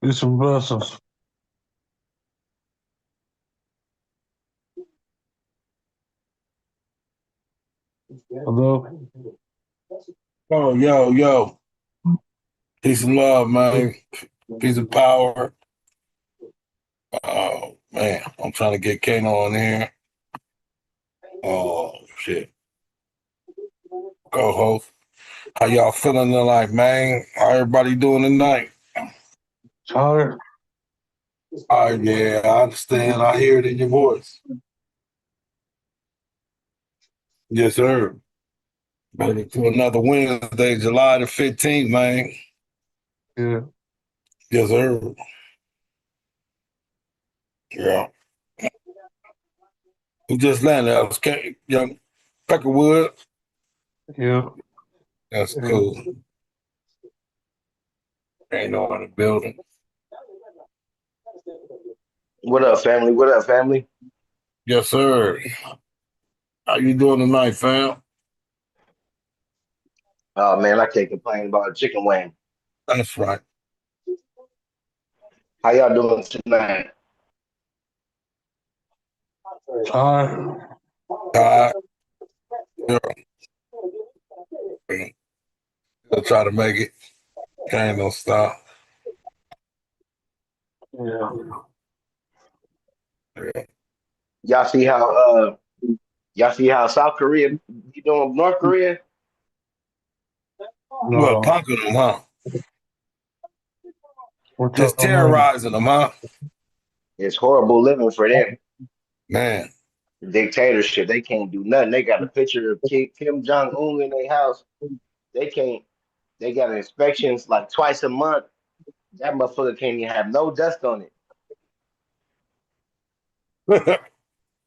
Peace and blessings. Hello? Oh, yo. Peace and love, man. Peace and power. Oh, man. I'm trying to get Kano on here. Oh, shit. Co-host. How y'all feeling tonight, man? How everybody doing tonight? Tired? Yeah, I understand. I hear it in your voice. Yes, sir. Ready to another Wednesday, July the 15th, man. Yeah. Yes, sir. Yeah. We just landed. I was young Peckerwood. Yeah. That's Yeah. cool. Ain't no in the building. What up, family? What up, family? Yes, sir. How you doing tonight, fam? Oh man, I can't complain about a chicken wing. That's right. How y'all doing tonight? Tired? God, yeah. We'll try to make it. Ain't no stop. Yeah. Yeah. Y'all see how y'all see how South Korea be doing with North Korea? What, No. punking them, huh? What Just y'all mean? terrorizing them, huh? It's horrible living for them. Man. Dictatorship. They can't do nothing. They got a picture of Kim Jong Un in their house. They can't. They got inspections like twice a month. That motherfucker can't even have no dust on it.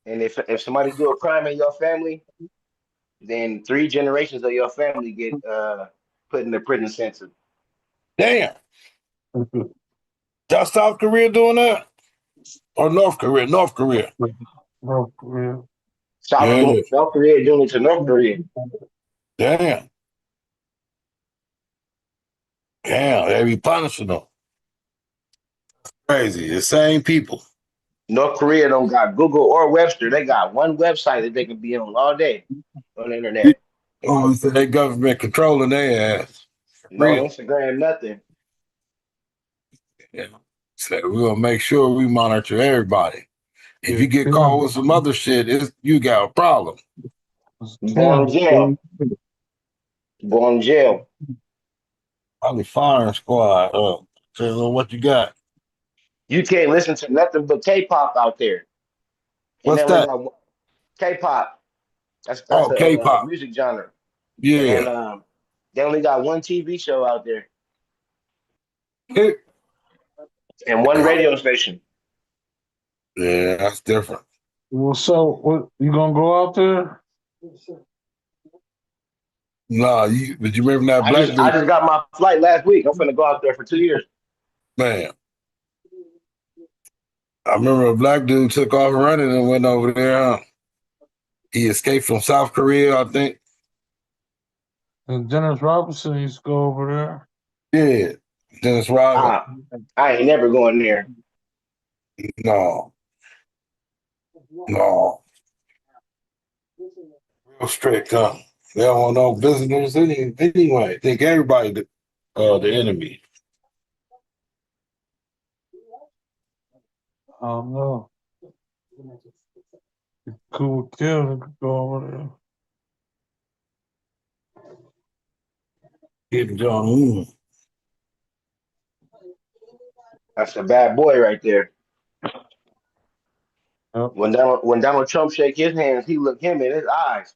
And if somebody do a crime in your family, then 3 generations of your family get put in the prison sentence. Damn. That's South Korea doing that? Or North Korea? North Korea. North Korea. Yeah. South Korea doing it to North Korea. Damn. Damn. They be punishing them. Crazy. The same people. North Korea don't got Google or Webster. They got one website that they can be on all day on the internet. Oh, so they government controlling their ass. No Real. Instagram, nothing. Yeah. So we're gonna make sure we monitor everybody. If Yeah. you get Kim. caught with some other shit, you got a problem. It's Going Kim. to jail. Going to jail. Probably firing squad. So what you got? You can't listen to nothing but K-pop out there, and they What's only that? got K-pop. That's Oh, a K-pop. music genre, and Yeah. they only got one TV show out there Yeah, and one radio station. that's different. Well, so what? You gonna go out there? Nah, but you remember that black I dude? just got my flight last week. I'm finna go out there for 2 years. Man, I remember a black dude took off running and went over there. He escaped from South Korea, I think. And Dennis Robinson used to go over there. Yeah. Dennis Rodman. Ah, I ain't never going there. No, no. Real strict, huh? They don't want no visitors anyway. Think everybody the enemy. I don't know. Cool Kim could go over there. Kim Jong-un. That's a bad boy right there. Yep. When Donald Trump shake his hands, he look him in his eyes.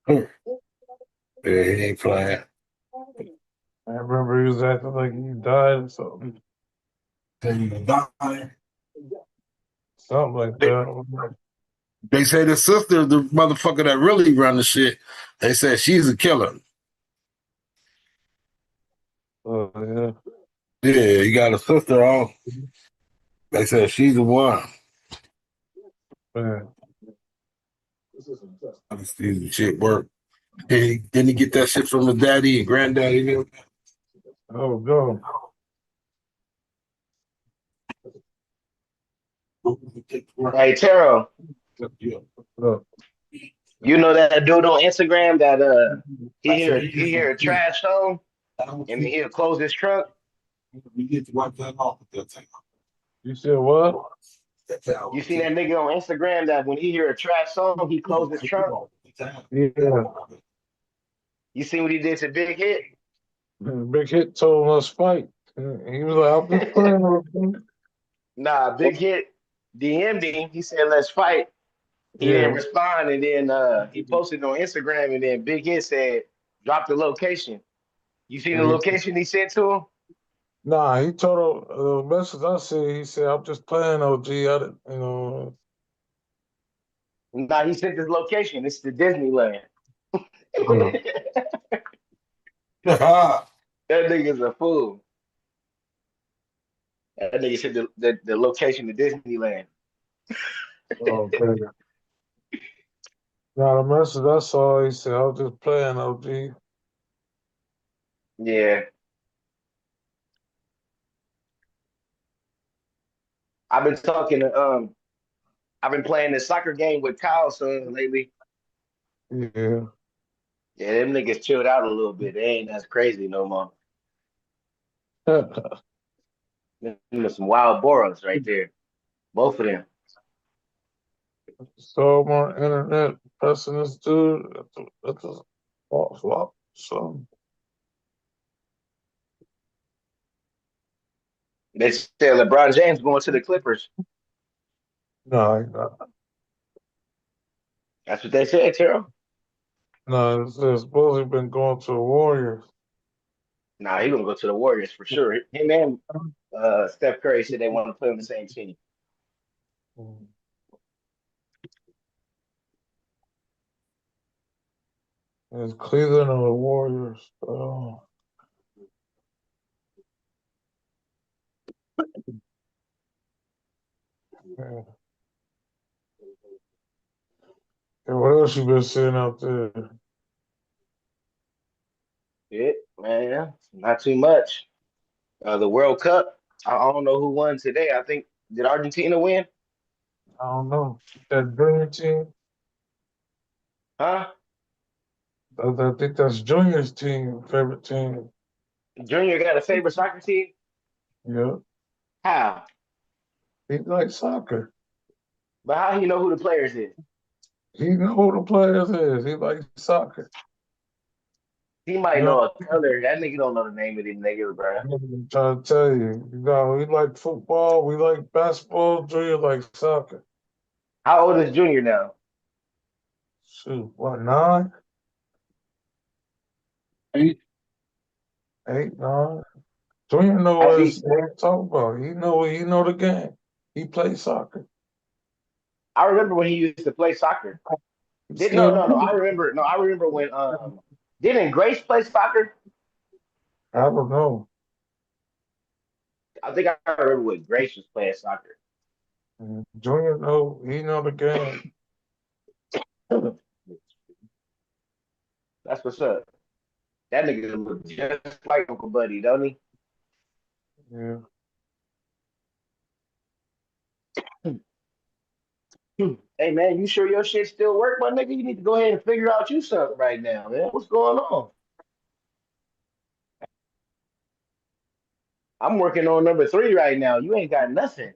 Yeah, he ain't playing. I remember he was acting like he died or something. Say he dying. Something like They, that. they say the sister, the motherfucker that really run the shit, they said she's a killer. Oh, yeah. Yeah, he got a sister on. They said she's the one. Man. I just see the shit work. Didn't he get that shit from his daddy and granddaddy? Oh, go. Hey Taro, Look. you know that dude on Instagram that he hear a trash song and then he'll close his trunk. You said what? You seen that nigga on Instagram that when he hear a trash song, he close his trunk. Yeah. You seen what he did to Big Hit? Big Hit told us fight. He was like, I'm just playing with him. Nah, Big Hit DM'd him. He said, "Let's fight." He didn't Yeah. respond, and then he posted on Instagram, and then Big Hit said, "Drop the location." You seen the location he sent to him? Nah, he told him the message I said, he said, I'm just playing OG. I didn't, Nah, he sent his location. It's the Disneyland. Yeah. That nigga's a fool. That nigga said the location to Disneyland. Okay. Now the message I saw, he said, I was just playing OG. Yeah, I've been talking to I've been playing this soccer game with Kyle's son lately. Yeah. Yeah, them niggas chilled out a little bit. They ain't as crazy no more. Them are some wild boros right there. Both of them. So I'm on the internet pressing this dude at the flop. So They said LeBron James going to the Clippers. no, That's what they said, Terrell. no, it's supposed to been going to the Warriors. Nah, he gonna go to the Warriors for sure. Him and Steph Curry said they want to play on the same team. It's Cleveland or the Warriors. Oh, man. And what else you been seeing out there? Yeah, man, not too much. The World Cup. I don't know who won today. I think did Argentina win? I don't know. That Junior team, Huh? I think that's Junior's team, favorite team. Junior got a favorite soccer team? Yeah, How? he likes soccer. But how he know who the players is? He know who the players is. He likes soccer. He might You know, know a color. That nigga don't know the name of these niggas, bro. I'm trying to tell you. You know, we like football. We like basketball. Junior likes soccer. How old is Junior now? Shoot, what, 9? 8, 9? Junior know I what see. I'm talking about. He know the game. He plays soccer. I remember when he used to play soccer. He Did no, still no, no. do. I remember. No, I remember when didn't Grace play soccer? I don't know. I think I remember when Grace was playing soccer. Junior he know the game. That's what's up. That nigga look just like Uncle Buddy, don't he? Yeah. Hey man, you sure your shit still work, my nigga? You need to go ahead and figure out you something right now, man. What's going on? I'm working on number three right now. You ain't got nothing.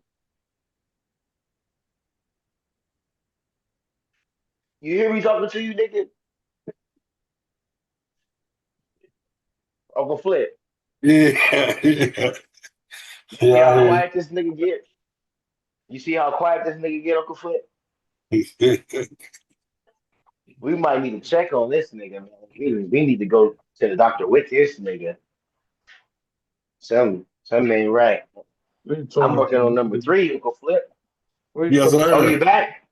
You hear me talking to you, nigga? Uncle Flip. Yeah, yeah, You see how yeah. quiet this nigga get? You see how quiet this nigga get, Uncle Flip? We might need to check on this nigga, man. We need to go to the doctor with this nigga. Something ain't right. What you I'm talking working on number to? three, Uncle Flip. What you Yes, talking Oh, you sir. back?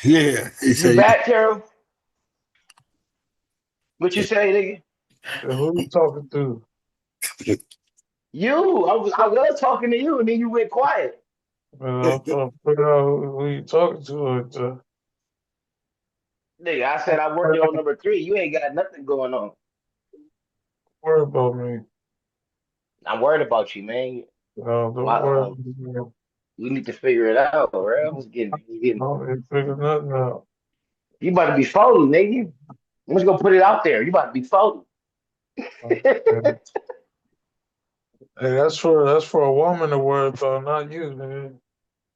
Yeah, he You said. back, Carol? What you say, nigga? to? Who you talking to? You. I was talking to you, and then you went quiet. Man, I'm trying to figure out who you talking to. Nigga, I said I'm working on number three. You ain't got nothing going on. Worry about me. I'm worried about you, man. No, My don't worry. Man. we need to figure it out, bro. It's getting. I ain't figure nothing out. You about to be 40, nigga. I'm just gonna put it out there. You about to be 40. Okay. Hey, that's for a woman to worry about, not you, man.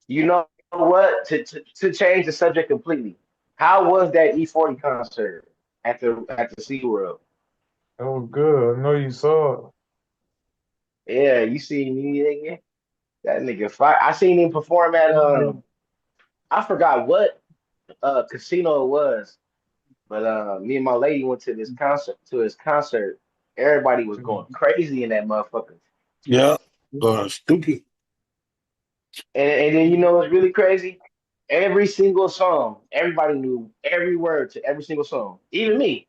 You know what? To change the subject completely. How was that E40 concert at the SeaWorld? That was good. I know you saw it. Yeah, you see me, nigga. That nigga fire. I seen him perform at I forgot what casino it was, but me and my lady went to his concert. Everybody was going crazy in that motherfucker. Yeah. Stupid. And then you know what's really crazy? Every single song, everybody knew every word to every single song. Even me.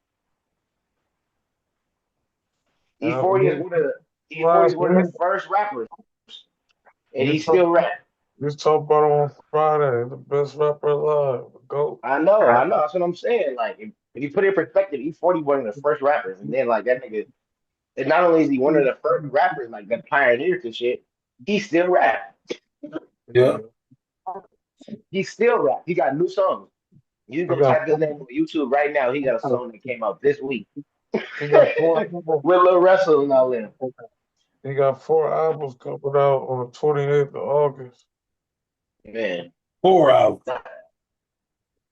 E40 is We one of the E40 is last one of the week, first rappers, and we he talked still rap. we talked about him on Friday, the best rapper alive. Go. I know. That's what I'm saying. Like, if you put it in perspective, E40 one of the first rappers, and then like that nigga, and not only is he one of the first rappers like that pioneers and shit, he still rap. Yeah. He still rap. He got new songs. You can He go got type his name on YouTube right now. He got a song that came out this week he with got four Lil Russell and all them. he got 4 albums coming out on the 28th of August. Man, 4 hours.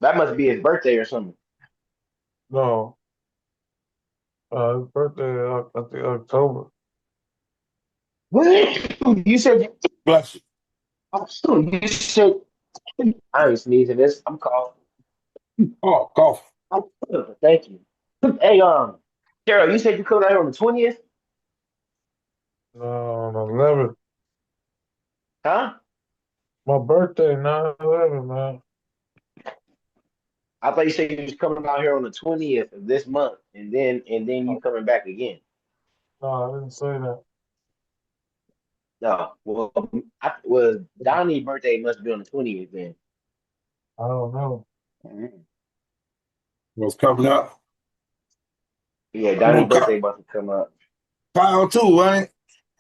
that must be his birthday or something. No, his birthday I think October. What? You said Bless you. you said I ain't sneezing this. I'm coughing. Oh, cough. Thank you. Hey, Carol, you said you coming out here on the 20th? No, on the 11th. Huh? My birthday, 9/11, man. I thought you said you was coming out here on the 20th of this month, and then you coming back again. No, I didn't say that. No, well, Donnie's birthday must be on the 20th then. I don't know. Mhm. Was coming up. Yeah, Well, Donnie's birthday about to come up. Kyle too, right?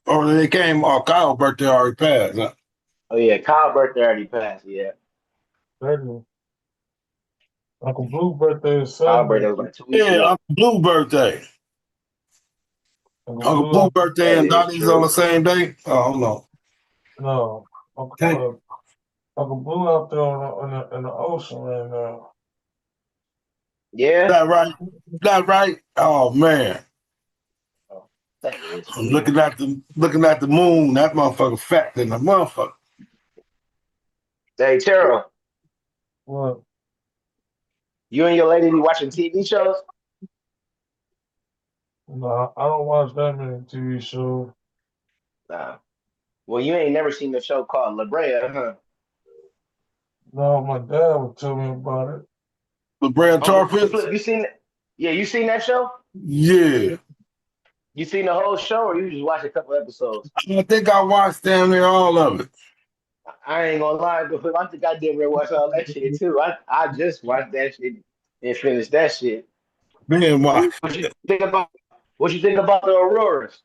Or they came, or Kyle's birthday already passed. Huh? Oh yeah, Kyle's birthday already passed. Yeah, Maybe. Uncle Blue birthday is Kyle's Sunday. birthday was like 2 weeks Yeah, ago. Uncle Blue birthday. Uncle Uncle Blue Blue out birthday That and is Donnie's on the true. same day. Oh no. no. Dang. Uncle Blue out there in the ocean right now. Yeah, That right? That right? Oh man. that is I'm true. looking at the moon. That motherfucker fat than the motherfucker. Hey, Tara, What? you and your lady be watching TV shows? No, I don't watch that many TV shows. Nah. Well, you ain't never seen the show called La Brea, huh? No, my dad would tell me about it. The bread tar Uncle pits? Flip, you seen that? Yeah, you seen that show? Yeah. You seen the whole show, or you just watched a couple episodes? I think I watched damn near all of it. I ain't gonna lie, but I think I did watch all that shit too. I just watched that shit and finished that shit. Man, watch. What you think about what you think about the Auroras?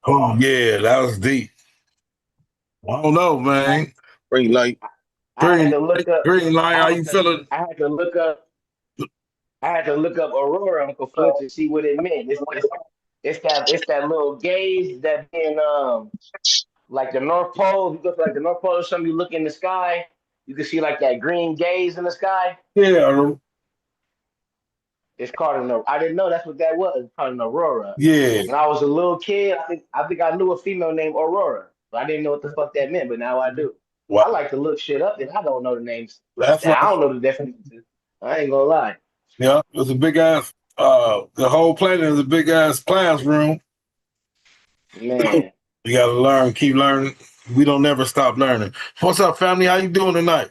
Oh yeah, that was deep. I don't know, man. Greenlight. I had Green to look up. Greenlight, how I you had to. feeling? I had to look up. I had to look up Aurora, Uncle Flip, to see what it meant. It's that little gaze that being like the North Pole. You go to like the North Pole or something. You look in the sky, you can see like that green gaze in the sky. Yeah, It's called an. I didn't know that's what that was. It's called an aurora. yeah. When I was a little kid, I think I knew a female named Aurora, but I didn't know what the fuck that meant. But now I do. Wow. I like to look shit up, and I don't know the names. That's And right. I don't know the definition. I ain't gonna lie, Yeah, it was a big ass the whole planet is a big ass classroom. man. You gotta learn, keep learning. We don't never stop learning. What's up, family? How you doing tonight?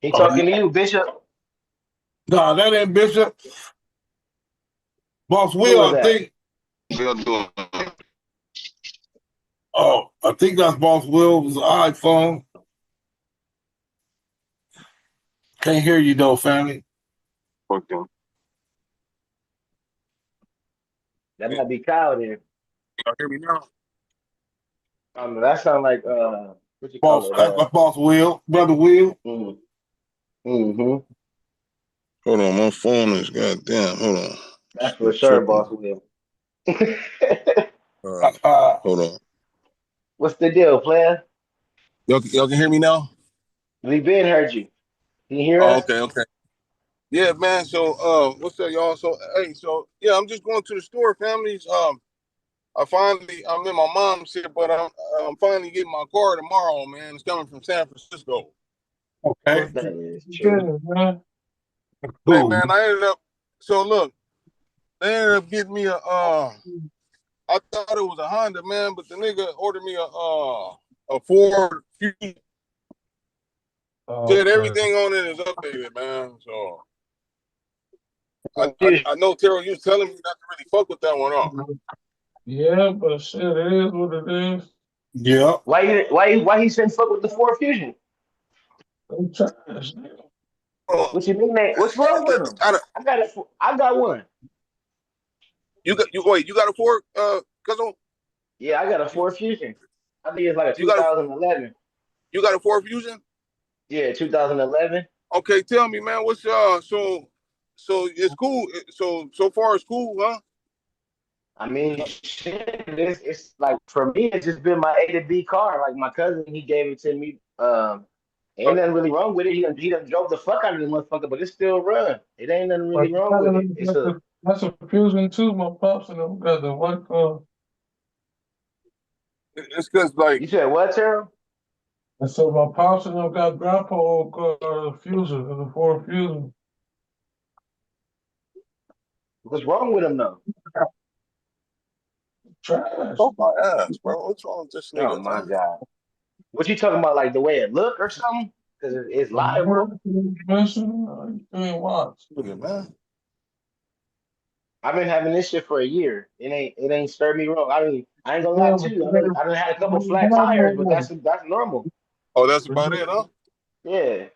He Oh, talking to you, Bishop. no, that ain't Bishop. Boss Who Will, was I that? think. Oh, I think that's Boss Will's iPhone. Can't hear you though, family. That might be Kyle then. Y'all hear me now? That sound like what you call Boss, it? that's my boss Will, brother Will. Mm-hmm. Hold on, my phone is goddamn. Hold on. That's for sure, Tripping. boss Will. Hold on. What's the deal, player? Y'all can hear me now? We been heard you. Can you hear Oh, us? okay. Yeah, man. So, what's up, y'all? So, hey, so yeah, I'm just going to the store, families. I'm in my mom's here, but I'm finally getting my car tomorrow, man. It's coming from San Francisco. Okay. That is true. Good, man. Hey, Cool. man, I ended up. So look, they ended up getting me a. I thought it was a Honda, man, but the nigga ordered me a Ford Fusion. Said Okay. everything on it is updated, man. So What I know Terrell, you was telling me not to really fuck with that one off. Yeah, but shit, it is what it is. Yeah. why he said fuck with the Ford Fusion? I'm trash, nigga. Oh, What you mean, man? What's wrong with him? I I got one. you wait, you got a Ford, cousin? Yeah, I got a Ford Fusion. I think it's like a You got a 2011. Ford Fusion? Yeah, 2011. Okay, tell me, man, what's so it's cool. So far it's cool, huh? I mean, shit, it's like for me, it's just been my A to B car. Like my cousin, he gave it to me. Ain't nothing really wrong with it. He done drove the fuck out of the motherfucker, but it still run. It ain't nothing But really wrong with it. It's a. that's a fusion too. My pops and them got the white car. It's because like You said what, Terrell? And so my pops and them got grandpa old car, the fusion, the Ford Fusion. What's wrong with him though? Trash. oh my ass, bro. What's wrong with this Oh nigga, my man? god. What you talking about? Like the way it look or something? Because it's liable. You can't watch. Look at man. I've been having this shit for a year. It ain't stirred me wrong. I ain't gonna lie Yeah, to but you. you I done had a couple flat don't have tires, but nowhere. that's normal. Oh, that's But about it, huh? Yeah. you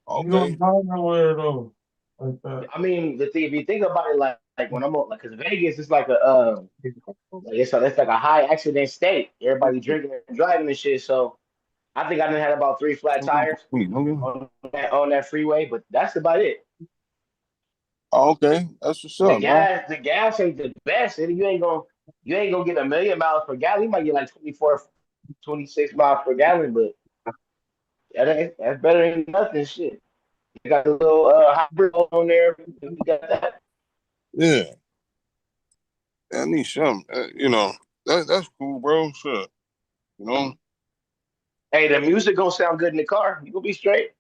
Okay. don't have nowhere though. Like that. I mean, the thing if you think about it, like when I'm on, like, cause Vegas is like like it's like a high accident state. Everybody drinking and driving and shit. So I think I done had about three flat tires on that freeway, but that's about it. Oh, okay. That's what's The up, man. gas, the gas ain't the best. And you ain't gonna get 1,000,000 miles per gallon. You might get like 24, 26 miles per gallon, but that's better than nothing. Shit, you got a little hybrid on there. You got that. Yeah. I need some. That's cool, bro. Sure. You know. Hey, the music gonna sound good in the car. You gonna be straight.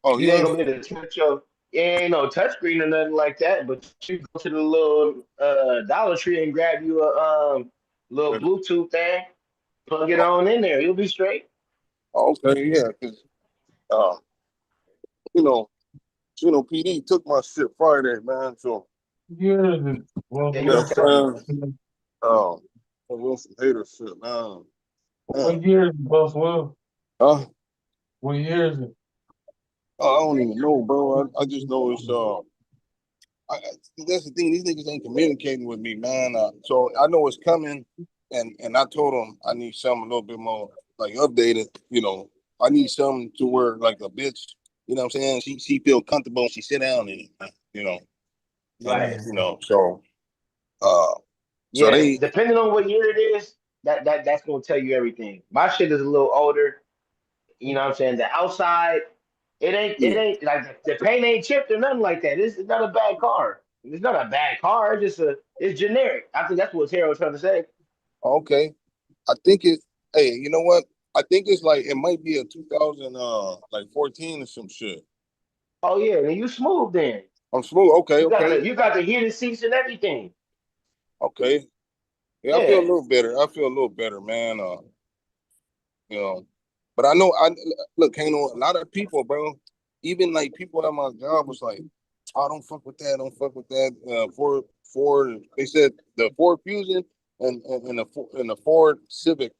Oh You ain't yeah. gonna be able to touch your. It ain't no touchscreen or nothing like that. But you go to the little Dollar Tree and grab you a little Bluetooth thing, plug it on in there. You'll be straight. Okay. Yeah. Cause uh, you know, PD took my shit Friday, man. So Years it was Yeah, you yeah, was telling me. man. Um, I want some hater shit, man. what year is it, Boss Will? Huh? What year is it? I don't even know, bro. I just know it's that's the thing. These niggas ain't communicating with me, man. So I know it's coming, and I told them I need something a little bit more like updated. I need something to where like a bitch. You know what I'm saying? She feel comfortable when she sit down in it. Right. So uh, so Yeah, they depending on what year it is, that's gonna tell you everything. My shit is a little older. You know what I'm saying? The outside, it yeah. ain't like the paint ain't chipped or nothing like that. It's not a bad car. It's not a bad car. It's generic. I think that's what Taro was trying to say. Okay. I think it. Hey, you know what? I think it's like it might be a 2000 like 14 or some shit. Oh yeah, then you smooth then. I'm smooth. Okay, You got okay, the heated seats and everything. okay. Yeah, I feel a Yeah. little better. I feel a little better, man. You know, but I know I look, Kano, a lot of people, bro, even like people at my job was like, oh, don't fuck with that, don't fuck with that. Ford, they said the Ford Fusion and the Ford Civic,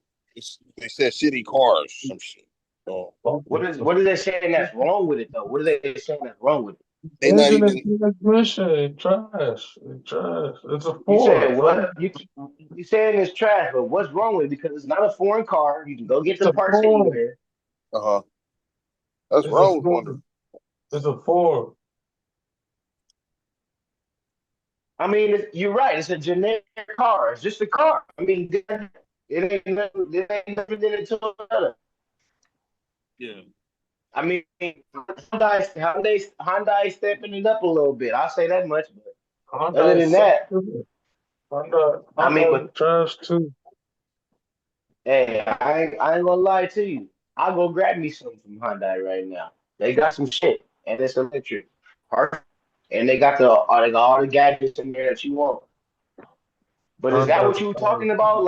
they said city cars, some shit. So What is they saying that's wrong with it though? What are they saying that's wrong with it? They not Engine even. and transmission, trash. Trash. It's a You Ford, said bro. what? You saying it's trash, but what's wrong with it? Because it's not a foreign car. You can go get It's the a parts Ford. anywhere. Uh huh. That's It's a wrong with one. Ford. It's a Ford. I mean, you're right. It's a generic car. It's just a car. I mean, it ain't nothing in it to another. Yeah. I mean, Hyundai stepping it up a little bit. I'll say that much. But other Honda than sucks that, too. Honda, I mean, Honda but trash too. hey, I ain't gonna lie to you. I'll go grab me some from Hyundai right now. They got some shit, and it's electric, hard, and they got all the gadgets in there that you want. But is that Honda, what you were talking about?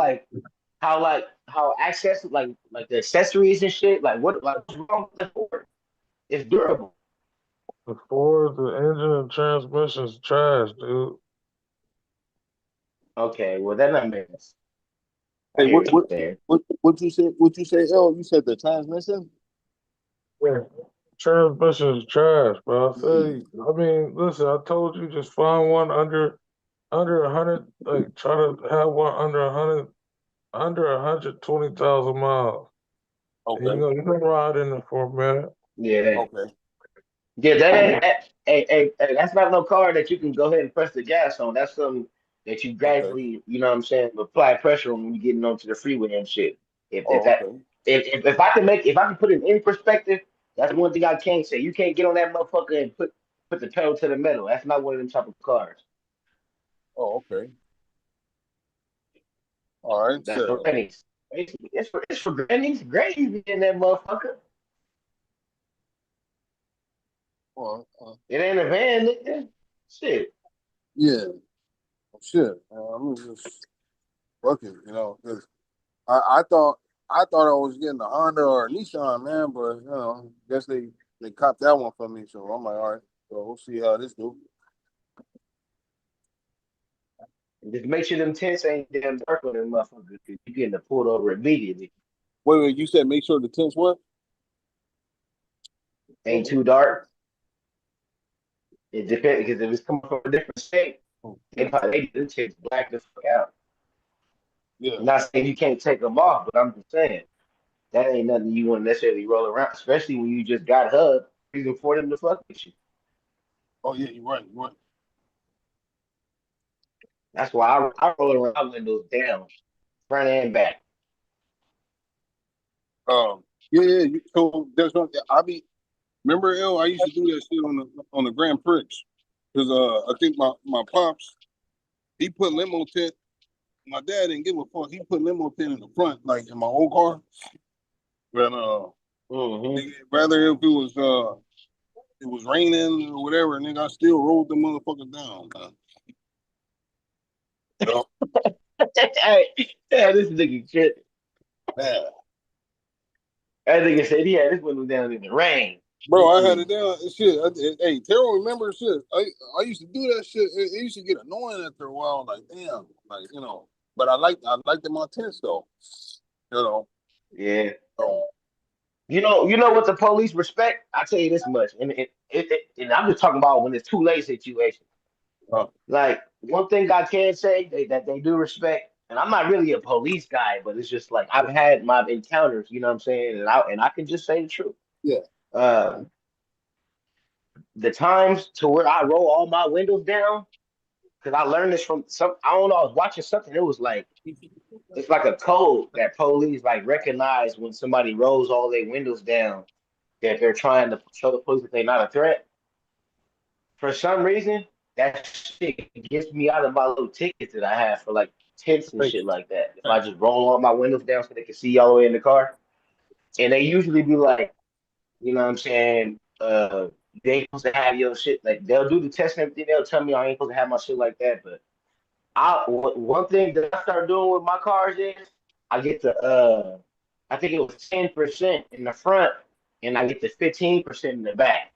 How access like the accessories and shit? Like what's wrong with the Ford? It's durable. the Ford, the engine and transmission is trash, dude. Okay, well that not makes sense. I Hey, hear what you're saying. what you said? What you say? L? You said the transmission? Yeah. Transmission is trash, bro. I mean, listen, I told you just find one under 100, like try to have one under 120,000 miles. And Okay. you can ride in it for a minute. Yeah, Okay. yeah, that ain't hey, that's not no car that you can go ahead and press the gas on. That's something that you Okay. gradually, you know what I'm saying, apply pressure on when you getting onto the freeway and shit. If Oh, that okay. if I can put it in perspective, that's one thing I can't say. You can't get on that motherfucker and put the pedal to the metal. That's not one of them type of cars. Oh, okay. All right. That's for So, grannies. It's for grannies. Grannies be in that motherfucker. well, It ain't a van, nigga. Shit. yeah. Shit. I'm just fucking. 'Cause I thought I was getting a Honda or a Nissan, man, but guess they copped that one for me. So I'm like, all right. So we'll see how this goes. Just make sure them tents ain't damn dark on them motherfuckers, because you getting pulled over immediately. Wait. You said make sure the tents what? Ain't too dark. It depends, because if it's coming from a different state, they probably them tents black the fuck out. Yeah. I'm not saying you can't take them off, but I'm just saying that ain't nothing you want to necessarily roll around, especially when you just got HUD. Reason for them to fuck with you. Oh yeah, you're right. You're right. That's why I roll around windows down, front and back. Yeah. So there's one. I be remember, L. I used to do that shit on the Grand Prix because I think my pops he put limo tent. My dad didn't give a fuck. He put limo tent in the front, like in my old car. But Mm-hmm. rather if it was raining or whatever, nigga, I still rolled the motherfucker down. Man. Hey, yeah, this nigga shit. Man. That nigga said he had this window down in the rain. Bro, I had Mm-mm. it down. Shit. Hey, Terrell, remember shit? I used to do that shit. It used to get annoying after a while. Like, damn, But I liked the Montans though. You know. Yeah. So, You know what the police respect? I tell you this much, and I'm just talking about when it's too late situation. uh, Like one thing I can say that they do respect, and I'm not really a police guy, but it's just like I've had my encounters. You know what I'm saying? And I can just say the truth. yeah. Uh, the times to where I roll all my windows down, because I learned this from some. I don't know. I was watching something. It was like it's like a code that police like recognize when somebody rolls all their windows down, that they're trying to show the police that they're not a threat. For some reason, that shit gets me out of my little tickets that I have for like tents and Thank shit you. like that. If I Thank you. just roll all my windows down so they can see all the way in the car, and they usually be like, you know what I'm saying? You ain't supposed to have your shit. Like they'll do the test and everything. They'll tell me I ain't supposed to have my shit like that. But one thing that I started doing with my cars is I get I think it was 10% in the front, and I get the 15% in the back.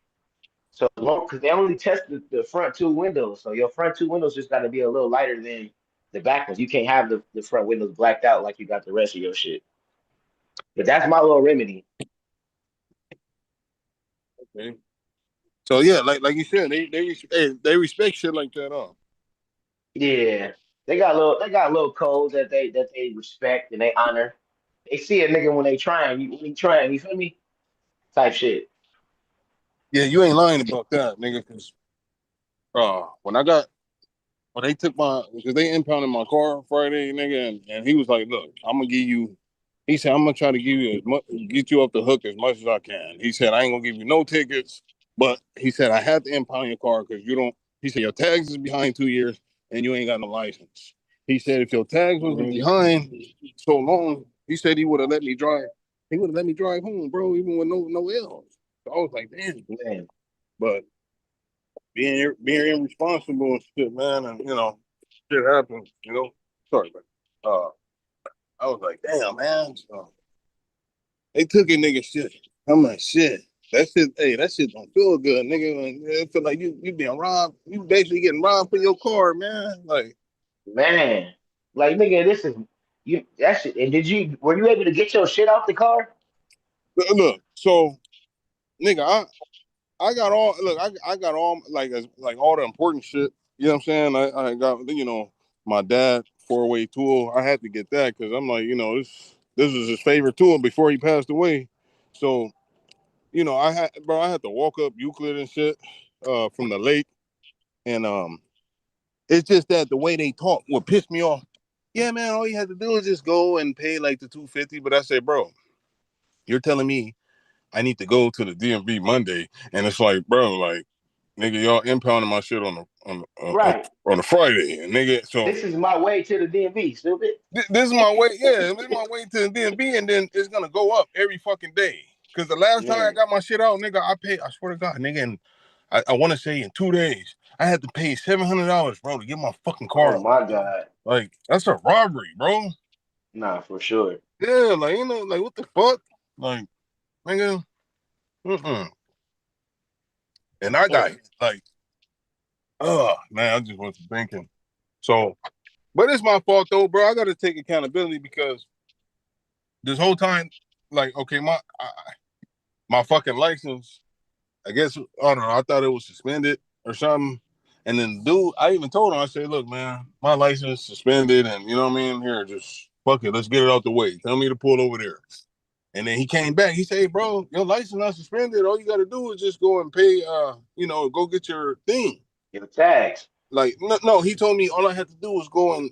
So long because they only tested the front two windows, so your front two windows just got to be a little lighter than the back ones. You can't have the front windows blacked out like you got the rest of your shit. But that's my little remedy. Okay. So yeah, like you said, they respect shit like that, huh? Yeah, they got little codes that they respect and they honor. They see a nigga when they trying, when he trying, you feel me? Type shit. Yeah, you ain't lying about that, nigga. Because when I got when they took my because they impounded my car Friday, nigga, and he was like, "Look, I'm gonna give you." He said, "I'm gonna try to give you as much, get you off the hook as much as I can." He said, "I ain't gonna give you no tickets, but he said I have to impound your car because you don't." He said your tags is behind 2 years and you ain't got no license. He said if your tags wasn't Hmm. behind so long, he said he would have let me drive. He would have let me drive home, bro, even with no L's. So I was like, damn. Man, But being irresponsible and shit, man, and shit happens, Sorry, but I was like, damn, man. So they took a nigga shit. I'm like, shit. That shit, hey, that shit don't feel good, nigga. It feel like you being robbed. You basically getting robbed for your car, man. Like, man, like nigga, this is you. That shit. And were you able to get your shit off the car? look, so nigga, I got all look, I got all like all the important shit. You know what I'm saying? I got my dad 4-way tool. I had to get that because I'm like, this was his favorite tool before he passed away. So, I had to walk up Euclid and shit from the lake. And it's just that the way they talk would piss me off. Yeah, man, all you had to do is just go and pay like the 250. But I said, bro, you're telling me I need to go to the DMV Monday, and it's like, bro, like, nigga, y'all impounding my shit Right. on a Friday, and nigga, so This is my way to the DMV, stupid. this is my way, yeah, this is my way to the DMV, and then it's gonna go up every fucking day. Cause the last time I Man. got my shit out, nigga, I paid. I swear to God, nigga, and I want to say in 2 days, I had to pay $700, bro, to get my fucking car Oh out. my God. Like that's a robbery, bro. Nah, for sure. Yeah, like like what the fuck, like nigga. And I got Mm. like, oh man, I just wasn't thinking. So, but it's my fault though, bro. I got to take accountability because this whole time, like, okay, my fucking license, I guess I don't know. I thought it was suspended or something. And then, dude, I even told him, I said, look, man, my license suspended, and you know what I mean. Here, just fuck it, let's get it out the way. Tell me to pull over there. And then he came back. He said, hey, bro, your license not suspended. All you got to do is just go and pay. Go get your thing. Your tags. Like no, he told me all I had to do was go and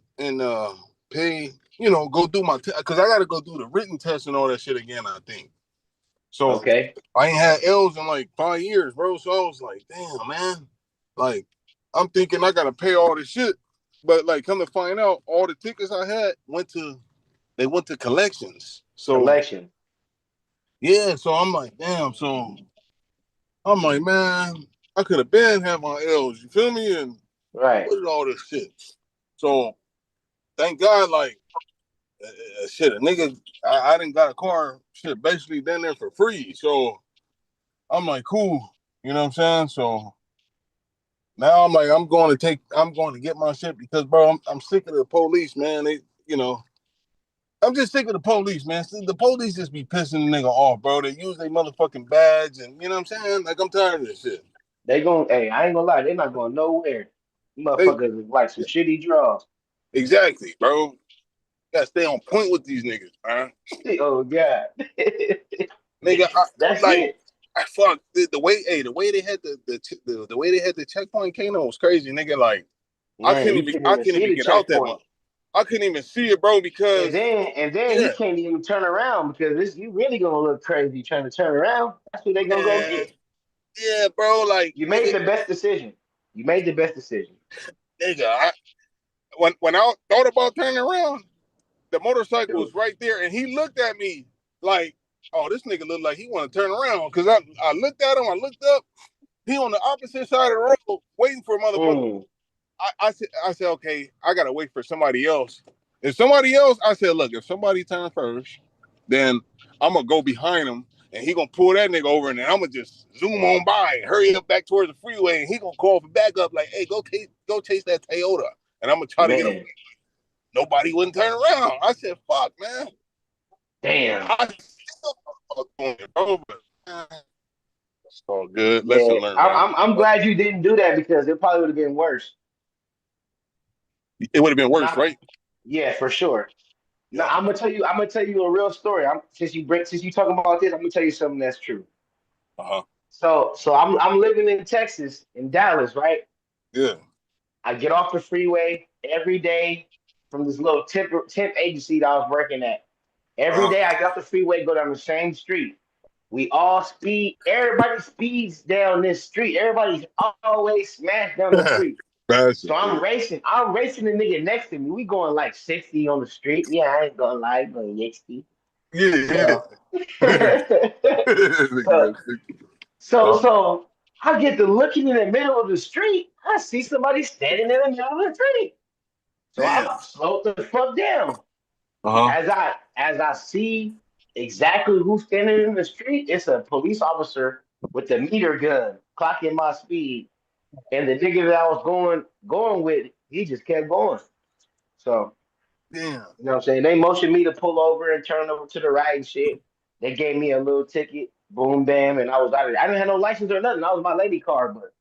pay, go do my because I got to go do the written test and all that shit again. I think so. Okay. I ain't had L's in like 5 years, bro. So I was like, damn, man. Like I'm thinking I got to pay all this shit, but like come to find out, all the tickets I had went to collections. So Collection. yeah, so I'm like, damn. So I'm like, man, I could have been had my L's. You feel me? And Right. what did all this shit? So thank God, like, shit, a nigga, I didn't got a car, shit, basically down there for free. So I'm like, cool, you know what I'm saying? So now I'm like, I'm going to get my shit because, bro, I'm sick of the police, man. You know, I'm just sick of the police, man. See, the police just be pissing the nigga off, bro. They use their motherfucking badge, and you know what I'm saying? Like, I'm tired of this shit. They gon' hey, I ain't gonna lie, they're not going nowhere. They Motherfuckers is like some shitty draws. exactly, bro. Gotta stay on point with these niggas, man. Oh God. Nigga, That's like it. I fuck the way they had the way they had the checkpoint Kano was crazy, nigga. Like Man, you couldn't I even couldn't see even the get out that checkpoint. month. I couldn't even see it, bro, And because then he yeah, can't even turn around because you really gonna look crazy trying to turn around. That's what they gonna go man, get. yeah, bro. Like You made nigga, the best decision. You made the best decision. nigga. When I thought about turning around, the motorcycle Dude. was right there, and he looked at me like, oh, this nigga looked like he want to turn around. Cause I looked at him, I looked up, he on the opposite side of the road waiting for a motherfucker. Mm, I said, okay, I gotta wait for somebody else. If somebody else, I said, look, if somebody turns first, then I'm gonna go behind him and he gonna pull that nigga over and then I'm gonna just zoom on by and hurry up back towards the freeway and he gonna call for backup like, hey, go chase that Toyota. And I'm gonna try to get him. man. Nobody wouldn't turn around. I said, fuck, man. Damn. I still doing it, bro, but, man, It's all good. Lesson Yeah, learned, man. I'm glad you didn't do that because it probably would have been worse. It would have been worse, Not, right? yeah, for sure. Now Yeah. I'm gonna tell you a real story. Since you talking about this, I'm gonna tell you something that's true. Uh-huh. So I'm living in Texas, in Dallas, right? Yeah. I get off the freeway every day from this little temp agency that I was working at. Every Uh-huh. day I get off the freeway, go down the same street. We all speed. Everybody speeds down this street. Everybody's always smashed down the street. So Bastard, dude. I'm racing the nigga next to me. We going like 60 on the street. Yeah, I ain't gonna lie, I'm going 60. Yeah, So, yeah. so, Uh-huh. so I get to looking in the middle of the street. I see somebody standing in the middle of the street. So I Damn. slow the fuck down. Uh-huh. As I see exactly who's standing in the street, it's a police officer with a meter gun clocking my speed. And the nigga that I was going with, he just kept going. So, Damn. you know what I'm saying? They motioned me to pull over and turn over to the right and shit. They gave me a little ticket, boom, bam, and I was out of there. I didn't have no license or nothing. I was my lady car, but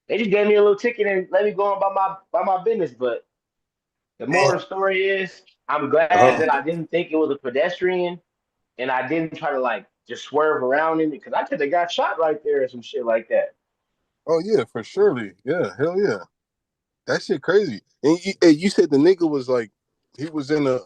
they just gave me a little ticket and let me go on by my business. But the moral Damn. of the story is, I'm glad Uh-huh. that I didn't think it was a pedestrian, and I didn't try to like just swerve around in it because I could have got shot right there or some shit like that. Oh yeah, for surely. Yeah, hell yeah. That shit crazy. And you said the nigga was like he was in the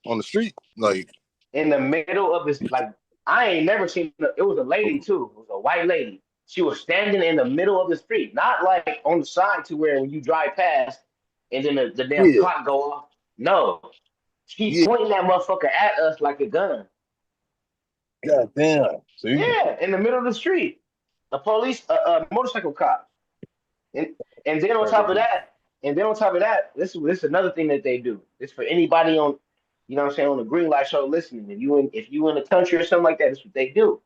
on the street, like In the middle of this, like I ain't never seen. It was a lady too. It was a white lady. She was standing in the middle of the street, not like on the side to where when you drive past and then the damn yeah, clock go off. No, she yeah, pointing that motherfucker at us like a gun. god damn. See? Yeah, in the middle of the street, a motorcycle cop, and and then on top of Crazy. that, this is another thing that they do. It's for anybody on, you know what I'm saying, on the Greenlight show listening. If you in the country or something like that, that's what they do.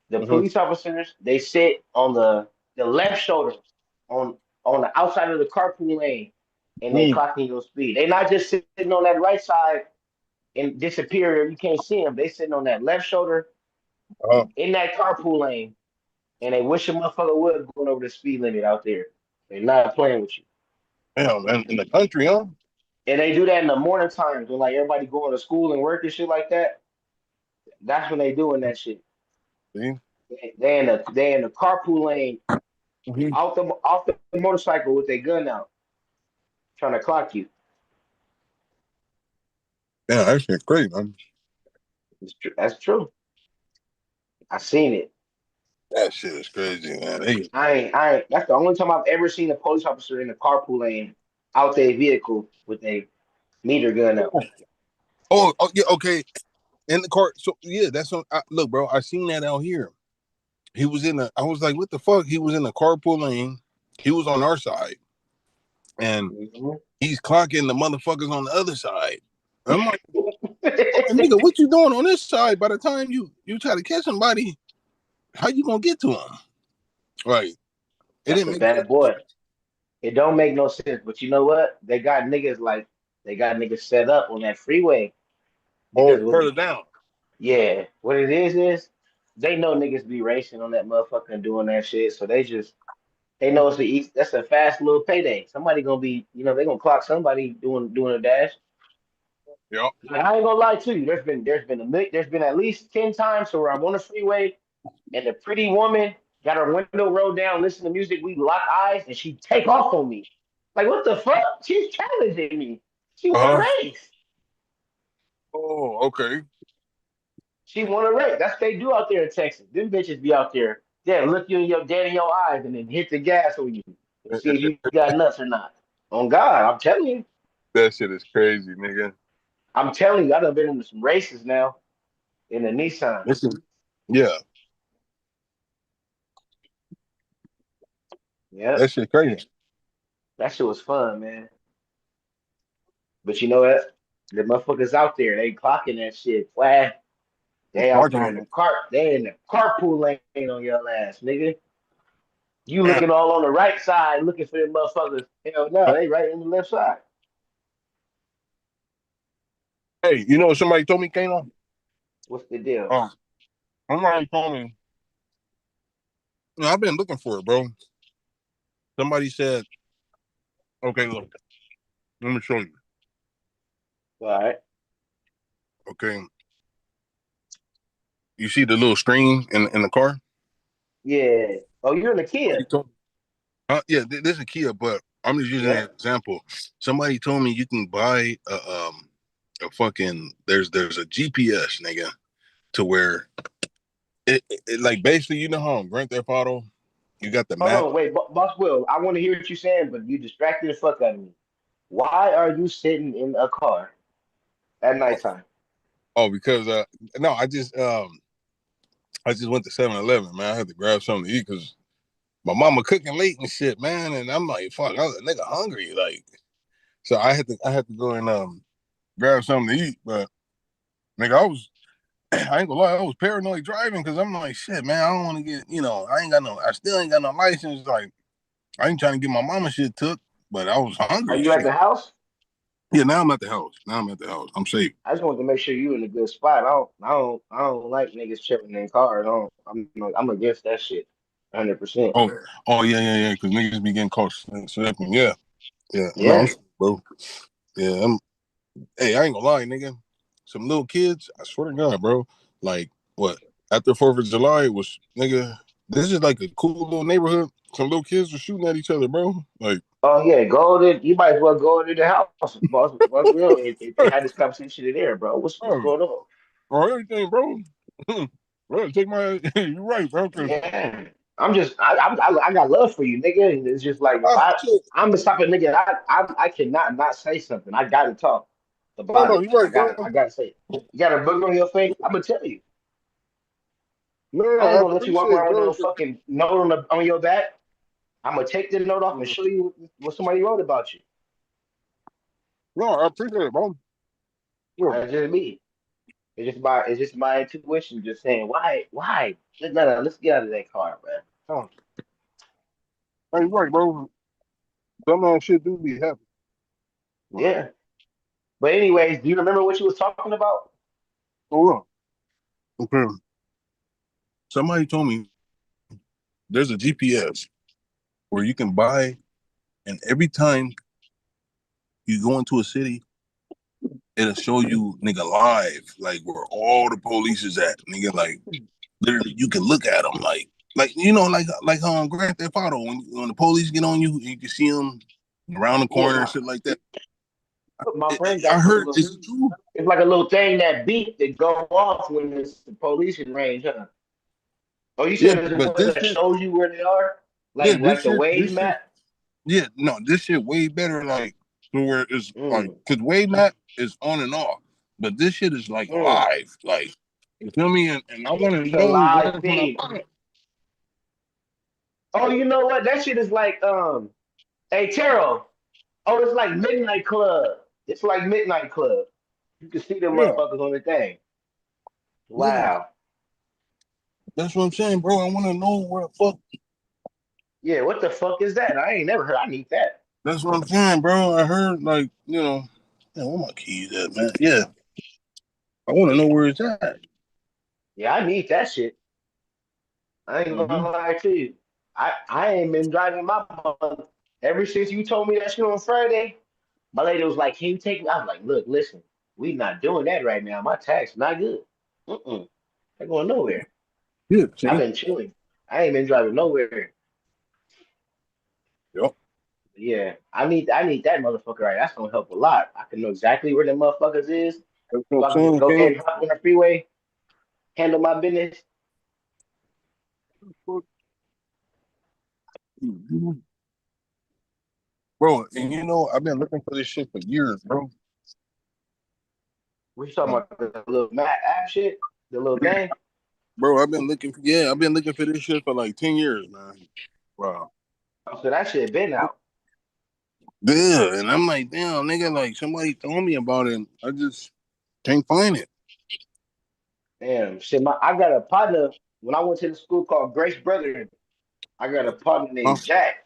The Mm-hmm. police officers they sit on the left shoulder on on the outside of the carpool lane, and they Mm. clocking your speed. They not just sitting on that right side and disappear. You can't see them. They sitting on that left shoulder Uh-huh. in that carpool lane, and they wish a motherfucker would going over the speed limit out there. They're not playing with you. Damn, man, in the country, huh? And they do that in the morning times when like everybody going to school and work and shit like that. That's when they doing that shit. See? They in the carpool lane Mm-hmm. off the motorcycle with their gun out, trying to clock you. Damn, that shit crazy, man. That's true. I seen it. That shit is crazy, man. Hey. I ain't. That's the only time I've ever seen a police officer in a carpool lane out their vehicle with a meter gun out. Oh, yeah, okay. In the car. So yeah, that's on look, bro, I seen that out here. He was in the I was like, what the fuck? He was in the carpool lane. He was on our side. And Mm-hmm. he's clocking the motherfuckers on the other side. I'm like, nigga, what you doing on this side? By the time you try to catch somebody, how you gonna get to him? Right. It That's didn't a make bad sense. boy. It don't make no sense. But you know what? They got niggas set up on that freeway Oh, because what further down. yeah, what it is they know niggas be racing on that motherfucker and doing that shit. So they know it's the east. That's a fast little payday. Somebody gonna be, they gonna clock somebody doing a dash. Yep. Like, I ain't gonna lie to you. There's been at least 10 times where I'm on the freeway and the pretty woman got her window rolled down, listen to music, we lock eyes, and she take off on me. Like what the fuck? She's challenging me. She want Uh-huh. to race. Oh, okay. She want to race. That's what they do out there in Texas. Them bitches be out there. Yeah, look you in your dead in your eyes and then hit the gas on you and see if you got nuts or not. On God, I'm telling you. That shit is crazy, nigga. I'm telling you, I done been in some races now in the Nissan. Listen. Yeah, Yep. that shit crazy. That shit was fun, man. But you know what? The motherfuckers out there, they clocking that shit. Wow. They out Parking there in on the cart. They in the carpool lane on your ass, nigga. You it. looking all on the right side, looking for them motherfuckers. Hell no, they right on the left side. Hey, you know what somebody told me, Kano? What's the deal? Somebody told me I've been looking for it, bro. Somebody said, okay, look, let me show you. All right. Okay, you see the little screen in the car? Yeah. Oh, you're in the Kia. Yeah, this is a Kia, but I'm just using Yeah. an example. Somebody told me you can buy a fucking there's a GPS, nigga, to where it like basically you know how on Grand Theft Auto you got the Hold map. on, wait, Boss Will. I want to hear what you're saying, but you distracted the fuck out of me. Why are you sitting in a car at nighttime? Oh, because no, I just went to 7-Eleven, man. I had to grab something to eat because my mama cooking late and shit, man. And I'm like, fuck, I was a nigga hungry, like. So I had to go and grab something to eat, but nigga, I ain't gonna lie, I was paranoid driving because I'm like, shit, man, I don't want to get, I still ain't got no license. Like, I ain't trying to get my mama shit took, but I was Are hungry, you at shit. the house? Yeah, now I'm at the house. Now I'm at the house. I'm safe. I just wanted to make sure you in a good spot. I don't like niggas chilling in cars. I'm against that shit, 100%. Oh, oh yeah, because niggas be getting caught slipping. Yeah, yeah, no, Yeah. bro. Yeah, hey, I ain't gonna lie, nigga. Some little kids, I swear to God, bro. Like, what? After 4th of July, it was, nigga, this is like a cool little neighborhood. Some little kids were shooting at each other, bro. Like, Oh yeah, go to. You might as well go to the house, boss. Will. If they had this conversation in there, bro. What's oh, going on? or everything, bro. Bro, take my, you're right, bro. Cause Yeah. I got love for you, nigga. It's just like if I appreciate it. I'm the type of nigga I cannot not say something. I gotta talk No, about no, it. you're right, bro. I gotta say it. You got a booger on your face? I'm gonna tell you. No, no, I I ain't gonna let you walk appreciate it, around with bro. no fucking note on your back. I'm gonna take the note off and show you what somebody wrote about you. No, I appreciate it, bro. Yeah. That's just me. It's just my intuition just saying why. No, let's get out of that car, man. Oh, hey, you're right, bro. Some shit do be happening. Right. Yeah. But anyways, do you remember what you was talking about? Hold on. Okay. Somebody told me there's a GPS where you can buy, and every time you go into a city, it'll show you nigga live, like where all the police is at, nigga. Like literally, you can look at them, like like Grand Theft Auto when the police get on you, you can see them around the Yeah, corner and shit like that. my friend got I this heard little. it's true. It's like a little thing that beep that go off when it's the police in range, huh? Oh, you Yeah, said it's but one this that shit, shows you where they are, yeah, like the wave this shit, map. yeah, no, this shit way better. Like to where it's like, Mm, cause wave map is on and off, but this shit is like mm. live, like you feel me? And I want to It's a know live where when I feed. buy it. Oh, you know what? That shit is like Hey Taro. Oh, it's like Midnight Club. It's like Midnight Club. You can see them Yeah, motherfuckers on the thing. yeah, Wow. that's what I'm saying, bro. I want to know where the fuck. Yeah, what the fuck is that? I ain't never heard. I need that. That's what I'm saying, bro. I heard like yeah, where my keys at, man? Yeah, I want to know where it's at. Yeah, I need that shit. I ain't Mm-hmm. gonna lie to you. I ain't been driving my month ever since you told me that shit on Friday. My lady was like, "Can you take me?" I was like, "Look, listen, we not doing that right now. My tax not good. Mm-mm. Ain't going nowhere. Yeah, I've see, been chilling. I ain't been driving nowhere. yep. Yeah, I need that motherfucker right. That's gonna help a lot. I can know exactly where the motherfuckers is, That's what so I'm I can just saying, go ahead King. and hop on the freeway, handle my business. Mhm. Bro, and I've been looking for this shit for years, bro. We talking about the little Matt app shit, the little thing. Bro, I've been looking for this shit for like 10 years, man. Wow. So that shit been out. Yeah, and I'm like, damn, nigga, like somebody told me about it. I just can't find it. Damn, shit. I got a partner when I went to the school called Grace Brethren. I got a partner Huh? named Jack.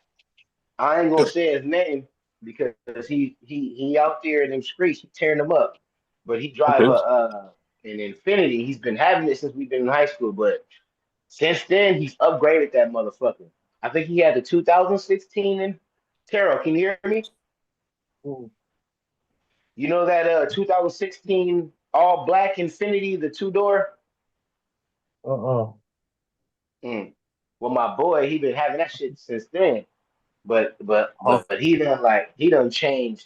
I ain't Yeah. gonna say his name because he out there in them streets, he tearing them up. But he drive Okay. an Infinity. He's been having it since we've been in high school. But Since then, he's upgraded that motherfucker. I think he had the 2016 in Terrell. Can you hear me? Mm. You know that 2016 all black Infinity, the two door. Uh-uh. Mm. Well, my boy, he been having that shit since then. But but Huh. but he done changed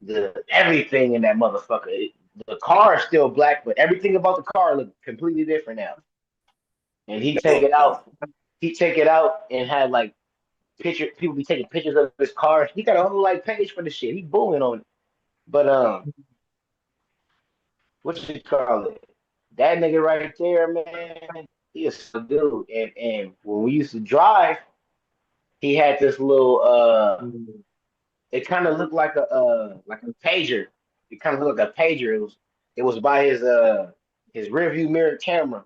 the everything in that motherfucker. The car is still black, but everything about the car look completely different now. And he take it out and had like people be taking pictures of his car. He got a whole like page for the shit. He booming on it. But what you call it? That nigga right there, man, he is a dude. And when we used to drive, he had this little Mm. it kind of looked like a pager. It kind of looked like a pager. It was by his rear view mirror camera.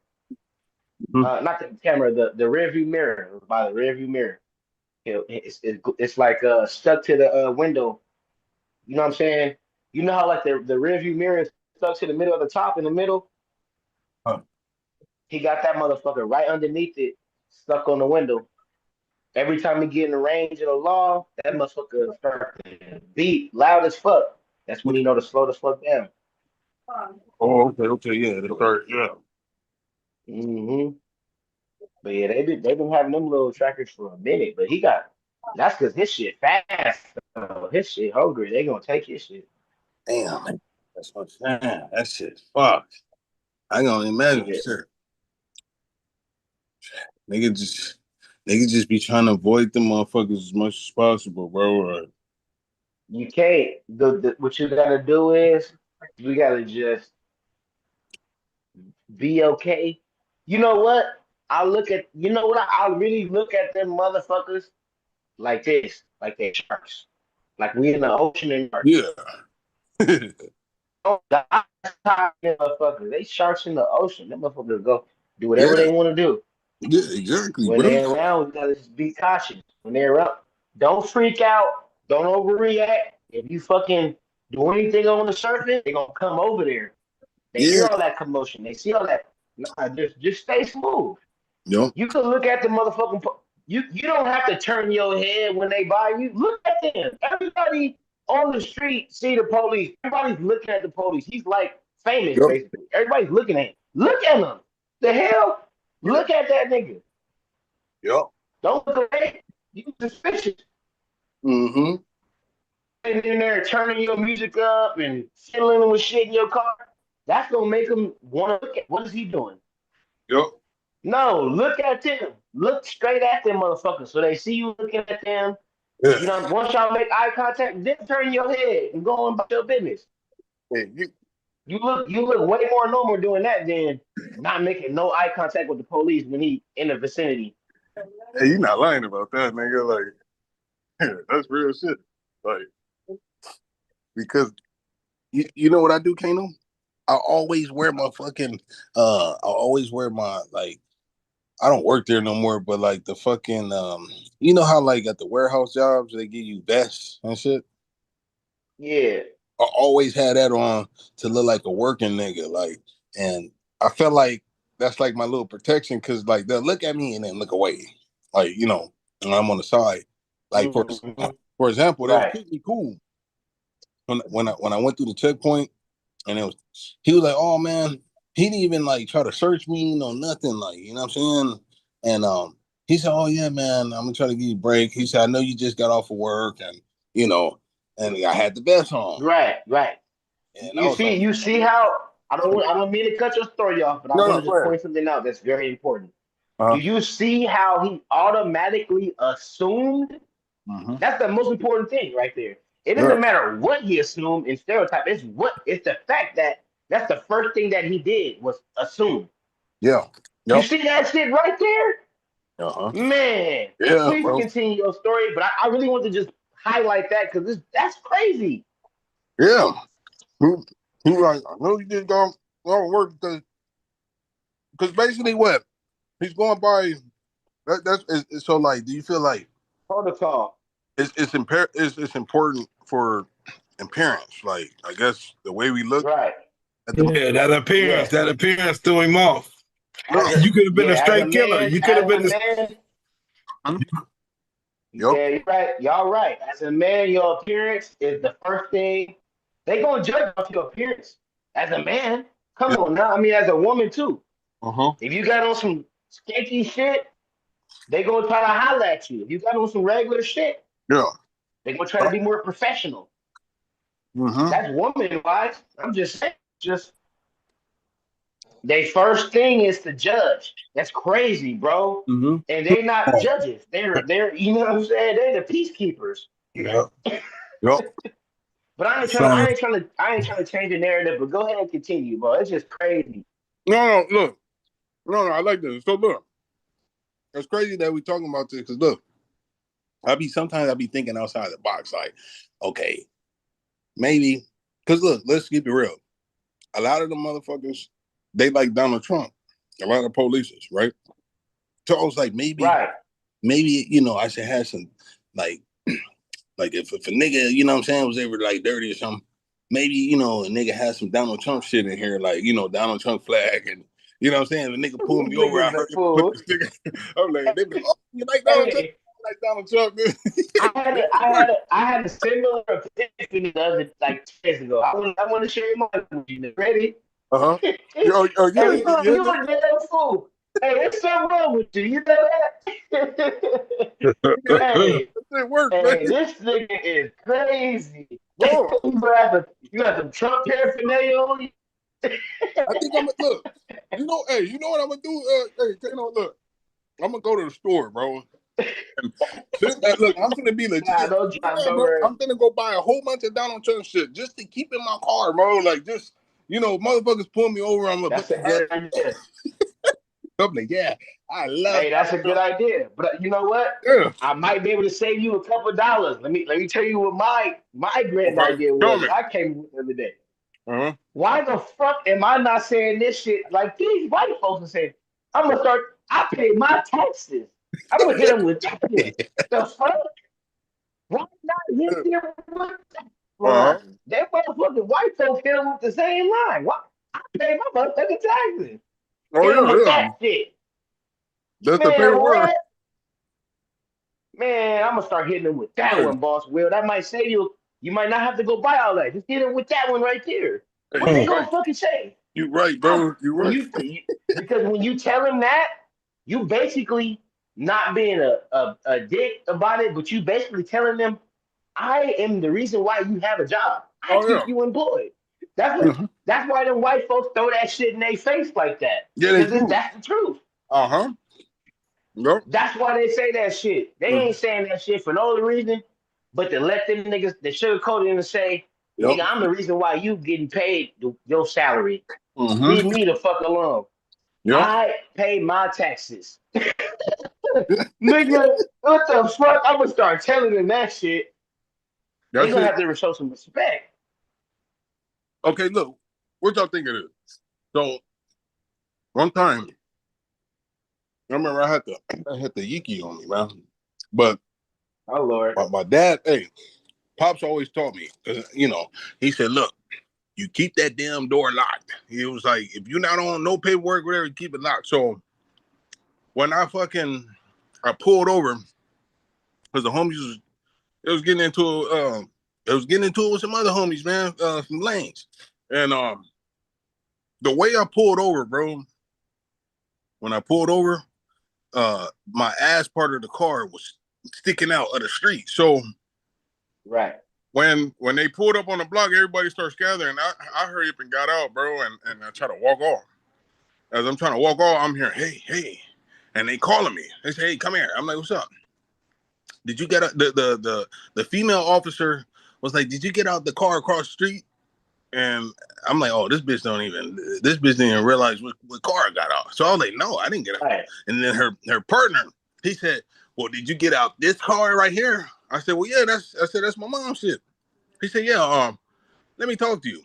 Mhm. Not the camera, the rear view mirror. It was by the rear view mirror. It's like stuck to the window. You know what I'm saying? You know how like the rear view mirror is stuck to the middle of the top in the middle? Huh. He got that motherfucker right underneath it, stuck on the window. Every time he get in the range of the law, that motherfucker start to beat loud as fuck. That's when you know to slow the fuck down. Oh, okay, yeah, the third, yeah. Hmm. But yeah, they been having them little trackers for a minute. But that's because his shit fast. His shit hungry. They gonna take his shit. Damn, man. That's what I'm saying. That shit, fuck. I can only imagine, Yeah, shit. Nigga just, nigga just be trying to avoid them motherfuckers as much as possible, bro. Or, you can't. What you gotta do is we gotta just be okay. You know what? You know what? I really look at them motherfuckers like this, like they sharks, like we in the ocean and sharks. yeah, Oh, the motherfuckers, they sharks in the ocean. Them motherfuckers go do whatever yeah, they want to do. yeah, exactly, When bro. they're around, we gotta just be cautious. When they're up, don't freak out. Don't overreact. If you fucking do anything on the surface, they're gonna come over there. They Yeah, hear all that commotion. They see all that. Nah, just stay smooth. yo, You can look at the motherfucking. You don't have to turn your head when they buy you. Look at them. Everybody on the street see the police. Everybody's looking at the police. He's like famous, yo, basically. Everybody's looking at him. Look at him. The hell? Look at that nigga. yo. Don't look away. You suspicious. Mm-hmm. And in there turning your music up and fiddling with shit in your car. That's gonna make them want to look at what is he doing. Yo. No, look at them. Look straight at them, motherfuckers. So they see you looking at them. Yeah. You know, once y'all make eye contact, then turn your head and go on about your business. Hey, You look way more normal doing that than not making no eye contact with the police when he in the vicinity. hey, you not lying about that, nigga. Like, that's real shit. Like, because you know what I do, Kano? I always wear my fucking I always wear my like I don't work there no more, but like the fucking you know how like at the warehouse jobs they give you vests and shit? Yeah. I always had that on to look like a working nigga. Like and I felt like that's like my little protection because like they'll look at me and then look away. Like, you know, and I'm on the side. Like Mm-hmm. for example, they was Right. pretty cool when I went through the checkpoint and he was like, "Oh man," he didn't even like try to search me, no nothing, like you know what I'm saying. And he said, "Oh yeah, man, I'm gonna try to give you a break." He said, "I know you just got off of work, and you know, and I had the vest on, Right. Right. and I You was see, like, you see how I don't mean to cut your story off, but I no, want no, to go just ahead." point something out that's very important. Do Uh-huh. you see how he automatically assumed? Mm-hmm. That's the most important thing right there. It Yeah, doesn't matter what he assumed in stereotype. It's the fact that that's the first thing that he did was assume. yeah, You yep, see that shit right there? uh-huh, Man, yeah, please bro, continue your story, but I really want to just highlight that because that's crazy. yeah. He, he was like, "I know you just go to work because basically what he's going by so like, do you feel like?" Protocol. It's important for appearance. Like I guess the way we look Right. at the Yeah, that appearance, Yes. that appearance threw him off. You could have been a as a straight killer. man, You could have as been a a. man, Yup. yeah, you're right. Y'all right. As a man, your appearance is the first thing they gonna judge off your appearance. As a man, come on now. I mean, as a woman too. Uh-huh. If you got on some skanky shit, they gonna try to holler at you. If you got on some regular shit, Yeah. they gonna try to be more professional. Mm-hmm. That's woman wise. I'm just saying, just they first thing is to judge. That's crazy, bro. Mm-hmm. And they not judges. They're you know what I'm saying? They're the peacekeepers. Yeah. Yup. But I ain't trying So, I ain't trying to change the narrative, but go ahead and continue, bro. It's just crazy. no, look. No, I like this. So look, it's crazy that we talking about this because look, sometimes I be thinking outside the box, like, okay, maybe because look, let's keep it real. A lot of the motherfuckers, they like Donald Trump. A lot of police, right? So I was like, maybe, Right. I should have some like like if a nigga, you know what I'm saying, was ever like dirty or something, maybe, a nigga has some Donald Trump shit in here, like, Donald Trump flag and you know what I'm saying? The nigga pulled me over, I Niggas heard a him put fool. the sticker. I'm like, they be like, oh, you like Donald Trump? Hey, I like Donald Trump, dude. I had a similar epiphany the other like 2 days ago. I want to share mine with you. Ready? Uh-huh. Hey, Yeah, bro, yeah, you a damn fool. Hey, what's something wrong with you? You know that? yeah. Hey, It worked, man. hey, this nigga is crazy. Bro, You got some Trump paraphernalia on you? I think I'm gonna look. Hey, you know what I'm gonna do? Look, I'm gonna go to the store, bro. And look, I'm gonna be legit. Nah, don't drop no Bro, word. I'm gonna go buy a whole bunch of Donald Trump shit just to keep in my car, bro. Like, just motherfuckers pull me over. I'm gonna put That's the a hat. good idea. I'm like, yeah, I love Hey, that's Donald a good Trump. idea. But you know what? Yeah. I might be able to save you a couple of dollars. Let me tell you what my grand Okay. idea Tell was me. that I came with the other day. Uh-huh. Why the fuck am I not saying this shit like these white folks are saying? I'm gonna start. I pay my taxes. I'm gonna hit them with that one. The fuck? Why not hit them with that Uh-huh. line? That motherfucking white folks hit them with the same line. Why? I pay my motherfucking taxes. Oh Hit them with yeah, yeah. that shit. That's the Man, favorite word. what? Man, I'm gonna start hitting them with that Hey, one, boss. Will that might save you? You might not have to go buy all that. Just hit them with that one right there. hey, What you they Hmm. gonna right. fucking say? You right, I bro. You when right. you because when you tell them that, you basically not being a dick about it, but you basically telling them, I am the reason why you have a job. I Oh keep yeah. you employed. That's what. Mm-hmm. That's why them white folks throw that shit in their face like that Yeah, they because do. that's the truth. Uh-huh. Yep. That's why they say that shit. They Mm-hmm. ain't saying that shit for no other reason, but to let them niggas, they sugarcoat it and say, Yep. nigga, I'm the reason why you getting paid your salary. Leave Mm-hmm. me the fuck alone. Yep. I pay my taxes. Nigga, what the fuck? I'm gonna start telling them that shit. They That's gonna it. have to show some respect. Okay, look, what y'all think it is? So one time, I remember I had the Yiki on me, man. But Oh Lord. my dad, hey, Pops always taught me, he said, look, you keep that damn door locked. He was like, if you're not on no paperwork, whatever, keep it locked. So when I pulled over, because the homies it was getting into it with some other homies, man, some lanes. And the way I pulled over, bro, when I pulled over, my ass part of the car was sticking out of the street. So Right. when they pulled up on the block, everybody starts gathering. I hurry up and got out, bro, and I try to walk off. As I'm trying to walk off, I'm hearing, hey, and they calling me. They say, hey, come here. I'm like, what's up? Did you get out? The female officer was like, did you get out the car across the street? And I'm like, oh, this bitch didn't even realize what car I got out. So I was like, no, I didn't get out. Right. And then her partner, he said, well, did you get out this car right here? I said, well, yeah, that's my mom's shit. He said, yeah, let me talk to you.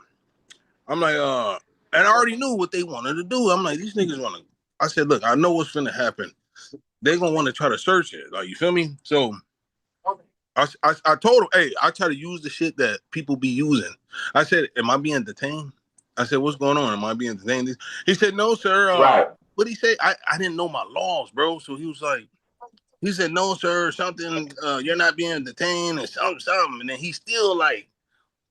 I'm like, and I already knew what they wanted to do. I'm like, these niggas want to. I said, look, I know what's gonna happen. They're gonna want to try to search it. Like, you feel me? So I told him, hey, I try to use the shit that people be using. I said, am I being detained? I said, what's going on? Am I being detained? He said, no, sir. Right. what he say? I didn't know my laws, bro. So he was like, he said, no, sir, something, you're not being detained and something. And then he still like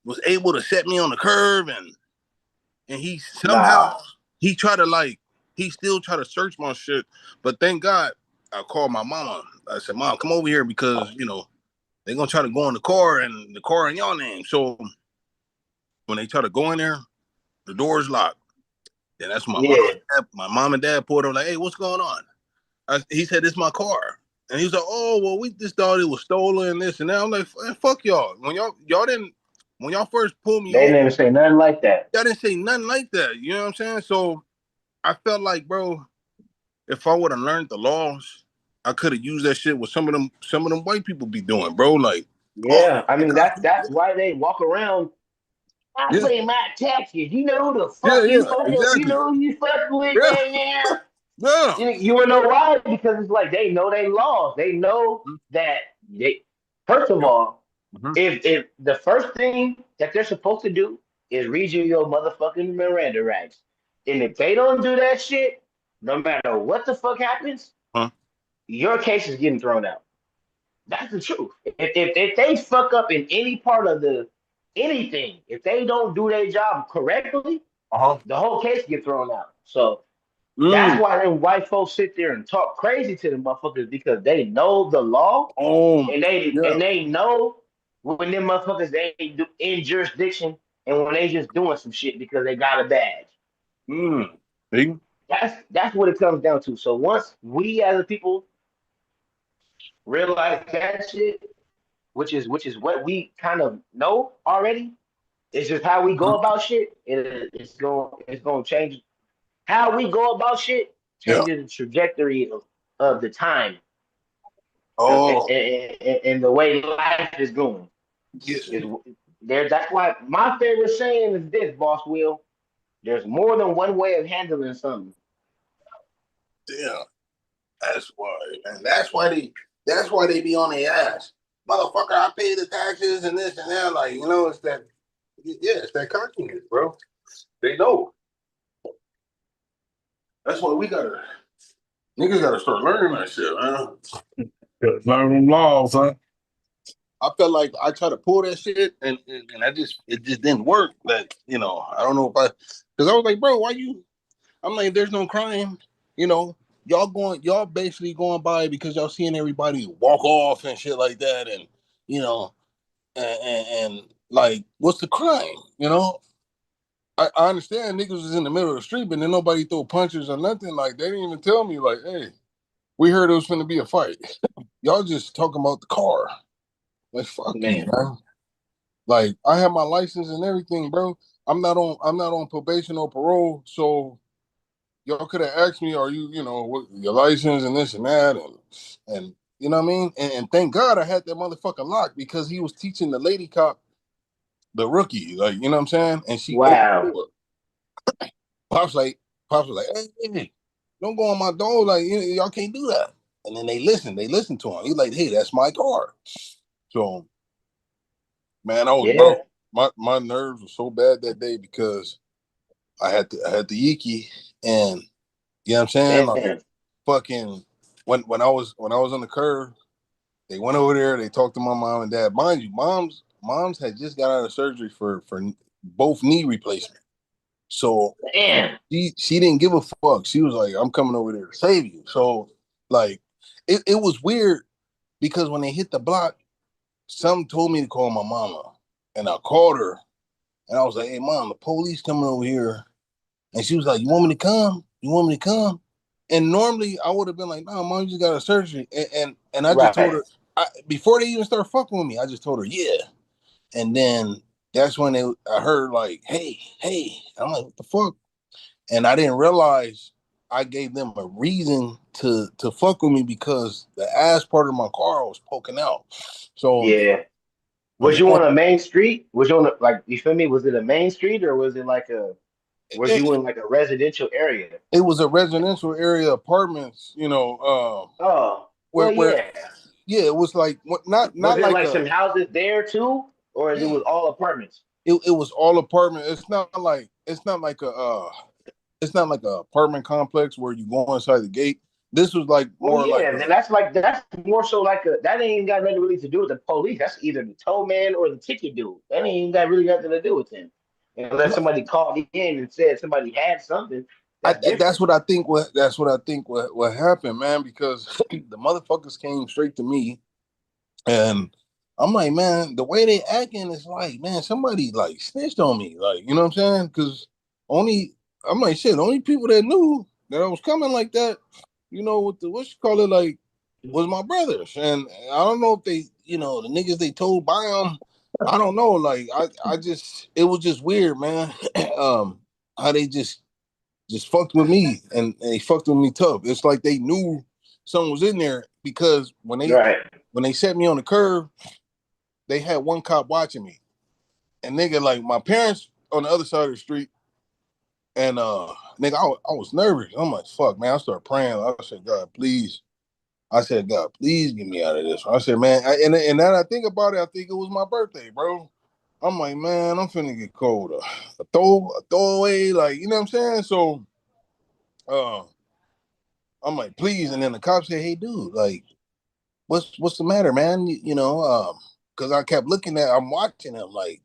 was able to set me on the curb and he somehow Nah. he tried to like he still tried to search my shit. But thank God I called my mama. I said, Mom, come over here because they're gonna try to go in the car in your name. So when they try to go in there, the door is locked. Then that's when Yeah. my mom and dad pulled up like, hey, what's going on? He said, it's my car. And he was like, oh, well, we just thought it was stolen, this and that. I'm like, fuck y'all. When y'all didn't, when y'all first pulled me They over, didn't even say nothing like that. y'all didn't say nothing like that. You know what I'm saying? So I felt like, bro, if I would have learned the laws, I could have used that shit with some of them white people be doing, bro. Like, oh, Yeah. I mean that's why they walk around. I yeah, pay my taxes. You know who the yeah, fuck you yeah, fucking you exactly. know who you fucking with, Yeah, man, yeah. yeah. You wanna know why? Because it's like they know they laws. They know that they first of Yep. all, Mm-hmm. if the first thing that they're supposed to do is read you your motherfucking Miranda rights. And if they don't do that shit, no matter what the fuck happens, Huh? your case is getting thrown out. That's the truth. If they fuck up in any part of the anything, if they don't do their job correctly, Uh-huh. the whole case get thrown out. So that's Mm. why them white folks sit there and talk crazy to them motherfuckers because they know the law and Yeah. they know when them motherfuckers they ain't in jurisdiction and when they just doing some shit because they got a badge. Mm. See? That's what it comes down to. So once we as a people realize that shit, which is what we kind of know already, it's just how we go about shit. It's going to change how we go about shit. Yeah. Changes the trajectory of the time Oh, and the way life is going. yes. Is there? That's why my favorite saying is this, Boss Will. There's more than one way of handling something. Yeah. That's why, man. That's why they be on their ass. Motherfucker, I pay the taxes and this and that. Like, it's that it's that cockiness, bro. They know. That's why we gotta niggas gotta start learning that shit, man. Learn them laws, huh? I felt like I tried to pull that shit and it just didn't work. That, I don't know if because I was like, bro, why you I'm like, there's no crime, you know. Y'all basically going by because y'all seeing everybody walk off and shit like that, and you know, and like, what's the crime? I understand niggas was in the middle of the street, but then nobody throw punches or nothing. Like, they didn't even tell me, like, hey, we heard it was going to be a fight. Y'all just talking about the car. Like, fuck you, Man, man. Like, I have my license and everything, bro. I'm not on probation or parole, so y'all could have asked me, are you, what, your license and this and that, and you know what I mean? And thank God I had that motherfucker locked because he was teaching the lady cop, the rookie, like, you know what I'm saying? And she opened the wow. door. Pops like, Pops was like, hey, don't go on my door, like, y'all can't do that. And then they listen to him. He's like, hey, that's my car. So, man, bro, Yeah, my nerves were so bad that day because I had the Yiki, and you know what I'm saying? Like, man. fucking when I was on the curve, they went over there, they talked to my mom and dad. Mind you, moms had just got out of surgery for both knee replacement. So Man. she didn't give a fuck. She was like, I'm coming over there to save you. So, like, it was weird because when they hit the block, some told me to call my mama. And I called her and I was like, hey mom, the police coming over here. And she was like, you want me to come? You want me to come? And normally I would have been like, no, mom, you just got a surgery. And I just told Right. her, before they even start fucking with me, I just told her, yeah. And then that's when I heard like, hey. I'm like, what the fuck? And I didn't realize I gave them a reason to fuck with me because the ass part of my car was poking out. So Yeah. when Was they you on want a main street? Was you on like you feel me? Was it a main street or was it like a was it, you in like a residential area? it was a residential area, apartments, Oh, where well, where yeah. yeah, it was like not Was not it like like a some houses there too, or is it yeah. was all apartments? It was all apartment. It's not like a it's not like a apartment complex where you go inside the gate. This was like Well, more like yeah, then that's more so like that ain't got nothing really to do with the police. That's either the tow man or the ticket dude. That ain't got really nothing to do with him. Unless somebody called in and said somebody had something, that's that's different. what I think. What happened, man? Because the motherfuckers came straight to me, and I'm like, man, the way they acting is like, man, somebody like snitched on me, like, you know what I'm saying? Because only I'm like, shit, only people that knew that I was coming like that, you know, what the what you call it, like, was my brothers, and I don't know if they, you know, the niggas they told by them. I don't know, like, I just, it was just weird, man. How they just fucked with me, and they fucked with me tough. It's like they knew someone was in there because Right. when they set me on the curb, they had one cop watching me. And nigga, like my parents on the other side of the street, and nigga, I was nervous. I'm like, fuck, man. I started praying. I said, God, please. I said, God, please get me out of this. I said, man, and now that I think about it, I think it was my birthday, bro. I'm like, man, I'm finna get cold. A throwaway, like, you know what I'm saying? So uh I'm like, please. And then the cop said, hey, dude, like, what's the matter, man? You know, because I kept looking at, I'm watching him, like,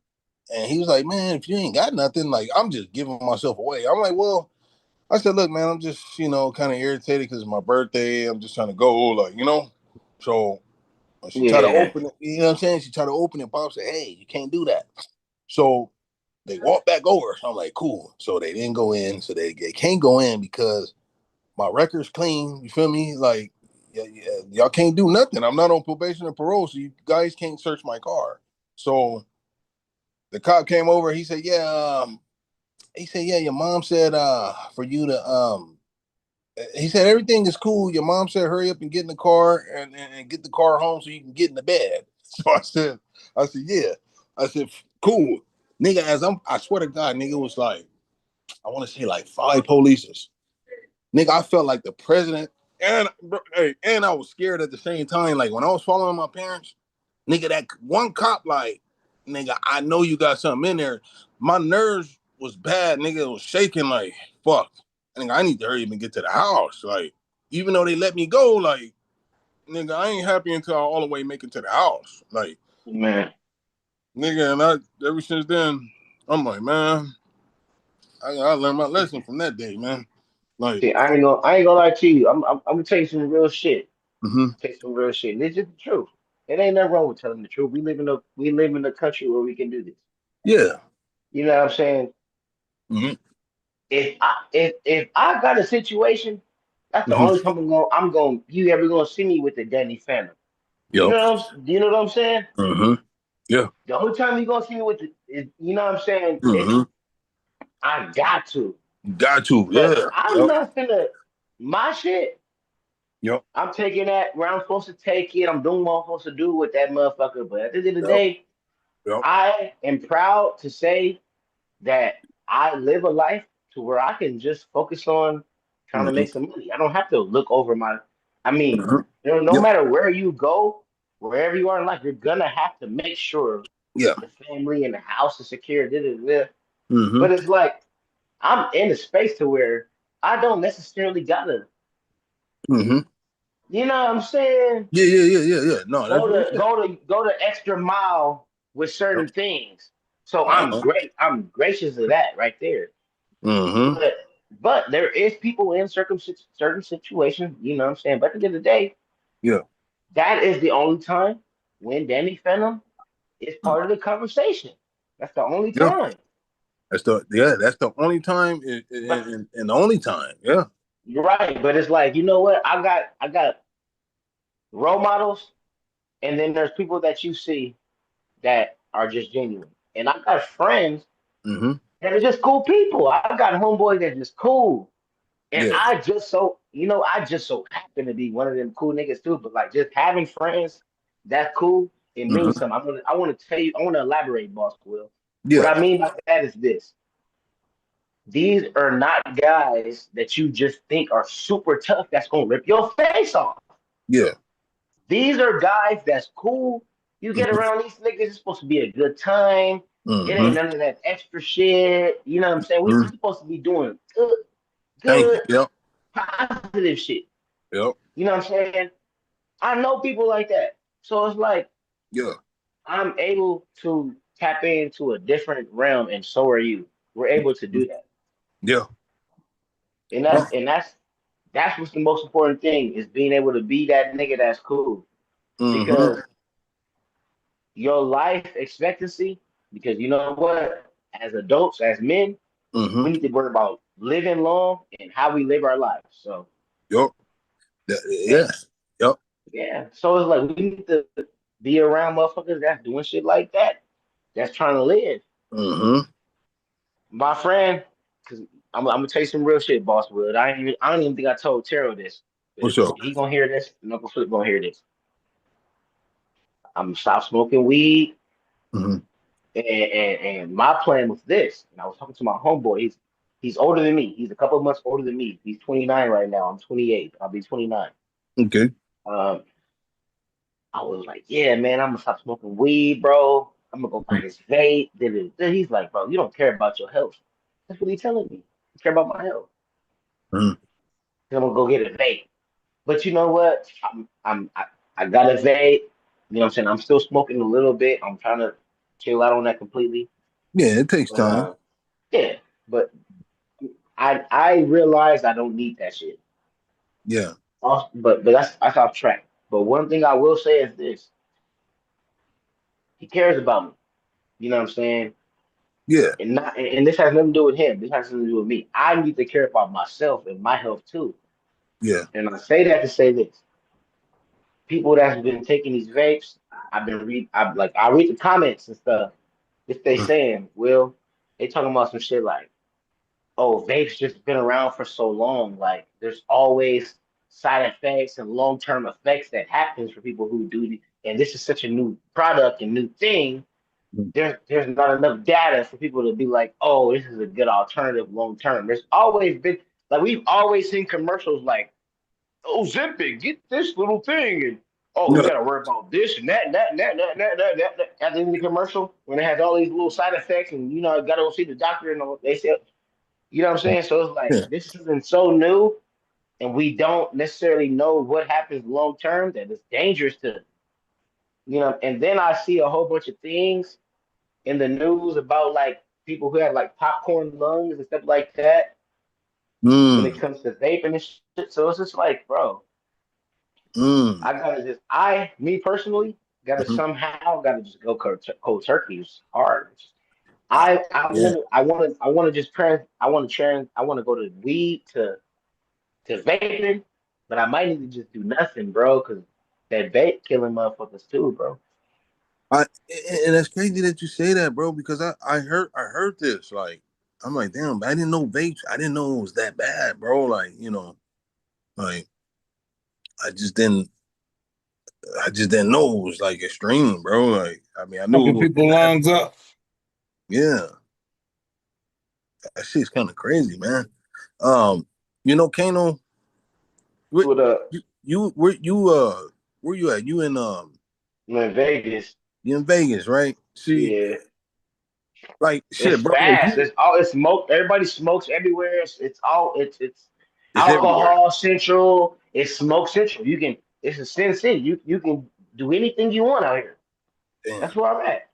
and he was like, man, if you ain't got nothing, like, I'm just giving myself away. I'm like, well, I said, look, man, I'm just, you know, kind of irritated because it's my birthday. I'm just trying to go, like, you know. So she tried to Yeah. open it, you know what I'm saying? She tried to open it. Bob said, hey, you can't do that. So they walked back over. So I'm like, cool. So they didn't go in. So they can't go in because my record's clean. You feel me? Like, y'all can't do nothing. I'm not on probation or parole, so you guys can't search my car. So the cop came over. He said, "Yeah." He said, "Yeah, your mom said for you to." He said everything is cool. Your mom said hurry up and get in the car and get the car home so you can get in the bed. So I said, yeah. I said, cool, nigga. I swear to God, nigga, it was like I want to say like 5 polices. Nigga, I felt like the president, and hey, and I was scared at the same time. Like when I was following my parents, nigga, that one cop, like, nigga, I know you got something in there. My nerves was bad, nigga. It was shaking, like, fuck. Nigga, I need to hurry up and get to the house. Like, even though they let me go, like, nigga, I ain't happy until I all the way make it to the house. Like, Man. nigga, and ever since then, I'm like, man, I learned my lesson from that day, man. Like, See, I ain't gonna lie to you. I'm gonna tell you some real shit. mm-hmm. Tell you some real shit. And it's just the truth. It ain't nothing wrong with telling the truth. We live in a country where we can do this. Yeah. You know what I'm saying? Mm-hmm. If I got a situation, that's the only Mm-hmm. time you ever gonna see me with the Danny Phantom. Yep. You know what I'm saying? Mm-hmm. Yeah. The only time you gonna see me with the is, you know what I'm saying? If Mm-hmm. I got to. Got to. But Yeah. I'm Yep. not finna my shit. Yep. I'm taking that where I'm supposed to take it. I'm doing what I'm supposed to do with that motherfucker. But at the end of the Yep. day, Yep. I am proud to say that I live a life to where I can just focus on trying to Mm-hmm. make some money. I don't have to look over my. I mean, Mm-hmm. no Yep. matter where you go, wherever you are in life, you're gonna have to make sure Yeah. the family and the house is secure. Da, da, da. Mm-hmm. But it's like I'm in a space to where I don't necessarily gotta. Mm-hmm. You know what I'm saying? Yeah. Yeah. Yeah. Yeah. Yeah. No, that's Go real to shit. go to go to extra mile with Yep. certain things. So I'm Uh-huh. great. I'm gracious of that right there. Mm-hmm. But there is people in certain situations, you know what I'm saying? But at the end of the day, Yeah. that is the only time when Danny Phantom is Mm. part of the conversation. That's the only Yeah. time. That's the only time But and the only time. Yeah. you're right. But it's like, you know what? I got role models, and then there's people that you see that are just genuine. And I got friends Mm-hmm. that are just cool people. I got homeboys that just cool. And Yeah. I just so happen to be one of them cool niggas too. But like just having friends that cool, it means Mm-hmm. something. I want to tell you, I want to elaborate, Boss Will. What Yeah. I mean by that is this. These are not guys that you just think are super tough that's gonna rip your face off. Yeah. These are guys that's cool. You get Mm-hmm. around these niggas, it's supposed to be a good time. It ain't Mm-hmm. none of that extra shit. You know what I'm saying? We supposed to be doing good. Thank you. good, Yep. positive shit. Yep. You know what I'm saying? I know people like that. So it's like Yeah. I'm able to tap into a different realm, and so are you. We're able to do that. Yeah. And Huh? that's what's the most important thing is being able to be that nigga that's cool. Mm-hmm. Because your life expectancy, because you know what, as adults, as men, Mm-hmm. we need to worry about living long and how we live our lives. So Yep. and Yeah. Yep. yeah, so it's like we need to be around motherfuckers that's doing shit like that, that's trying to live. Mm-hmm. My friend, because I'm gonna tell you some real shit, Boss Wood. I don't even think I told Terrell this, but What's up? he gonna hear this, and Uncle Flip gonna hear this. I'm gonna stop smoking weed, Mm-hmm. and my plan was this. And I was talking to my homeboy. He's older than me. He's a couple of months older than me. He's 29 right now. I'm 28. I'll be 29. Okay. Um, I was like, yeah, man, I'm gonna stop smoking weed, bro. I'm gonna go buy this vape. Then he's like, bro, you don't care about your health. That's what he's telling me. You care about my health. Mm-hmm. Then I'm gonna go get a vape. But you know what? I got a vape. You know what I'm saying? I'm still smoking a little bit. I'm trying to chill out on that completely. Yeah, it takes But time. yeah. But I realized I don't need that shit. Yeah. But that's off track. But one thing I will say is this: he cares about me. You know what I'm saying? Yeah. And this has nothing to do with him. This has something to do with me. I need to care about myself and my health too. Yeah. And I say that to say this: people that's been taking these vapes, I read the comments and stuff. If they Mm. saying, well, they talking about some shit like, oh, vapes just been around for so long. Like there's always side effects and long term effects that happens for people who do the, and this is such a new product and new thing. There's not enough data for people to be like, oh, this is a good alternative long term. There's always been like we've always seen commercials like, oh, Zempic, get this little thing, and oh, you Yeah. got to worry about this and that and that and that and that, and that. At the end of the commercial, when it has all these little side effects, and you know, got to go see the doctor, and all, they say, you know what I'm saying? So it's like Yeah. this is something so new, and we don't necessarily know what happens long term that it's dangerous to, you know. And then I see a whole bunch of things in the news about like people who have like popcorn lungs and stuff like that when it Mm. comes to vaping and shit. So it's just like, bro, Mm. I gotta just, me personally, gotta Mm-hmm. somehow gotta just go cold turkey. It's hard. Uh, I yeah. want to, I want to just I want to go to weed to vaping, but I might need to just do nothing, bro, because that vape killing motherfuckers too, bro. And that's crazy that you say that, bro, because I heard this. Like, I'm like, damn, I didn't know vapes. I didn't know it was that bad, bro. Like, like I just didn't I just didn't know it was like extreme, bro. Like, I mean, I knew it Fucking was people bad. lungs up. Yeah, that shit's kind of crazy, man. Kano, where What up? where you at? I'm in Vegas. You in Vegas, right? See, Yeah, like it's shit, bro. If fast. you, It's all it's smoke. Everybody smokes everywhere. It's it's everywhere. alcohol central. It's smoke central. You can. It's a sin city. You can do anything you want out here. That's Damn. where I'm at.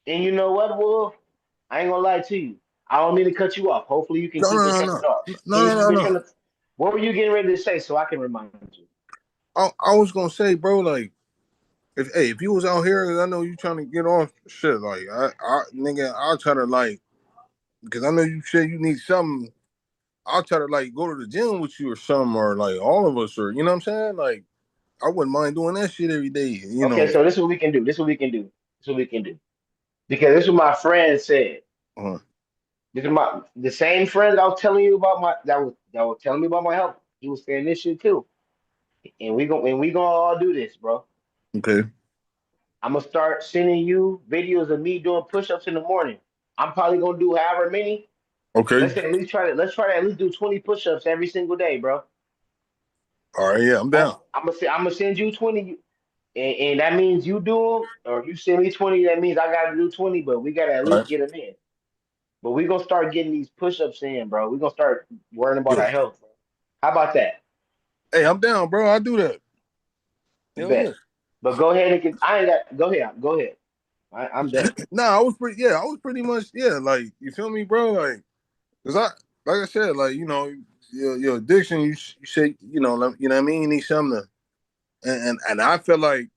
And you know what, Wolf? I ain't gonna lie to you. I don't mean to cut you off. Hopefully, you can No, keep no, this no, at the no, door. no, Can you no, keep no, it no. trying to? What were you getting ready to say so I can remind you? I was gonna say, bro, like if you was out here, I know you trying to get off shit. Like nigga, I'll try to like because I know you said you need something. I'll try to like go to the gym with you or something, or like all of us, or you know what I'm saying? Like I wouldn't mind doing that shit every day. Okay, so this is what we can do. This is what we can do. This is what we can do. Because this is what my friend said. Uh, This is my the same friend that I was telling you about my that was telling me about my health. He was saying this shit too. And we gonna all do this, bro. okay, I'm gonna start sending you videos of me doing push-ups in the morning. I'm probably gonna do however many. okay, Let's try to at least do 20 push-ups every single day, bro. all right, yeah, I'm down. I'm gonna send you 20, and that means you do them, or you send me 20. That means I gotta do 20, but we gotta at All least right, get them in. but we gonna start getting these push-ups in, bro. We gonna start worrying about Yeah. our health, bro. How about that? Hey, I'm down, bro. I do that. Hell yeah. Bet. But go ahead and I ain't got. Go ahead. Go ahead. I'm done. Nah, I was pretty. Yeah, I was pretty much. Yeah, like you feel me, bro? Like, cause like I said, like your addiction. You say, you know what I mean. You need something to, and I feel like,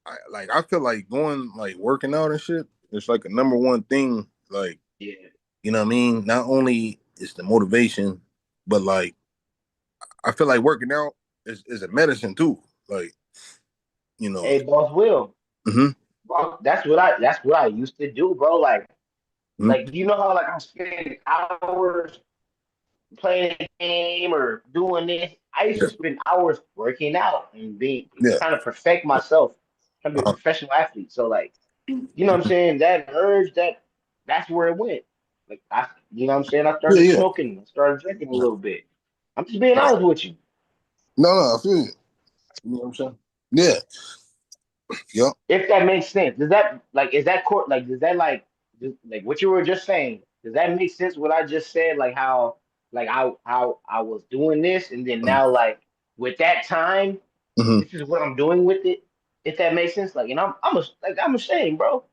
I feel like going like working out and shit. It's like a number one thing. Like, Yeah. you know what I mean. Not only is the motivation, but like I feel like working out is a medicine too. Like, you know. Hey, boss, Will. Mm-hmm, Bro, that's what I used to do, bro. mm-hmm. You know how like I spend hours playing a game or doing this. I used Yeah, to spend hours working out and being yeah. trying to perfect myself, trying to be a Uh-huh. professional athlete. So like, you know what I'm saying? That urge, that's where it went. Like you know what I'm saying? I Yeah, started yeah. smoking, I started drinking a little bit. I'm just being honest with you. No, I feel you. You know what I'm saying? Yeah, yeah. If that makes sense. Does that like is that court like does that like what you were just saying? Does that make sense what I just said? Like how I was doing this and then now like with that time, Mm-hmm. this is what I'm doing with it. If that makes sense. Like and I'm ashamed, bro.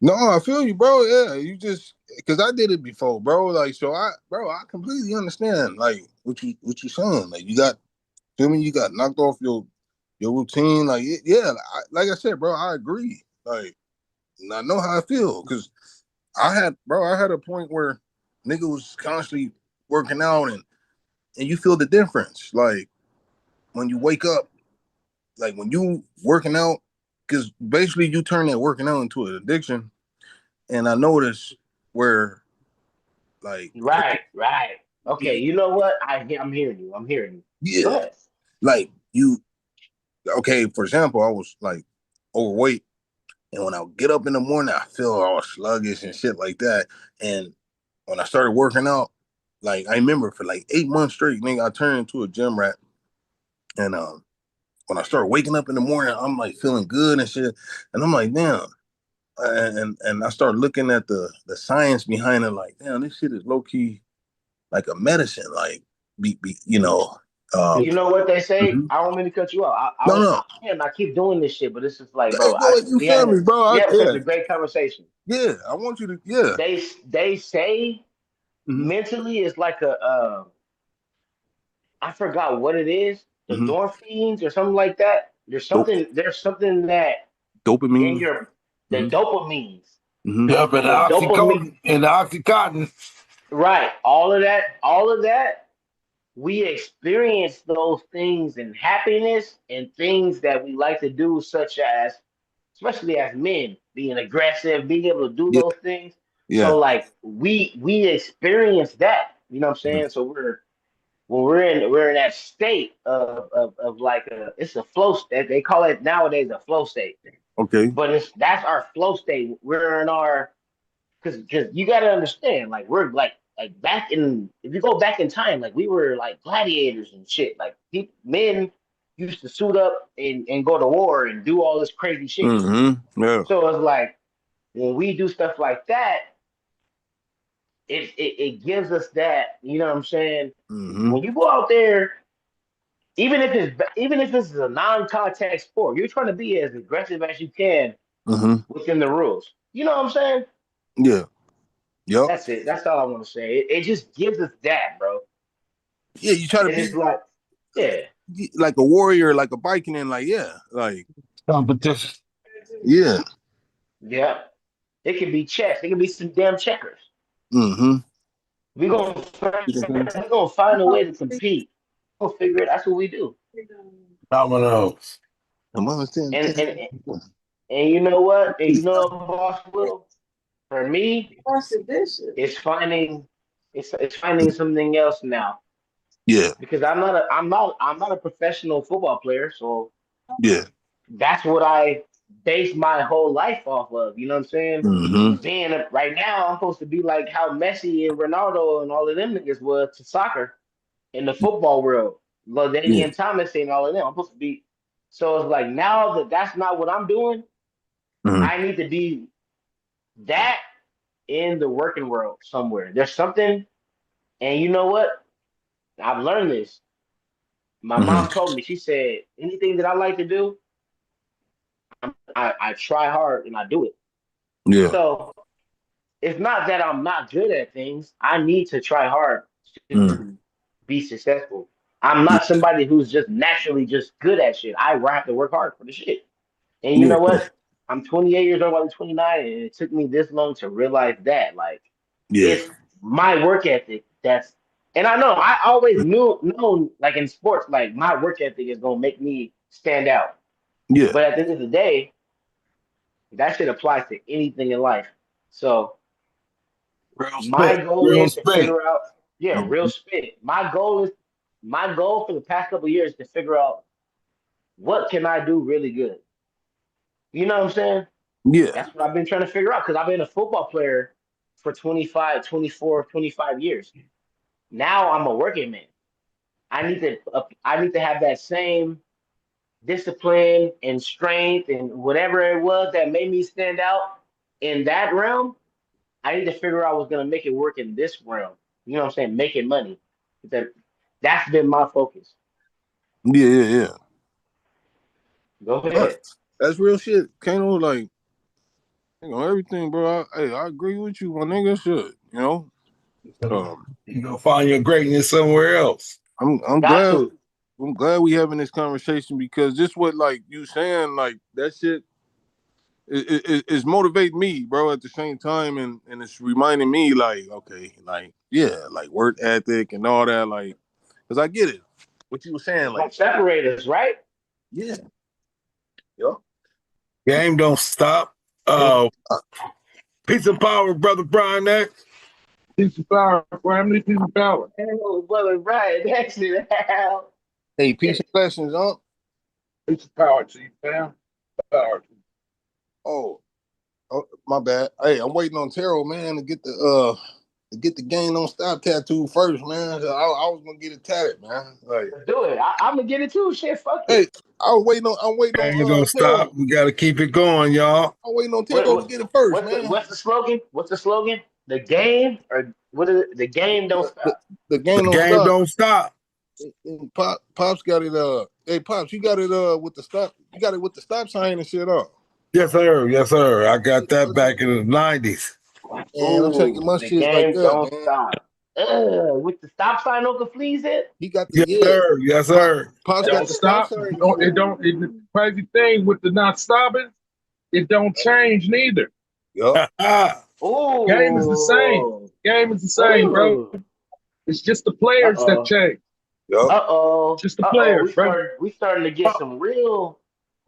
No, I feel you, bro. Yeah, you just because I did it before, bro. Like, so I completely understand like what you saying. Like, you got feel me? You got knocked off your routine. Like, yeah, like I said, bro, I agree. Like, and I know how I feel because I had a point where nigga was constantly working out and you feel the difference. Like when you wake up, like when you working out, because basically you turn that working out into an addiction. And I noticed where like Right, right. Okay, you know what? I'm hearing you. I'm hearing you. Go yeah, ahead. like you okay, for example, I was like overweight and when I get up in the morning I feel all sluggish and shit like that. And when I started working out, like I remember for like 8 months straight, nigga, I turned into a gym rat. And when I started waking up in the morning, I'm like feeling good and shit. And I'm like, damn. And I started looking at the science behind it, like, damn, this shit is low key like a medicine, like you know. You know what they say? Mhm. I don't mean to cut you off. No, no, I keep doing this shit, but it's just like, hey, bro, go ahead, you feel me, bro? we having such Yeah, a great conversation. yeah. I want you to, yeah. They say Hmm. mentally it's like a I forgot what it is, the Hmm. endorphins or something like that. There's something that in Dopamine. your the Hmm. dopamines Hmm. Yep, and and the the dopamine oxycodone and the oxycontin. right, all of that we experience those things in happiness and things that we like to do, such as especially as men, being aggressive, being able to do Yeah, those things. yeah. So like we experience that, you know what I'm Mhm. saying? So we're in that state of like it's a flow state. They call it nowadays a flow state. Okay. But that's our flow state. We're in our because you got to understand, like we're like back in if you go back in time, like we were like gladiators and shit. Like men used to suit up and go to war and do all this crazy shit. Hmm. Yeah. So it's like when we do stuff like that, it gives us that. You know what I'm saying? Hmm. When you go out there, even if it's a non-contact sport, you're trying to be as aggressive as you can Hmm. within the rules. You know what I'm saying? Yeah. Yep. That's it. That's all I want to say. It just gives us that, bro. Yeah. You try to And be it's like, yeah, like a warrior, like a biking, and like yeah, like Competition. yeah. yeah. It could be chess. It could be some damn checkers. Hmm. We gonna find a way to compete. We'll figure it. That's what we do. Dominoes. I'm on 10, And 10. and and you know what? And you know, boss will for me, it's finding it's finding something else now Yeah. because I'm not a professional football player, so Yeah. that's what I base my whole life off of. You know what I'm saying? Hmm. Right now, I'm supposed to be like how Messi and Ronaldo and all of them niggas were to soccer in the football world. Yeah. Ladainian Thomas and all of them. I'm supposed to be. So it's like now that that's not what I'm doing, Hmm. I need to be that in the working world somewhere. There's something, and you know what? I've learned this. My Hmm. mom told me, she said, anything that I like to do, I try hard and I do it. Yeah. So it's not that I'm not good at things. I need to try hard Mm. to be successful. I'm not somebody who's just naturally just good at shit. I have to work hard for the shit. And you Yeah. know what? I'm 28 years old, I'm 29, and it took me this long to realize that. Like, Yeah. it's my work ethic that's, and I know I always knew, known, like in sports, like my work ethic is gonna make me stand out. Yeah. But at the end of the day, that shit applies to anything in life. So Real my spit. goal Real is to spit. figure out, yeah, real Mhm. spit. My goal for the past couple of years is to figure out what can I do really good. You know what I'm saying? Yeah. That's what I've been trying to figure out because I've been a football player for 25, 24, 25 years. Now I'm a working man. I need to have that same discipline and strength and whatever it was that made me stand out in that realm. I need to figure out what's gonna make it work in this realm. You know what I'm saying? Making money. That that's been my focus. Yeah. Yeah. Yeah. Go Huh. ahead. That's real shit. Kano, like, everything, bro. Hey, I agree with you, my nigga. Shit, Um, You gonna find your greatness somewhere else. I'm Got glad. to. I'm glad we having this conversation because this what like you saying like that shit is motivating me, bro. At the same time, and it's reminding me like, okay, like yeah, like work ethic and all that, like, because I get it. What you were saying, It's like, gonna separate us, right? yeah, yo, Game don't stop. ain't Uh, Peace and power, brother Brian X. Piece of power, family, piece of power. Oh, brother, right. That's it. hey, peace and blessings, huh? Piece of power to you, fam. Power. Oh, oh, my bad. Hey, I'm waiting on Terrell, man, to get the game don't stop tattoo first, man. I was gonna get it tatted, man. Like, Let's do it. I'm gonna get it too. Shit, fuck hey, it. I'm waiting Game on don't stop. Terrell. We gotta keep it going, y'all. I'm waiting on What, Terrell to what get it first, man. what's the slogan? What's the slogan? The game or what is it? The game don't The, stop. the game The don't game stop. don't stop. And Pops got it. Hey, Pops, you got it. With the stop. You got it with the stop sign and shit. Yes, sir. Yes, sir. I got that And back in the '90s. I'm trying to get Ooh, my the shit like game that, don't man. stop. With the stop sign Uncle Flea's it? He got the Yes, yeah. sir. Yes, Pop, sir. Pops got Don't the stop stop. sign and Don't, shit. it don't. It, the crazy thing with the not stopping, it don't change neither. Yup. Game is the same. Ooh. Game is the same, bro. Ooh. It's just the players that Uh-oh. change. Yup. Uh-oh. Just the Uh-oh. players, bro. We starting to get some real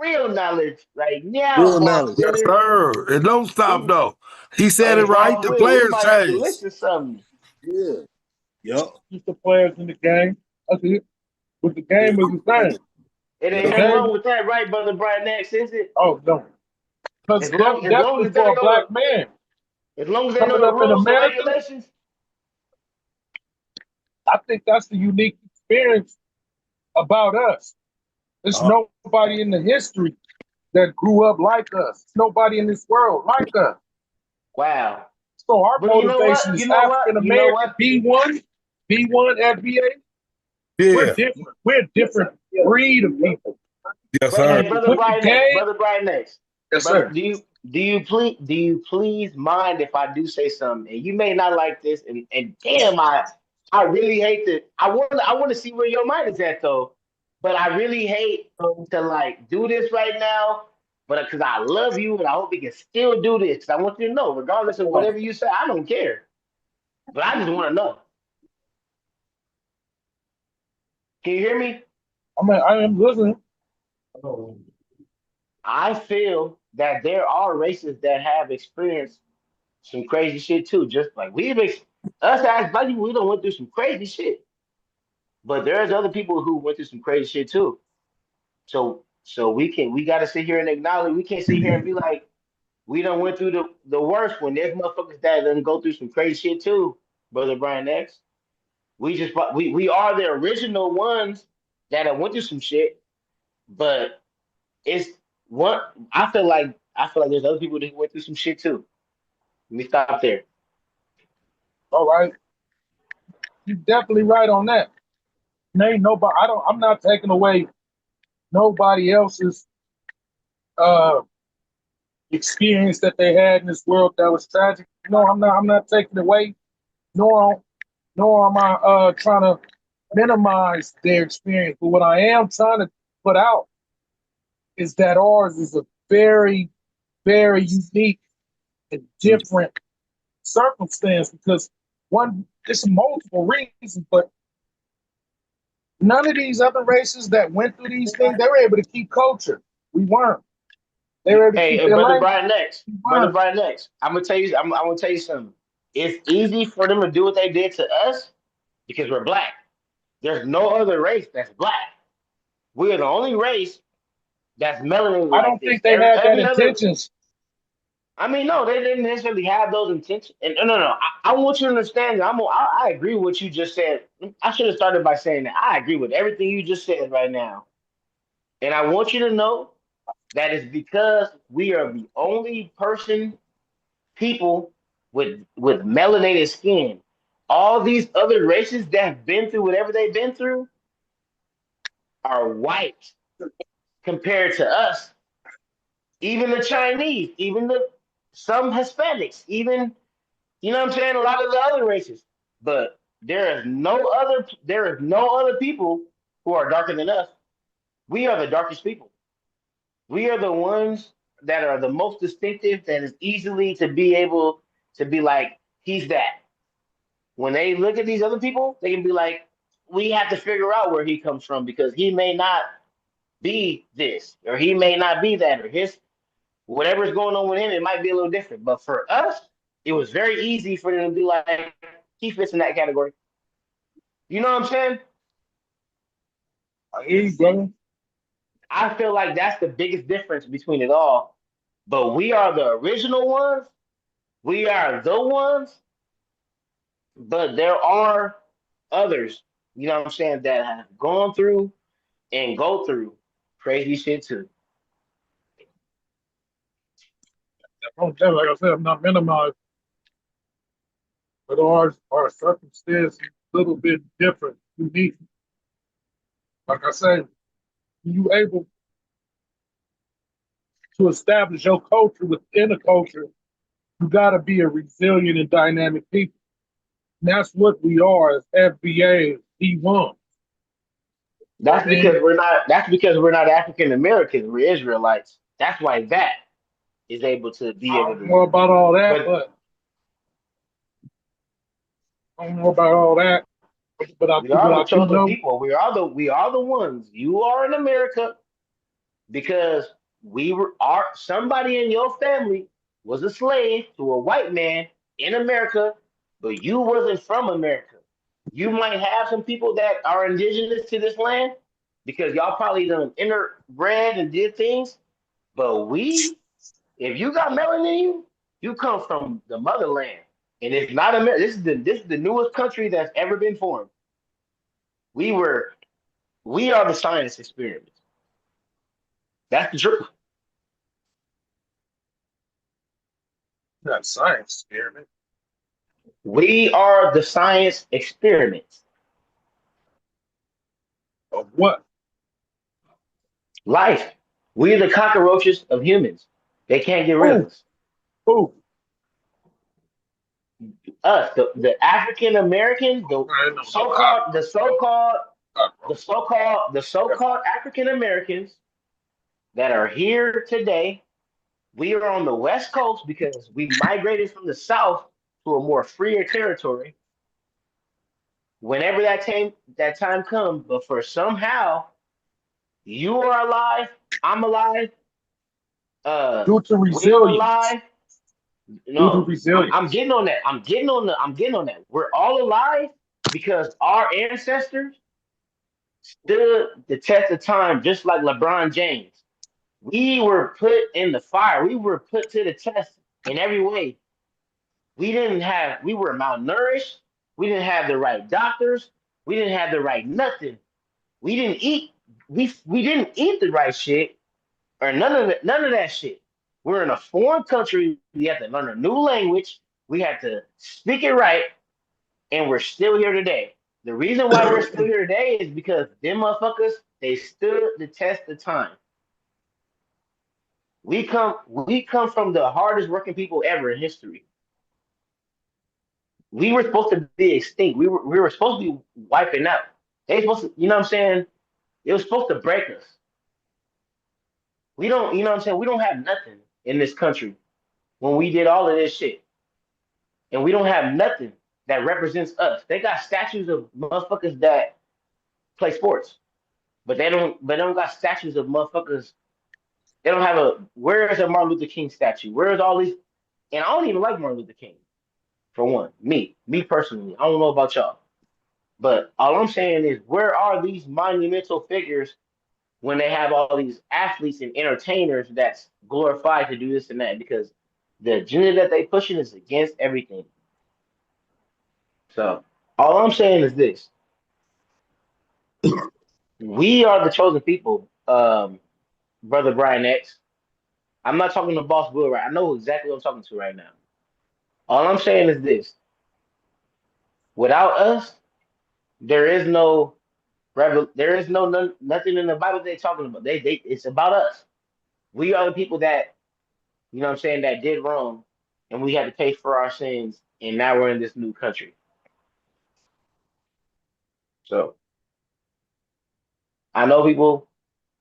knowledge right now, Real boss knowledge. Yes, Willie. sir. It don't stop We though. He said it Hey, right. boss The Willie, we players might have to change. listen to something. Yeah. Yup. Just the players in the game. That's it. But the game is the same. It ain't The Yup. nothing game. wrong with that, right, brother Brian X, is it? Oh no. Because As long definitely as for they a know black man they know coming the up in rules and America, regulations. I think that's the unique experience about us. There's Uh, nobody in the history that grew up like us. There's nobody in this world like us. Wow. So our But you know motivation what? is African You know American what? B1, FBA. We're yeah. different. We're a different breed of people. Yes, But sir. hey, And with the game, brother Brian X, yes, brother, sir. do you please mind if I do say something? And you may not like this, and damn, I really hate to. I want to see where your mind is at though. But I really hate to like do this right now. But because I love you and I hope we can still do this. 'Cause I want you to know, regardless of whatever you say, I don't care. But I just want to know. Can you hear me? I am listening. I feel that there are races that have experienced some crazy shit too. Just like us as black people, we don't went through some crazy shit. But there's other people who went through some crazy shit too. So we gotta sit here and acknowledge we can't sit here and be like we don't went through the worst one. There's motherfuckers that done go through some crazy shit too, brother Brian X. We are the original ones that have went through some shit, but it's one I feel like there's other people that went through some shit too. Let me stop there. All right, you're definitely right on that. And ain't nobody. I don't. I'm not taking away nobody else's uh experience that they had in this world that was tragic. No, I'm not. I'm not taking away. Nor nor am I trying to minimize their experience. But what I am trying to put out is that ours is a very, very unique and different circumstance because one, there's multiple reasons, but none of these other races that went through these things, they were able to keep culture. We weren't. They were able to keep Hey, their brother language. Brian next. We Brother weren't. Brian next. I'm gonna tell you something. It's easy for them to do what they did to us because we're black. There's no other race that's black. We are the only race that's melanated I like don't this. think they had that Every other, intentions. I mean, no, they didn't necessarily have those intentions. And no, no, no. I want you to understand. I agree with what you just said. I should have started by saying that I agree with everything you just said right now. And I want you to know that is because we are the only people with melanated skin. All these other races that have been through whatever they've been through are white compared to us. Even the Chinese, even the some Hispanics, even you know what I'm saying, a lot of the other races. But there is no other people who are darker than us. We are the darkest people. We are the ones that are the most distinctive that is easily to be able to be like, he's that. When they look at these other people, they can be like, we have to figure out where he comes from because he may not be this or he may not be that or his whatever's going on with him, it might be a little different. But for us, it was very easy for them to be like, he fits in that category. You know what I'm saying? I hear you, brother. I feel like that's the biggest difference between it all. But we are the original ones. We are the ones. But there are others, you know what I'm saying, that have gone through and go through crazy shit too. Like I said, I'm not minimizing, but our circumstance is a little bit different, unique. Like I said, you able to establish your culture within a culture, you got to be a resilient and dynamic people. And that's what we are as FBA, P1. I mean, That's because we're not African Americans, we're Israelites. That's why that is able to be I able don't to know about all that, but but I don't know about all that. we But are the I do chosen know people. We are the ones. You are in America because we were are somebody in your family was a slave to a white man in America, but you wasn't from America. You might have some people that are indigenous to this land because y'all probably done interbred and did things, but if you got melanin in you, you come from the motherland. And it's not America. This is the newest country that's ever been formed. We were we are the science experiment. That's the truth. that science experiment We are the science experiment. of what? Life. We're the cockroaches of humans. They can't get rid of Who? us. Who? Us, the African Americans, the I know no so-called, the so-called, cockroach. the so-called African Americans that are here today. We are on the West Coast because we migrated from the South to a more freer territory. Whenever that time comes, but for somehow you are alive, I'm alive, Due to we are resilience. alive. Due to No, I'm resilience. getting on that. I'm getting on that. We're all alive because our ancestors stood the test of time, just like LeBron James. We were put in the fire. We were put to the test in every way. We were malnourished. We didn't have the right doctors. We didn't have the right nothing. We didn't eat. We didn't eat the right shit or none of that shit. We're in a foreign country. We had to learn a new language. We had to speak it right. and we're still here today. The reason why we're still here today is because them motherfuckers, they stood the test of time. We come from the hardest working people ever in history. We were supposed to be extinct. We were supposed to be wiping out. They supposed to, you know what I'm saying? It was supposed to break us. We don't, you know what I'm saying? We don't have nothing in this country when we did all of this shit. And we don't have nothing that represents us. They got statues of motherfuckers that play sports, but they don't got statues of motherfuckers. They don't have a where is a Martin Luther King statue? Where is all these? And I don't even like Martin Luther King, for one. Me personally. I don't know about y'all. But all I'm saying is where are these monumental figures when they have all these athletes and entertainers that's glorified to do this and that? Because the agenda that they pushing is against everything. So all I'm saying is this: we are the chosen people, brother Brian X. I'm not talking to Boss Will, right? I know exactly what I'm talking to right now. All I'm saying is this: without us, there is no there is nothing in the Bible they're talking about. They it's about us. We are the people that, you know what I'm saying, that did wrong, and we had to pay for our sins, and now we're in this new country. So I know people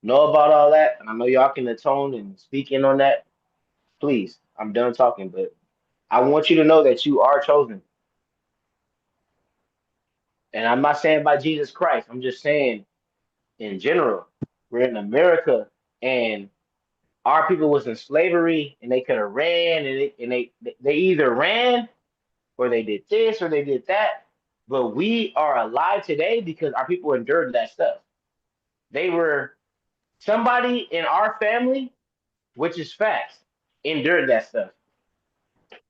know about all that, and I know y'all can atone and speak in on that. Please, I'm done talking, but I want you to know that you are chosen. And I'm not saying by Jesus Christ. I'm just saying in general. We're in America, and our people was in slavery, and they could have ran, and they either ran or they did this or they did that. But we are alive today because our people endured that stuff. They were somebody in our family, which is facts, endured that stuff.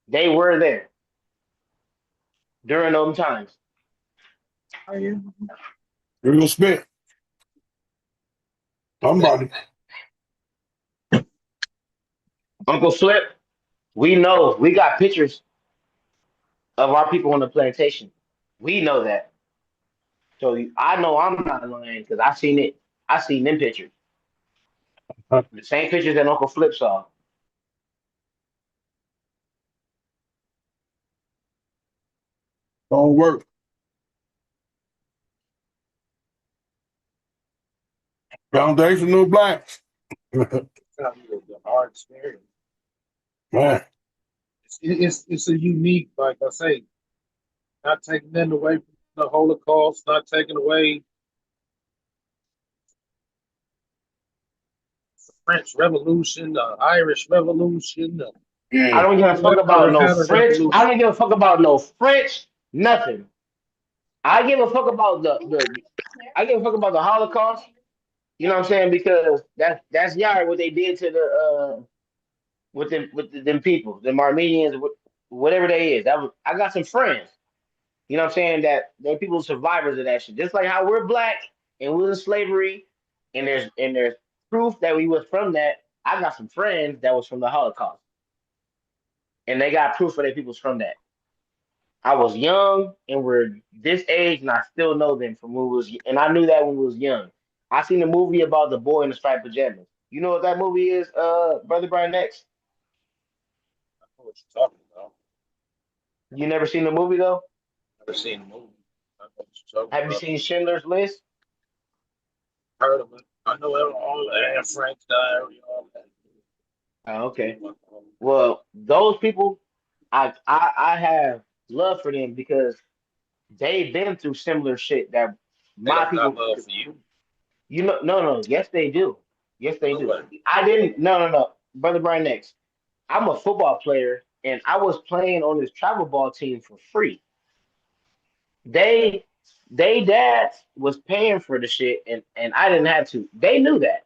They were there during those times. Realspit. Somebody. Uncle Flip, we know we got pictures of our people on the plantation. We know that. So I know I'm not lying because I seen it. I seen them pictures. The same pictures that Uncle Flip saw. Don't work. Foundational blacks. The hard experience. Man. It's a unique, like I say, not taking them away from the Holocaust, not taking away the French Revolution, the Irish Revolution, the I Yeah. don't give a fuck about whatever no kind of French. I revolution. don't give a fuck about no French. Nothing. I give a fuck about the. I give a fuck about the Holocaust. You know what I'm saying? Because that's yard what they did to the them people, the Armenians, whatever they is. That was I got some friends. You know what I'm saying? That they're people survivors of that shit. Just like how we're black and we was in slavery, and there's proof that we was from that. I got some friends that was from the Holocaust, and they got proof for their people's from that. I was young and we're this age, and I still know them from when we was, and I knew that when we was young. I seen a movie about the boy in the striped pajamas. You know what that movie is, brother Brian X? I know what you're talking about. You never seen the movie though? Never seen the movie. I know what you're talking Have you about. seen Schindler's List? Heard of it. I know all the Anne Frank's diary, all that. Oh, okay. Well, those people, I have love for them because they've been through similar shit that They my don't got people, love for you. you know, no, no, yes they do, yes they No do. way. I didn't, no, no, no, brother Brian X. I'm a football player and I was playing on this travel ball team for free. They they dad was paying for the shit and I didn't have to. They knew that.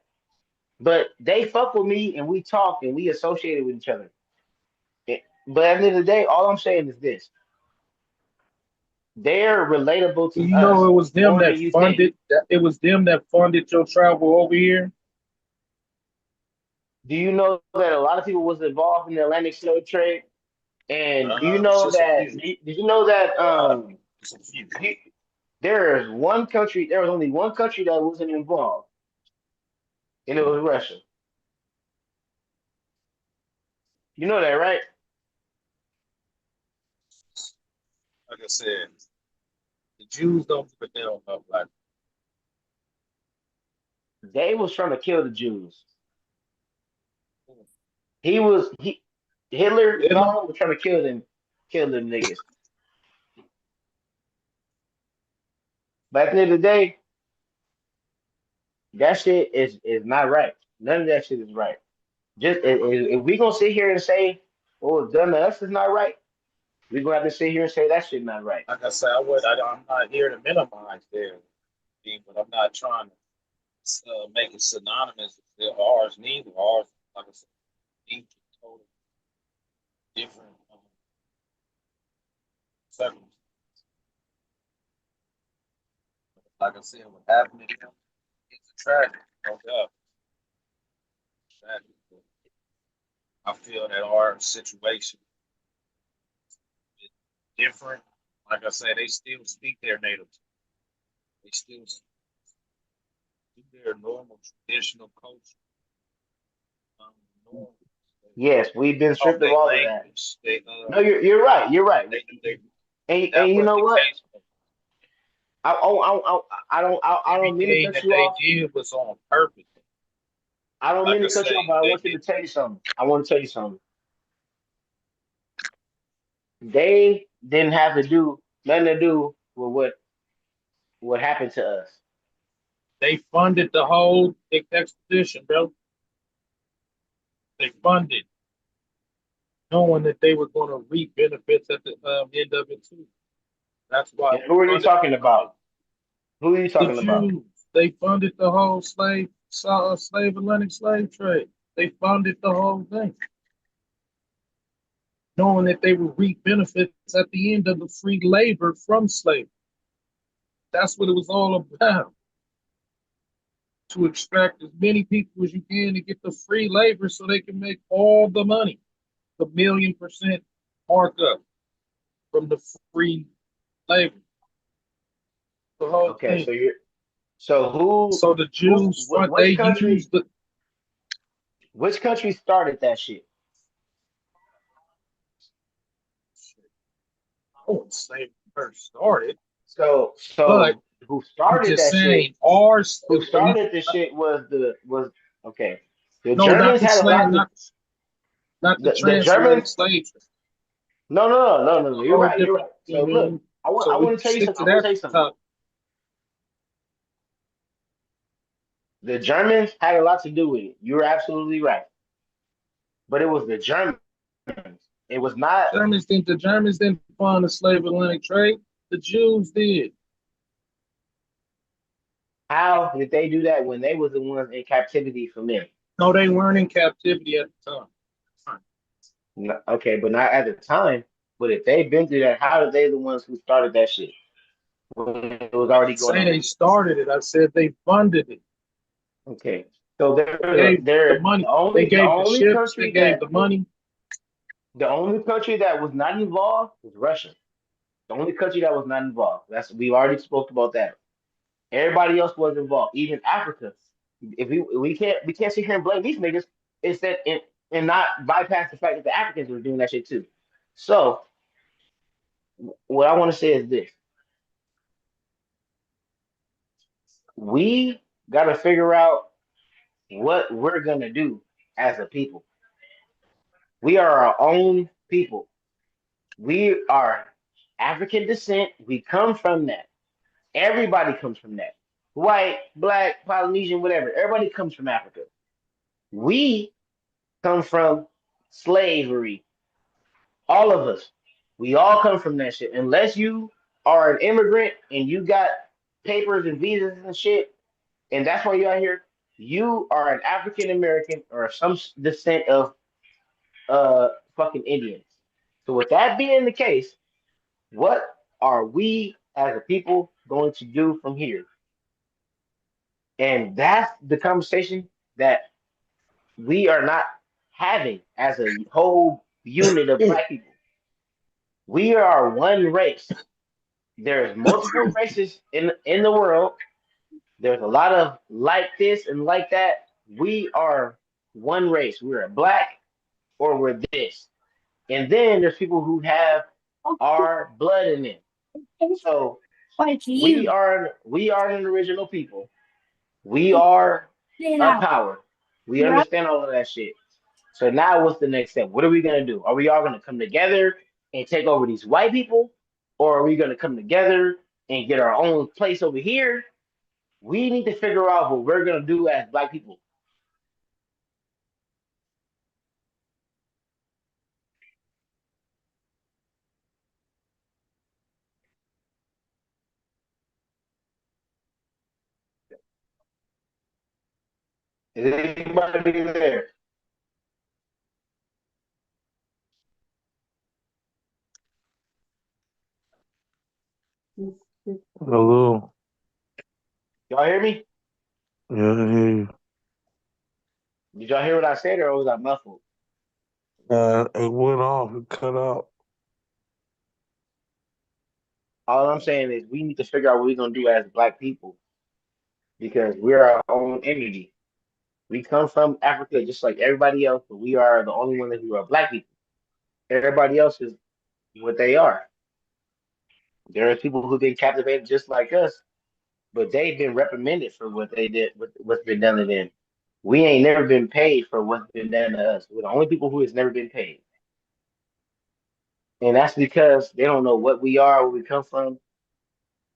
But they fuck with me and we talk and we associated with each other. But at the end of the day, all I'm saying is this. They're relatable to You know, us it was them more that than you think. funded that. It was them that funded your travel over here. Do you know that a lot of people was involved in the Atlantic slave trade? And do you It's know just a that few. did you know that A lot of people. It's a few. There is one country. There was only one country that wasn't involved, and it was Russia. You know that, right? Like I said, the Jews don't give a damn about black. They was trying to kill the Jews. People. He Hitler, Hitler, Stalin was trying to kill them niggas. But at the end of the day, that shit is not right. None of that shit is right. Just if we gonna sit here and say, "Oh, it's done to us is not right," we gonna have to sit here and say that shit not right. like I said, I'm not here to minimize their thing, but I'm not trying to make it synonymous with ours neither. Ours, like I said, totally different circumstances. Like I said, what happened to them is a tragedy. No doubt. Tragedy. I feel that our situation is different. Like I said, they still speak their native. They still do their normal traditional culture. Normal. Yes, we've been Talk stripped of their all of that. language. They No, you're right. You're right. they do their. And That you was know the what? case. I don't mean to Everything cut that you they off. did was on purpose. I don't Like mean I to cut you off, say, but I they want you did. to tell you something. I want to tell you something. They didn't have to do nothing to do with what happened to us. They funded the whole expedition, bro. They funded, knowing that they were going to reap benefits at the end of it too. That's why And they who are you funded talking about? Who are you the talking about? Jews. They funded the whole slave Atlantic slave trade. They funded the whole thing, knowing that they would reap benefits at the end of the free labor from slavery. That's what it was all about. To extract as many people as you can to get the free labor so they can make all the money, the 1,000,000% markup from the free labor, the whole Okay, thing. so So the Jews, they used the, which country started that shit? I wouldn't say first started, but So who I'm started just that shit? saying ours, Who started the shit was okay. The no, not Germans the had a slave, lot to not the the transatlantic Germans. slave trade. No. A You're whole right. You're different, right. you know So what I look, mean? So I we want can to tell you stick something. to I want that to tell you something. topic. The Germans had a lot to do with it. You're absolutely right. But it was the Germans. It was not. The Germans didn't fund the slave Atlantic trade. The Jews did. How did they do that when they was the ones in captivity for men? No, they weren't in captivity at the time. Okay, but not at the time. But if they've been through that, how are they the ones who started that shit when it was I already didn't going say on? they started it. I said they funded it. Okay, so Gave the there's money. They the gave the only ships. They country gave the that money. the only country that was not involved was Russia. The only country that was not involved. That's we already spoke about that. Everybody else was involved, even Africa. If we can't sit here and blame these niggas. It's that and not bypass the fact that the Africans were doing that shit too. So what I want to say is this: we got to figure out what we're gonna do as a people. We are our own people. We are African descent. We come from that. Everybody comes from that. White, black, Polynesian, whatever. Everybody comes from Africa. We come from slavery. All of us. We all come from that shit. Unless you are an immigrant and you got papers and visas and shit, and that's why you're out here, you are an African American or some descent of fucking Indians. So with that being the case, what are we as a people going to do from here? And that's the conversation that we are not having as a whole unit of black people. We are one race. There's multiple races in the world. There's a lot of like this and like that. We are one race. We're black or we're this. And then there's people who have our blood in them. So we are an original people. We are a power. We understand all of that shit. So now what's the next step? What are we gonna do? Are we all gonna come together and take over these white people? Or are we gonna come together and get our own place over here? We need to figure out what we're gonna do as black people. Is anybody there? Hello. Y'all hear me? Yeah, I hear you. Did y'all hear what I said or was I muffled? It went off. It cut out. All I'm saying is we need to figure out what we're gonna do as black people because we're our own entity. We come from Africa just like everybody else, but we are the only ones who are black people. Everybody else is what they are. There are people who've been captivated just like us, but they've been reprimanded for what they did, what's been done to them. We ain't never been paid for what's been done to us. We're the only people who has never been paid. And that's because they don't know what we are, where we come from.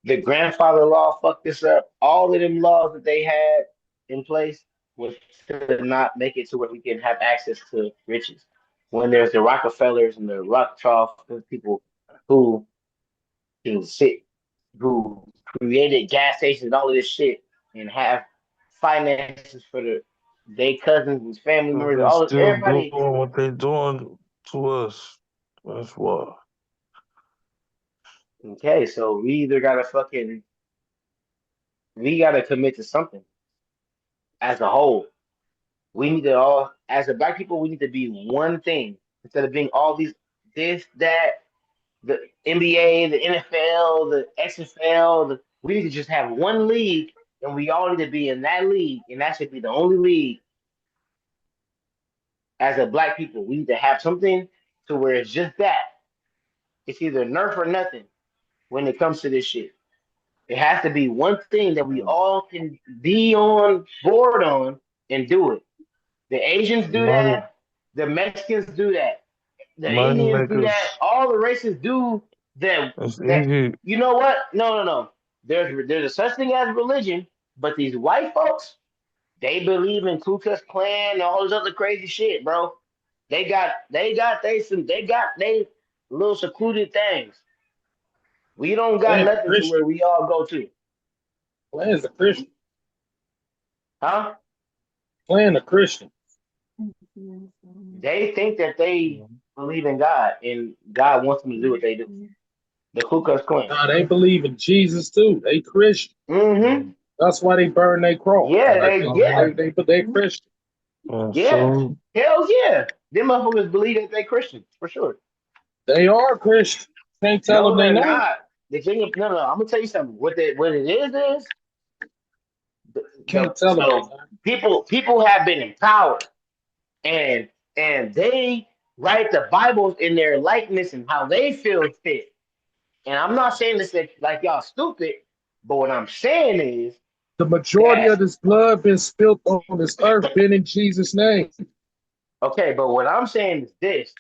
The grandfather law fucked this up. All of them laws that they had in place was to not make it to where we can have access to riches. When there's the Rockefellers and the Rothschilds, people who can sit, who created gas stations and all of this shit and have finances for they cousins and family members, They all of still doing everybody. what they doing to us. That's why. Okay, so we gotta commit to something as a whole. We need to all, as a black people, we need to be one thing instead of being all these this, that, the NBA, the NFL, the XFL. We need to just have one league, and we all need to be in that league, and that should be the only league. As a black people, we need to have something to where it's just that. It's either nerf or nothing when it comes to this shit. It has to be one thing that we all can be on board on and do it. The Asians do Money, that. The Mexicans do that. The money Indians do that. makers. All the races do that. It's That easy. you know what? No, no, no. There's a such thing as religion, but these white folks they believe in Ku Klux Klan and all this other crazy shit, bro. They got they little secluded things. We don't got Playing a nothing to where Christian. we all go to, Playing a Christian. huh? Playing a Christian. They think that they believe in God and God wants them to do what they do. The Ku Klux Klan. Nah, they believe in Jesus too. They Christian. Mm-hmm. That's why they burn their cross. Yeah, Like they yeah. they Christian. Yeah, So hell yeah. Them motherfuckers believe that they Christians for sure. They are Christian. Can't tell No, them they they're not. not. The thing, no, no. I'm gonna tell you something. What it is Can't tell them they so not. people have been empowered and they write the Bibles in their likeness and how they feel fit. And I'm not saying this like y'all stupid, but what I'm saying is The majority that of this blood been spilled on this earth been in Jesus' name. okay, but what I'm saying is this: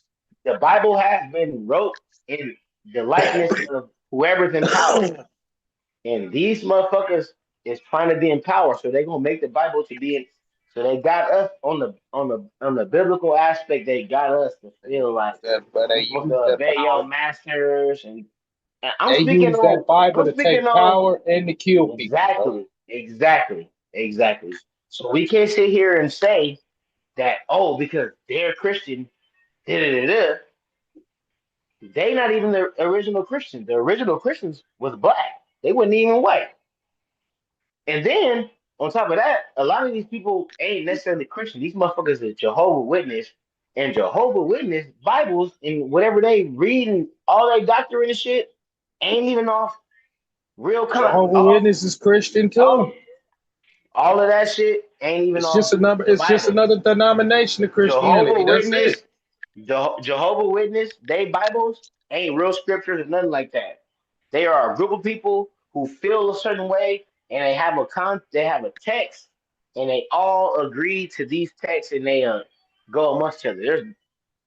the Bible has been wrote in the likeness of whoever's in power. And these motherfuckers is trying to be in power, so they're gonna make the Bible to be in. So they got us on the biblical aspect. They got us to feel like But they we're supposed to use that obey your power. masters, and I'm They speaking use that on. Bible I'm to speaking take on power and to kill people, bro. exactly. So we can't sit here and say that because they're Christian, da da da da. They not even the original Christians. The original Christians was black. They weren't even white. And then on top of that, a lot of these people ain't necessarily Christian. These motherfuckers are Jehovah Witness, and Jehovah Witness Bibles and whatever they read and all their doctrine and shit ain't even off. Real con Jehovah Witness is Christian all, too. all of that shit ain't even It's just off another. the It's just Bible. another denomination of Jehovah Christianity. That's Witness, it. Jehovah Witness, they Bibles ain't real scriptures or nothing like that. They are a group of people who feel a certain way and they have a text and they all agree to these texts and they go amongst each other.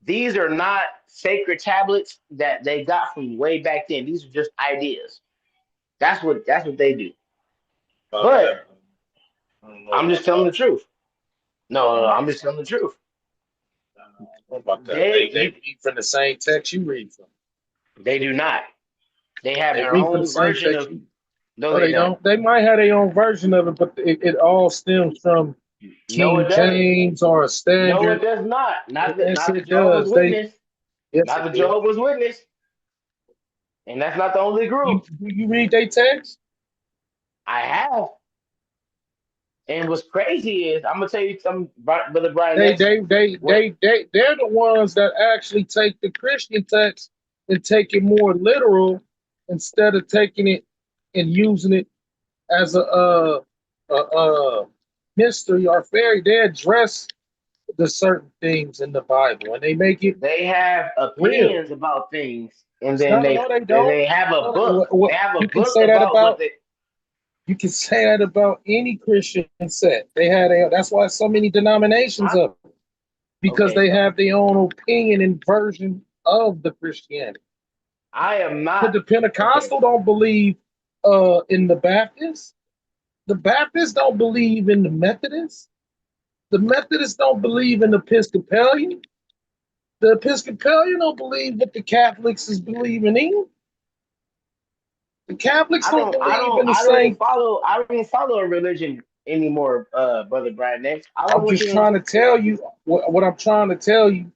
These are not sacred tablets that they got from way back then. These are just ideas. That's what they do. About But that, I don't know I'm just about telling the that. truth. No, I I'm just telling the truth. don't know about that. They They read from the same text you read from. they do not. They have They their read from the own same version text of. you. No, No, they they don't. don't. They might have their own version of it, but it all stems from No, it King doesn't. James or a No, it standard. does not. Yes, Not the it Jehovah's does. Witness. Yes, Not it the do. Jehovah's Witness. And that's not the only You group. you read their text? I have. And what's crazy is I'm gonna tell you something, Brother Brian They X. they they What they they they're the ones that actually take the Christian text and take it more literal instead of taking it and using it as a mystery or fairy. They address the certain things in the Bible and they make it they have real. opinions about things, and No, then no, they don't. they have a No, book. They have a you can book say that about what about they. you can say that about any Christian sect. They had that's why so many denominations I, of it, because okay, they have their own opinion and version of the Christianity. I am But not the okay. Pentecostal don't believe in the Baptists. The Baptists don't believe in the Methodists. The Methodists don't believe in the Episcopalian. The Episcopalian don't believe what the Catholics is believing in. The Catholics don't believe in the same. I don't follow a religion anymore, Brother Brian X. All I I'm want just you to trying to tell you what I'm trying to tell you.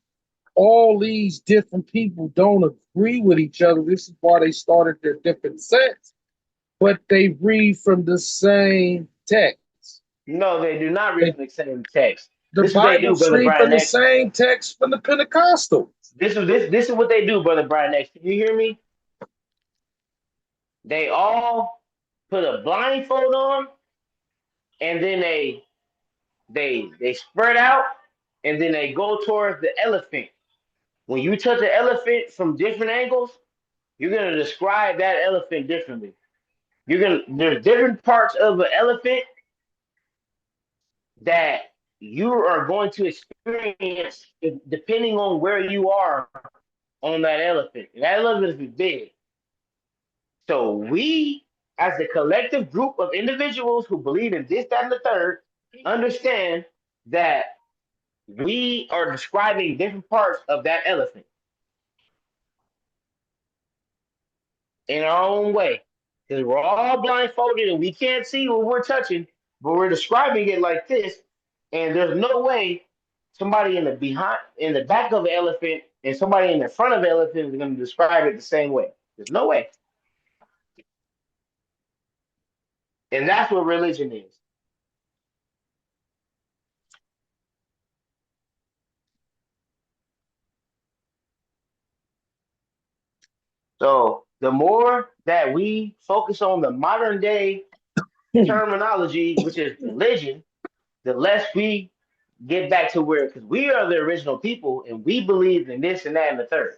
All these different people don't agree with each other. This is why they started their different sects, but they read from the same text. no, they do not read They, from the same text. the This is what they do, Bible Brother read Brian from the X. same text from the Pentecostal. This is what they do, Brother Brian X. Can you hear me? They all put a blindfold on, and then they spread out, and then they go towards the elephant. When you touch the elephant from different angles, you're gonna describe that elephant differently. There's different parts of an elephant that you are going to experience depending on where you are on that elephant. And that elephant is big. So we, as a collective group of individuals who believe in this, that, and the third, understand that we are describing different parts of that elephant in our own way. Because we're all blindfolded and we can't see what we're touching, but we're describing it like this. And there's no way somebody in the back of an elephant and somebody in the front of an elephant is going to describe it the same way. There's no way. And that's what religion is. So the more that we focus on the modern day terminology, which is religion, the less we get back to where, because we are the original people and we believe in this and that and the third.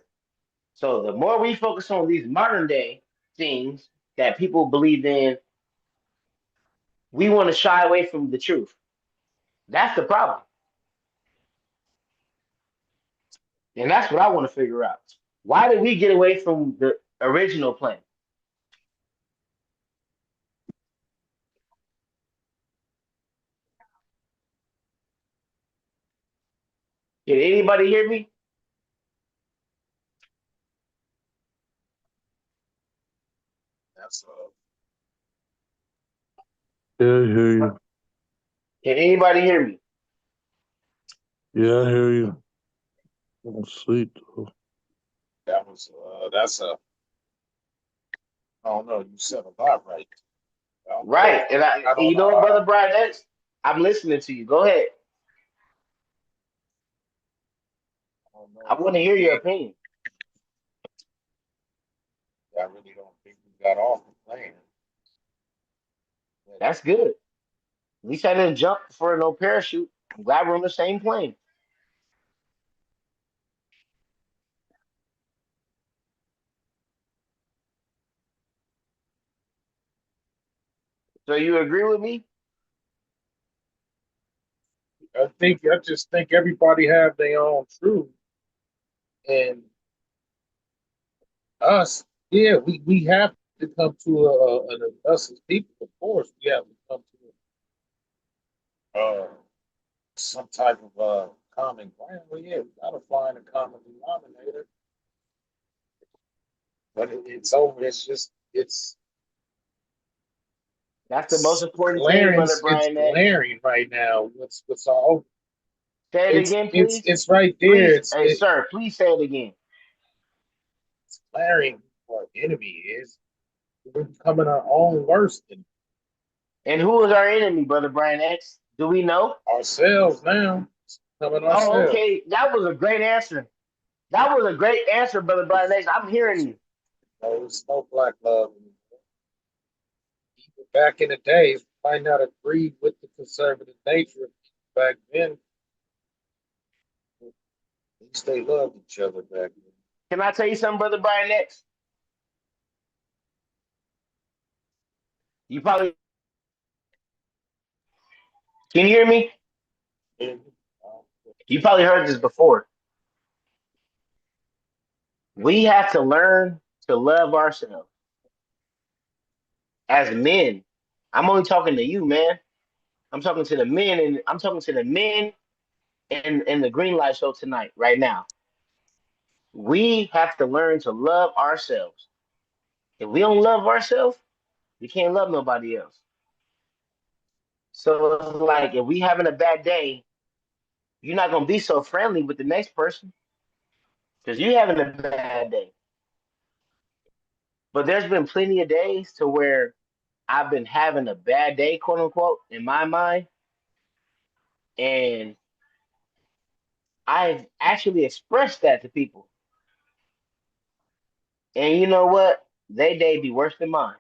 So the more we focus on these modern day things that people believe in, we want to shy away from the truth. That's the problem. And that's what I want to figure out. Why did we get away from the original plan? Can anybody hear me? That's Yeah, I hear you. Can anybody hear me? Yeah, I hear you. I'm asleep though. that was that's a I don't know. You said a lot right. I don't know. Right. I And don't you know. know what, Brother Brian X? I'm listening to you. Go ahead. I don't know I if want to we hear your did. opinion. I really don't think we got off the plane. That's good. At least I didn't jump for no parachute. I'm glad we're on the same plane. So you agree with me? I just think everybody have their own truth, and us, yeah, we have to come to us as people. Of course, we have to come to some type of common ground. Well, yeah, we gotta find a common denominator. But it's over. That's the most It's important thing, glaring. brother It's Brian X. glaring right now. What's all? Say it again, please. It's right there. Please, hey, sir, please say it again. It's glaring who our enemy is. We're becoming our own worst enemy. And who is our enemy, brother Brian X? Do we know? Ourselves now. It's becoming Oh, ourselves. okay. That was a great answer. That was a great answer, brother Brian X. I'm hearing you. No, it's no black love anymore. Even back in the days, we might not agree with the conservative nature of people back then. At least they loved each other back then. Can I tell you something, brother Brian X? You probably can you hear me? Yeah. You probably heard this before. We have to learn to love ourselves as men. I'm only talking to you, man. I'm talking to the men, and I'm talking to the men in the Greenlight show tonight, right now. We have to learn to love ourselves. If we don't love ourselves, we can't love nobody else. So it's like if we having a bad day, you're not gonna be so friendly with the next person because you having a bad day. But there's been plenty of days to where I've been having a bad day, quote unquote, in my mind, and I've actually expressed that to people. And you know what? They day be worse than mine.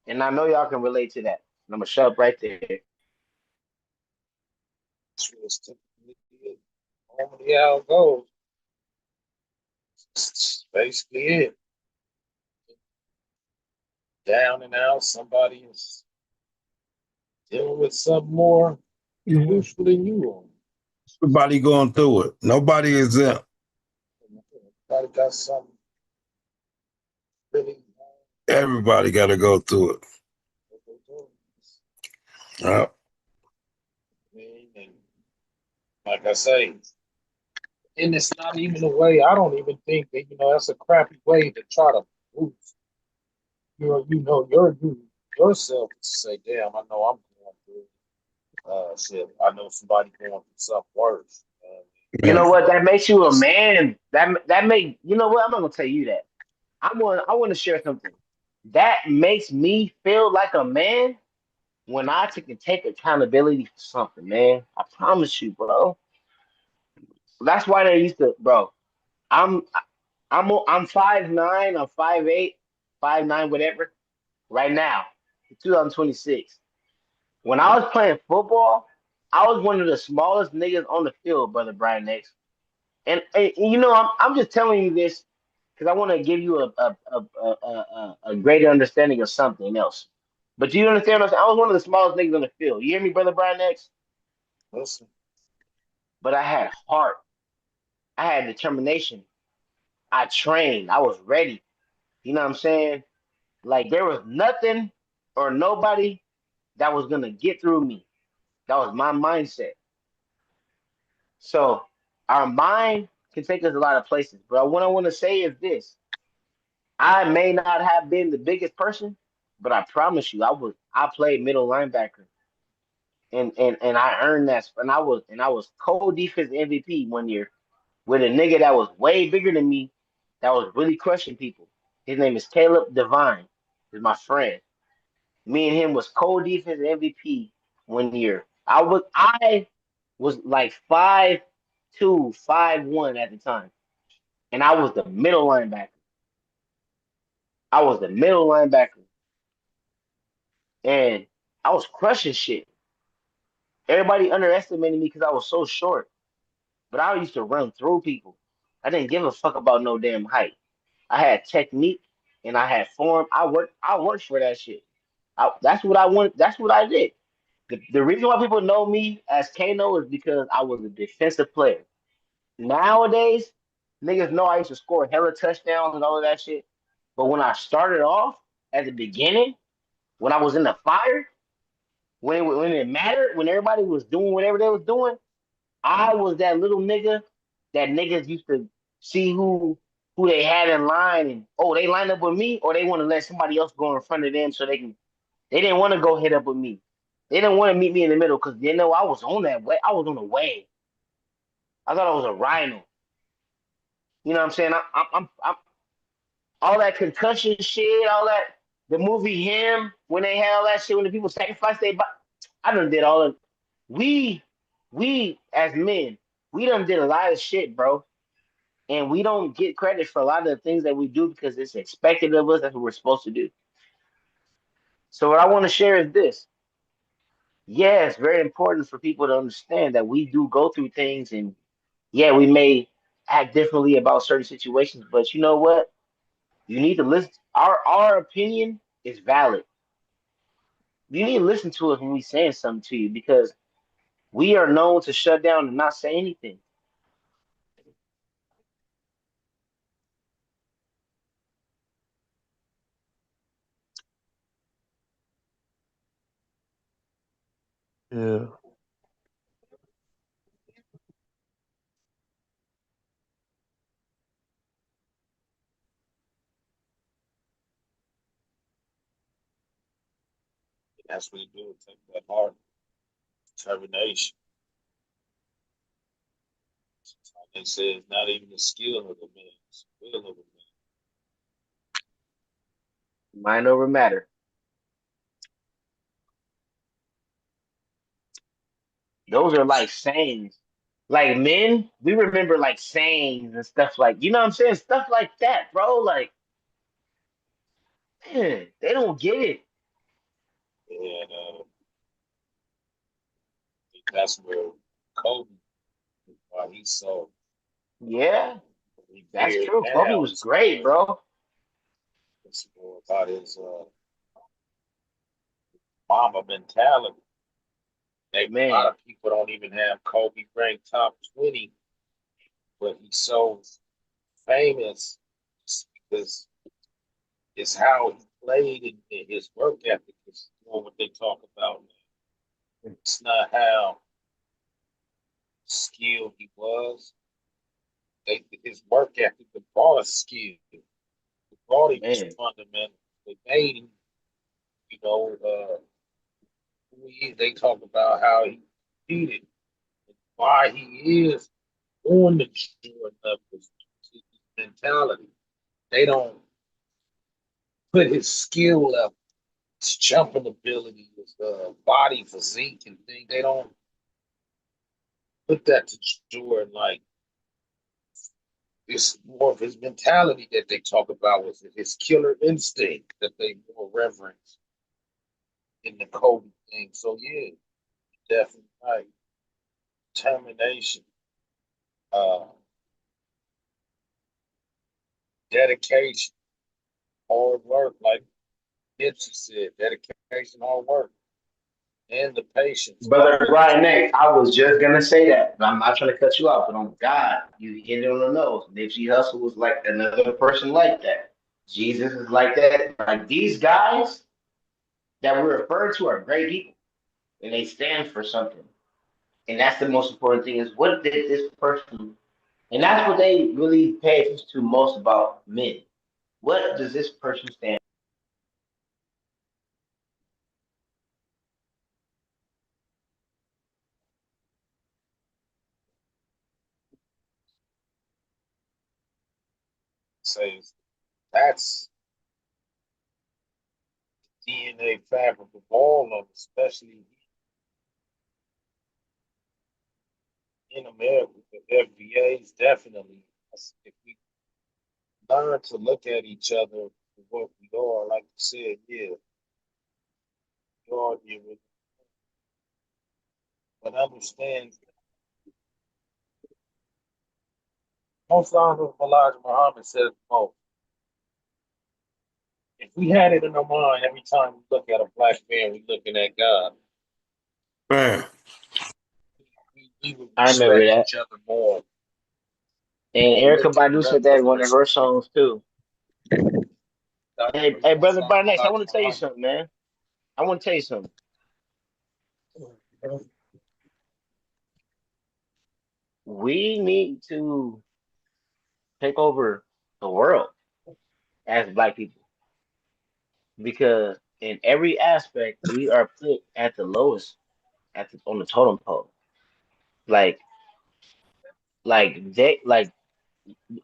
And I know y'all can relate to that. And I'm gonna shut up right there. It's typically normally how it goes. It's basically it. Down and out, somebody is dealing with something more Yeah. crucial than you are. Everybody going through it. Nobody is exempt. Everybody got something really Everybody got to go through it. what they're doing. Yeah. And like I say, and it's not even a way. I don't even think that that's a crappy way to try to boost you yourself to say, damn, I know I'm going through shit. I know somebody going through something worse. You Yeah. know what? That makes you a man. That make you know what? I'm not gonna tell you that. I want to share something. That makes me feel like a man when I can take accountability for something, man. I promise you, bro. That's why they used to, bro. I'm I'm 5'9", I'm 5'8", 5'9", whatever. Right now, 2026. When I was playing football, I was one of the smallest niggas on the field, brother Brian Nix. And I'm just telling you this because I want to give you a greater understanding of something else. But do you understand what I'm saying? I was one of the smallest niggas on the field. You hear me, brother Brian X? Listen, But I had heart. I had determination. I trained. I was ready. You know what I'm saying? Like there was nothing or nobody that was gonna get through me. That was my mindset. So our mind can take us a lot of places. But what I want to say is this: I may not have been the biggest person, but I promise you, I played middle linebacker, and I earned that. And I was co-defense MVP one year with a nigga that was way bigger than me, that was really crushing people. His name is Caleb Devine. He's my friend. Me and him was co-defense MVP one year. I was like 5'2", 5'1" at the time, and I was the middle linebacker. I was the middle linebacker. and I was crushing shit. Everybody underestimated me because I was so short, but I used to run through people. I didn't give a fuck about no damn height. I had technique and I had form. I worked for that shit. That's what I want. That's what I did. The reason why people know me as Kano is because I was a defensive player. Nowadays, niggas know I used to score hella touchdowns and all of that shit. But when I started off at the beginning, when I was in the fire, when it mattered, when everybody was doing whatever they was doing, I was that little nigga that niggas used to see who they had in line and oh they line up with me or they want to let somebody else go in front of them so they can they didn't want to go hit up with me. They didn't want to meet me in the middle because they know I was on that way. I was on the way. I thought I was a rhino. You know what I'm saying? I'm all that concussion shit, all that the movie him when they had all that shit when the people sacrificed their body. I done did all of we we as men, we done did a lot of shit, bro. And we don't get credit for a lot of the things that we do because it's expected of us. That's what we're supposed to do. So what I want to share is this. Yeah, it's very important for people to understand that we do go through things and yeah, we may act differently about certain situations, but you know what? You need to listen. Our opinion is valid. You need to listen to us when we saying something to you because we are known to shut down and not say anything. Yeah. That's what it do. Take that hard determination. They say it's not even the skill of the man, it's the will of the Mind over matter. Those are like sayings. Like men, we remember like sayings and stuff like you know what I'm saying? Stuff like that, bro. Like, man, they don't get it. man. And that's where Kobe, why he's so Yeah, that's revered true. Kobe now, was great, bro. it's more about his mama mentality. A lot Man, of people don't even have Kobe ranked top 20, but he's so famous because it's how he played and his work ethic is what they talk about. It's not how skilled he was. His work ethic brought a skill. It brought him his man, fundamentals. They made him, you know, who he is. They talk about how he competed, why he is on the Jordan level, his mentality. They don't put his skill level, his jumping ability, his body physique and things. They don't put that to Jordan like it's more of his mentality that they talk about was his killer instinct that they more reverence in the Kobe thing. So yeah, definitely right. Determination, uh, dedication, hard work, like Nipsey said, dedication, hard work, and the patience, man. brother Brian X, I was just gonna say that, but I'm not trying to cut you off. But on God, you hit it on the nose. Nipsey Hussle was like another person like that. Jesus is like that. Like these guys that we refer to are great people, and they stand for something. And that's the most important thing is what did this person and that's what they really pay attention to most about men. What does this person stand Says that's DNA fabric of all of us, especially in America. The FBA's definitely. If we learn to look at each other for what we are, like you said, yeah, arguing, but understand most times what Elijah Muhammad says most. If we had it in our mind every time we look at a black man, we looking at God, Man, we would I remember respect that. each other more. And And Erica look at the Badu said that in level of one of her respect. songs too. That's Hey, hey, brother outside of Barnex, I Elijah want to tell you Muhammad. something, man. I want to tell you something. We need to take over the world as black people because in every aspect we are put at the lowest on the totem pole. Like like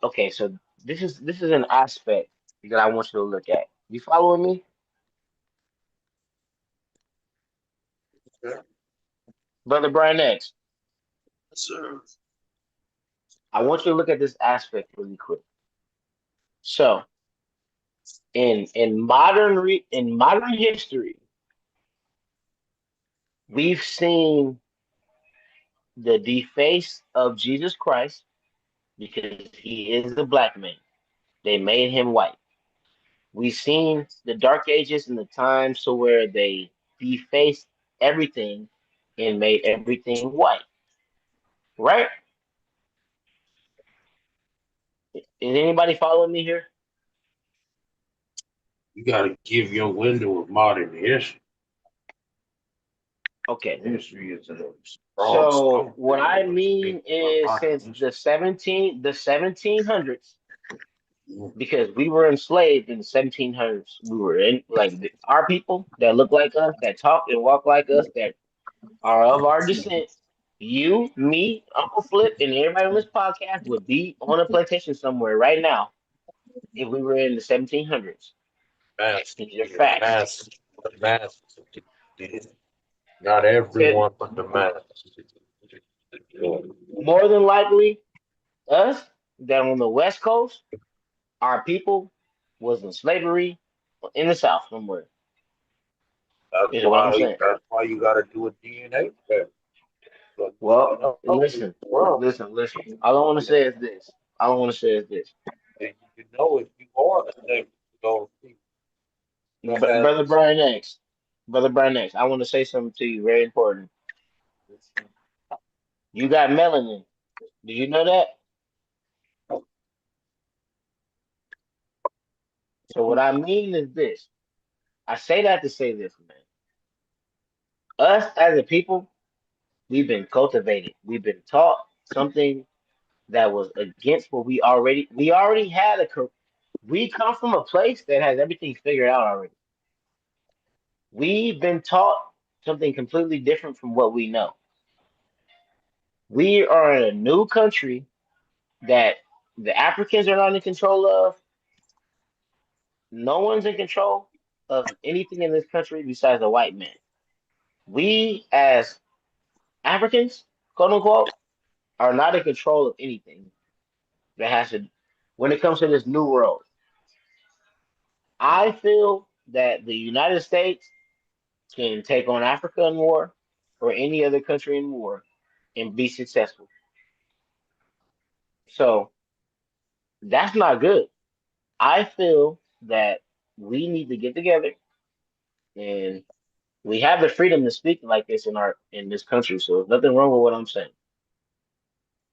okay, so this is an aspect that I want you to look at. You following me, Yeah. brother Brian X? Yes, sir. I want you to look at this aspect really quick. So in modern history, we've seen the deface of Jesus Christ because he is a black man. They made him white. We've seen the dark ages and the times to where they defaced everything and made everything white. Right? Is anybody following me here? You got to give your window of modern history. Okay. History is a broad So scope. what I mean is Modern since history. the 1700s, because we were enslaved in the 1700s. We were in like our people that look like us, that talk and walk like us, that are of our descent. You, me, Uncle Flip, and everybody on this podcast would be on a plantation somewhere right now if we were in the 1700s. Mass, These are facts. mass. Not Said everyone, but the mass. Yeah. more than likely, us that on the West Coast, our people was in slavery in the South somewhere. Is what I'm saying. That's why you got to do a DNA test. So you Well, know, listen, well, listen. All I want to say is this. All I want to say is this. you know if you are enslaved to those people that has Brother Brian X, Brother Brian X, I want to say something to you very important. You got melanin. Do you know that? So what I mean is this. I say that to say this, man. Us as a people, we've been cultivated. We've been taught something that was against what we already had we come from a place that has everything figured out already. We've been taught something completely different from what we know. We are in a new country that the Africans are not in control of. No one's in control of anything in this country besides a white man. We, as Africans, quote unquote, are not in control of anything that has to, when it comes to this new world. I feel that the United States can take on Africa in war or any other country in war and be successful. So that's not good. I feel that we need to get together and we have the freedom to speak like this in this country. So there's nothing wrong with what I'm saying.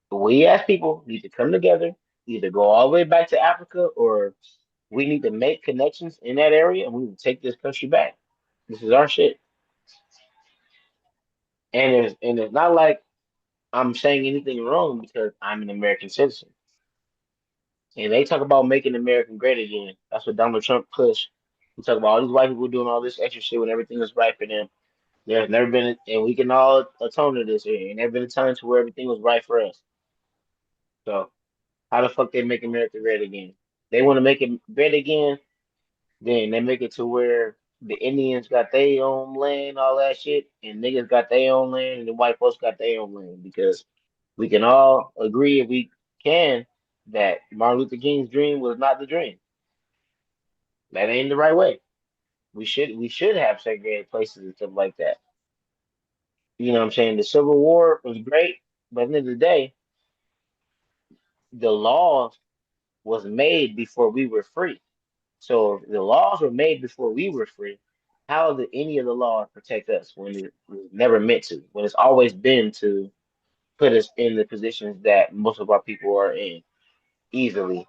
But we as people need to come together, either go all the way back to Africa or we need to make connections in that area and we need to take this country back. This is our shit. And it's not like I'm saying anything wrong because I'm an American citizen. And they talk about making America great again. That's what Donald Trump pushed. We talk about all these white people doing all this extra shit when everything was right for them. There's never been, and we can all atone to this. Ain't never been a time to where everything was right for us. So how the fuck they make America great again? They want to make it great again, then they make it to where the Indians got their own land, all that shit, and niggas got their own land, and the white folks got their own land because we can all agree if we can that Martin Luther King's dream was not the dream. That ain't the right way. We should have segregated places and stuff like that. You know what I'm saying? The Civil War was great, but at the end of the day, the laws was made before we were free. So if the laws were made before we were free, how did any of the laws protect us when it was never meant to? When it's always been to put us in the positions that most of our people are in easily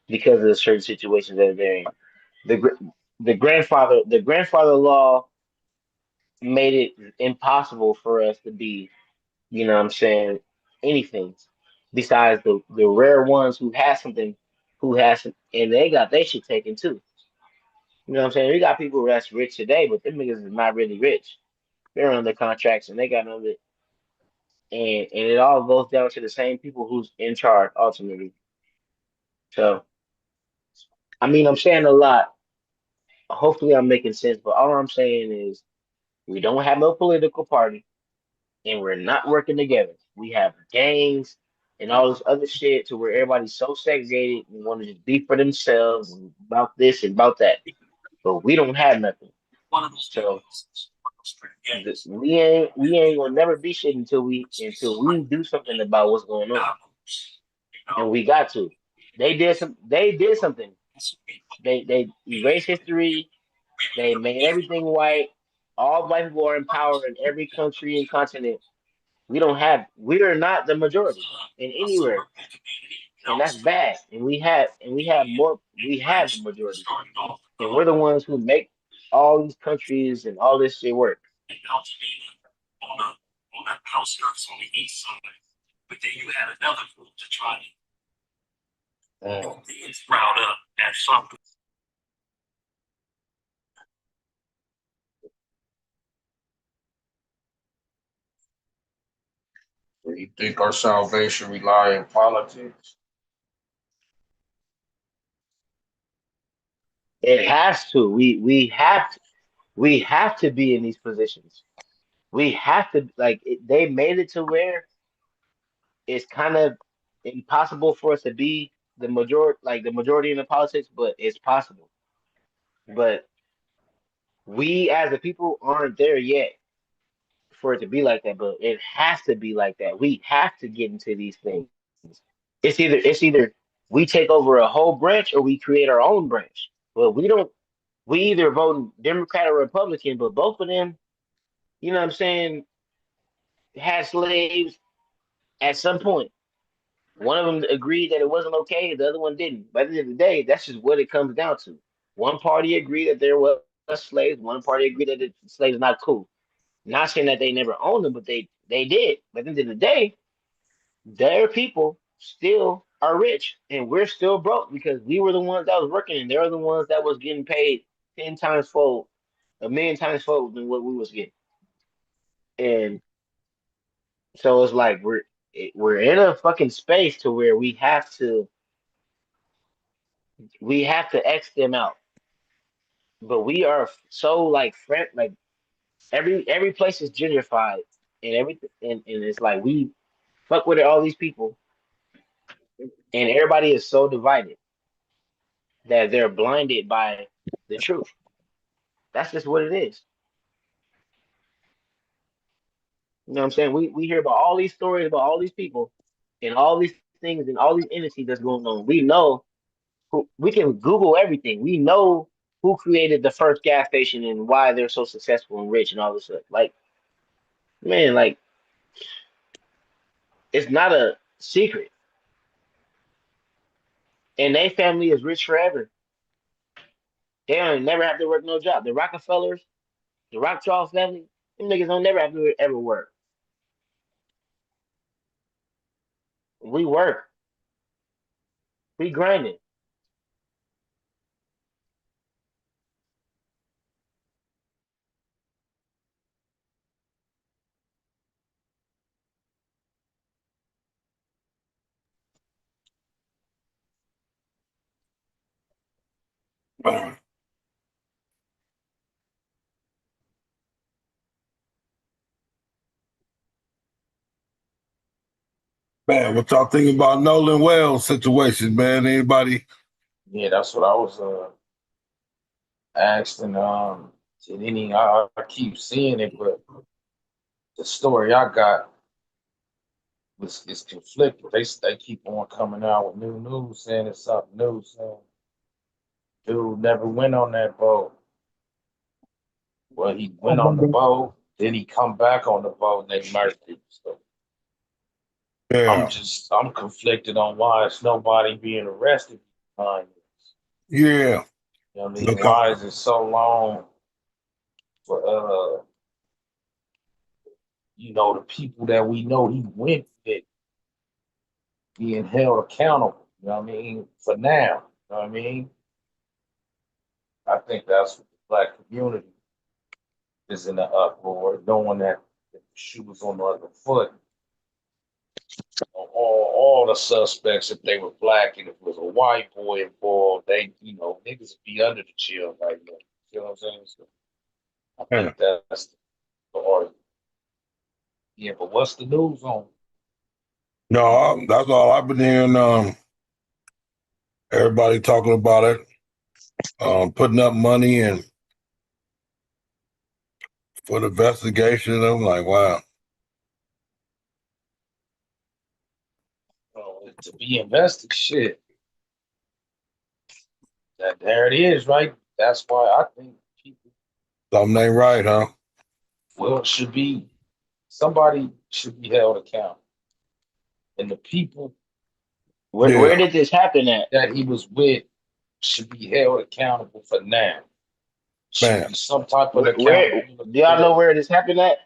because of the certain situations that they're in. The gr- the grandfather law made it impossible for us to be, you know what I'm saying, anything besides the rare ones who has something, who has some, and they got their shit taken too. You know what I'm saying? We got people that's rich today, but them niggas is not really rich. They're under contracts and they got under, and it all goes down to the same people who's in charge ultimately. So I mean, I'm saying a lot. Hopefully, I'm making sense, but all I'm saying is we don't have no political party, and we're not working together. We have gangs and all this other shit to where everybody's so segregated and want to just be for themselves and about this and about that. But we don't have nothing. So we ain't gonna never be shit until we do something about what's going on, and we got to. They did something. They erased history. They made everything white. All white people are in power in every country and continent. We are not the majority in anywhere, and that's bad. And we have the majority, and we're the ones who make all these countries and all this shit work. Mm. Do you think our salvation rely on politics? It has to. We have to be in these positions. We have to they made it to where it's kind of impossible for us to be the majority in the politics, but it's possible. But we as a people aren't there yet for it to be like that. But it has to be like that. We have to get into these things. It's either we take over a whole branch or we create our own branch. But we don't. We either vote Democrat or Republican, but both of them, you know what I'm saying, had slaves at some point. One of them agreed that it wasn't okay, the other one didn't. But at the end of the day, that's just what it comes down to. One party agreed that there was slaves, one party agreed that the slaves are not cool. Not saying that they never owned them, but they did. But at the end of the day, their people still are rich and we're still broke because we were the ones that was working and they're the ones that was getting paid 10 times fold, a million times fold than what we was getting. And so it's like we're in a fucking space to where we have to X them out. But we are so like friend like every place is gentrified and everything, and it's like we fuck with all these people and everybody is so divided that they're blinded by the truth. That's just what it is. You know what I'm saying? We hear about all these stories about all these people and all these things and all these entities that's going on. We know we can Google everything. We know who created the first gas station and why they're so successful and rich and all this stuff. Like, man, like it's not a secret. And their family is rich forever. They don't never have to work no job. The Rockefellers, the Rothschild family, them niggas don't never have to ever work. We work. We grinding. Man, what y'all think about Nolan Wells situation, man? Anybody? Yeah, that's what I was asked, and then I keep seeing it, but the story I got is conflicted. They keep on coming out with new news saying it's something new, saying dude never went on that boat. Well, he went on the boat, then he come back on the boat and they murdered him. So Yeah, I'm conflicted on why it's nobody being arrested behind this. yeah. You know what I mean? Look, Why is it so long for the people that we know he went with being held accountable, you know what I mean, for now. You know what I mean? I think that's what the black community is in the uproar, knowing that if the shoe was on the other foot, all the suspects, if they were black and if it was a white boy involved, niggas would be under the chill right now. You know what I'm saying? So I yeah. think that's the argument. Yeah, but what's the news on? No, that's all I've been hearing. Everybody talking about it, putting up money and for the investigation. I'm like, wow. To be invested, shit. There it is, right? That's why I think people Something ain't right, huh? should be somebody should be held accountable. And the people Where Yeah, did this happen at? that he was with should be held accountable for now. Should man. be some type of Where accountability do y'all for know that. where this happened at?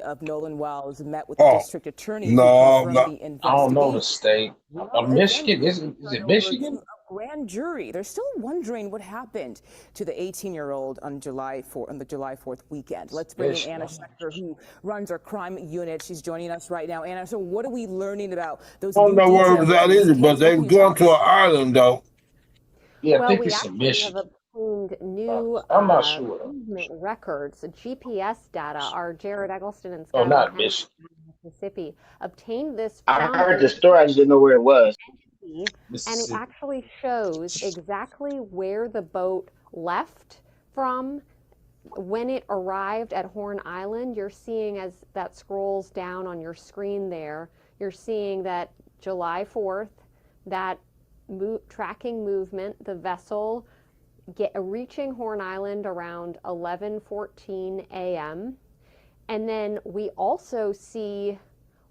Of Nolan Wells met with the Oh, district attorney who no, confirmed no. the I don't know the investigation. state. Well, Michigan? eventually Is turned it over to Michigan? a grand jury. They're still wondering what happened to the 18-year-old on the July 4th weekend. Let's bring in Anna Michigan. Schechter, who runs our crime unit. She's joining us right now. Anna, so what are we learning about those I don't new know where it was details at in this either, but case? What they can were you tell going to an us? island though. Yeah, I Well, think we it's in actually have Michigan. obtained new I'm not sure. movement records, GPS data. Our Jared Eggleston and No, Skylar not Henry Michigan. in Mississippi obtained this I from heard an the story. I just didn't know where it was. entity, and it Mississippi. actually shows exactly where the boat left from when it arrived at Horn Island. You're seeing, as that scrolls down on your screen there, you're seeing that July 4th, that tracking movement, the vessel reaching Horn Island around 11:14 a.m. And then we also see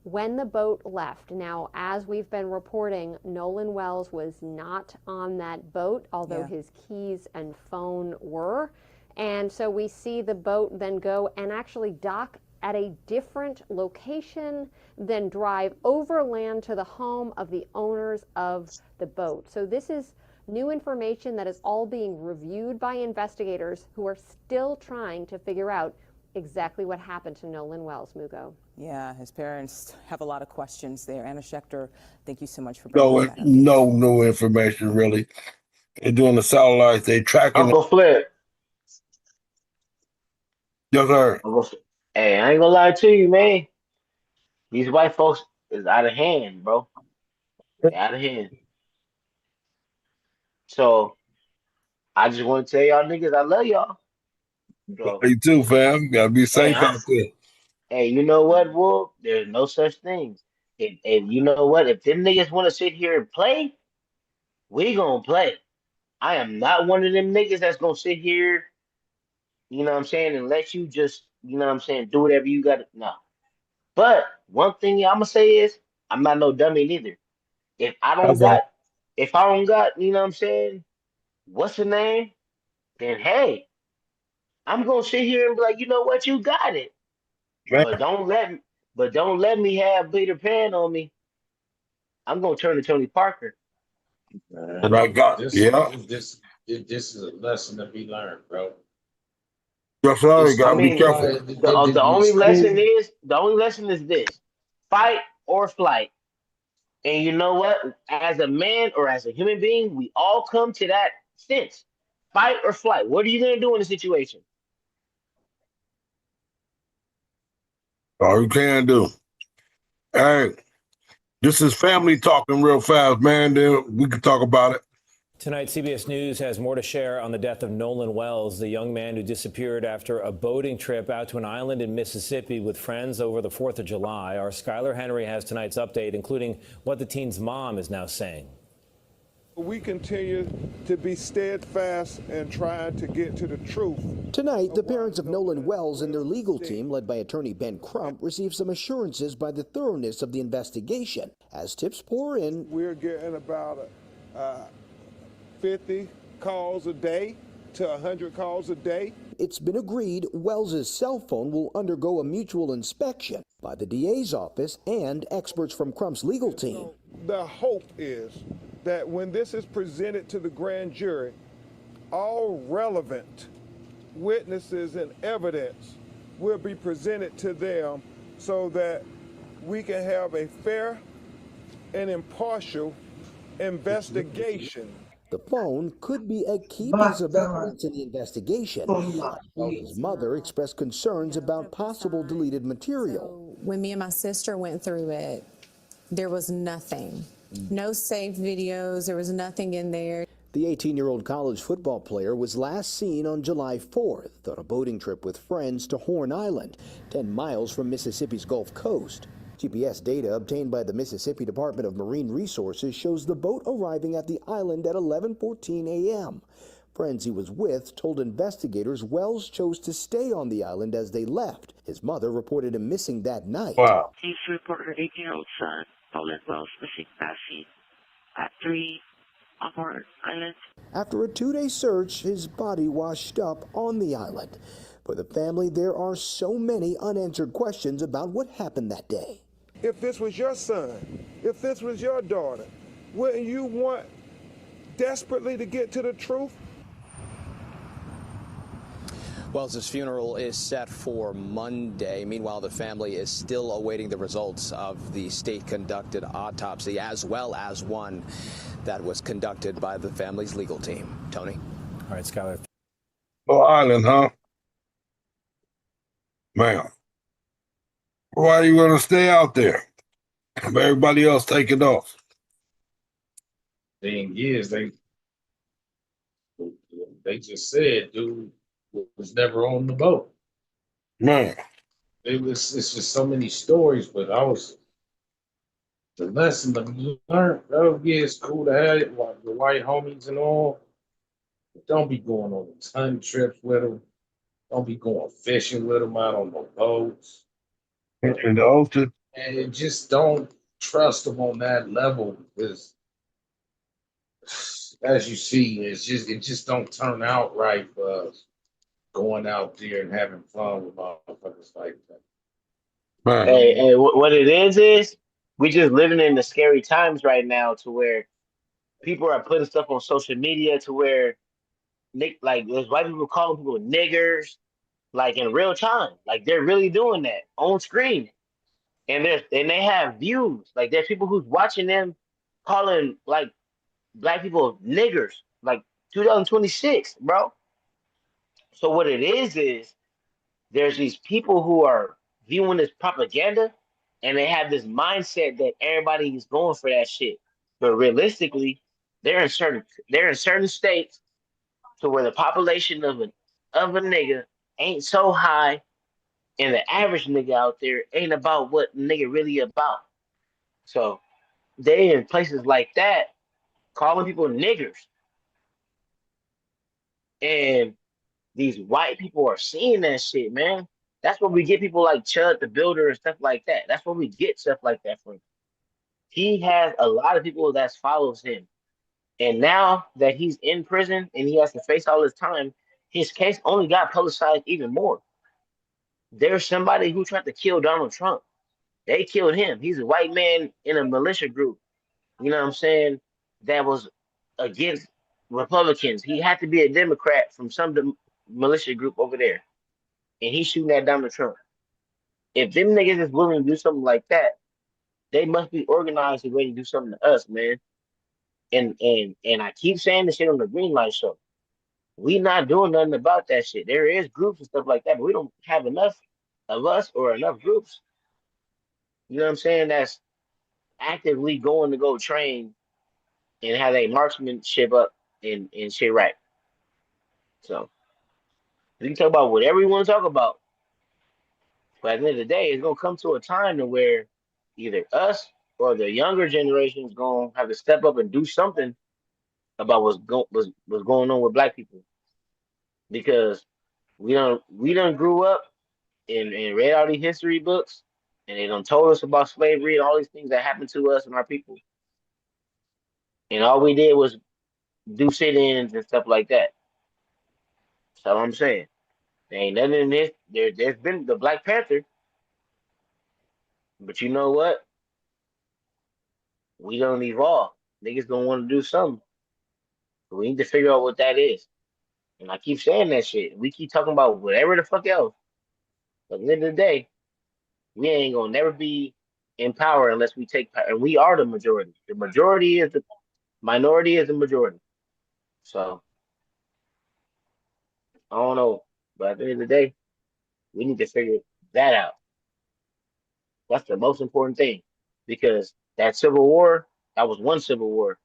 when the boat left. Now, as we've been reporting, Nolan Wells was not on that boat, although his keys and phone were. And so we see the boat then go and actually dock at a different location, then drive overland to the home of the owners of the boat. So this is new information that is all being reviewed by investigators who are still trying to figure out exactly what happened to Nolan Wells, Mugo. Yeah, his parents have a lot of questions there. Anna Schechter, thank you so much for bringing No, us that update. no new information really. They're doing the satellites. They tracking. Uncle Flip. Yes, sir. Uncle Flip. Hey, I ain't gonna lie to you, man. These white folks is out of hand, bro. They out of hand. So I just want to tell y'all niggas I love y'all. So You too, fam. Gotta be hey, safe out there. hey, you know what, Wolf? There's no such thing. If you know what, if them niggas want to sit here and play, we gonna play. I am not one of them niggas that's gonna sit here, you know what I'm saying, and let you just, you know what I'm saying, do whatever you got to. No. But one thing I'm gonna say is, I'm not no dummy neither. If I don't That's got, all. if I don't got, you know what I'm saying, what's the name? Then hey, I'm gonna sit here and be like, you know what, you got it. Man, But don't let me have Peter Pan on me. I'm gonna turn to Tony Parker. and I Man, got, yeah. this is a lesson to be learned, bro. Yes, sir. You It's I gotta be mean, careful. like the only it's lesson cool. is this: fight or flight. And you know what? As a man or as a human being, we all come to that sense: fight or flight. What are you gonna do in a situation? All you can do. Hey, this is family talking real fast, man. Then we can talk about it. Tonight, CBS News has more to share on the death of Nolan Wells, the young man who disappeared after a boating trip out to an island in Mississippi with friends over the 4th of July. Our Skylar Henry has tonight's update, including what the teen's mom is now saying. We continue to be steadfast and trying to get to the truth. Tonight, the parents of Nolan Wells and their legal team, led by attorney Ben Crump, received some assurances by the thoroughness of the investigation. As tips pour in, we're getting about 50 calls a day to 100 calls a day. It's been agreed Wells's cell phone will undergo a mutual inspection by the DA's office and experts from Crump's legal team. The hope is that when this is presented to the grand jury, all relevant witnesses and evidence will be presented to them so that we can have a fair and impartial investigation. The phone could be a key piece of evidence in the investigation. Wells's mother expressed concerns about possible deleted material. When me and my sister went through it, there was nothing. No saved videos, there was nothing in there. The 18-year-old college football player was last seen on July 4th on a boating trip with friends to Horn Island, 10 miles from Mississippi's Gulf Coast. GPS data obtained by the Mississippi Department of Marine Resources shows the boat arriving at the island at 11:14 a.m. Friends he was with told investigators Wells chose to stay on the island as they left. His mother reported him missing that night. Wow. Please report her 18-year-old son, Nolan Wells, missing last seen at 3 on Horn Island. After a 2-day search, his body washed up on the island. For the family, there are so many unanswered questions about what happened that day. If this was your son, if this was your daughter, wouldn't you want desperately to get to the truth? Wells's funeral is set for Monday. Meanwhile, the family is still awaiting the results of the state-conducted autopsy, as well as one that was conducted by the family's legal team. Tony? All right, Skylar. Oh, island, huh? Man. Why are you going to stay out there? Everybody else take it off. Thing is, they just said dude was never on the boat. Man. It's just so many stories, but the lesson that we learned, oh yeah, it's cool to have it, like the white homies and all. But don't be going on a ton of trips with them. Don't be going fishing with them out on the boats. In the ocean. And just don't trust them on that level, because as you see, it just don't turn out right for us going out there and having fun with motherfuckers like that. Man. Hey, what it is we just living in the scary times right now, to where people are putting stuff on social media to where like there's white people calling people niggers, like in real time. Like they're really doing that on screen. And they have views. Like there's people who's watching them calling like black people niggers, like 2026, bro. So what it is there's these people who are viewing this propaganda, and they have this mindset that everybody is going for that shit. But realistically, they're in certain states to where the population of a nigga ain't so high, and the average nigga out there ain't about what nigga really about. So they in places like that calling people niggers. And these white people are seeing that shit, man. That's what we get people like Chud the Builder and stuff like that. That's what we get stuff like that from. He has a lot of people that follows him. And now that he's in prison and he has to face all his time, his case only got publicized even more. There's somebody who tried to kill Donald Trump. They killed him. He's a white man in a militia group, you know what I'm saying, that was against Republicans. He had to be a Democrat from some militia group over there. And he's shooting at Donald Trump. If them niggas is willing to do something like that, they must be organized and ready to do something to us, man. And I keep saying this shit on the Greenlight show. We not doing nothing about that shit. There is groups and stuff like that, but we don't have enough of us or enough groups, you know what I'm saying, that's actively going to go train and have a marksmanship up and shit right. So we can talk about whatever we want to talk about, but at the end of the day, it's gonna come to a time to where either us or the younger generation is gonna have to step up and do something about what's going on with black people because we don't grew up and read all these history books and they done told us about slavery and all these things that happened to us and our people. And all we did was do sit-ins and stuff like that. That's all I'm saying. There ain't nothing in this. There's been the Black Panther, but you know what? We don't evolve. Niggas don't want to do something. So we need to figure out what that is. And I keep saying that shit. We keep talking about whatever the fuck else. But at the end of the day, we ain't gonna never be in power unless we take power. And we are the majority. The majority is the minority is the majority. So I don't know. But at the end of the day, we need to figure that out. That's the most important thing. Because that civil war, that was one civil war.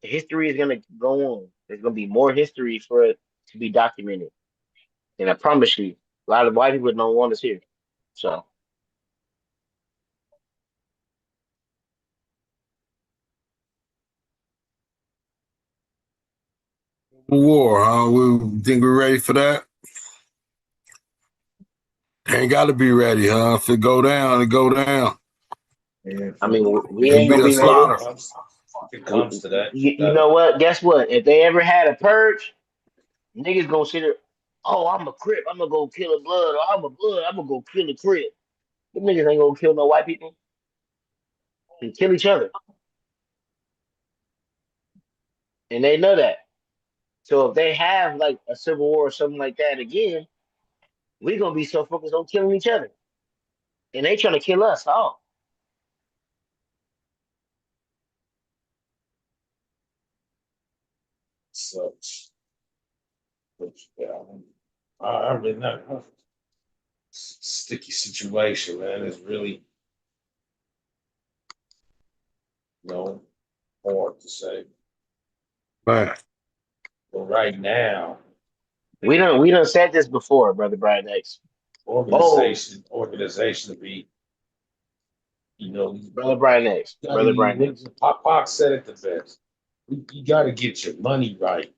History is gonna go on. There's gonna be more history for it to be documented. And I promise you, a lot of white people don't want us here. So War, huh? We think we're ready for that? Ain't got to be ready, huh? If it go down, it go down. Yeah, I mean, we It'll ain't be gonna a be ready. slaughter. if it comes to that, You know what? Guess what? If they ever had a purge, niggas gonna sit there. Oh, I'm a crip. I'm gonna go kill a blood. Or I'm a blood. I'm gonna go kill a crip. The niggas ain't gonna kill no white people and kill each other, and they know that. So if they have like a civil war or something like that again, we gonna be so focused on killing each other, and they trying to kill us all. sucks. But yeah, I really not sticky situation, man. It's really, you know, hard to say. Man. But right now, We done said this before, brother Brian X. Oh, organization to be, you know, brother Brian X. gotta Brother you Brian X. Pop said it the best. You gotta get your money right.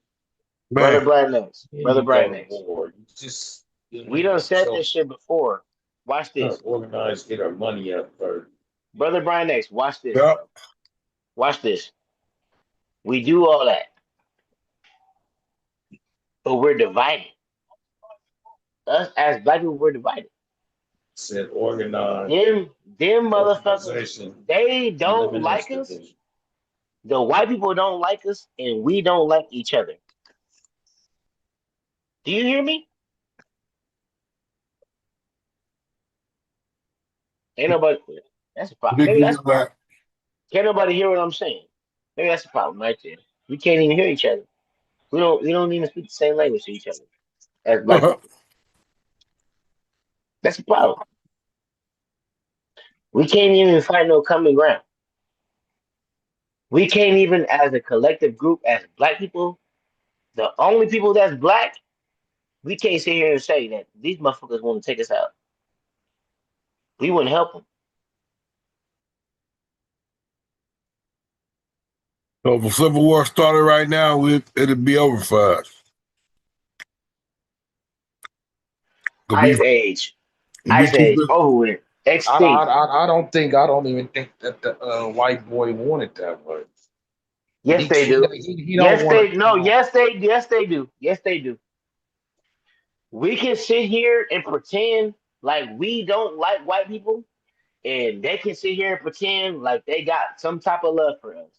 Brother Man. Brian X. Then Brother you go Brian to X. war. You just you We know, done get said your this shit before. Watch kind this. of organized, get our money up first. Brother Brian X, watch this. Yep. Watch this. We do all that, but we're divided. Us as black people, we're divided. Said organized Them motherfuckers, organization they don't eliminates like us. division. The white people don't like us, and we don't like each other. Do you hear me? Ain't nobody. That's a problem. Big Maybe that's deal a problem. that. Can't nobody hear what I'm saying. Maybe that's a problem right there. We can't even hear each other. We don't even speak the same language to each other as black people. That's a problem. We can't even find no common ground. We can't even, as a collective group, as black people, the only people that's black, we can't sit here and say that these motherfuckers want to take us out. We wouldn't help them. So if a civil war started right now, it'd be over for us. We, Ice Age. we Ice keep Age. it. Over with. I, Extinct. I, I I don't even think that the white boy wanted that way. Yes, they do. He don't Yes, want they to, no, yes, they do. Yes, they do. We can sit here and pretend like we don't like white people, and they can sit here and pretend like they got some type of love for us.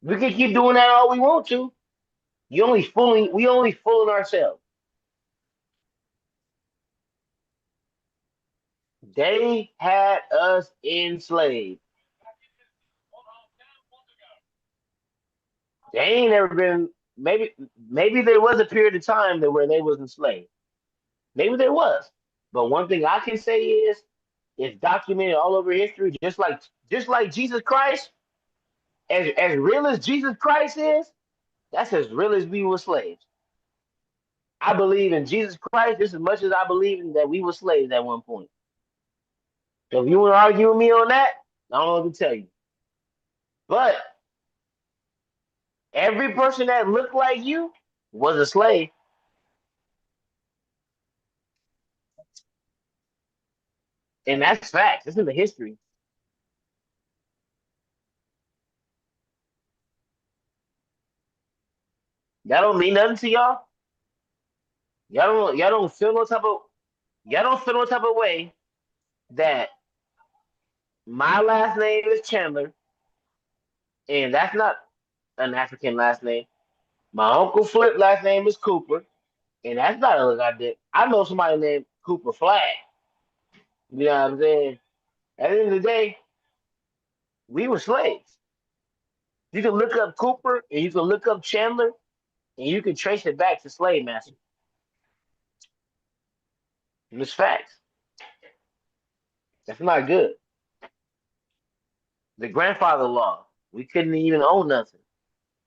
We can keep doing that all we want to. We only fooling ourselves. They had us enslaved. They ain't never been. Maybe there was a period of time that where they was enslaved. Maybe there was. But one thing I can say is it's documented all over history, just like Jesus Christ. As real as Jesus Christ is, that's as real as we were slaves. I believe in Jesus Christ just as much as I believe in that we were slaves at one point. So if you want to argue with me on that, I don't know what to tell you. But every person that looked like you was a slave. And that's facts. This is the history. That don't mean nothing to y'all. Y'all don't feel no type of y'all don't feel no type of way that my last name is Chandler, and that's not an African last name. My Uncle Flip last name is Cooper, and that's not a goddamn. I know somebody named Cooper Flag. You know what I'm saying? At the end of the day, we were slaves. You can look up Cooper and you can look up Chandler and you can trace it back to slave master. And it's facts. That's not good. The grandfather law, we couldn't even own nothing.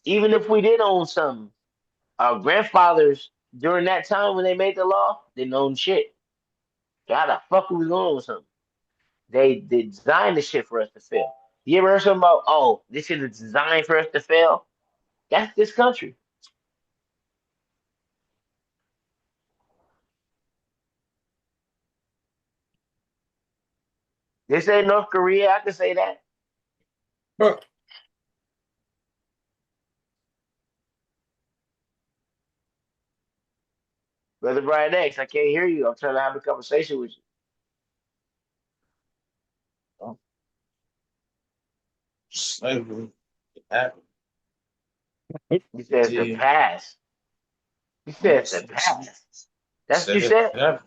Even if we did own something, our grandfathers during that time when they made the law didn't own shit. So how the fuck we was gonna own something? They designed the shit for us to fail. You ever heard something about, oh, this shit is designed for us to fail? That's this country. This ain't North Korea, I can say that. But Brother Brian X, I can't hear you. I'm trying to have a conversation with Slavery happened. you. You said it's the Yeah. past. You said it's the past. That's what you said? Go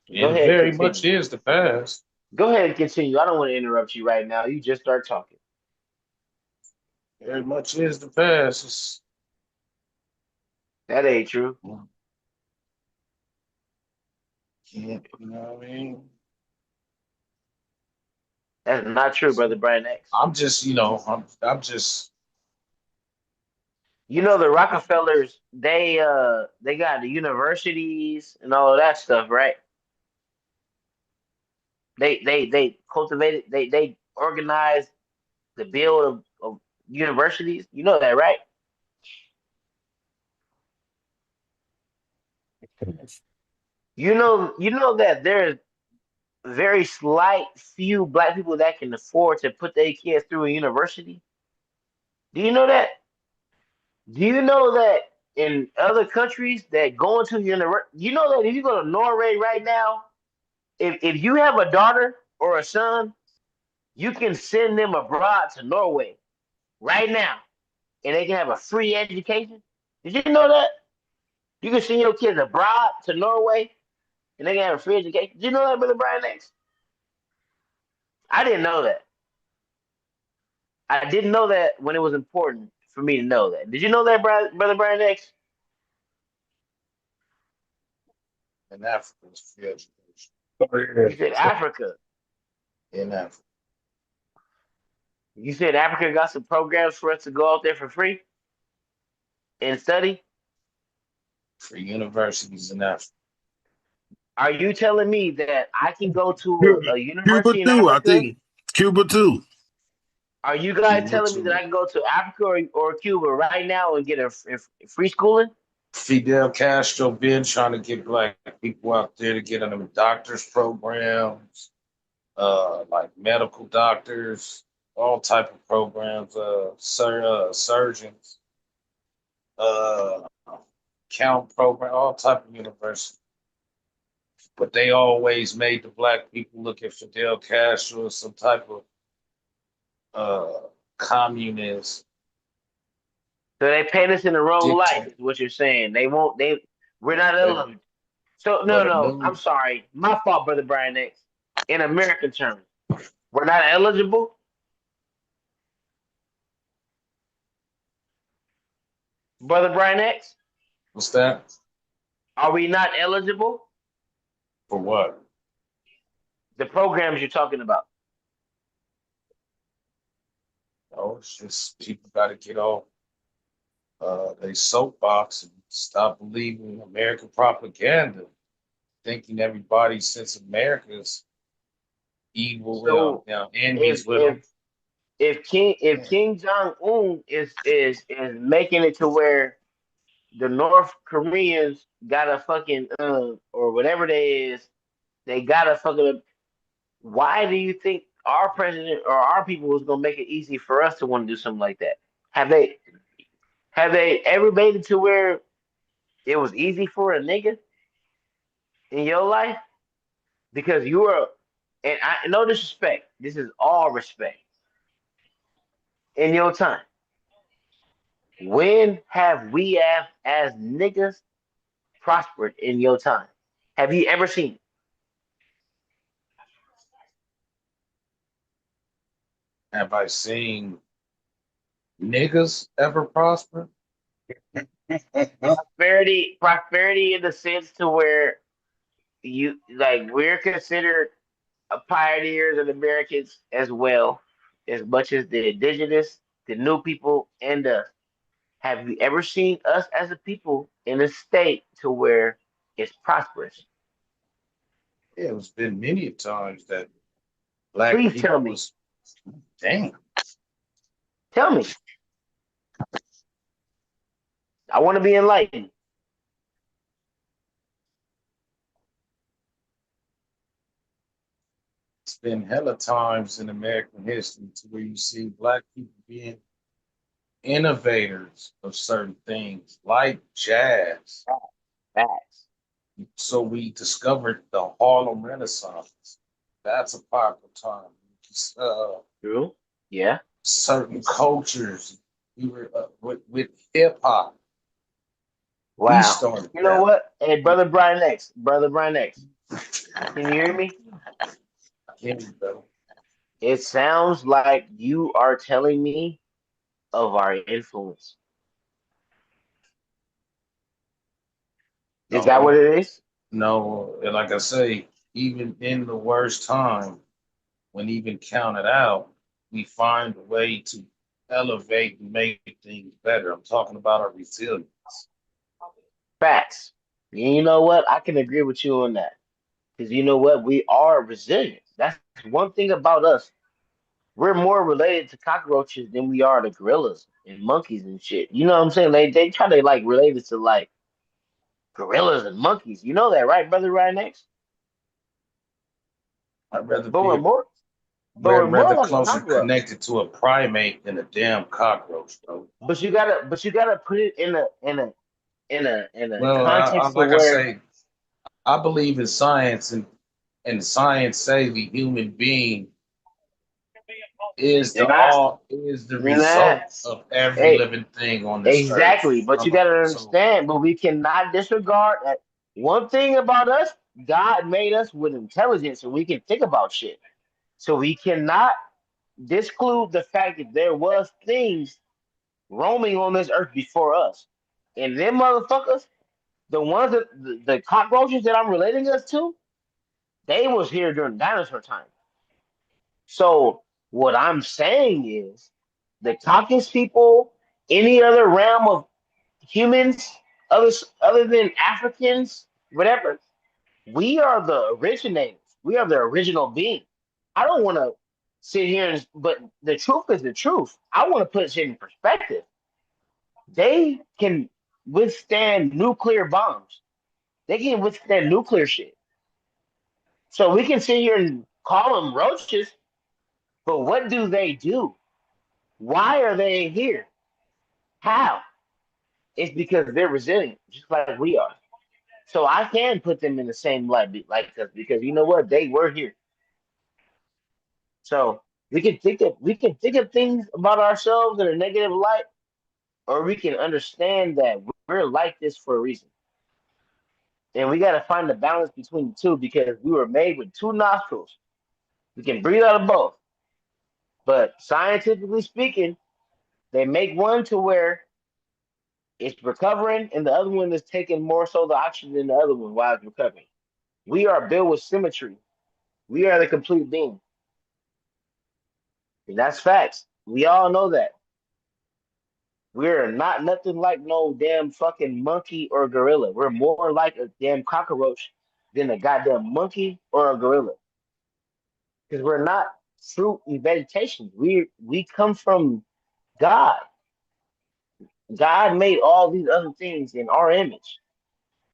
It ahead and very much continue. is the past. Go ahead and continue. I don't want to interrupt you right now. You just start talking. Very much is the past. It's, That ain't true. you know what I mean? That's not true, Brother Brian X. I'm just, I'm just. You know the Rockefellers, they got the universities and all of that stuff, right? They cultivated they organized the build of universities. You know that, right? You know that there's very slight few black people that can afford to put their kids through a university. Do you know that? Do you know that in other countries that go into university, you know that if you go to Norway right now, if you have a daughter or a son, you can send them abroad to Norway right now, and they can have a free education. Did you know that? You can send your kids abroad to Norway, and they can have a free education. Did you know that, Brother Brian X? I didn't know that. I didn't know that when it was important for me to know that. Did you know that, Brother Brian X? In Africa, it's free education. You said Africa. In Africa. You said Africa got some programs for us to go out there for free and study. For universities in Africa. Are you telling me that I can go to a Cuba university in too, I Africa? think. Cuba too. Are you guys Cuba telling me that too. I can go to Africa or Cuba right now and get a free schooling? Fidel Castro been trying to get black people out there to get in them doctors programs, like medical doctors, all type of programs, surgeons, uh, count program, all type of university. But they always made the black people look at Fidel Castro as some type of communist So they paint us in the wrong light, dictator. is what you're saying. They won't. We're not But, eligible. So no, but a no. I'm new sorry. My fault, Brother Brian X. In American terms, we're not eligible, Brother Brian X. what's that? Are we not eligible? For what? The programs you're talking about. Oh, it's just people got to get off they soapbox and stop believing American propaganda, thinking everybody since America's evil, So enemies if with them. if if King Jong Un is making it to where the North Koreans got a fucking or whatever they is, they got a fucking. Why do you think our president or our people was gonna make it easy for us to want to do something like that? Have they have they ever made it to where it was easy for a nigga in your life? Because you are, and I no disrespect, this is all respect. In your time, when have we have as niggas prospered in your time? Have you ever seen it? Have I seen niggas ever prosper? Prosperity in the sense to where you like we're considered pioneers and Americans as well, as much as the indigenous, the new people, and the. Have you ever seen us as a people in a state to where it's prosperous? Yeah, it's been many times that black Please tell people me. was damn. Tell me. I want to be enlightened. It's been hella times in American history to where you see black people being innovators of certain things like jazz. Facts. So we discovered the Harlem Renaissance. That's a powerful time. True. Yeah. Certain cultures, we were with hip hop. We Wow. started You know that. what? Hey, brother Brian X, can you hear me? Can't be better. It sounds like you are telling me of our influence. Is that No, what it is? no, and like I say, even in the worst time, when even counted out, we find a way to elevate and make things better. I'm talking about our resilience. Facts. And you know what? I can agree with you on that. Because you know what? We are resilient. That's one thing about us. We're more related to cockroaches than we are to gorillas and monkeys and shit. You know what I'm saying? They try to like relate us to like gorillas and monkeys. You know that, right, brother Ryan X? I'd rather But we're be more but we're more rather like a closer cockroach. connected to a primate than a damn cockroach, bro. But you gotta put it in a Well, context to like I where say, I believe in science, and science say the human being you're not is the you're not result of every hey living thing on this earth. exactly, but you gotta So understand, but we cannot disregard that one thing about us, God made us with intelligence and we can think about shit. So we cannot disclude the fact that there was things roaming on this earth before us. And them motherfuckers, the ones that the cockroaches that I'm relating us to, they was here during dinosaur time. So what I'm saying is the Caucasus people, any other realm of humans, other than Africans, whatever, we are the originators. We are the original being. I don't want to sit here and, but the truth is the truth. I want to put shit in perspective. They can withstand nuclear bombs. They can withstand nuclear shit. So we can sit here and call them roaches, but what do they do? Why are they here? How? It's because they're resilient, just like we are. So I can put them in the same light like us because you know what? They were here. So we can think of things about ourselves in a negative light, or we can understand that we're like this for a reason. And we got to find the balance between the two because we were made with two nostrils. We can breathe out of both. But scientifically speaking, they make one to where it's recovering, and the other one is taking more so the oxygen than the other one while it's recovering. We are built with symmetry. We are the complete being. And that's facts. We all know that. We're not nothing like no damn fucking monkey or gorilla. We're more like a damn cockroach than a goddamn monkey or a gorilla. Because we're not fruit and vegetation. We come from God. God made all these other things in our image,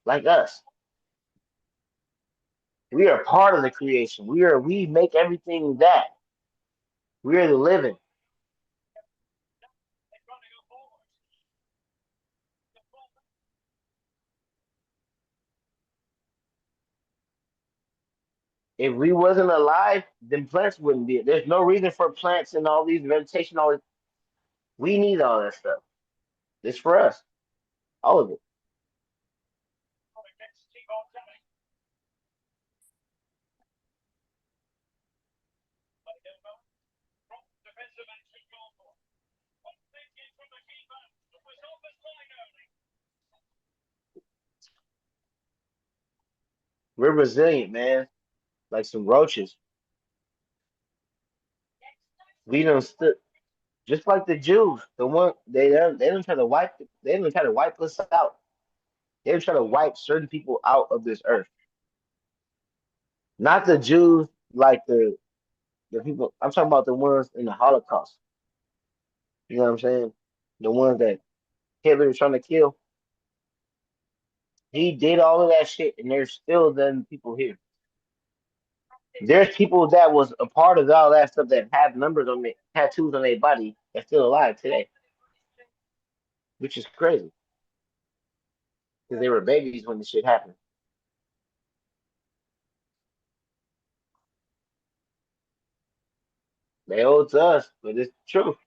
like us. We are part of the creation. We make everything that. We are the living. If we wasn't alive, then plants wouldn't be. There's no reason for plants and all these vegetation. All this. We need all that stuff. It's for us, all of it. We're resilient, man. Like some roaches. We don't stood just like the Jews. The one they don't try to wipe they don't try to wipe us out. They don't try to wipe certain people out of this earth. Not the Jews like the people. I'm talking about the ones in the Holocaust. You know what I'm saying? The ones that Hitler was trying to kill. He did all of that shit, and there's still then people here. There's people that was a part of all that stuff that have numbers on their tattoos on their body that's still alive today, which is crazy because they were babies when this shit happened. They owe it to us, but it's true.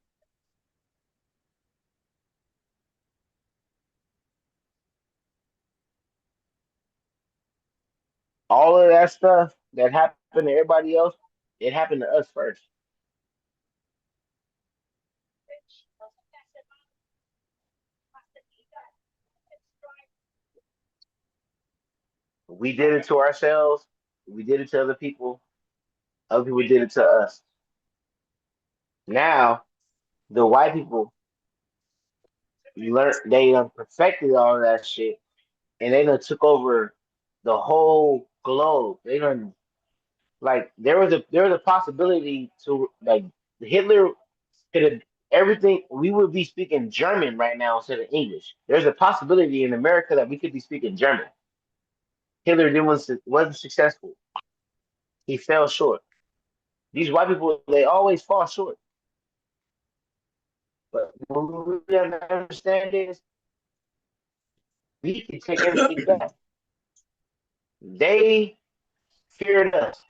All of that stuff that happened to everybody else, it happened to us first. We did it to ourselves. We did it to other people. Other people did it to us. Now the white people learned they done perfected all of that shit, and they done took over the whole globe. They done like there was a possibility to like Hitler could have everything. We would be speaking German right now instead of English. There's a possibility in America that we could be speaking German. Hitler didn't wasn't successful. He fell short. These white people, they always fall short. But what we have to understand is we can take everything back. They feared us.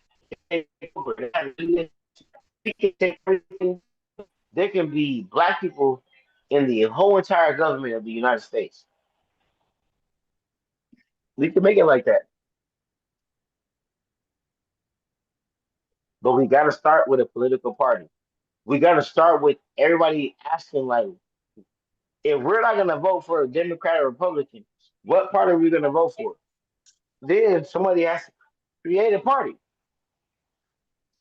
They we can take everything. There can be black people in the whole entire government of the United States. We can make it like that. But we got to start with a political party. We got to start with everybody asking, like, if we're not going to vote for a Democrat or Republican, what party are we going to vote for? Then somebody has to create a party.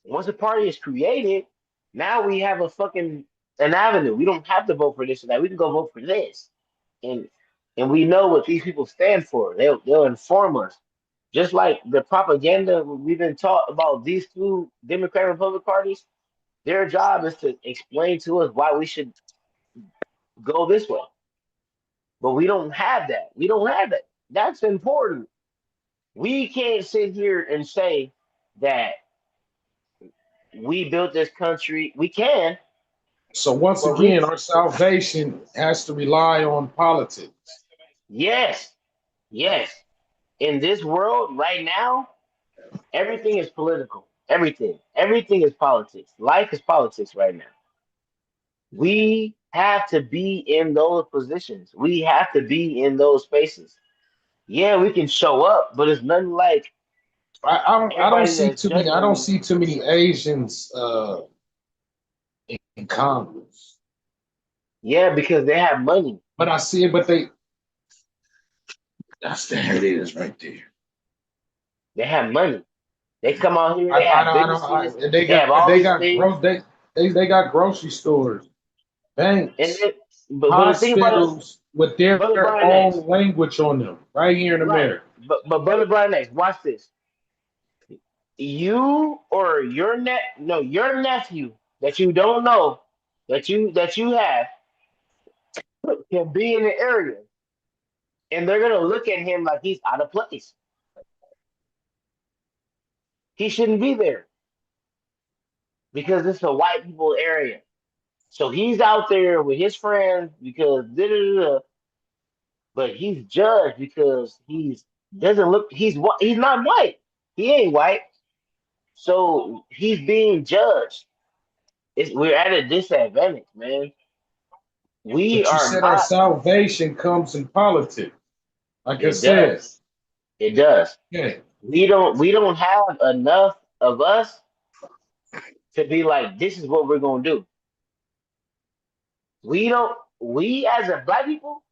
Once a party is created, now we have a fucking an avenue. We don't have to vote for this or that. We can go vote for this, and we know what these people stand for. They'll inform us. Just like the propaganda we've been taught about these two Democrat and Republican parties, their job is to explain to us why we should go this way. But we don't have that. We don't have that. That's important. We can't sit here and say that we built this country. We can, So once but we again, our salvation has to rely on politics. yes, yes. In this world right now, everything is political. Everything is politics. Life is politics right now. We have to be in those positions. We have to be in those spaces. Yeah, we can show up, but it's nothing like I don't everybody see that's too many. I don't judging. see too many Asians in Congress. Yeah, because they have money. But I see it. But there it is right there. They have money. They come out here. They I have don't. I businesses. don't. They They have got. all They these got things. growth. They got grocery stores, And banks, then, but the thing about it, hospitals with their Brother Brian X, own language on them right here in right? America. But Brother Brian X, watch this. You or your nephew that you don't know that you have can be in the area, and they're gonna look at him like he's out of place. He shouldn't be there because it's a white people area. So he's out there with his friends because da, da, da, da, but he's judged because he's doesn't look he's not white. He ain't white. So he's being judged. We're at a disadvantage, man. We But you are said our not. salvation comes in politics. Like I It said, does. It does. yeah. We don't have enough of us to be like, this is what we're gonna do. We as a black people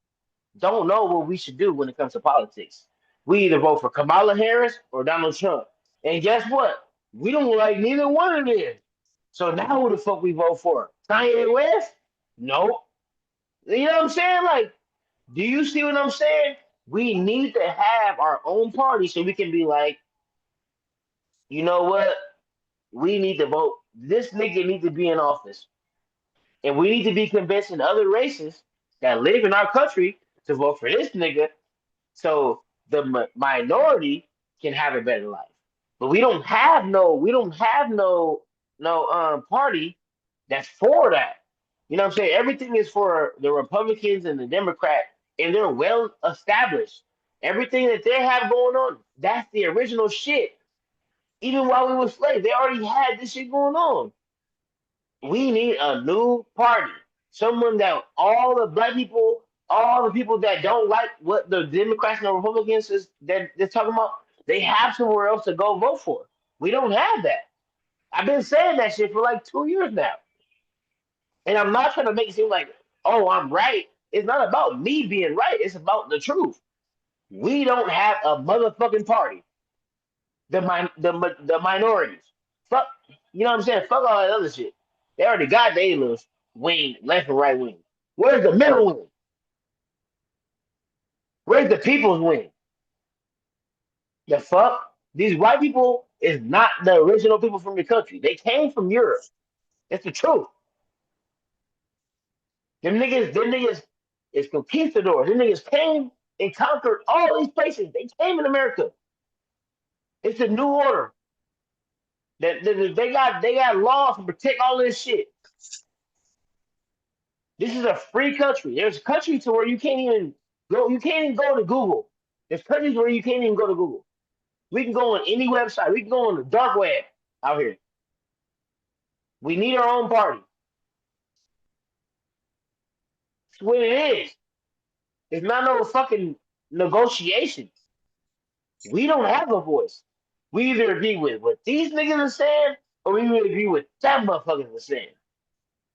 don't know what we should do when it comes to politics. We either vote for Kamala Harris or Donald Trump. And guess what? We don't like neither one of them. So now who the fuck we vote for? Kanye West? Nope. You know what I'm saying? Like, do you see what I'm saying? We need to have our own party so we can be like, you know what? We need to vote. This nigga needs to be in office. And we need to be convincing other races that live in our country to vote for this nigga so the minority can have a better life. But we don't have no party that's for that. You know what I'm saying? Everything is for the Republicans and the Democrat, and they're well established. Everything that they have going on, that's the original shit. Even while we were slaves, they already had this shit going on. We need a new party. Someone that all the black people, all the people that don't like what the Democrats and the Republicans is that they're talking about, they have somewhere else to go vote for. We don't have that. I've been saying that shit for like 2 years now. And I'm not trying to make it seem like, oh, I'm right. It's not about me being right. It's about the truth. We don't have a motherfucking party. The minorities. Fuck, you know what I'm saying? Fuck all that other shit. They already got their little wing, left and right wing. Where's the middle wing? Where's the people's wing? The fuck? These white people is not the original people from the country. They came from Europe. That's the truth. Them niggas is conquistadors. Them niggas came and conquered all these places. They came in America. It's a new order. They got laws to protect all this shit. This is a free country. There's countries to where you can't even go. You can't even go to Google. There's countries where you can't even go to Google. We can go on any website. We can go on the dark web out here. We need our own party. That's what it is. It's not no fucking negotiations. We don't have a voice. We either agree with what these niggas are saying or we agree with that motherfuckers are saying.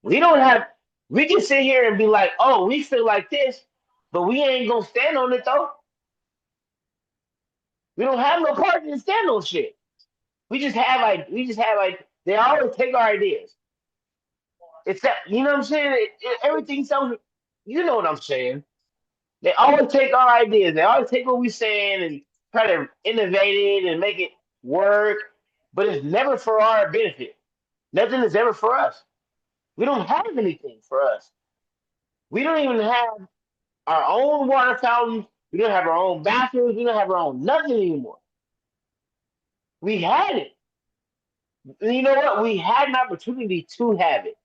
We don't have. We can sit here and be like, oh, we feel like this, but we ain't gonna stand on it though. We don't have no party to stand on shit. We just have like they always take our ideas. It's that you know what I'm saying? Everything sounds you know what I'm saying. They always take our ideas. They always take what we're saying and try to innovate it and make it work. But it's never for our benefit. Nothing is ever for us. We don't have anything for us. We don't even have our own water fountains. We don't have our own bathrooms. We don't have our own nothing anymore. We had it. And you know what? We had an opportunity to have it.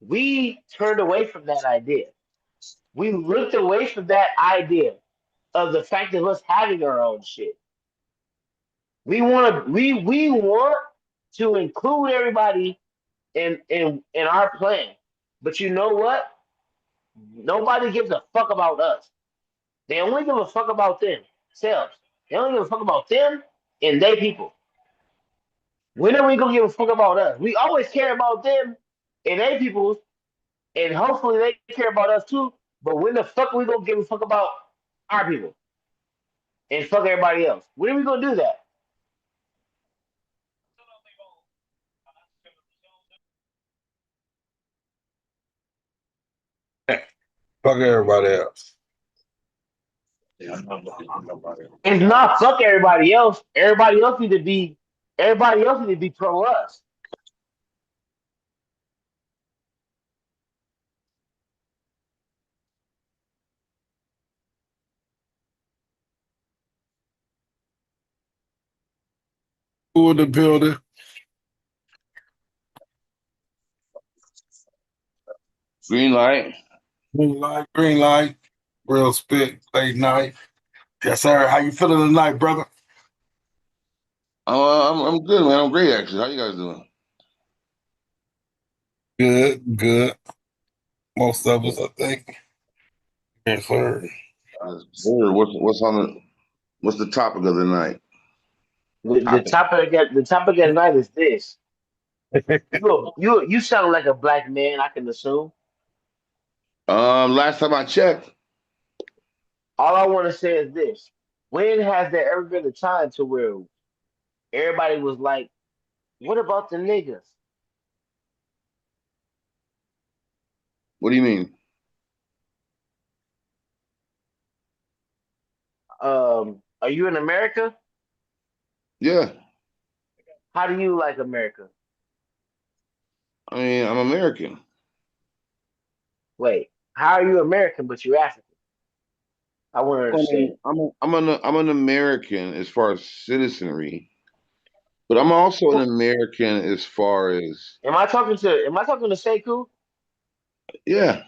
We turned away from that idea. We looked away from that idea of the fact of us having our own shit. We want to include everybody in our plan. But you know what? Nobody gives a fuck about us. They only give a fuck about themselves. They only give a fuck about them and they people. When are we gonna give a fuck about us? We always care about them and they people, and hopefully they care about us too. But when the fuck are we gonna give a fuck about our people and fuck everybody else? When are we gonna do that? Fuck everybody else. Yeah, I'm not looking for nobody. It's not fuck everybody else. Everybody else need to be pro us. Who in the building? Greenlight. Greenlight, Realspit, late night. Yes, sir. How you feeling tonight, brother? I'm good, man. I'm great, actually. How you guys doing? Good, good. Most of us, I think. Yes, sir. Sir, what's the topic of the night? The topic of the night is this. You sound like a black man, I can assume. Last time I checked, All I want to say is this. When has there ever been a time to where everybody was like, what about the niggas? what do you mean? Are you in America? Yeah, How do you like America? I mean, I'm American. Wait, how are you American but you're African? I want to I mean, understand. I'm an American as far as citizenry, but I'm also an American as far as Am I talking to Sekou? yeah.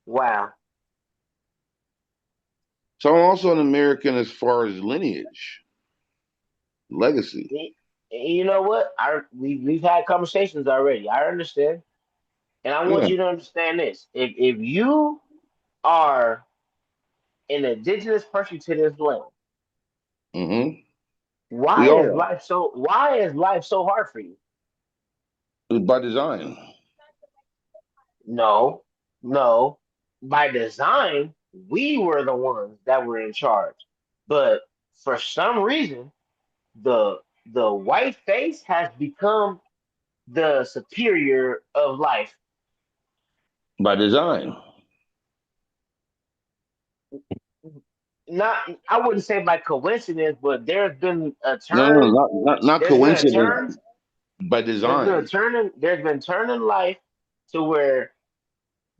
Wow. So I'm also an American as far as lineage, legacy. You know what? We've had conversations already. I understand. And I want Yeah. you to understand this. If you are an indigenous person to this land, Mm-hmm. We why is all life so hard for you? are. It's by design. No, no. By design, we were the ones that were in charge. But for some reason, the the white face has become the superior of life. By design. Not, I wouldn't say by coincidence, but there's been a No, no, turn. not There's been a coincidence. turn. By design. There's been turn in life to where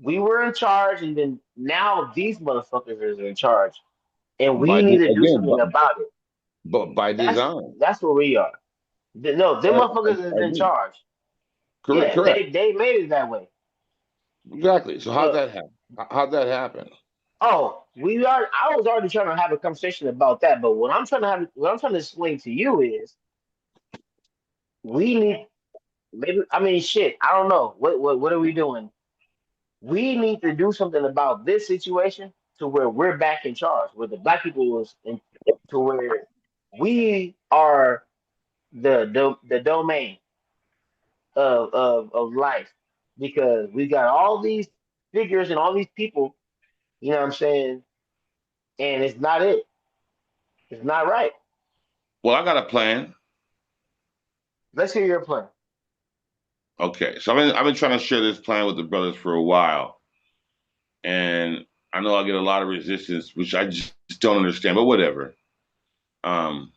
we were in charge, and then now these motherfuckers is in charge, and we need to do Again, something about it. but by That's design. that's where we are. No, them motherfuckers is I in agree. charge. Correct, Yeah, correct. they made it that way. Exactly. So how'd But that happen? How'd that happen? oh, we are. I was already trying to have a conversation about that. But what I'm trying to explain to you is we need maybe. I mean, shit. I don't know. What are we doing? We need to do something about this situation to where we're back in charge, where the black people was in, to where we are the domain of life, because we got all these figures and all these people, you know what I'm saying, and it's not it. It's not right. Well, I got a plan. Let's hear your plan. Okay. So I've been trying to share this plan with the brothers for a while. And I know I get a lot of resistance, which I just don't understand, but whatever. Um,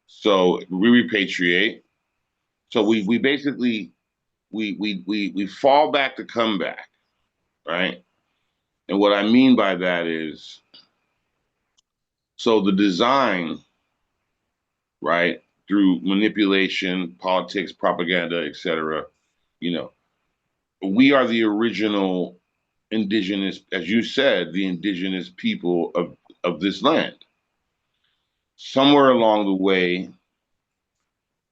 so we repatriate. So we basically we fall back to come back, right? And what I mean by that is, so the design, right, through manipulation, politics, propaganda, etc. You know, we are the original indigenous, as you said, the indigenous people of this land. Somewhere along the way,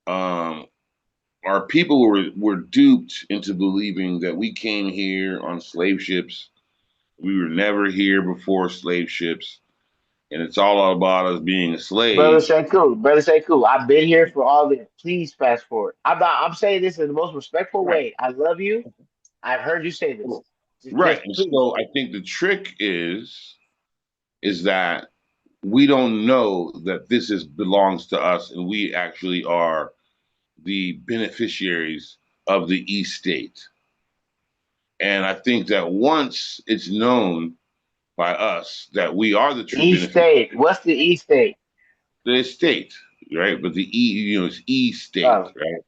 um, our people were duped into believing that we came here on slave ships. We were never here before slave ships, and it's all about us being a Brother slave. say cool. Brother say cool. I've been here for all this. Please fast forward. I'm saying this in the most respectful Right. way. I love you. I've heard you say this. Right. Just And please. so I think the trick is that we don't know that this is belongs to us, and we actually are the beneficiaries of the East State. And I think that once it's known by us that we are the true East beneficiaries, State. What's the East State? the state, right? But the it's E state, Oh, right?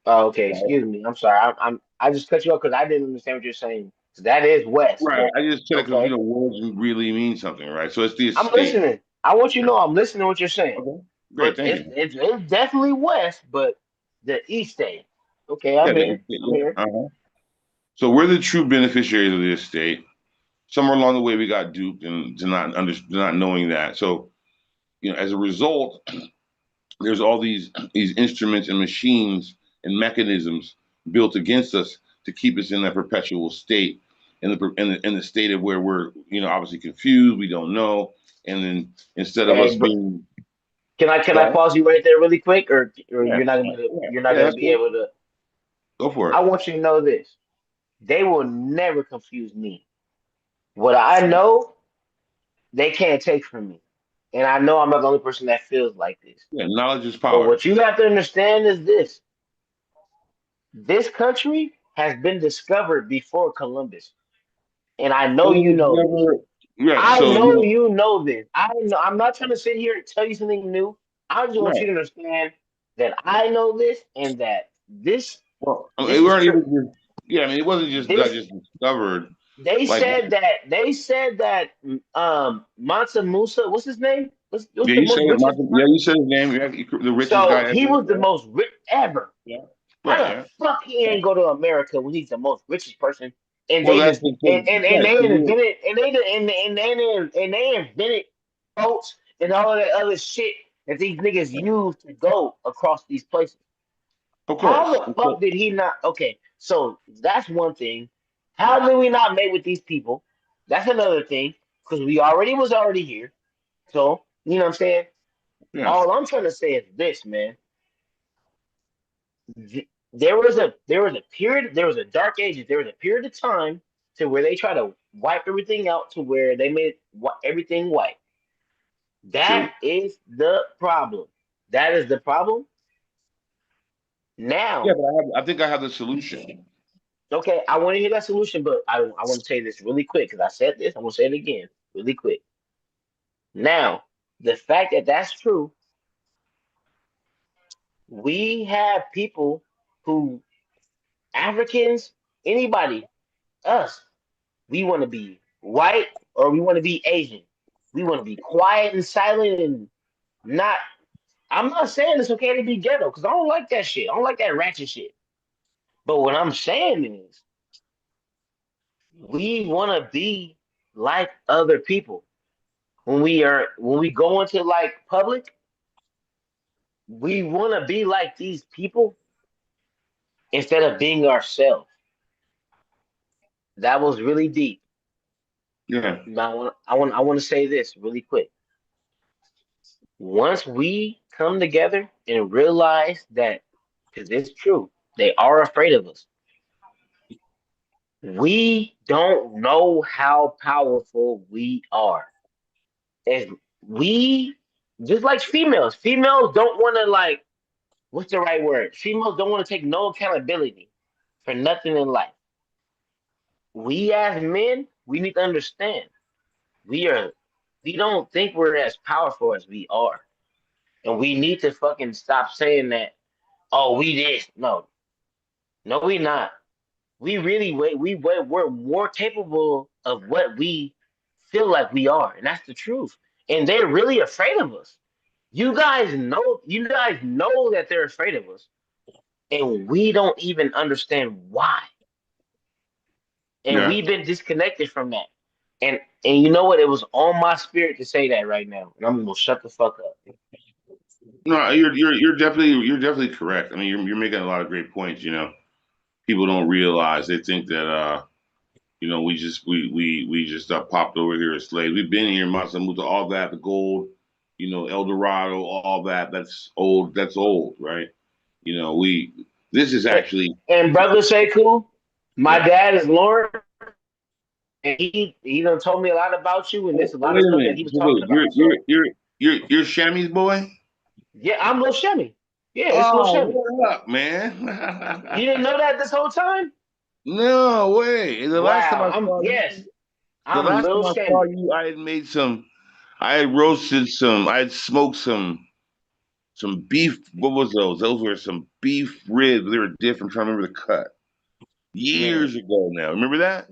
oh, okay. Right. Excuse me. I'm sorry. I just cut you off because I didn't understand what you're saying. That is West, Right. but I just said it because okay. words really mean something, right? So it's the I'm estate. listening. I want you to know I'm listening to what you're saying. Okay. Great, But thank you. it's definitely West, but the East State. Okay, I'm Yeah, the here. estate, I'm here. yeah. Uh-huh. So we're the true beneficiaries of the estate. Somewhere along the way, we got duped and not knowing that. So, as a result, there's all these instruments and machines and mechanisms built against us to keep us in that perpetual state, in the state of where we're obviously confused, we don't know, and then instead of us Hey, being can I right, pause you right there really quick, or yeah, yeah, you're not yeah, gonna that's be cool. able to. Go for I it. want you to know this. They will never confuse me. What I know, they can't take from me. And I know I'm not the only person that feels like this. Yeah, knowledge is But power. what you have to understand is this. This country has been discovered before Columbus. And I It know you was know this. never right. I So know you know this. I know I'm not trying to sit here and tell you something new. I just want right. you to understand that I know this and that Well, I this mean, we is weren't true. even just yeah. I mean, it wasn't just that This just discovered. they Like said that Mansa Musa, what's his name? What's yeah, the you said most it. richest Yeah, person? you said his name. Yeah, the richest guy So ever. he was the Right. most rich ever. Yeah. How Right. the Yeah. fuck he ain't go to America when he's the most richest person? And Well, they that's just because and right. they 'Cause invented and they invented boats and all of that other shit that these niggas use to go across these places. of How course. the fuck did he not? Okay, so that's one thing. How did we not mate with these people? That's another thing because we already here. So you know what I'm saying. Yeah. All I'm trying to say is this, man. There was a dark age. There was a period of time to where they try to wipe everything out to where they made everything white. That True. is the problem. That is the problem. Yeah, Now, but I think I have the solution. okay, I want to hear that solution, but I want to say this really quick because I said this. I'm gonna say it again really quick. Now, the fact that that's true, we have people who Africans, anybody, us. We want to be white or we want to be Asian. We want to be quiet and silent and not. I'm not saying it's okay to be ghetto because I don't like that shit. I don't like that ratchet shit. But what I'm saying is we want to be like other people. When we go into like public, we want to be like these people instead of being ourselves. That was really deep. Yeah. But I want to say this really quick. Once we come together and realize that, because it's true, they are afraid of us. We don't know how powerful we are. And we, just like females don't want to, like, what's the right word? Females don't want to take no accountability for nothing in life. We as men, we need to understand we are, we don't think we're as powerful as we are. And we need to fucking stop saying that, oh, we this. No, no, we not. We really we're more capable of what we feel like we are, and that's the truth. And they're really afraid of us. You guys know that they're afraid of us, and we don't even understand why. And Yeah. we've been disconnected from that. And you know what? It was on my spirit to say that right now, and I'm gonna shut the fuck up. No, you're definitely correct. I mean, you're making a lot of great points. People don't realize they think that we just popped over here as slaves. We've been here, Masamuta, all that, the gold, El Dorado, all that. That's old. That's old, right? We this is And, actually and brother Sekou, my yeah. dad is Lauren. And he done told me a lot about you, and there's Oh, a lot of wait a stuff that minute. he was So talking wait, you're about. you're So you're you're Shammy's boy? yeah, I'm Lil Shemmy. Yeah, it's Lil Oh, Shemmy. what up, You man? didn't know that this whole time? No way. The last time Wow. I saw you, the I'm last little time I saw Sammy. you, I had made some. I had roasted some. I had smoked some beef. What was those? Those were some beef ribs. They were different. I'm trying to remember the cut. Man. Years ago now. Remember that?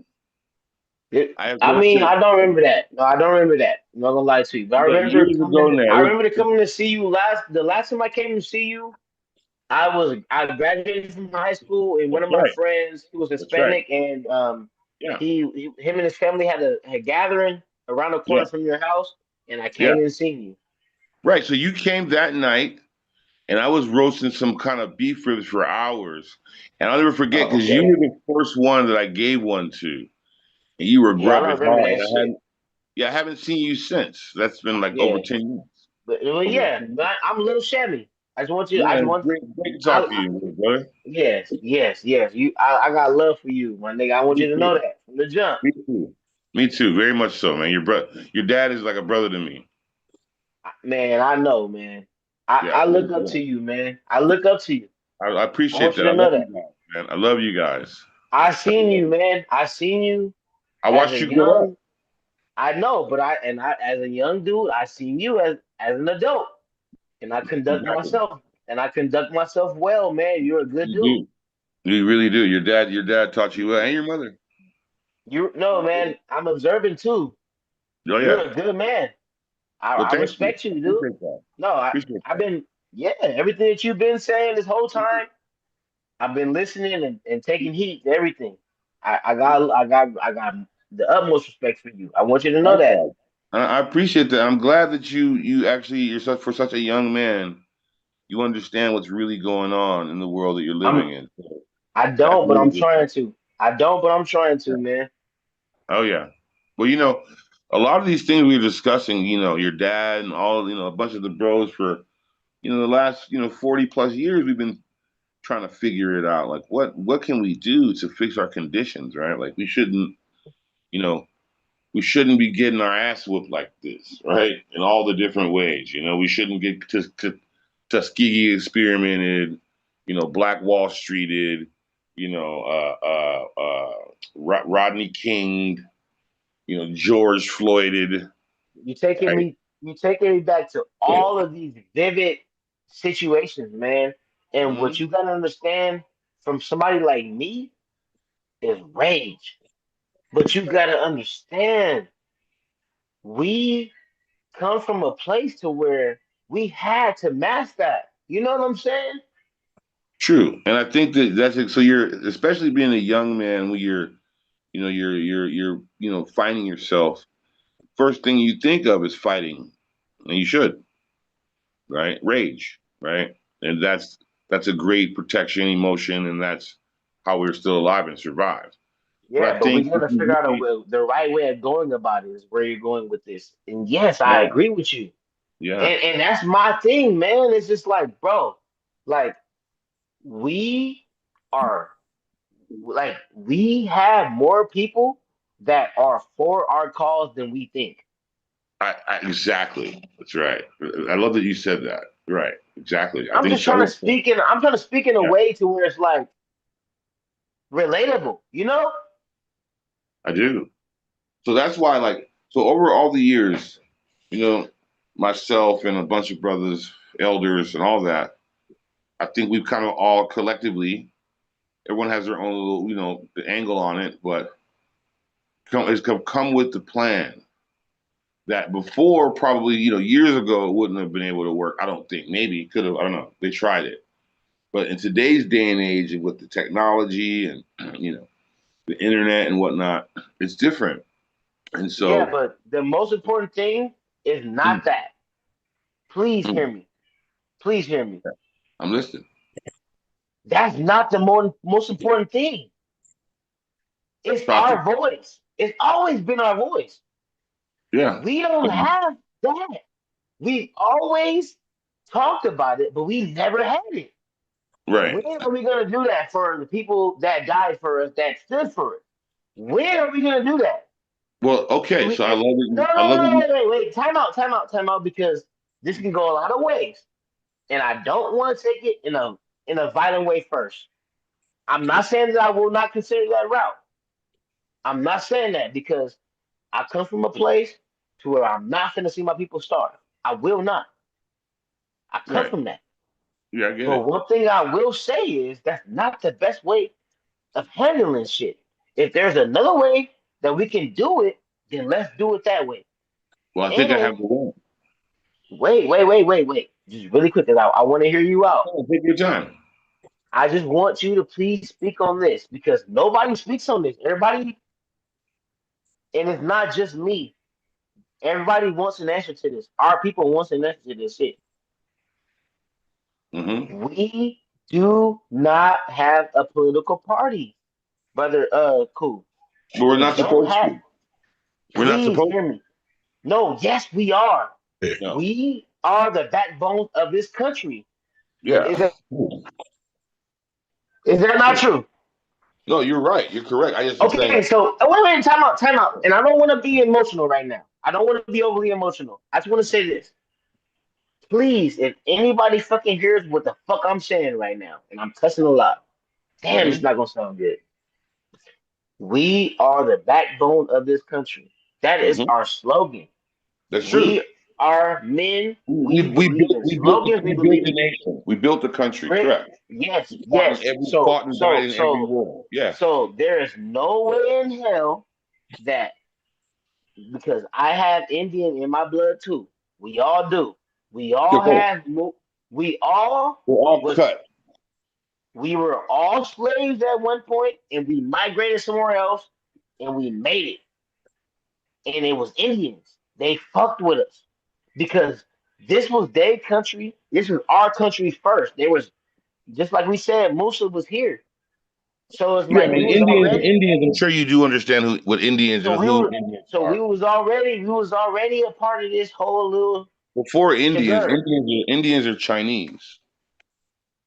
I have I mean, roasted. I don't remember that. No, I don't remember that. I'm not gonna lie to you. But Yeah, years ago now. I remember coming to see you the last time I came to see you, I graduated from high school, and one That's of my right. friends, he was That's right. Hispanic, and Yeah. him and his family had a gathering around the Yeah. corner from your house, and I Yeah. came and seen you. Right. So you came that night, and I was roasting some kind of beef ribs for hours. And I'll never forget Oh, because you okay. were the first one that I gave one to, and you were Yeah, I grubbing don't remember hard. that shit. Yeah, I haven't seen you since. That's been like over Yeah, 10 years. but well, Over yeah, 10 but years. I'm little Shabby. I just want you. I just Man, want. great to talk to I you, brother. yes, yes, yes. I got love for you, my nigga. I want Me you to know too. that from the jump. Me too. Me too. Very much so, man. Your dad is like a brother to me. Man, I know, man. Yeah, I look up yeah. to you, man. I look up to you. I I appreciate want you that. I to know love you that. guys, man. I love you guys. I seen you, man. I seen you I as watched a you grow up. young. I know, but I as a young dude, I seen you as an adult, and Exactly. I conduct myself well, man. You're a good You dude. do. You really do. Your dad taught you well, and your mother. You no, man. I'm observing too. Oh You're yeah. a good man. Well, I thank you. respect you, I dude. appreciate that. No, Appreciate I've that. been yeah. Everything that you've been saying this whole time, I've been listening and taking heed to everything. I got the utmost respect for you. I want you to know that. Likewise. I appreciate that. I'm glad that you actually you're such a young man. You understand what's really going on in the world that you're living I'm in. So I that's don't, but really I'm good. trying to. I don't, but I'm trying to, man. Oh yeah. Well, a lot of these things we are discussing, your dad and all, a bunch of the bros for, the last, 40 plus years, we've been trying to figure it out. Like what can we do to fix our conditions, right? Like you know, we shouldn't be getting our ass whooped like this, right? In all the different ways. We shouldn't get Tuskegee experimented, Black Wall Streeted, Rodney King, George Floyded, You taking right? me you taking me back to all of these vivid situations, man. And what Mhm. you gotta understand from somebody like me is rage. But you gotta understand, we come from a place to where we had to master that. You know what I'm saying? True, and I think that that's it. So you're, especially being a young man, when you're finding yourself. First thing you think of is fighting, and you should, right? Rage, right? And that's a great protection emotion, and that's how we're still alive and survive. But Yeah, I but we think if gotta you figure out really, the right way of going about it is where you're going with this. And yes, I yeah, agree with you. yeah, And that's my thing, man. It's just like, bro, like we are we have more people that are for our cause than we think. exactly. That's right. I love that you said that. Right, exactly. I think so. I'm trying to speak in a Yeah, way to where it's like relatable, you know? I do. So that's why, like, so over all the years, you know, myself and a bunch of brothers, elders, and all that, I think we've kind of all collectively, everyone has their own little, the angle on it, but come with the plan that before, probably, years ago, it wouldn't have been able to work. I don't think. Maybe it could have. I don't know. They tried it. But in today's day and age, and with the technology and, the internet and whatnot, it's different. And Yeah, so, but the most important thing is mm, not that. Please mm, hear me. Please hear me. I'm listening. That's not the most important thing. It's Talk to me. our voice. It's always been our voice. Yeah. We don't have that. We always talked about it, but we never had it. Right. When are we gonna do that for the people that died for us, that stood for it? When are we gonna do that? Well, okay. So I love it. No, I no, love no, it. wait. Time out, time out, time out, because this can go a lot of ways. And I don't want to take it in a violent way first. I'm not saying that I will not consider that route. I'm not saying that because I come from a place to where I'm not going to see my people starve. I will not. I come Right. from that. Yeah, I get But it. one thing I will say is that's not the best way of handling shit. If there's another way that we can do it, then let's do it that way. Well, I think I have And the one. wait. Just really quick, because I want to hear you out. Oh, take your time. I just want you to please speak on this because nobody speaks on this. Everybody, and it's not just me. Everybody wants an answer to this. Our people wants an answer to this shit. Mm-hmm. We do not have a political party, brother. Cool. But we're We not don't supposed have. to. We're not Please supposed hear me. No, yes, we are. to. No. We are the backbone of this country. Yeah. Is that not true? No, you're right. You're correct. I just was Okay, saying. so wait, time out. And I don't want to be emotional right now. I don't want to be overly emotional. I just want to say this. Please, if anybody fucking hears what the fuck I'm saying right now, and I'm cussing a lot, damn, it's Mm-hmm. not gonna sound good. We are the backbone of this country. That is Mm-hmm. our slogan. That's true. We are men. We believe in slogans. We We built believe the in nation. We built the country. great. Correct. Yes, Fought in yes. every fought and died in every war. Yeah. So there is no way in hell that because I have Indian in my blood too. We all do. We They're all both. have. We all We're all was. cut. We were all slaves at one point, and we migrated somewhere else, and we made it. And it was Indians. They fucked with us because this was their country. This was our country first. There was just like we said, Musa was here. So it's Yeah, I like we mean was Indians. already. Indians. I'm sure you do understand what Indians So and we who were. Indians So are. we was already a part of this whole little Before Indians, sugar. Indians are Chinese.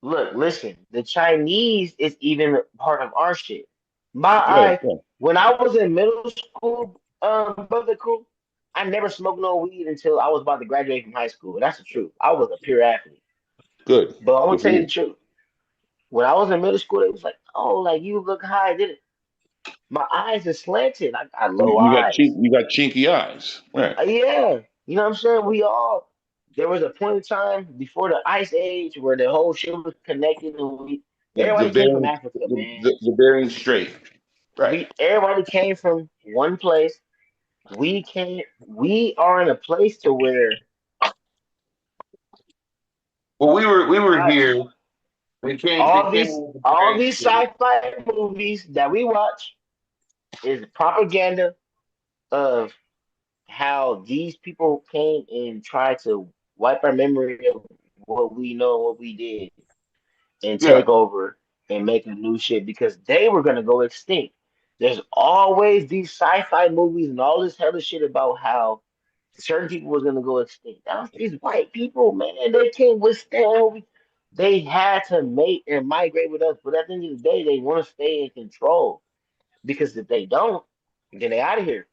Look, listen. The Chinese is even part of our shit. Yeah. Yeah. When I was in middle school, brother, cool. I never smoked no weed until I was about to graduate from high school. That's the truth. I was a pure athlete. Good. But I want Good to for tell you the you. truth. When I was in middle school, it was like, oh, like you look high, did it? My eyes are slanted. I got low eyes. You got chinky eyes. Right. Yeah, you know what I'm saying? We all. There was a point in time before the ice age where the whole shit was connected, and Yeah. everybody came from Africa, man. The Bering Strait. Right. Everybody came from one place. We are in a place to where Well, we were I, here. They came over the all Bering these Strait. sci-fi movies that we watch is propaganda of how these people came and tried to wipe our memory of what we know, what we did, and Yeah. take over and make a new shit because they were gonna go extinct. There's always these sci-fi movies and all this other shit about how certain people was gonna go extinct. That was these white people, man. They can't withstand. They had to mate and migrate with us, but at the end of the day, they want to stay in control because if they don't, then they out of here.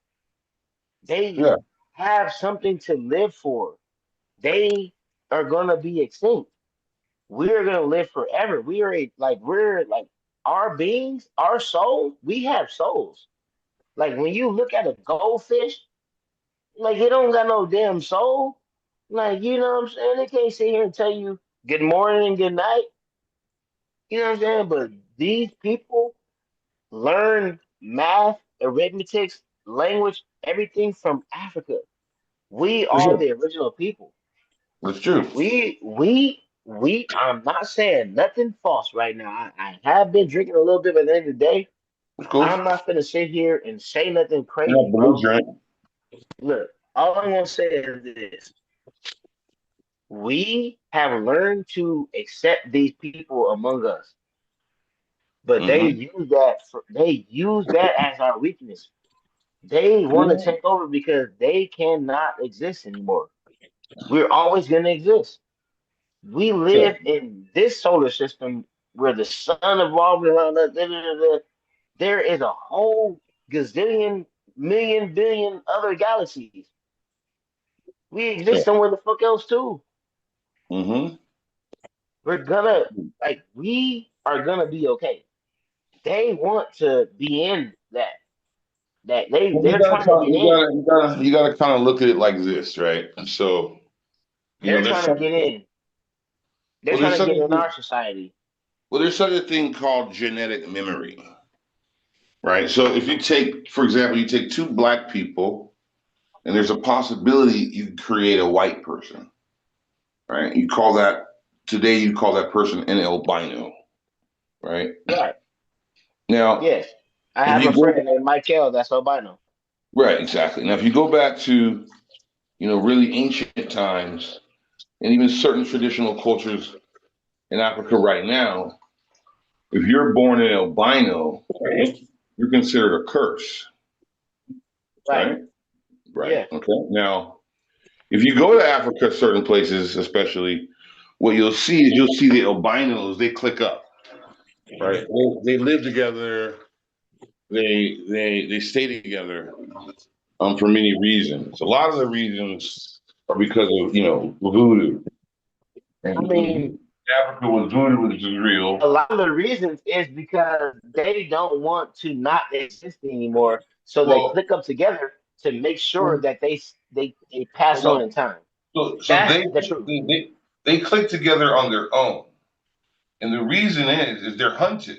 They Yeah. have something to live for. They are gonna be extinct. We're gonna live forever. We're like our beings, our soul. We have souls. Like when you look at a goldfish, like it don't got no damn soul. Like you know what I'm saying? They can't sit here and tell you good morning and good night. You know what I'm saying? But these people learn math, arithmetic, language, everything from Africa. We For are sure. the original people. That's true. I'm not saying nothing false right now. I have been drinking a little bit, but at the end of the day, That's cool. I'm not gonna sit here and say nothing You're crazy, not bro. belligerent. Look, all I'm gonna say is this. We have learned to accept these people among us, but Mm-hmm. they use that as our weakness. They want to Yeah. take over because they cannot exist anymore. We're always gonna exist. We Yeah. live in this solar system where the sun evolving around us. There is a whole gazillion, million, billion other galaxies. We Yeah. exist somewhere the fuck else too. Mm-hmm. We are gonna be okay. they want to be in that. That Well, they're trying to get in. you gotta kind of look at it like this, right? And so, They're there's trying to some, get in. They're well, there's trying to such get a in thing, our society. there's such a thing called genetic memory, right? So if you take, for example, you take two black people, and there's a possibility you could create a white person, right? You call that person an albino, right? Right. Now, Yes. I if have you a go, friend named Michael that's albino. right, exactly. Now, if you go back to, really ancient times, and even certain traditional cultures in Africa right now, if you're born an albino, right, you're considered a curse, Right. right? Right. Yeah. Okay. Now, if you go to Africa, certain places, especially, what you'll see the albinos. They click up, right? They live together. They stay together for many reasons. A lot of the reasons are because of voodoo. I And mean, Africa was voodoo, which is real. a lot of the reasons is because they don't want to not exist anymore. So they Well, click up together to make sure that they pass on no, in time. so That's the truth. they click together on their own, and the reason is they're hunted,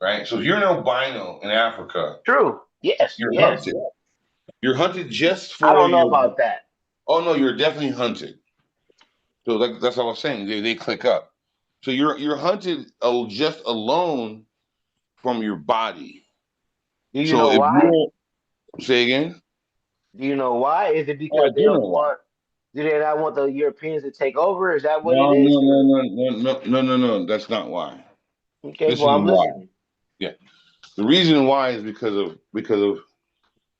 right? So if you're an albino in Africa, True. Yes. you're Yes. hunted. You're hunted just I for don't know your. about that. Oh no, you're definitely hunted. So that's what I was saying. They click up. So you're hunted just alone from your body. Do you So know if you why? don't say again, Do you know why? Is it oh, I because they do know don't why. want? Do they not want the Europeans to take over? Is that what it No, no, is? no, Or no, no, no, no, no. That's not why. okay, This well is I'm why. listening. Yeah. The reason why is because of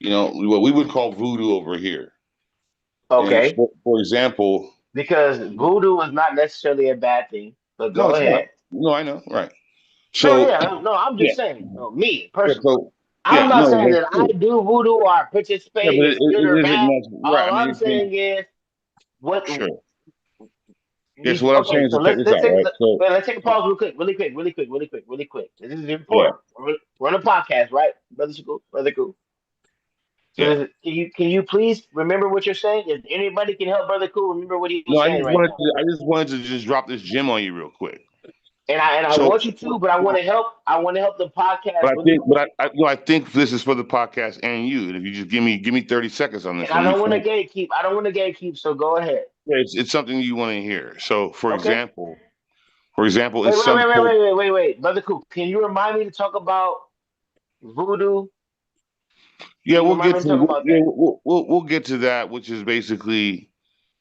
what we would call voodoo over here. And Okay, for example, because voodoo is not necessarily a bad thing. But no, go it's not. ahead. No, I know, right? No, So yeah, no. I'm yeah, just saying. No, me yeah. personally, So I'm yeah, not no, saying that's that I true. do voodoo or I Yeah, participate. but It's good or it isn't bad. much right. I All mean, I'm saying is what sure. Yeah. So we. what I'm saying Okay, is so to check this out, right? So let's take a pause real quick, really quick, really quick, really quick, really quick. This is yeah, important. We're on a podcast, right, brother Shakur, brother Cool. So yeah. can you please remember what you're saying? If anybody can help Brother Cool remember what he No, was saying right now. I just wanted to just drop this gem on you real quick. And I So, want you to, but I want to help. I want to help the podcast but I really think, quick. I think this is for the podcast and you. And if you just give me 30 seconds on And this, I let me don't want to finish. gatekeep. I don't want to gatekeep. So go ahead. Yeah, it's something you want to hear. So, Okay. for example, in Wait, wait, some wait, wait, cultures, wait, wait, wait, wait. Brother Cool, can you remind me to talk about voodoo? yeah, Can you we'll remind get me to to talk about that? we'll get to that, which is basically,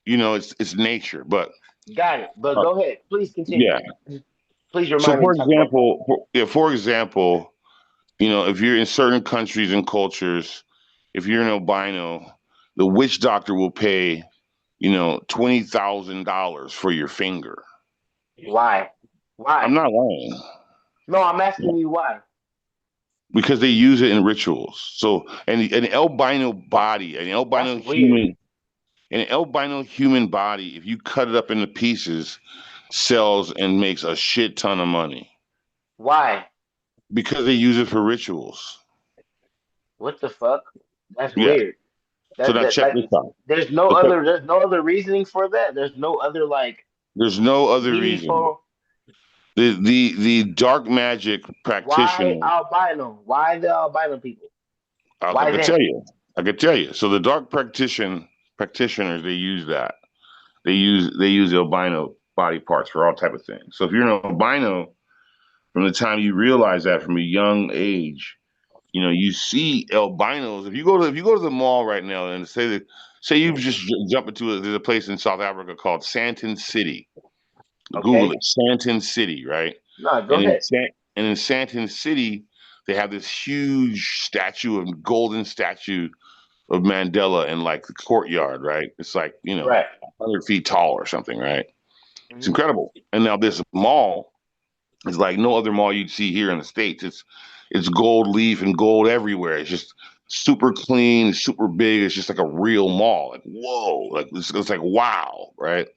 it's nature. But Got it. But uh, go ahead. Please continue. yeah. Please So, remind me to for talk about that. example, for example, if you're in certain countries and cultures, if you're an albino, the witch doctor will pay, $20,000 for your finger. Why? I'm Why? not lying No, I'm asking you why. because they use it in rituals. So, an albino body, That's weird. an albino human body, if you cut it up into pieces, sells and makes a shit ton of money Why? because they use it for rituals. What the fuck? That's Yeah. weird. So now That check like this out. So there's no other reasoning for that. There's no other like there's no other reason. meaningful. The dark magic Why practitioner. albino? Why the albino people? I Why could them? tell you. I could tell you. So the dark practitioners, they use that. They use albino body parts for all type of things. So if you're an albino, from the time you realize that from a young age, you see albinos. If you go to the mall right now and say you just jump into there's a place in South Africa called Santon City. Google Okay. it, Santon City, right? No, go And ahead. in Santon City, they have this huge golden statue of Mandela in like the courtyard, right? It's like, Right. 100 feet tall or something, right? It's Hmm. incredible. And now this mall is like no other mall you'd see here in the States. It's gold leaf and gold everywhere. It's just super clean, super big. It's just like a real mall. Like, whoa, like it's like wow, right?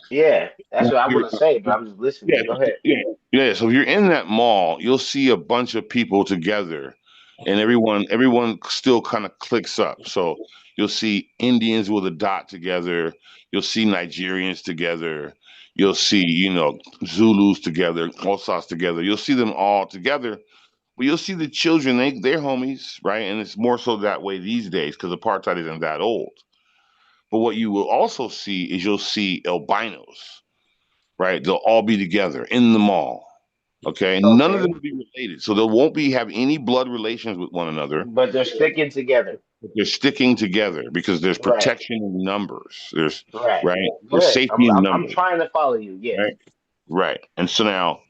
Yeah, that's what I You're, want to say, but I'm just yeah, listening. Go ahead. yeah. So if you're in that mall, you'll see a bunch of people together, and everyone still kind of clicks up. So you'll see Indians with a dot together. You'll see Nigerians together. You'll see, Zulus together, Xhosas together. You'll see them all together. But you'll see the children, they're homies, right? And it's more so that way these days because apartheid isn't that old. But what you will also see is you'll see albinos, right? They'll all be together in the mall. Okay. And none of them Okay, will be related. So they won't be have any blood relations with one another. but they're sticking together. They're sticking together because there's Right, protection in numbers. There's right. right. Go There's ahead. safety I'm in I'm, I'm numbers. trying to follow you. Yes. Right. Right. And so now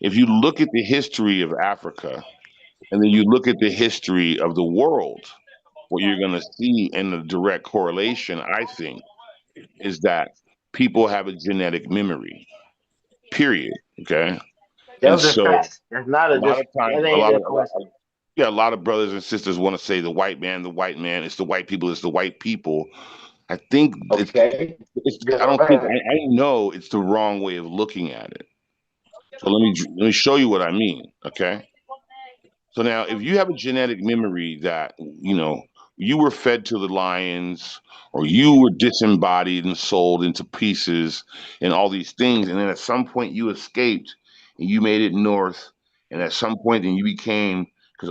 if you look at the history of Africa and then you look at the history of the world, what you're gonna see in the direct correlation, I think, is that people have a genetic memory. Period. Okay. And Those are so facts. That's not a a lot just. of times, That ain't a coincidence. yeah, a lot of brothers and sisters want to say the white man, it's the white people, it's the white people. I think Okay. I Go don't think, ahead. I know it's the wrong way of looking at it. So let me show you what I mean. Okay. So now, if you have a genetic memory that, you were fed to the lions or you were disembodied and sold into pieces and all these things, and then at some point you escaped and you made it north, and at some point then you became, because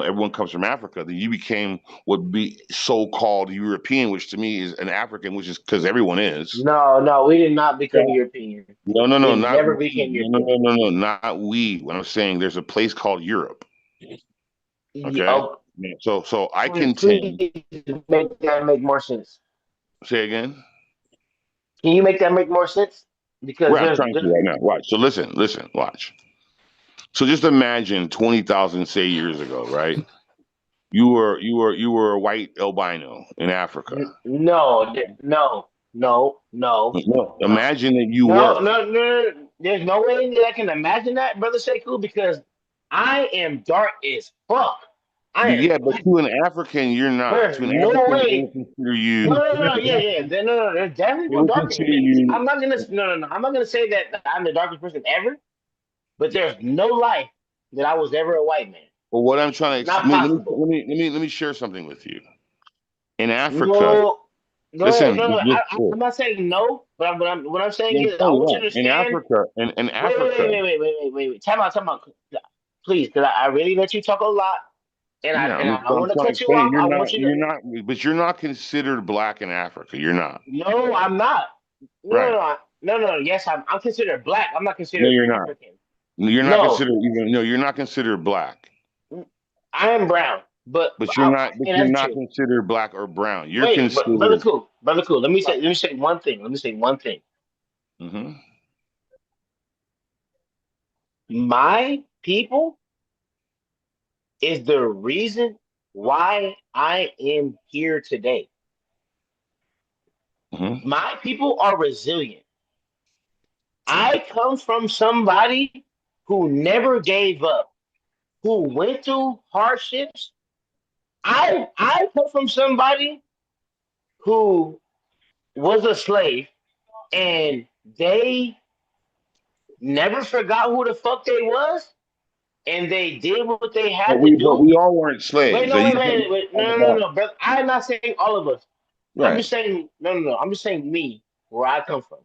everyone comes from Africa, then you became what would be so-called European, which to me is an African, which is because everyone is. No, no, we did not become Okay. European. No, no, no, We not never we. became No, no, European. no, no, no, not we. What I'm saying, there's a place called Europe. Okay. Oh, Yeah. So I please contend. make that make more sense. Say again. Can you make that make more sense? Because Right, I'm trying to right now. Watch. So listen, watch. So just imagine 20,000 say years ago, right? You were a white albino in Africa. no, no, no, no, No, no. imagine that you No, were. no, no, no. There's no way that I can imagine that, brother Sekou, because I am dark as fuck. I am Yeah, but black. to an African, you're not. There's To an no African, they way. would consider you. No, no, no, yeah, yeah. No, no, no. There's definitely They people would darker than consider me. you. I'm not gonna. No, no, no. I'm not gonna say that I'm the darkest person ever. But there's no life that I was ever a white man. But what I'm trying to Not explain, let me possible. let me share something with you. In Africa, No, no, listen, no, no. listen. I'm not saying no, but what I'm saying No, is I no, want you to no. In understand. Africa, in Wait, wait, Africa, wait, wait, wait, wait, wait, wait, wait. Time out. Please, because I really let you talk a lot, and yeah, I but don't I'm want to trying to cut you explain. off. I want you to. But you're not considered black in Africa. You're not. No, I'm not. No, no, Right. no, no, no. Yes, I'm considered black. I'm not No, considered you're not. African. You're not No, considered even. No, you're not considered black. I am brown, but But you're not. But and you're that's not true. considered black or brown. You're Wait, but brother, considered. cool, brother, cool. Let me say one thing. Let me say one thing. Hmm. My people is the reason why I am here today. Hmm. My people are resilient. I come from somebody who never gave up, who went through hardships. I come from somebody who was a slave and they never forgot who the fuck they was and they did what they But had to we do. all weren't Wait, slaves. no, You wait. talk No, no, no, about no, brother. I'm not saying all of us. I'm right. just saying, no, no, no. I'm just saying me, where I come from.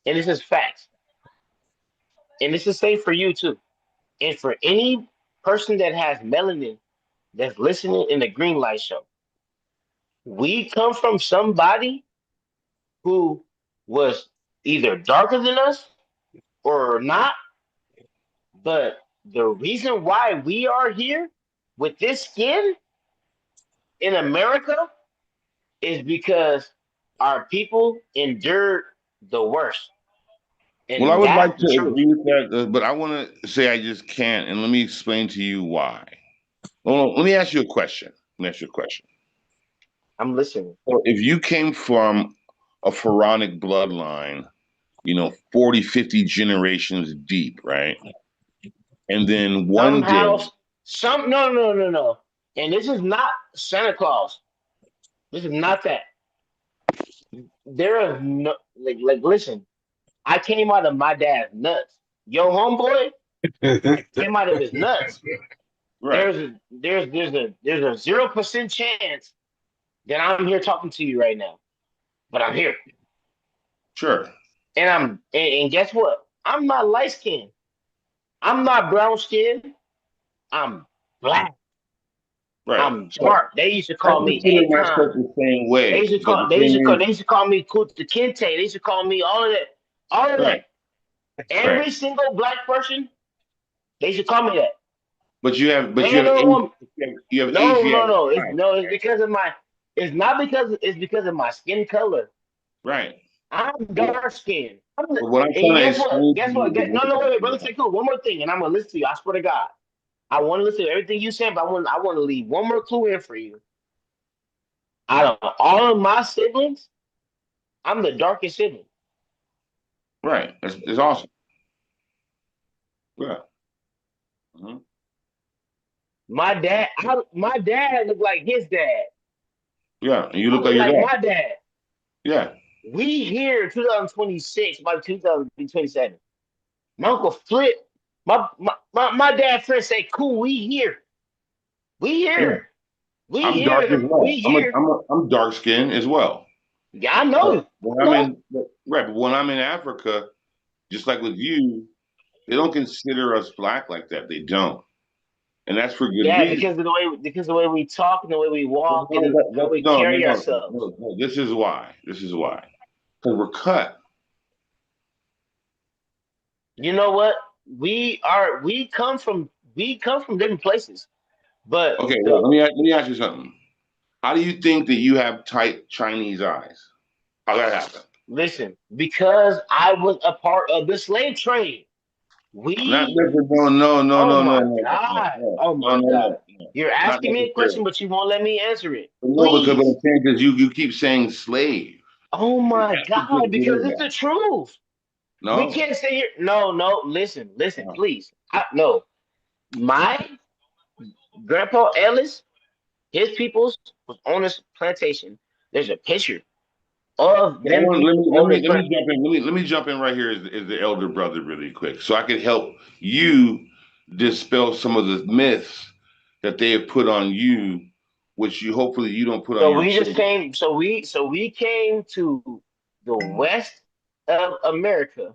And this is facts. And this is safe for you too. And for any person that has melanin that's listening in the Greenlight show, we come from somebody who was either darker than us or not. But the reason why we are here with this skin in America is because our people endured the worst. Well, I And would like that's to the truth. agree with that, but I want to say I just can't, and let me explain to you why. Well, let me ask you a question. Let me ask you a question. I'm listening. So if you came from a pharaonic bloodline, 40, 50 generations deep, right? And then one day, Somehow, no, no, no, no. And this is not Santa Claus. This is not that. there is no like listen. I came out of my dad's nuts. Yo, homeboy came out of his nuts. Right. There's a 0% chance that I'm here talking to you right now, but I'm here, Sure. and and guess what? I'm not light skinned. I'm not brown skinned. I'm black. Right. I'm But dark. They used to I call me consider Akon. myself the same way. But the They thing used to call me Kunta Kinte. They used to call me all of that. All of is, right, that. Every right. single black person, they should call me that. But you Man have or woman. you have No, no, Asiatic no. eyes. It's because of my. It's not because it's because of my skin color. Right. I'm But dark skinned. what I'm And trying to guess what? explain to Guess what? you No, no, wait, brother. is Say cool. One more thing, and I'm gonna listen to you. I swear to God, I want to listen to everything you said, but I want to leave one more clue in for you. Out of all of my siblings, I'm the darkest sibling. right. It's awesome. Yeah. Mhm. My dad looked like his dad. Yeah. And you I look like look your like dad. my dad. Yeah. We here 2026 by 2027. My uncle Flip, my dad friend say, cool, we here. We Yeah. here. We I'm dark as here. We well. here. I'm dark skinned as well. Yeah, I know. But I when I'm know. in right, but when I'm in Africa, just like with you, they don't consider us black like that. They don't. And that's for good Yeah, reason. because the way we talk and the way we No, walk and how we no, no, carry no, ourselves. no, no. This is why. This is why. Because we're cut. You know what? We come from different places. But Okay, well, the let me ask you something. How do you think that you have tight Chinese eyes? How that happen? listen, because I was a part of the slave trade, Not we necessarily. No, no, no, oh no, no, my no, no, God. no, Oh no, my no, God. no, no. You're Not asking me a question, necessarily. but you won't let me answer it. No, because what Please. I'm saying is you keep saying slave. Oh It my has to just God, get because in it's that. the truth. We No. can't sit here. No, no, listen, please. No. My grandpa Ellis, his peoples was on this plantation. There's a picture of Okay, I them want, people on this let me plantation. jump in. Let me jump in right here as the elder brother really quick, so I can help you dispel some of the myths that they have put on you, which you hopefully you don't put on So your we just children. came. So we came to the west of America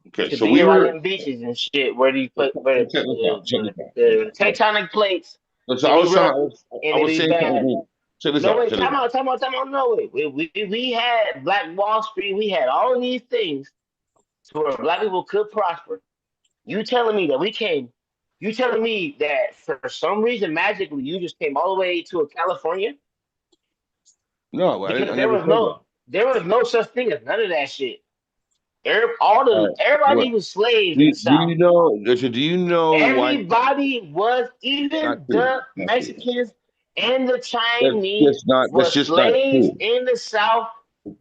Okay, to so be we around were. them beaches and shit. Where do you So put where check this out. Check this out. Check this the out. Look. tectonic plates So can I was trying. erupt and I it was be saying bad. something. Check this No out. wait, Check this out. time out. No wait, we had Black Wall Street. We had all of these things to where black people could prosper. You telling me that we came? You telling me that for some reason magically you just came all the way to a California No, I didn't. because I never said that. there was no such thing as none of that shit. All right. What Everybody was slaves in the do South. you know? Richard, do you know why? Everybody was, Not even true. the Not true. Mexicans and the That's Chinese just not. were That's just not slaves true. in the South.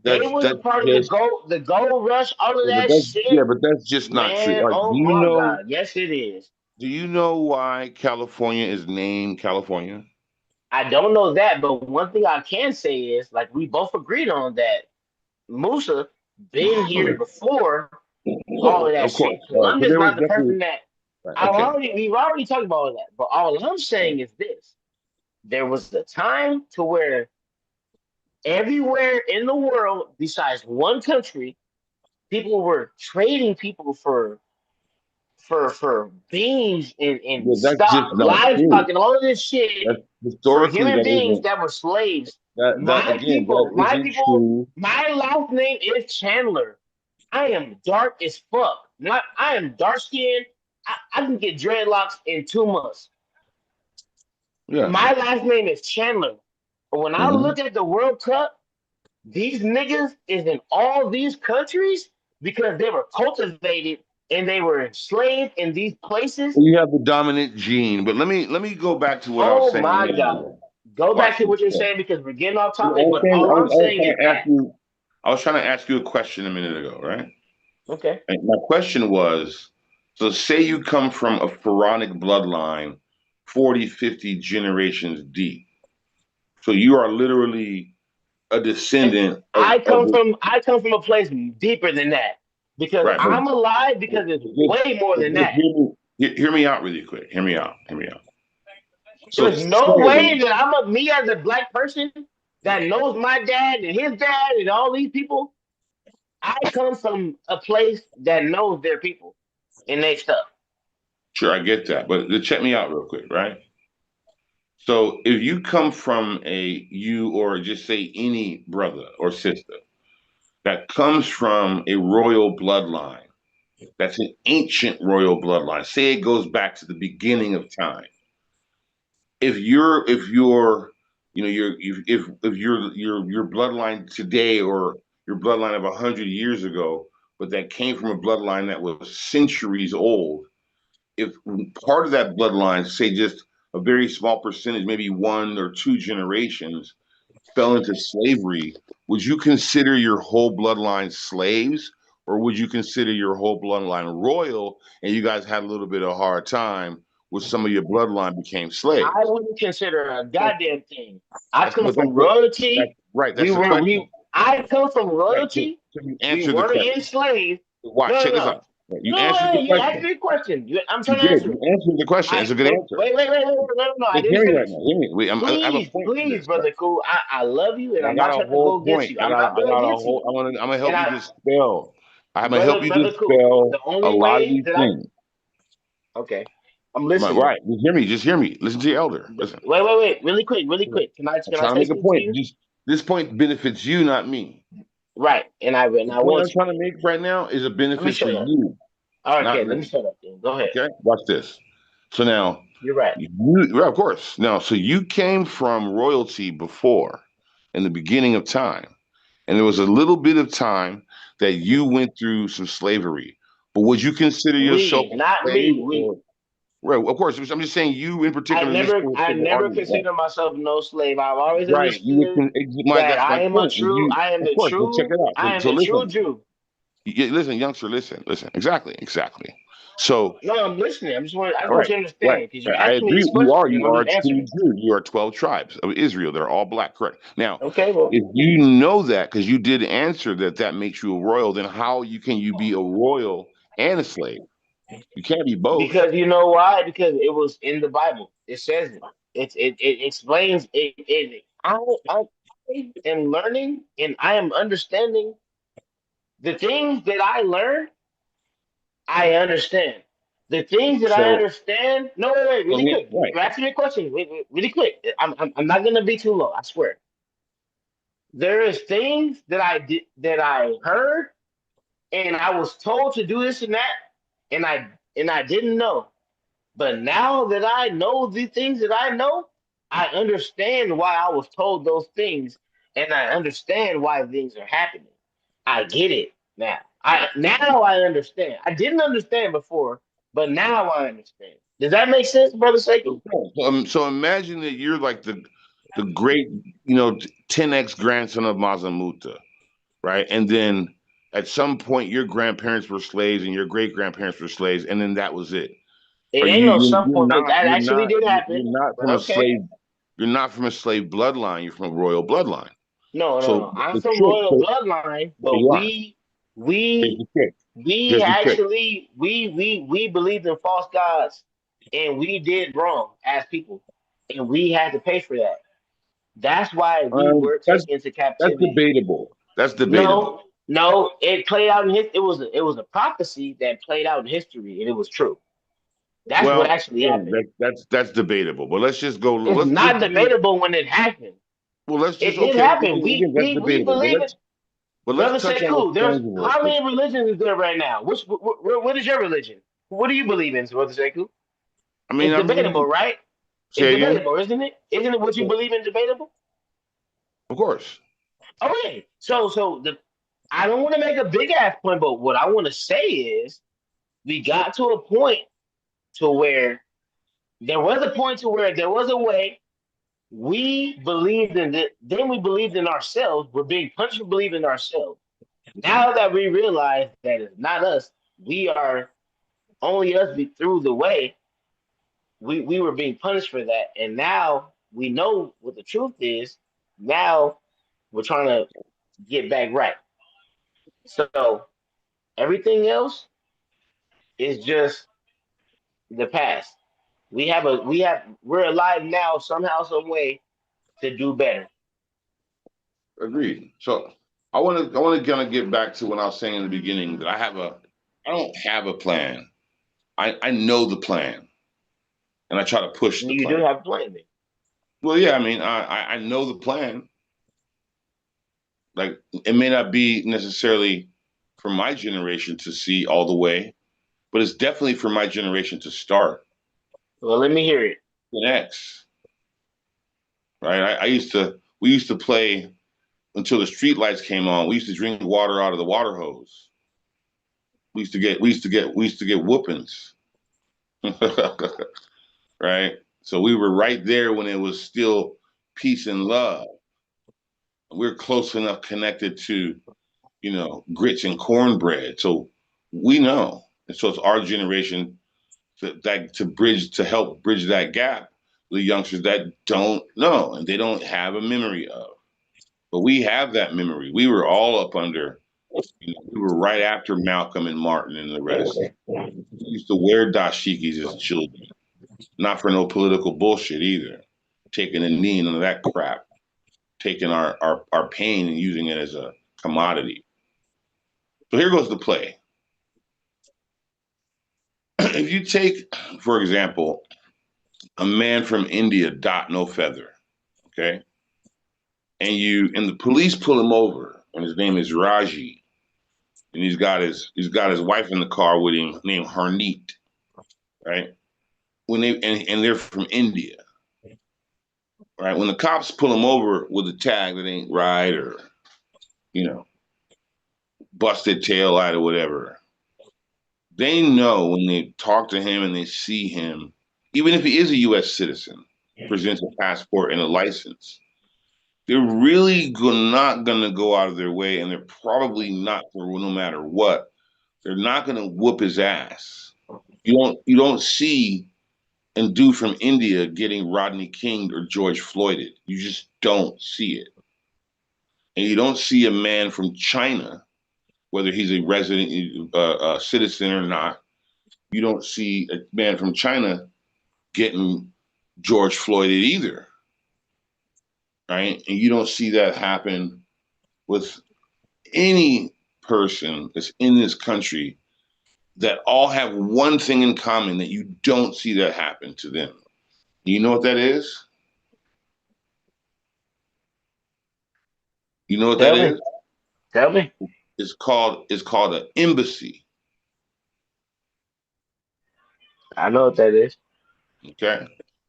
They was a That's part of just. the gold rush, all of Yeah, that shit. but that's just not true. Man, All right. oh my God. Yes, it is. Do you know why California is named California? I don't know that, but one thing I can say is like we both agreed on that Musa been here before all of that Of course. shit. All right. So Columbus there was not the definitely. person that Right, okay. we've already talked about all that. But all I'm saying is this: there was a time to where everywhere in the world, besides one country, people were trading people for beans and Yeah, that's stock, just not livestock, true. and all of this shit That's for historically human that beings isn't that were slaves. that again that isn't true. My last name is Chandler. I am dark as fuck. Not I am dark skinned. I can get dreadlocks in 2 months. Yeah. My last name is Chandler. But when I Hmm. look at the World Cup, these niggas is in all these countries because they were cultivated and they were enslaved in these places. You have the dominant gene, but let me go back to what I was Oh saying a my minute God. ago. Go back Watch to this. what you're Yeah. saying because we're getting off I topic, was but saying, all I'm I was saying trying is to ask that. you. I was trying to ask you a question a minute ago, right? Okay. And my question was, so say you come from a pharaonic bloodline 40, 50 generations deep. So you are literally a descendant I of come from a place deeper than that because right, but I'm alive because it's way more than that. hear me out really quick. Hear me out. Hear me out. So There's no way clearly, that me as a black person that knows my dad and his dad and all these people. I come from a place that knows their people and they stuff. sure, I get that, but check me out real quick, right? So if you come from you or just say any brother or sister that comes from a royal bloodline, that's an ancient royal bloodline, say it goes back to the beginning of time. If you're you know if your bloodline today or your bloodline of 100 years ago, but that came from a bloodline that was centuries old, if part of that bloodline, say just a very small percentage, maybe one or two generations, fell into slavery, would you consider your whole bloodline slaves, or would you consider your whole bloodline royal? And you guys had a little bit of a hard time with some of your bloodline became I slaves. wouldn't consider a goddamn thing. I That's come but from that's royalty. right. We That's the were question. we. I come from Right. So, royalty. so you We answered the weren't question. enslaved. Watch, No, check no, this no. out. Right, you No, answered the you asked question. me a question. I'm You trying to did. answer You it. answered the question. It's a good answer. No. I Just didn't hear me right finish. now. Hear me. Wait, I have a Please, point to please, this, right? brother, cool. I love you, and And I I'm got not a trying to go whole against point. you. I I'm got not I going got a against you. whole. I'm gonna And help you I, dispel. I'm gonna help brother, you brother, cool. dispel The a only lot of way these that I, things. okay, I'm listening. Right. Just hear me. Just hear me. Listen to your elder. Listen. Wait, really quick, really I'm quick. Can I trying to say make a something to point. you? Just this point benefits you, not me. Right, and The I point want I'm to. trying to make right now is a Let me benefit for shut up. you, All right, okay, not let me me. shut up. Then go ahead. Okay. Watch this. So now You're right. yeah, of course. Now, so you came from royalty before in the beginning of time. And there was a little bit of time that you went through some slavery. But would you consider yourself We, a not slave me. We. or well, of course, I'm just saying you in particular, just for I the never argument. Right. consider myself no slave. I've always Right. You would understood that that's my point. And you I am of the course, but check true, it out. I am So the true listen. Jew. Listen, youngster, listen. Exactly. So No, I'm listening. I just all want right, you to right. understand because you I asked me agree. these questions and You I'm are just a true answering them. Jew. You are 12 tribes of Israel. They're all black, correct. Now, Okay, well, if you know that, because you did answer that makes you a royal, then how can you be a royal and a slave? You can't be both. because you know why? Because it was in the Bible. It says it. It explains it. I am learning and I am understanding the things that I learned. I understand the things that I So, understand. No, wait, I really mean, quick. right. You're asking me a question. Wait, really quick. I'm not gonna be too long. I swear. There is things that I did that I heard and I was told to do this and that, and I didn't know. But now that I know the things that I know, I understand why I was told those things, and I understand why things are happening. I get it now. I understand. I didn't understand before, but now I understand. Does that make sense, brother Sekou? So imagine that you're like the great, 10x grandson of Mazamuta, right? And then at some point your grandparents were slaves and your great grandparents were slaves, and then that was it. It Are ain't you no some point. That actually did happen, you're not but from a okay. slave you're not from a slave bloodline, you're from a royal bloodline. So No. I'm the from trick, royal so bloodline, okay, but you are. Here's we the trick. we Here's the trick. actually we believed in false gods and we did wrong as people and we had to pay for that. That's why we were That's taken into that's captivity. debatable. That's debatable. No, it played out in it was a prophecy that played out in history and it was true. That's what Well, actually again, happened. that's debatable. But let's just go. It's Let's just not debatable when it happened. well. Let's just It did okay. happen. Again, that's We debatable. believe it. But let's Brother touch on what's Sekou, there's tangible. how many religions is there right now? What is your religion? What do you believe in, Brother Sekou? I mean, It's I debatable, believe. right? It's Say again. debatable, isn't it? Isn't it what you believe in debatable? Of course. Okay. So the I don't want to make a big ass point, but what I want to say is we got to a point to where there was a point to where there was a way we believed in it, then we believed in ourselves. We're being punished for believing in ourselves. Now that we realize that it's not us, we are only us be through the way, we were being punished for that. And now we know what the truth is. Now we're trying to get back right. So everything else is just the past. We're alive now somehow, some way to do better. Agreed. So I want to kind of get back to what I was saying in the beginning that I don't have a plan. I know the plan, and I try to push the You do plan. have a plan then. Well, yeah, I mean, I know the plan. Like it may not be necessarily for my generation to see all the way, but it's definitely for my generation to start. Well, let me hear it. The next, right? We used to play until the street lights came on. We used to drink water out of the water hose. We used to get whoopings. Right? So we were right there when it was still peace and love. We're close enough connected to, grits and cornbread. So we know. And so it's our generation to help bridge that gap with the youngsters that don't know and they don't have a memory of. But we have that memory. We were all up under, we were right after Malcolm and Martin and the rest. We used to wear dashikis as children, not for no political bullshit either. Taking a knee and none of that crap, taking our pain and using it as a commodity. So here goes the play. If you take, for example, a man from India, dot no feather, okay, and the police pull him over, and his name is Raji, and he's got his wife in the car with him named Harneet, right? When they're from India, right? When the cops pull him over with a tag that ain't right or busted tail light or whatever, they know when they talk to him and they see him, even if he is a U.S. citizen, presents a passport and a license, they're really not going to go out of their way, and they're probably not, for no matter what, they're not going to whoop his ass. You don't see a dude from India getting Rodney King or George Floyded. You just don't see it. And you don't see a man from China, whether he's a resident citizen or not. You don't see a man from China getting George Floyded either, right? And you don't see that happen with any person that's in this country that all have one thing in common that you don't see that happen to them. You know what that is? You know what that Tell me. is? Tell me. It's called an embassy. I know what that is. Okay.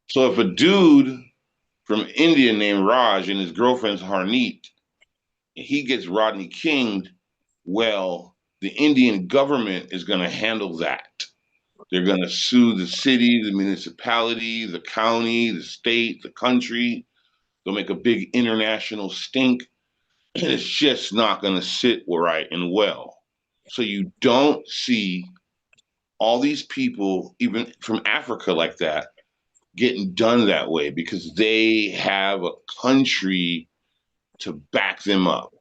So if a dude from India named Raj and his girlfriend's Harneet, he gets Rodney King, well, the Indian government is going to handle that. They're going to sue the city, the municipality, the county, the state, the country. They'll make a big international stink. And it's just not going to sit right and well. So you don't see all these people, even from Africa like that, getting done that way because they have a country to back them up.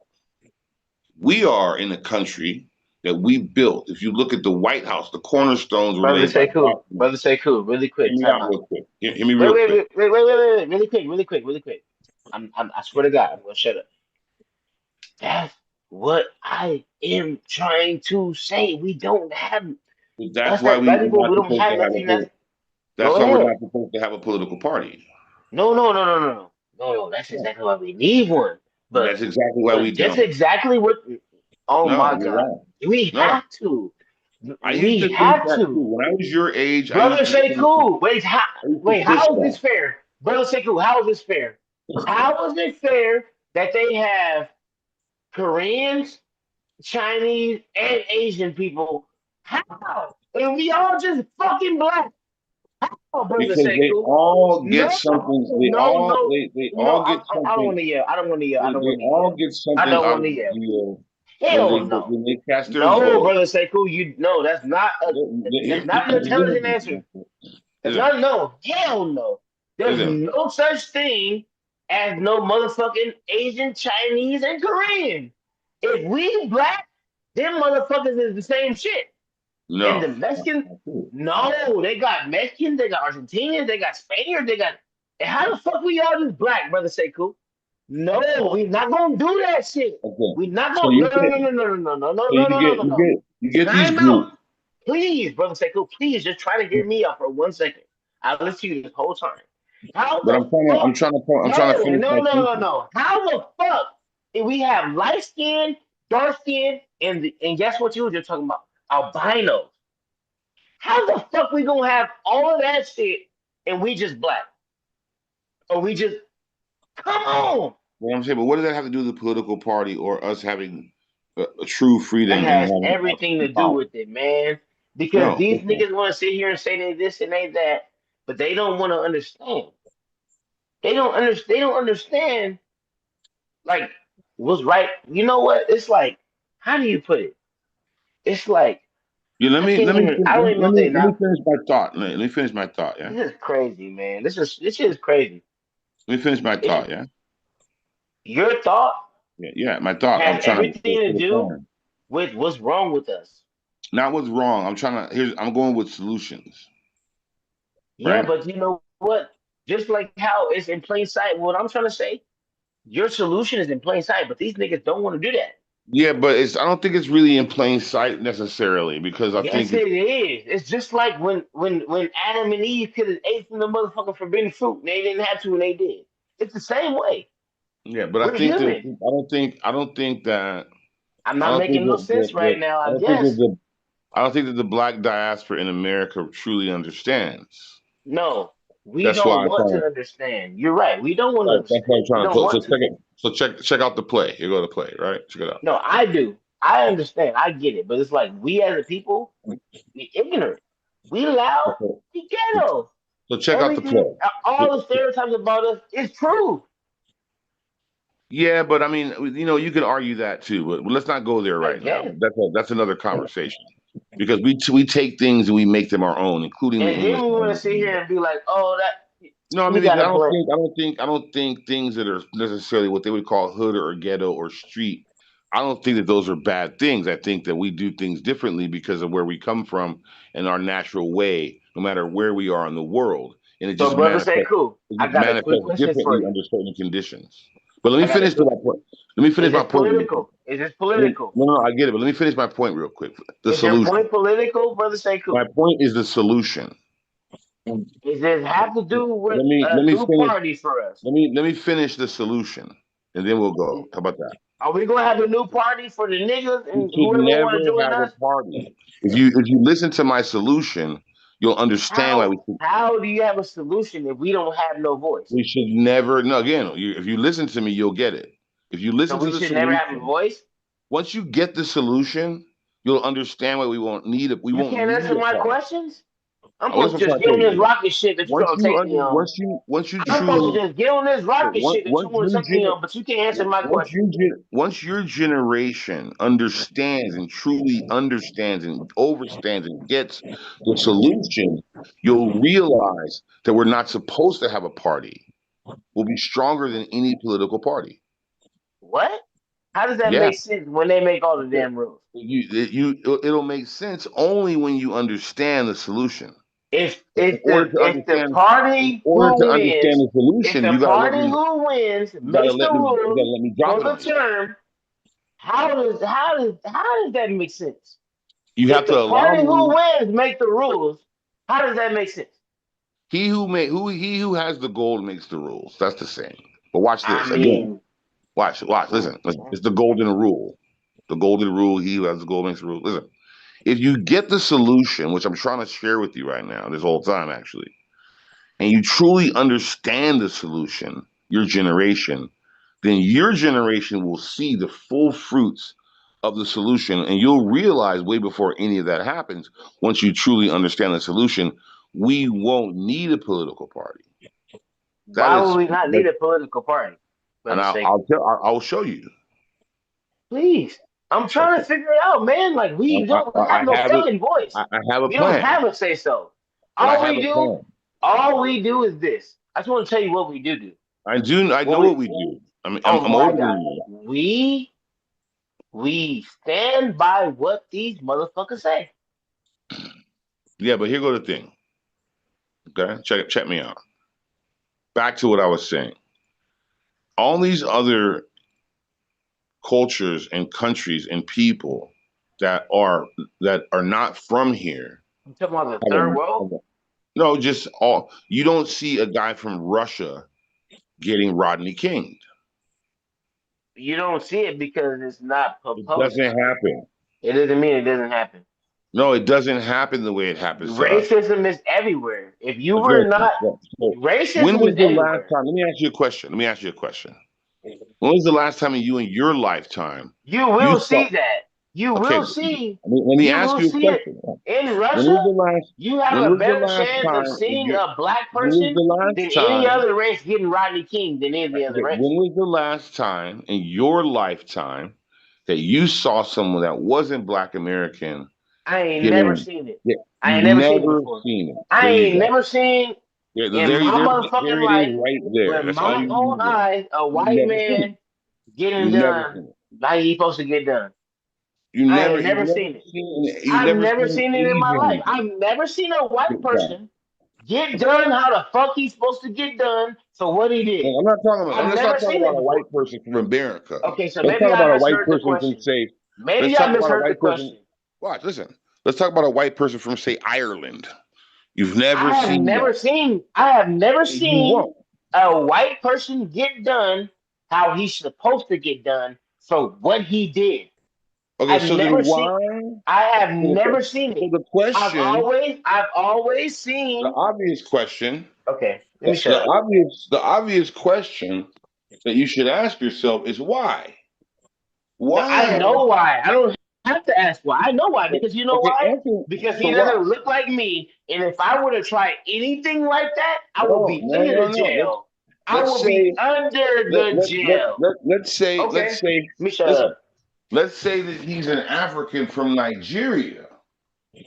We are in a country that we built. If you look at the White House, the cornerstones were Brother laid by Sekou. Brother Sekou. Really quick. Hear me Time out out. real quick. Hear me Wait, real wait, quick. wait, wait, wait, wait, wait. Really quick. I swear to God, I'm gonna shut up. That's what I am trying to say. We don't have That's us why as black we're people. not We don't supposed have to have nothing. that's Go why we're ahead. not supposed to have a political party. No. That's exactly why we need one. But That's exactly why we just don't. exactly what. Oh No, my you're God, wrong. we No. have to. I used We to think have that too. to. When I was your age, I Brother used to think Sekou, I used to push how is this that. fair? Brother Sekou, how is this fair? How is it fair that they have Koreans, Chinese, and Asian people? How? And we all just fucking black. How, Brother Because they Sekou? all get No, something. no. They No, all get I don't something. want to yell. I don't want to yell. They all get I something don't out want of to the yell. deal Hell no. when they cast their No, vote. Brother Sekou, that's not an intelligent answer. That's not no. Hell no. There's Listen, no such thing as no motherfucking Asian, Chinese, and Korean. If we black, them motherfuckers is the same shit. And No. the Mexicans, no, they got Mexicans, they got Argentinians, they got Spaniards, they got. And how the fuck we all just black, brother Sekou? No, we not gonna do that shit. Okay. We not So gonna. you No, get no, no, no, no, no, no, no, so no, no, no, no, no. you get these Time out, groups. please, brother Sekou. Please, just try to hear me out for 1 second. I'll listen to you this whole time. How But the fuck? I'm trying to No, finish no, my no, no, thinking. no. How the fuck if we have light skin, dark skin, and guess what you were just talking about? Albinos. How the fuck we gonna have all of that shit and we just black? Or we just come on. What I'm saying, but what does that have to do with the political party or us having a true That freedom and has having everything to do power? with it, man. Because No. these niggas want to sit here and say they this and they that, but they don't want to understand. They don't understand like what's right. You know what? It's like, how do you put it? It's like Yeah, I can't even. I don't even know if they let me not. finish my thought. Let me finish my thought. Yeah. This is crazy, man. This shit is crazy. Let me finish my It's thought. Yeah. your thought Yeah. My thought. I'm has trying to everything to put a do plan. with what's wrong with us. Not what's wrong. I'm going with solutions. Yeah, Right. but you know what? Just like how it's in plain sight, what I'm trying to say, your solution is in plain sight, but these niggas don't want to do that. Yeah, but I don't think it's really in plain sight necessarily because I think Yes, it's it is. It's just like when Adam and Eve could have ate from the motherfucking forbidden fruit and they didn't have to and they did. It's the same way. yeah, but We're human. I don't think that I'm I not don't think making no that sense right now, I guess. I don't think that the black diaspora in America truly understands. No, we That's why don't I'm want trying to to. understand. You're right. We don't want to That's why understand. I'm We trying don't to. So want check to. it. So check out the play. You go to play, right? Check it out. No, I do. I understand. I get it. But it's like we as a people, we ignorant. We loud. Okay. We ghetto. So check out the Everything, play. all the stereotypes about us is true. Yeah, but I mean, you could argue that too, but let's not go there I right now. guess. That's another conversation because we take things and we make them our own, including the And English then we want to language. sit here and be like, oh, that No, I we mean, because gotta blend. I don't think things that are necessarily what they would call hood or ghetto or street. I don't think that those are bad things. I think that we do things differently because of where we come from and our natural way, no matter where we are in the world, and So, brother, say cool. it I just got a quick manifests question for differently you. under certain conditions. But let me I got a finish to quick. my point. Let me finish Is my this point really quick. political? Is this political? No, no, I get it, but let me finish my point real quick. The Is your solution. point political, brother? Say My cool. point is the solution. Is this have to do with Let a me new finish. party for us? Let me finish the solution, and then we'll go. How about that? Are we gonna have a new party for the niggas We and should whoever want to never join have a us? party. If you listen to my solution, you'll understand why How do you have a solution if we don't have no voice? we should never. No, again, if you listen to me, you'll get it. If you So listen to we the should never have a solution, voice. once you get the solution, you'll understand why we You won't can't need answer a my party. questions. I'm Well, that's supposed what to I'm just trying to get tell on this you. rocket ship that you're trying to take me on. Once you I'm supposed truly to just get on this rocket ship that you want to take me on, but you can't answer my question. once your generation understands and truly understands and overstands and gets the solution, you'll realize that we're not supposed to have a party. We'll be stronger than any political party. What? How does that Yeah, make sense when they make all the damn rules? it'll make sense only when you understand the solution. If In if order the to if the understand, party the if solution, the party who wins makes the you rules gotta let me drop for it the on you. term, how does that make sense? You have If to the allow party who me. wins make the rules, how does that make sense? He who has the gold makes the rules. That's the saying. But watch I this again. mean, Watch. Listen. It's the golden rule. The golden rule. He who has the gold makes the rule. Listen. If you get the solution, which I'm trying to share with you right now, this whole time actually, and you truly understand the solution, your generation, then your generation will see the full fruits of the solution, and you'll realize way before any of that happens. Once you truly understand the solution, we won't need a political party. That why would is, we not need a political party? For and the sake, I'll show you. please, I'm trying to Okay, figure it out, man. Like we don't have I no have it. fucking voice. I have a We don't plan, have a say so. but I All have we a do, plan. all we do is this. I just want to tell you what we do. I do. I know What we? what we do. I mean, Oh I'm my older God, than you. we stand by what these motherfuckers say. Yeah, but here go the thing. Okay, check me out. Back to what I was saying. All these other cultures and countries and people that are not from here. You talking about the have third a- world? have a- No, just all. You don't see a guy from Russia getting Rodney King. You don't see it because it's not It proposed. doesn't happen. It doesn't mean it doesn't happen. No, it doesn't happen the way it happens to us. Racism is everywhere. If you were Okay. not, So when racism was is the last everywhere. time? Let me ask you a question. Let me ask you a question. When was the last time you in your lifetime You you will saw? see that. You Okay, will see. let me You ask will you a see it question. in When Russia. was the last? You have When a was the better last chance of time? seeing a black When was person the last than any time? other race getting Rodney King than any other Okay, race. when was the last time in your lifetime that you saw someone that wasn't Black American I ain't never getting? seen it. Yeah, I you've ain't never seen it never before. seen it. I There you ain't go. never seen in my There motherfucking it is, life right there. with That's all my you own need to know. eyes a You've white never seen it. man getting You've never done seen it. like he's supposed to get done. I ain't You've never never seen it. seen it. You've I've never never seen seen it in my life. Asian I've never seen a white get done. person get done how the fuck he's supposed to get done for what he did. I'm not talking about. I've Let's not never talk seen it about a before. white person from America. Okay, so Let's maybe talk I about a white misheard the person from question. say. Let's Maybe I talk about a misheard the white person. question. Watch, listen. Let's talk about a white person from say Ireland. You've never I have seen never that. seen I have never You seen won't. a white person get done how he's supposed to get done for what he did. Okay, I've so then never seen why? I have So never seen so it. the question, I've always the seen. obvious question, Okay, let me shut up. the obvious question that you should ask yourself is why? No, I Why? know why. I don't have to ask why. I know why. Because you know Okay, why? answer. Because So he why? doesn't look like me. And if I were to try anything like that, I will No, be no, under no, the no. jail. I Let's will be say under the jail. let's Okay? say Let me shut listen. up. Let's say that he's an African from Nigeria.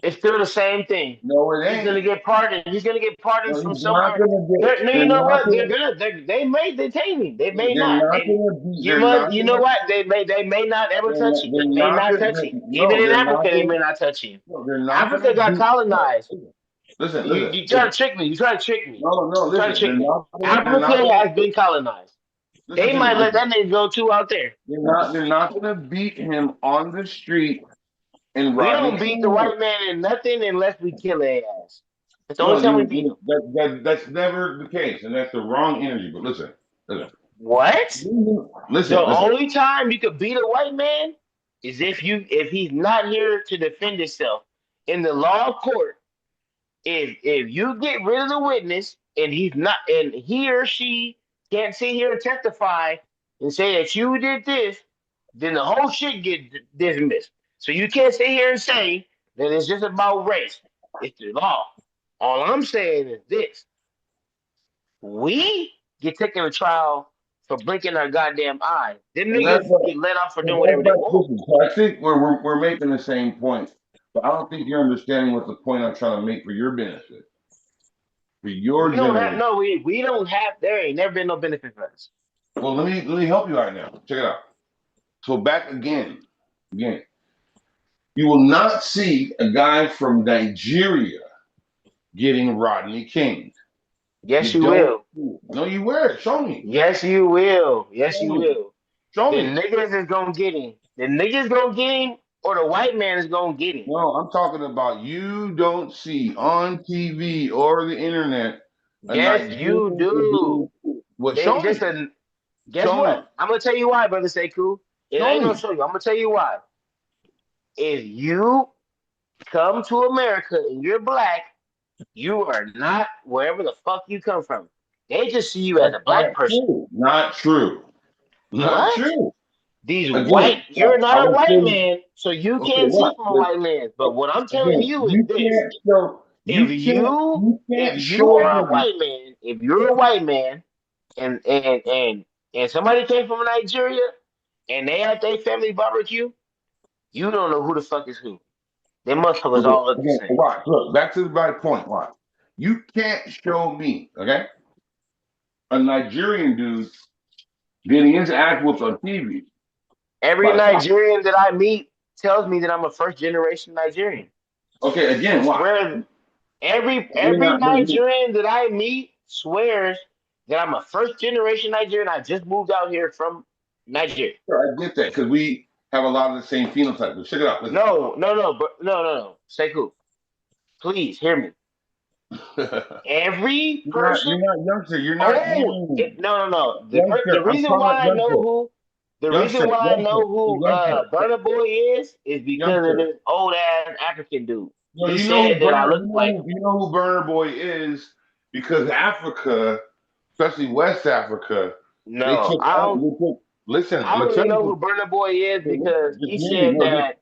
It's still the same thing. No, it He's gonna ain't. get pardoned. He's gonna get pardoned No, from he's not somewhere. gonna get. No, you They're know not what? They're gonna. gonna. They may detain him. They may They're not. not And gonna be. you They're must. not You know gonna. what? They may not ever touch him. They They're may not not gonna. touch him. Even No, in they're Africa, not they gonna. may not touch him. No, they're not Africa gonna got beat. No, colonized. listen, You try to listen. trick me. You try to trick me. No, You try to listen. trick me. They're not Africa gonna. has been colonized. Listen They to me. might let Listen. that nigga go too out there. They're not gonna beat him on the street in We Rodney don't beat the King. white man in nothing unless we kill their ass. That's the only No, time we beat them. that's never the case, and that's the wrong energy. But listen, What? The listen. only time you could beat a white man is if he's not here to defend himself. In the law of court, if you get rid of the witness and he's not and he or she can't sit here and testify and say that you did this, then the whole shit get dismissed. So you can't sit here and say that it's just about race. It's the law. All I'm saying is this: we get taken to trial for blinking our goddamn eye. Them And that's niggas get let off for doing whatever that's they not, want. listen. So I think we're making the same point, but I don't think you're understanding what the point I'm trying to make for your benefit, for your We don't have generation. no. We don't have. There ain't never been no benefit for us. Well, let me help you out now. Check it out. So back again. You will not see a guy from Nigeria getting Rodney King. Yes, You you don't. will. No, you will. Show me. Yes, you will. Yes, Show you me. will. Show The me. niggas is gonna get him. The niggas gonna get him, or the white man is gonna get him. No, I'm talking about you don't see on TV or the internet a Yes, you Nigerian do. getting what? They Show just me. a. Guess Show me. what? I'm gonna tell you why, brother Sekou. It Show ain't no me. show you. I'm gonna tell you why. If you come to America and you're black, you are not wherever the fuck you come from. They just see you as That's a not black person. true. Not true. Not What? true. These white, Again, you're I not a would white say, man, so you okay, can't see what? from a white lens. But what I'm telling Again, you is this: if you if can't you show are a me. white man, if you're a white man, and somebody came from Nigeria and they had their family barbecue, you don't know who the fuck is who. They motherfuckers Okay, all look the again, same. watch. Look, back to the right point. Watch. You can't show me. Okay, a Nigerian dude getting his ass whooped on TV. Every By the cops. Nigerian that I meet tells me that I'm a first generation Nigerian. Okay, again, why? Swear You're every not, no, Nigerian that I meet swears that I'm a first generation Nigerian. I just moved out here from Nigeria. I get that because we have a lot of the same phenotype. But check it out. Listen. No. Stay cool. Please hear me. Every You're person. not youngster. You're not Oh, hearing no. The youngster. I'm reason talking why about I know youngster. who the reason Youngster. why I know Hey, who youngster. Burna Boy is because of Youngster. this old ass African dude. No, He you know who said that I Burner. look like him. You know who Burner Boy is because Africa, especially West Africa, they No, took. They took listen, I'm I gonna only tell know who you. Burna Boy is because Just he hear me. said No, just that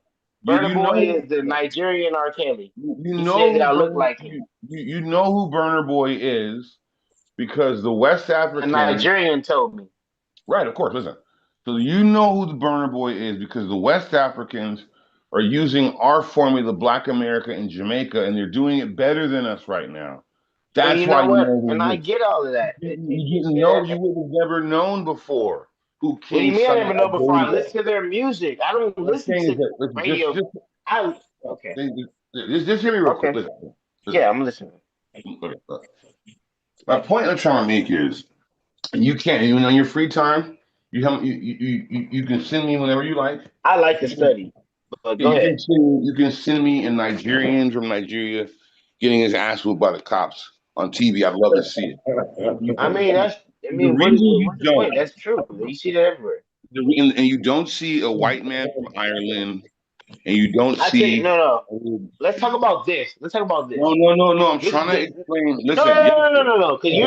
Burna you Boy know is the Nigerian R. Kelly. you He know said that who I look Burner like him. you know who Burner Boy is because the West A Africans. Nigerian told me. Right, of course. Listen. So you know who the Burner Boy is because the West Africans are using our formula, Black America and Jamaica, and they're doing it better than us right now. And That's you why know you what? know And who I he is. get all of that. You didn't know, you would have never known before who What do you King mean I Sunny never know before I Adonga. listen to their music? I don't What I'm listen saying is to that listen, radio. I okay. just hear me real quick. Okay. Listen. Yeah, I'm listening. Okay. My point I'm trying to make is you can't even on your free time. You can send me whenever you like. I like to study, but go ahead. You can send me a Nigerian from Nigeria getting his ass whooped by the cops on TV. I'd love to see it. I mean, The reason you what's the don't, point? That's true. You see that everywhere. and you don't see a white man from Ireland, and you don't I tell you, see. no. Let's talk about this. Let's talk about this. No. I'm trying to explain. Listen, youngster. No. Because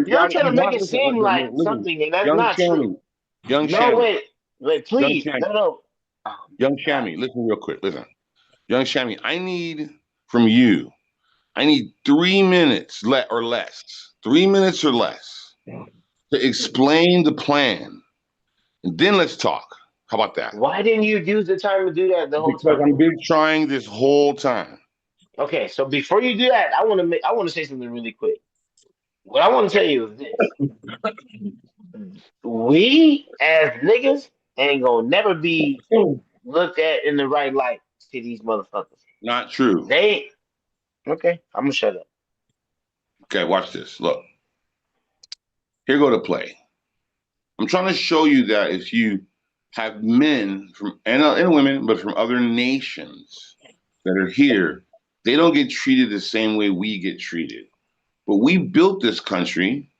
you're trying to make it Listen, seem like listen. something, and that's Young not true. Shammy, young No, Shammy, wait, young please, Shammy, no. Oh, young God. Shammy. Listen real quick. Listen, young Shammy. I need from you. I need 3 minutes or less. 3 minutes or less to explain the plan, and then let's talk. How about that? Why didn't you use the time to do that the whole Because time? I've been trying this whole time. Okay, so before you do that, I want to say something really quick. What I want to tell you is this: we as niggas ain't gonna never be looked at in the right light to these motherfuckers. Not true. They okay. I'm gonna shut up. Okay, watch this. Look, here go to play. I'm trying to show you that if you have men from and women, but from other nations that are here, they don't get treated the same way we get treated. But we built this country.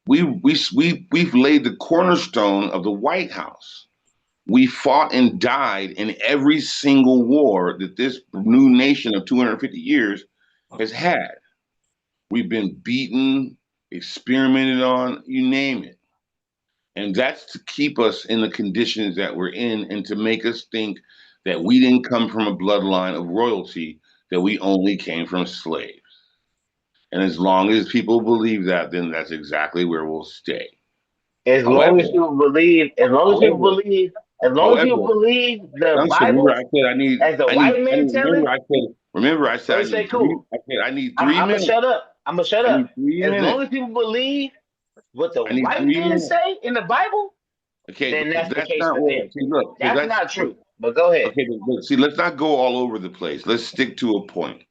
We've laid the cornerstone of the White House. We fought and died in every single war that this new nation of 250 years has had. We've been beaten, experimented on, you name it. And that's to keep us in the conditions that we're in and to make us think that we didn't come from a bloodline of royalty, that we only came from slaves. And as long as people believe that, then that's exactly where we'll stay. As long as However, people believe, however, as long as people however, believe the youngster, remember Bible, I said as the white man tell it. remember I said Let me say cool. I need I'm, 3 I'm gonna minutes. shut up. I'm gonna shut I need up. 3 As long minutes. as people believe what the I need white 3 man minutes. say in the Bible, Okay, then but that's the that's case not for what. them. See, look, because That's that's not true. But go ahead. okay. But see, let's not go all over the place. Let's stick to a point.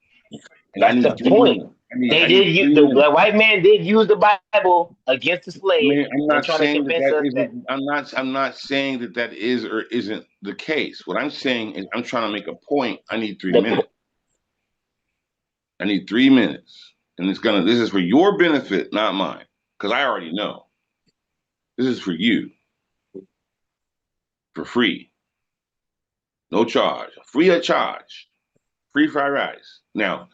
And I That's need the 3 minutes. point. I They need did use 3 minutes. the white man did use the Bible against the I slaves mean, I'm and not trying to saying that convince that us that isn't. I'm not saying that that is or isn't the case. What I'm saying is, I'm trying to make a point. I need three the minutes. I need 3 minutes, and it's gonna. This is for your benefit, not mine, because I already know. This is for you, for free, no charge, free of charge, free fried rice. Now,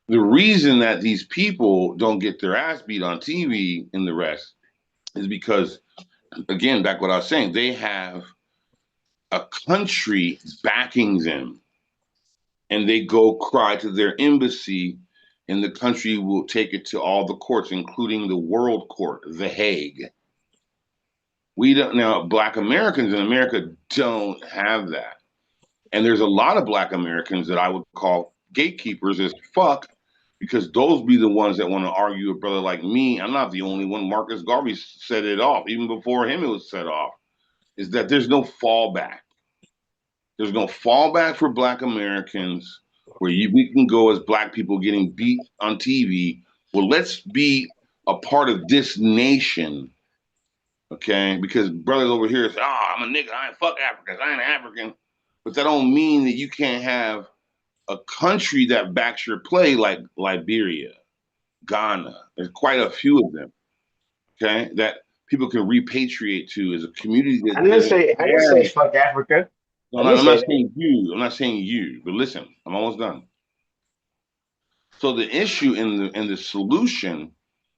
the reason that these people don't get their ass beat on TV and the rest is because, again, back what I was saying, they have a country backing them, and they go cry to their embassy, and the country will take it to all the courts, including the World Court, The Hague. We don't now. Black Americans in America don't have that, and there's a lot of Black Americans that I would call gatekeepers as fuck because those be the ones that want to argue a brother like me. I'm not the only one. Marcus Garvey set it off. Even before him, it was set off. Is that there's no fallback. There's no fallback for Black Americans where we can go as Black people getting beat on TV. Well, let's be a part of this nation, okay? Because brothers over here say, "Oh, I'm a nigga. I ain't fuck Africans. I ain't African," but that don't mean that you can't have a country that backs your play, like Liberia, Ghana. There's quite a few of them, okay, that people can repatriate to as a community that doesn't I didn't say have. fuck Africa. No, I didn't I'm say not that. saying you. I'm not saying you. But listen, I'm almost done. So the issue in the solution,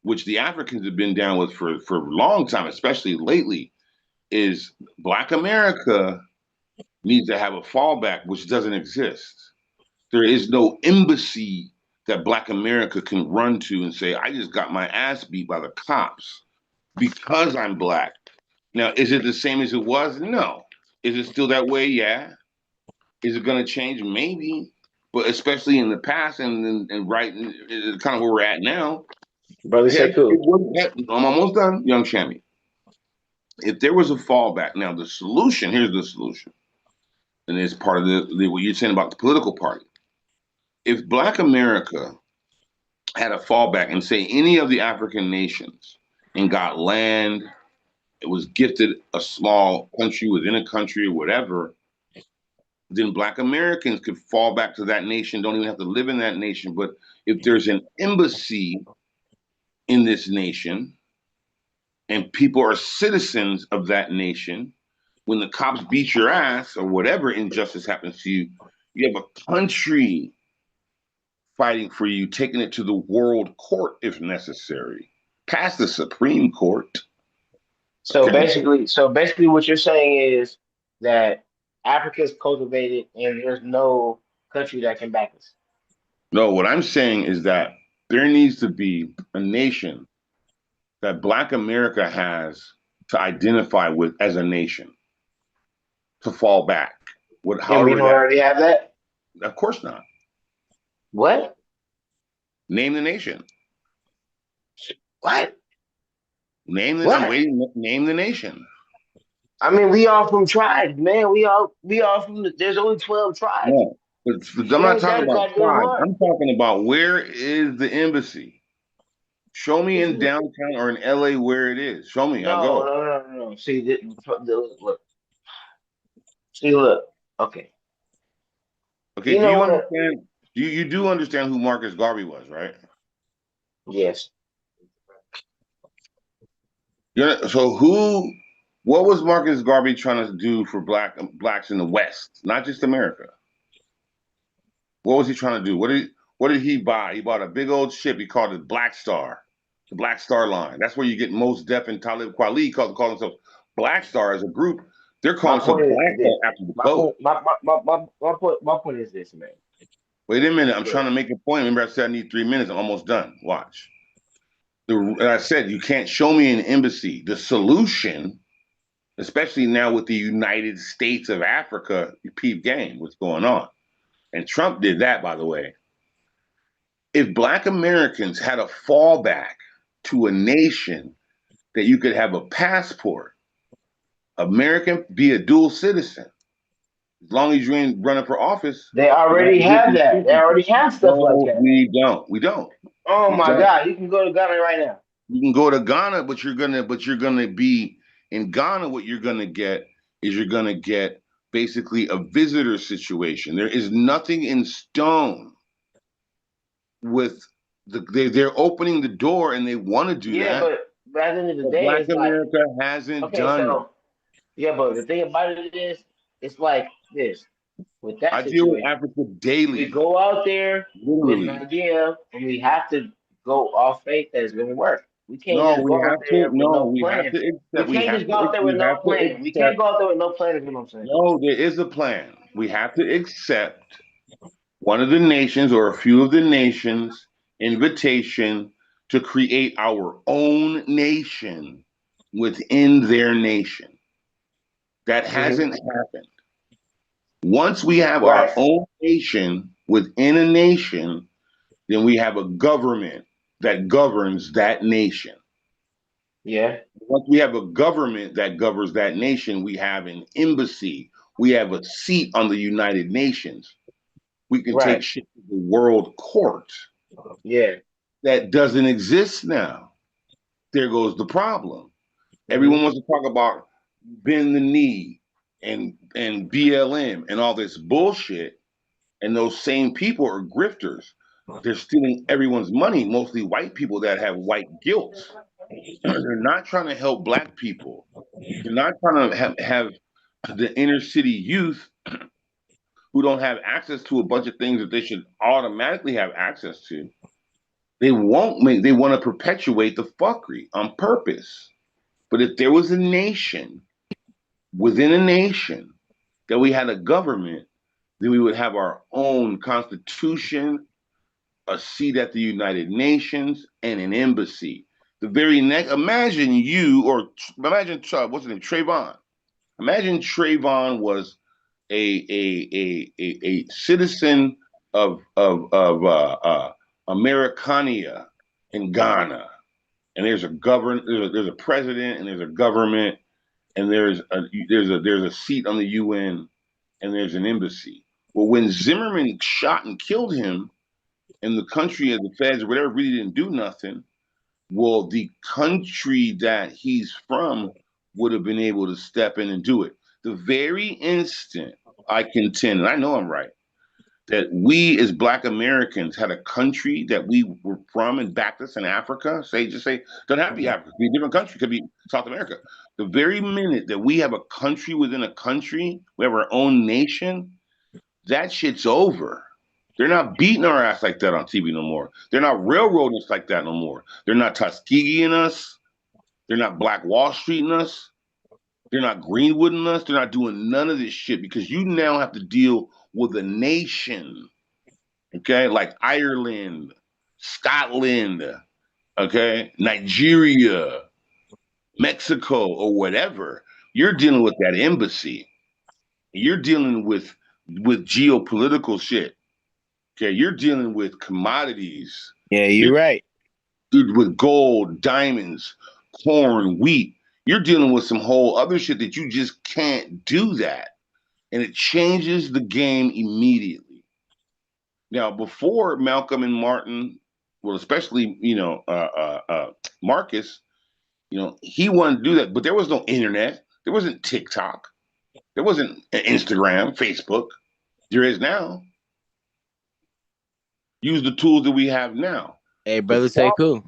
which the Africans have been down with for a long time, especially lately, is Black America needs to have a fallback, which doesn't exist. There is no embassy that Black America can run to and say, I just got my ass beat by the cops because I'm Black. Now, is it the same as it was? No. Is it still that way? Yeah. Is it going to change? Maybe. But especially in the past and right, kind of where we're at now, Brother, say cool. I'm almost done, young Shammy. If there was a fallback, now the solution, here's the solution. And it's part of what you're saying about the political party. If Black America had a fallback and say any of the African nations and got land, it was gifted a small country within a country or whatever, then Black Americans could fall back to that nation, don't even have to live in that nation. But if there's an embassy in this nation and people are citizens of that nation, when the cops beat your ass or whatever injustice happens to you, you have a country fighting for you, taking it to the world court if necessary, past the Supreme Court. So Okay. basically, what you're saying is that Africa's cultivated, and there's no country that can back us. No, what I'm saying is that there needs to be a nation that Black America has to identify with as a nation, to fall back. And we However don't that, already have that. of course not. What? Name the nation. What? I'm waiting. Name the nation. I mean, we all from tribes, man. We all from. There's only 12 tribes. No, but I'm It not ain't talking that about goddamn tribes. hard. I'm talking about where is the embassy? Show me in downtown or in LA where it is. Show me. I'll go. No. See, look. See, look. Okay. Okay. You Do know you what? understand? You do understand who Marcus Garvey was, right? Yes. So what was Marcus Garvey trying to do for blacks in the West, not just America? What was he trying to do? What did he buy? He bought a big old ship. He called it Black Star, the Black Star Line. That's where you get Mos Def and Talib Kweli call themselves Black Star as a group. They're calling My themselves point is Black this. Star after the boat. My point is this, man. Wait a minute. I'm Look. trying to make a point. Remember, I said I need 3 minutes. I'm almost done. Watch. I said you can't show me an embassy. The solution, especially now with the United States of Africa, you peep game, what's going on. And Trump did that, by the way. If Black Americans had a fallback to a nation that you could have a passport, American, be a dual citizen, as long as you ain't running for office, They you don't already have to have get that. They already citizenship. have stuff like No, that. we don't. We don't. Oh We my don't. God! You can go to Ghana right now. You can go to Ghana, but you're gonna be in Ghana. What you're gonna get is you're gonna get basically a visitor situation. There is nothing in stone with they're opening the door and they want to do Yeah, that. but at the end of the But day, Black it's like, America hasn't okay, done it. so yeah, but the thing about it is, it's like this. With that I deal with situation, Africa we daily, go out there with an literally. idea, and we have to go off faith that it's going to work. We can't No, just we go out have to. there with No, no we have plan. to We accept. can't just go out there with We no have to plan. We can't accept. go out there with no plan. Is what I'm saying. No, there is a plan. We have to accept one of the nations or a few of the nations' invitation to create our own nation within their nation. That hasn't happened. Once we have our Right. own nation within a nation, then we have a government that governs that nation. Yeah. Once we have a government that governs that nation, we have an embassy. We have a seat on the United Nations. We can take Right. shit to the world court. Yeah. That doesn't exist now. There goes the problem. Everyone wants to talk about bend the knee and BLM and all this bullshit. And those same people are grifters. They're stealing everyone's money, mostly white people that have white guilt. They're not trying to help black people. They're not trying to have the inner city youth who don't have access to a bunch of things that they should automatically have access to. They want to perpetuate the fuckery on purpose. But if there was a nation within a nation that we had a government, then we would have our own constitution, a seat at the United Nations, and an embassy. The very next, imagine what's his name, Trayvon. Imagine Trayvon was a citizen of Americania in Ghana, and there's a president, and there's a government, and there's a seat on the UN, and there's an embassy. Well, when Zimmerman shot and killed him, and the country and the feds or whatever really didn't do nothing, well, the country that he's from would have been able to step in and do it. The very instant I contend, and I know I'm right, that we as Black Americans had a country that we were from and backed us in Africa, doesn't have to be Africa, it could be a different country, it could be South America. The very minute that we have a country within a country, we have our own nation, that shit's over. They're not beating our ass like that on TV no more. They're not railroading us like that no more. They're not Tuskegeeing us. They're not Black Wall Streeting us. They're not Greenwooding us. They're not doing none of this shit because you now have to deal with a nation, okay? Like Ireland, Scotland, okay? Nigeria, Mexico, or whatever. You're dealing with that embassy. You're dealing with geopolitical shit. Okay, you're dealing with commodities. Yeah, you're right. Dude, with gold, diamonds, corn, wheat. You're dealing with some whole other shit that you just can't do that. And it changes the game immediately. Now, before Malcolm and Martin, well, especially, Marcus, he wanted to do that, but there was no internet. There wasn't TikTok. There wasn't Instagram, Facebook. There is now. Use the tools that we have now. Hey, brother, say cool.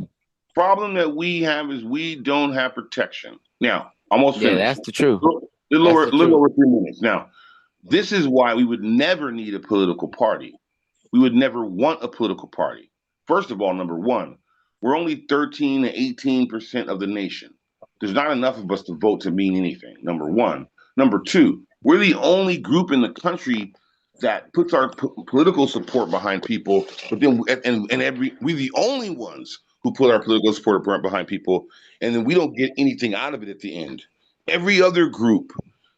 Problem that we have is we don't have protection. Now, almost finished. Yeah, that's the truth. A little over 3 minutes. Now, this is why we would never need a political party. We would never want a political party. First of all, number one, we're only 13 to 18% of the nation. There's not enough of us to vote to mean anything, number one. Number two, we're the only group in the country that puts our political support behind people, but then we're the only ones who put our political support behind people, and then we don't get anything out of it at the end. Every other group,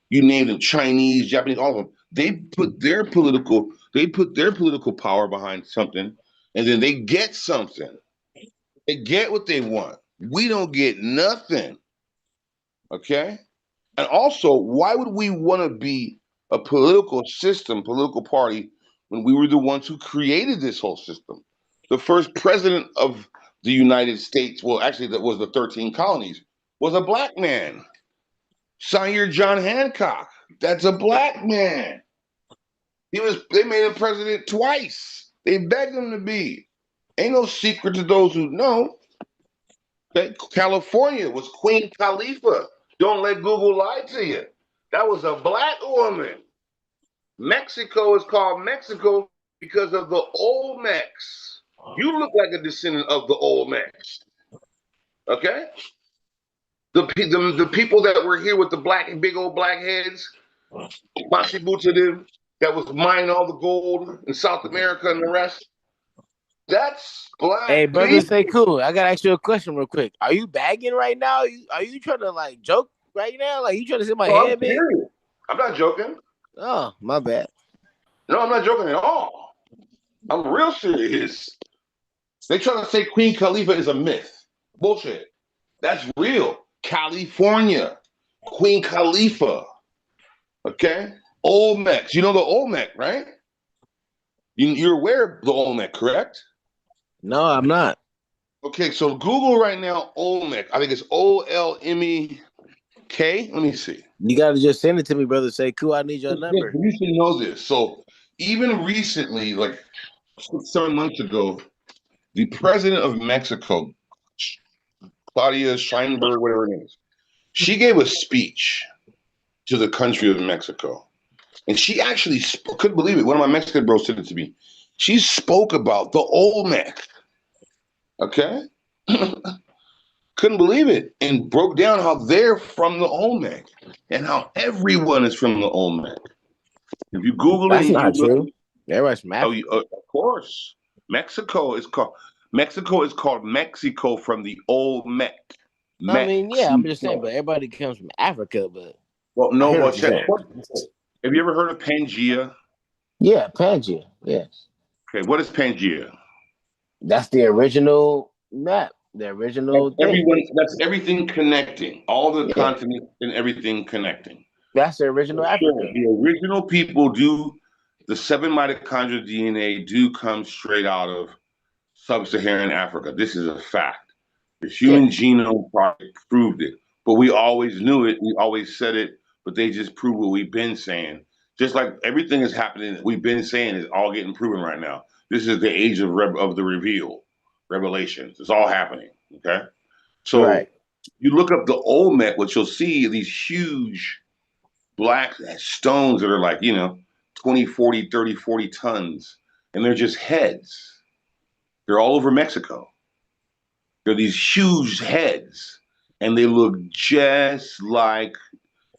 you name them, Chinese, Japanese, all of them, they put their political power behind something, and then they get something. They get what they want. We don't get nothing. Okay? And also, why would we want to be a political system, political party, when we were the ones who created this whole system? The first president of the United States, well, actually, that was the 13 colonies, was a black man. Sire John Hancock. That's a black man. They made him president twice. They begged him to be. Ain't no secret to those who know. Okay? California was Queen Khalifa. Don't let Google lie to you. That was a black woman. Mexico is called Mexico because of the Olmecs. You look like a descendant of the Olmecs. Okay? The people that were here with the big old black heads, Masibuta, that was mining all the gold in South America and the rest. That's black. Hey, brother, say cool. I gotta ask you a question real quick. Are you bagging right now? Are you trying to joke right now? Like you trying to say my head big? I'm not joking. Oh, my bad. No, I'm not joking at all. I'm real serious. They try to say Queen Khalifa is a myth. Bullshit. That's real. California, Queen Khalifa. Okay, Olmec. You know the Olmec, right? You're aware of the Olmec, correct? No, I'm not. Okay, so Google right now Olmec. I think it's Olmek. Let me see. You got to just send it to me, brother. Say, cool, I need your Yeah, number. you should know this. So even recently, like 7 months ago, the president of Mexico, Claudia Sheinberg, whatever it is, she gave a speech to the country of Mexico. And she actually couldn't believe it. One of my Mexican bros said it to me. She spoke about the Olmec. Okay? Couldn't believe it. And broke down how they're from the Olmec and how everyone is from the Olmec. If you Google it That's and you not look, true. Everybody's from Africa. of course, Mexico is called Mexico from the Olmec. I mean, yeah, I'm just saying, Mexico. but everybody comes from Africa. But Well, I no, hear well, what you're check. saying. Have you ever heard of Pangea? Yeah, Pangea. Yes, Okay, what is Pangea? that's the original map, the original thing. That's everything connecting, all the Yeah, continents and everything connecting. that's the original Sure, Africa. the original people the 7 mitochondrial DNA do come straight out of sub-Saharan Africa. This is a fact. The Yeah, Human Genome Project proved it, but we always knew it. We always said it, but they just proved what we've been saying. Just like everything is happening, that we've been saying is all getting proven right now. This is the age of the revelations. It's all happening. Okay, right. so you look up the Olmec, what you'll see are these huge black stones that are like 20, 40, 30, 40 tons, and they're just heads. They're all over Mexico. They're these huge heads, and they look just like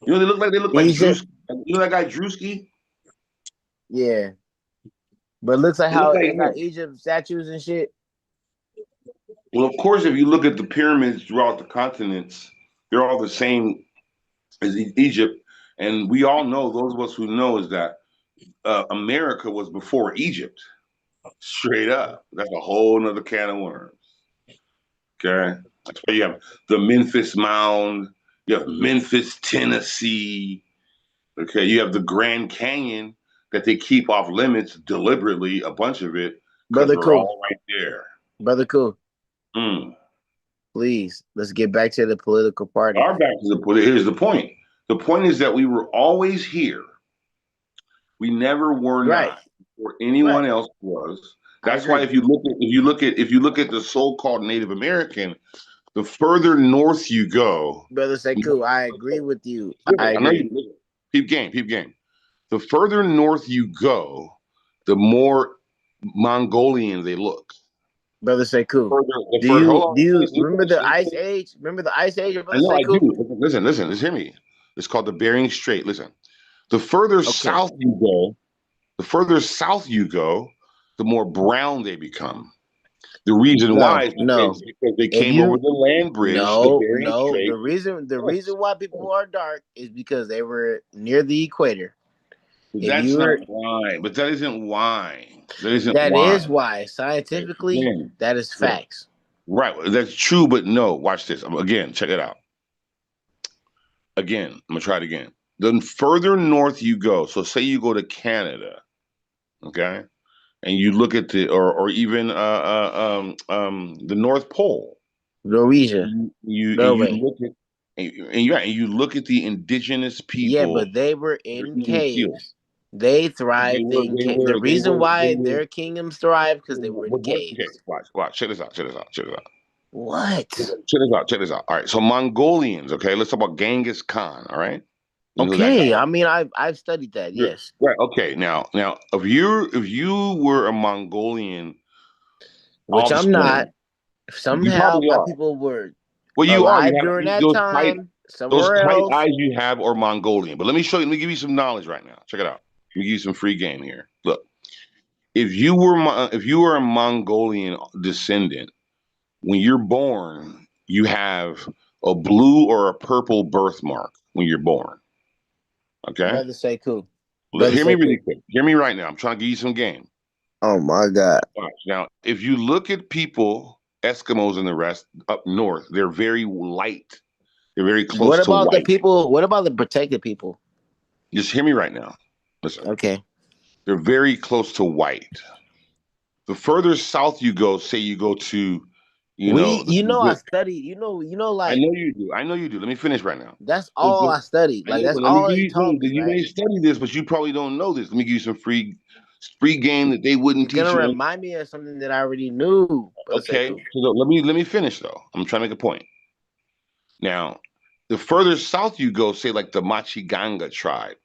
they look like Egypt. Drewski. You know that guy Drewski? Yeah, but it looks like They look how like they got him. Egypt statues and shit. Well, of course, if you look at the pyramids throughout the continents, they're all the same as Egypt, and we all know, those of us who know, is that America was before Egypt. Straight up, that's a whole nother can of worms. Okay, that's why you have the Memphis Mound, you have Memphis, Tennessee. Okay, you have the Grand Canyon that they keep off limits deliberately, a bunch of it, because Brother, we're cool. all right there. Brother, cool. Mm. Please, let's get back to the political party. Our back to the point. Here's the point. The point is that we were always here. We never were Right, not, or anyone right. else was. I That's why agree. if you look at the so-called Native American, the further north you go, Brother Sekou, I agree with you. I I know agree. you peep game. The further north you go, the more Mongolian they look. Brother Sekou, The do further, hold you on, do you let me remember finish, the let me Ice finish. Age? Remember the Ice Age, I Brother know I Sekou? do. Listen, just hear me. It's called the Bering Strait. Listen, the further Okay. south you go, the more brown they become. The reason why No, is no. because they If came over you the land bridge, the no, Bering no. Strait. The Yes. reason why people are dark is because they were near the equator. But If that's you not were why. But that isn't why. That isn't that why. is why Okay, scientifically again, that is look, facts. right. That's true, but no. Watch this. Again, check it out. Again, I'm gonna try it again. The further north you go, so say you go to Canada, okay, and you look at or even the North Pole, Norwegia, you Norway. look at and you look at the indigenous Yeah, people but they were that are in eating seal. caves. They thrived in They caves. The were they reason were they why were. their kingdoms thrived because they were in Okay, caves. watch. Check this out. What? Check this out. All right, so Mongolians. Okay, let's talk about Genghis Khan. All right, you know who that guy Okay, is. I mean I've studied that. Yes, Right. Okay. Now, if you were a Mongolian which I'm not. offspring, you Somehow probably my are. people were Well, you are. You alive have during that time those somewhere tight else. eyes you have are Mongolian. But let me show you. Let me give you some knowledge right now. Check it out. Let me give you some free game here. Look, if you were a Mongolian descendant, when you're born, you have a blue or a purple birthmark when you're born. Okay. Brother Sekou. Brother Hear me really Sekou. quick. Hear me right now. I'm trying to give you some game. Oh my God. Now, if you look at people, Eskimos and the rest up north, they're very light. They're very close What to about the white. people? What about the protected people? Just hear me right now. Listen. Okay. They're very close to white. The further south you go, say you go to, I study. I Like know you do. I know you do. Let me finish right now. that's all I studied. I Like know, that's but let me all give they you. taught me, You right? may study this, but you probably don't know this. Let me give you some free game that they wouldn't You're gonna teach you. remind me of something that I already knew. Okay, so let me finish though. I'm trying to make a point. Now, the further south you go, say like the Machiganga tribe,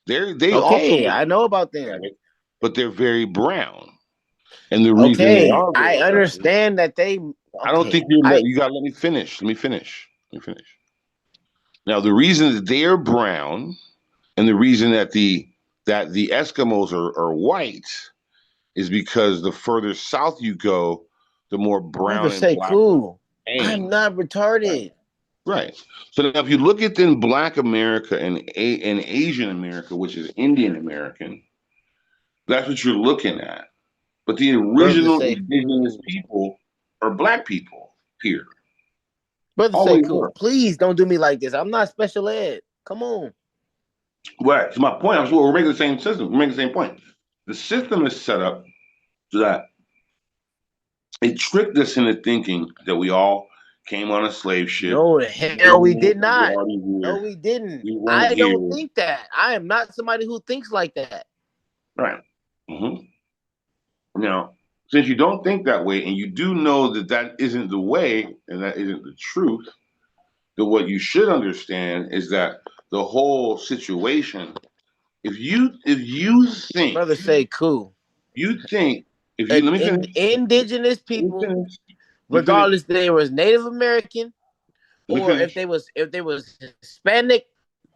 they also, Okay, I know about them. but they're very brown. And the reason they Okay, are I very brown, understand that they. I don't Okay, think you got to let me finish. Let me finish. Let me finish. Now, the reason that they are brown and the reason that the Eskimos are white is because the further south you go, the more brother, brown and say black cool. I'm pain. not retarded. Right. So now if you look at then Black America and Asian America, which is Indian American, that's what you're looking at. But the Brother, original say indigenous cool. people are black people here. Brother, say Always cool. were. Please don't do me like this. I'm not special ed. Come on. Right. So my point, we're making the same system. We're making the same point. The system is set up so that it tricked us into thinking that we all came on a slave ship. No, the hell we did We're not. already No, here. we didn't. We weren't I don't here. think that. I am not somebody who thinks like that. Right. hmm Now, since you don't think that way, and you do know that that isn't the way, and that isn't the truth, then what you should understand is that the whole situation. If you think Brother, say cool. you think if you let me finish. Indigenous Let me people, finish. Let me finish. regardless if they was Native American Let me or finish. if they was Hispanic,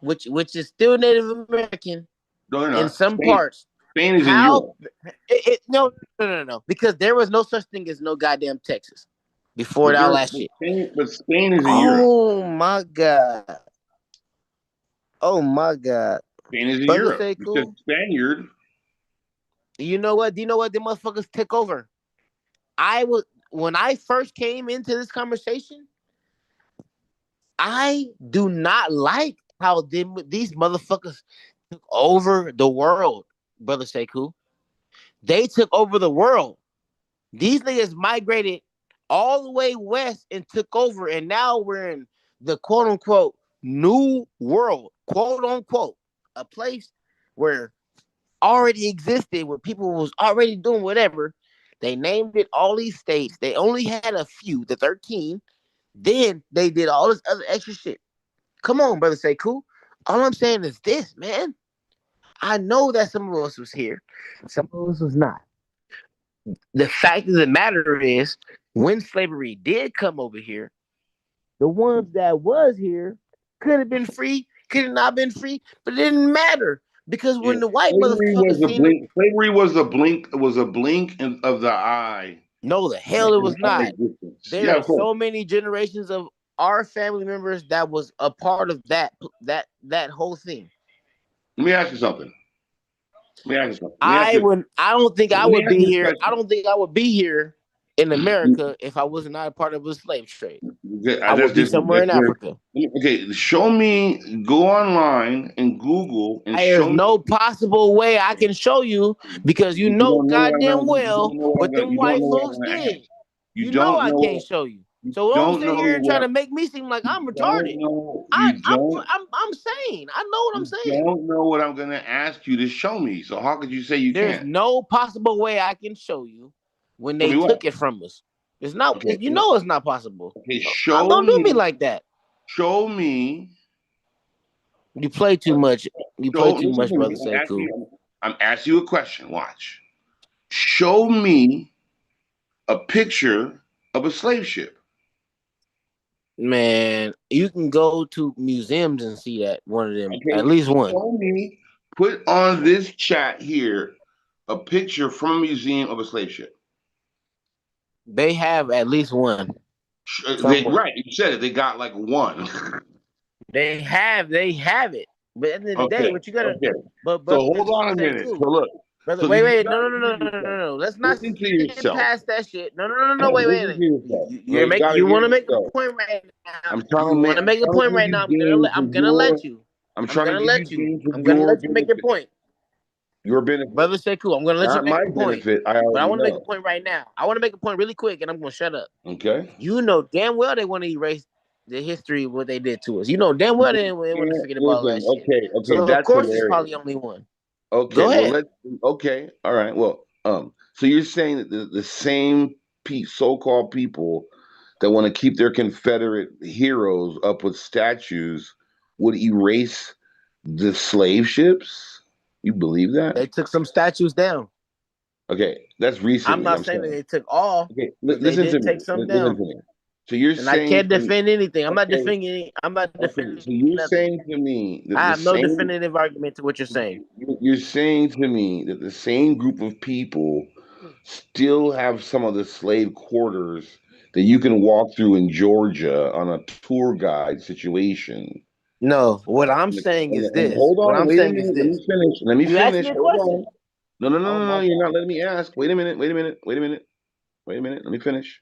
which is still Native American No, they're in not. some Spain. parts. Spain is in How? Europe. No, because there was no such thing as no goddamn Texas before all that shit. But Spain is in Europe. Oh my god. Oh my god. Spain is in Brother, Europe say because cool. Spaniard. You know what? Do you know what the motherfuckers took over? When I first came into this conversation, I do not like how these motherfuckers took over the world, brother Sekou. They took over the world. These niggas migrated all the way west and took over, and now we're in the quote unquote new world, quote unquote, a place where already existed, where people was already doing whatever. They named it all these states. They only had a few, the 13. Then they did all this other extra shit. Come on, brother, say cool. All I'm saying is this, man. I know that some of us was here, some of us was not. The fact of the matter is, when slavery did come over here, the ones that was here could have been free, could have not been free, but it didn't matter because Yeah. when the white Slavery was motherfuckers a seen them, blink. Slavery was a blink. It was a blink of the eye. no, the hell it was not. There Yeah, are of course. so many generations of our family members that was a part of that whole thing. Let me ask you something. Let me ask you something. I don't think I Let me would ask be you a here. I question. don't think I would be here in America if I was not a part of a slave trade. I would be somewhere in Africa. Okay, show me. Go online and Google and There's show me. no possible way I can show you because you You know don't know what I'm goddamn gonna. You well don't know what I'm what gonna. them You don't white know what I'm folks gonna ask. did. You You know don't I know. can't show you. You So don't don't sit know here and try what. to make me seem like I'm Don't retarded. know. I, You I'm don't. I'm saying. I know what I'm You saying. don't know what I'm gonna ask you to show me. So how could you say you There's can't? no possible way I can show you when Show they me what? took it from us. It's not. Okay. You know it's not possible. Okay. Don't do me like that. Show me. You play too much. You play Show. too Listen much, to me. brother. Say cool. I'm asking you a question. Watch. Show me a picture of a slave ship. Man, you can go to museums and see that one of them, at Okay. least one. Show me. Put on this chat here a picture from a museum of a slave ship. They have at least one somewhere. Right. You said it. They got like one. They have it. But at the end of the day, Okay. what you gotta, Okay. but So brother, hold on a say minute. So cool. look. Brother, So wait, you wait, gotta no, no, listen no, to no, no, yourself. no, no. Let's not Listen to skim yourself. past that shit. No, no, no, no, no. Wait, wait, Listen to wait. yourself. No, You're you make gotta you hear want to make a yourself. point right now. I'm trying You to want to make a point give right you now. game for I'm gonna let you. I'm I'm trying to gonna give you let you. game for I'm gonna your let you make your benefit. point. Your benefit. Brother Sekou, I'm gonna let you Not make my a point. benefit. I But I already want to make a know. point right now. I want to make a point really quick, and I'm gonna shut up. Okay. You know damn well they want to erase the history of what they did to us. You know damn well they want to forget about all that shit. Okay, So of that's course it's hilarious. probably only one. Okay, Go well ahead. okay, all right. Well, so you're saying that the same so-called people that want to keep their Confederate heroes up with statues would erase the slave ships? You believe that? They took some statues down. Okay, that's I'm recently, not I'm saying that saying. they took all, Okay, but they listen to did me. take some Listen down. to me. So you're And I saying can't to me, defend anything. I'm not okay, defending. I'm not okay, defending so you're nothing. saying to me that I the have no same definitive argument to what you're saying. you're saying to me that the same group of people still have some of the slave quarters that you can walk through in Georgia on a tour guide situation. No, what I'm saying is And this. hold What on, I'm wait a saying is minute. Let this. me finish. Let me You asked me finish. a Hold question. on. No, no, no, Oh no, no. my You're God. not letting me ask. Wait a minute. Wait a minute. Wait a minute. Wait a minute. Let me finish.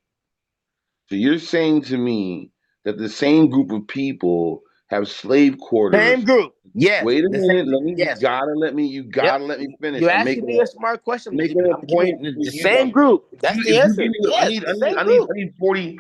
So you're saying to me that the same group of people have slave Same quarters. group. Yes. Wait a The same. minute. Let me. Yes. You Yep. gotta let me finish. You're asking me a smart question. Making a I'm giving point you for the you. same group. That's the If you give answer. me, Yes, the same group.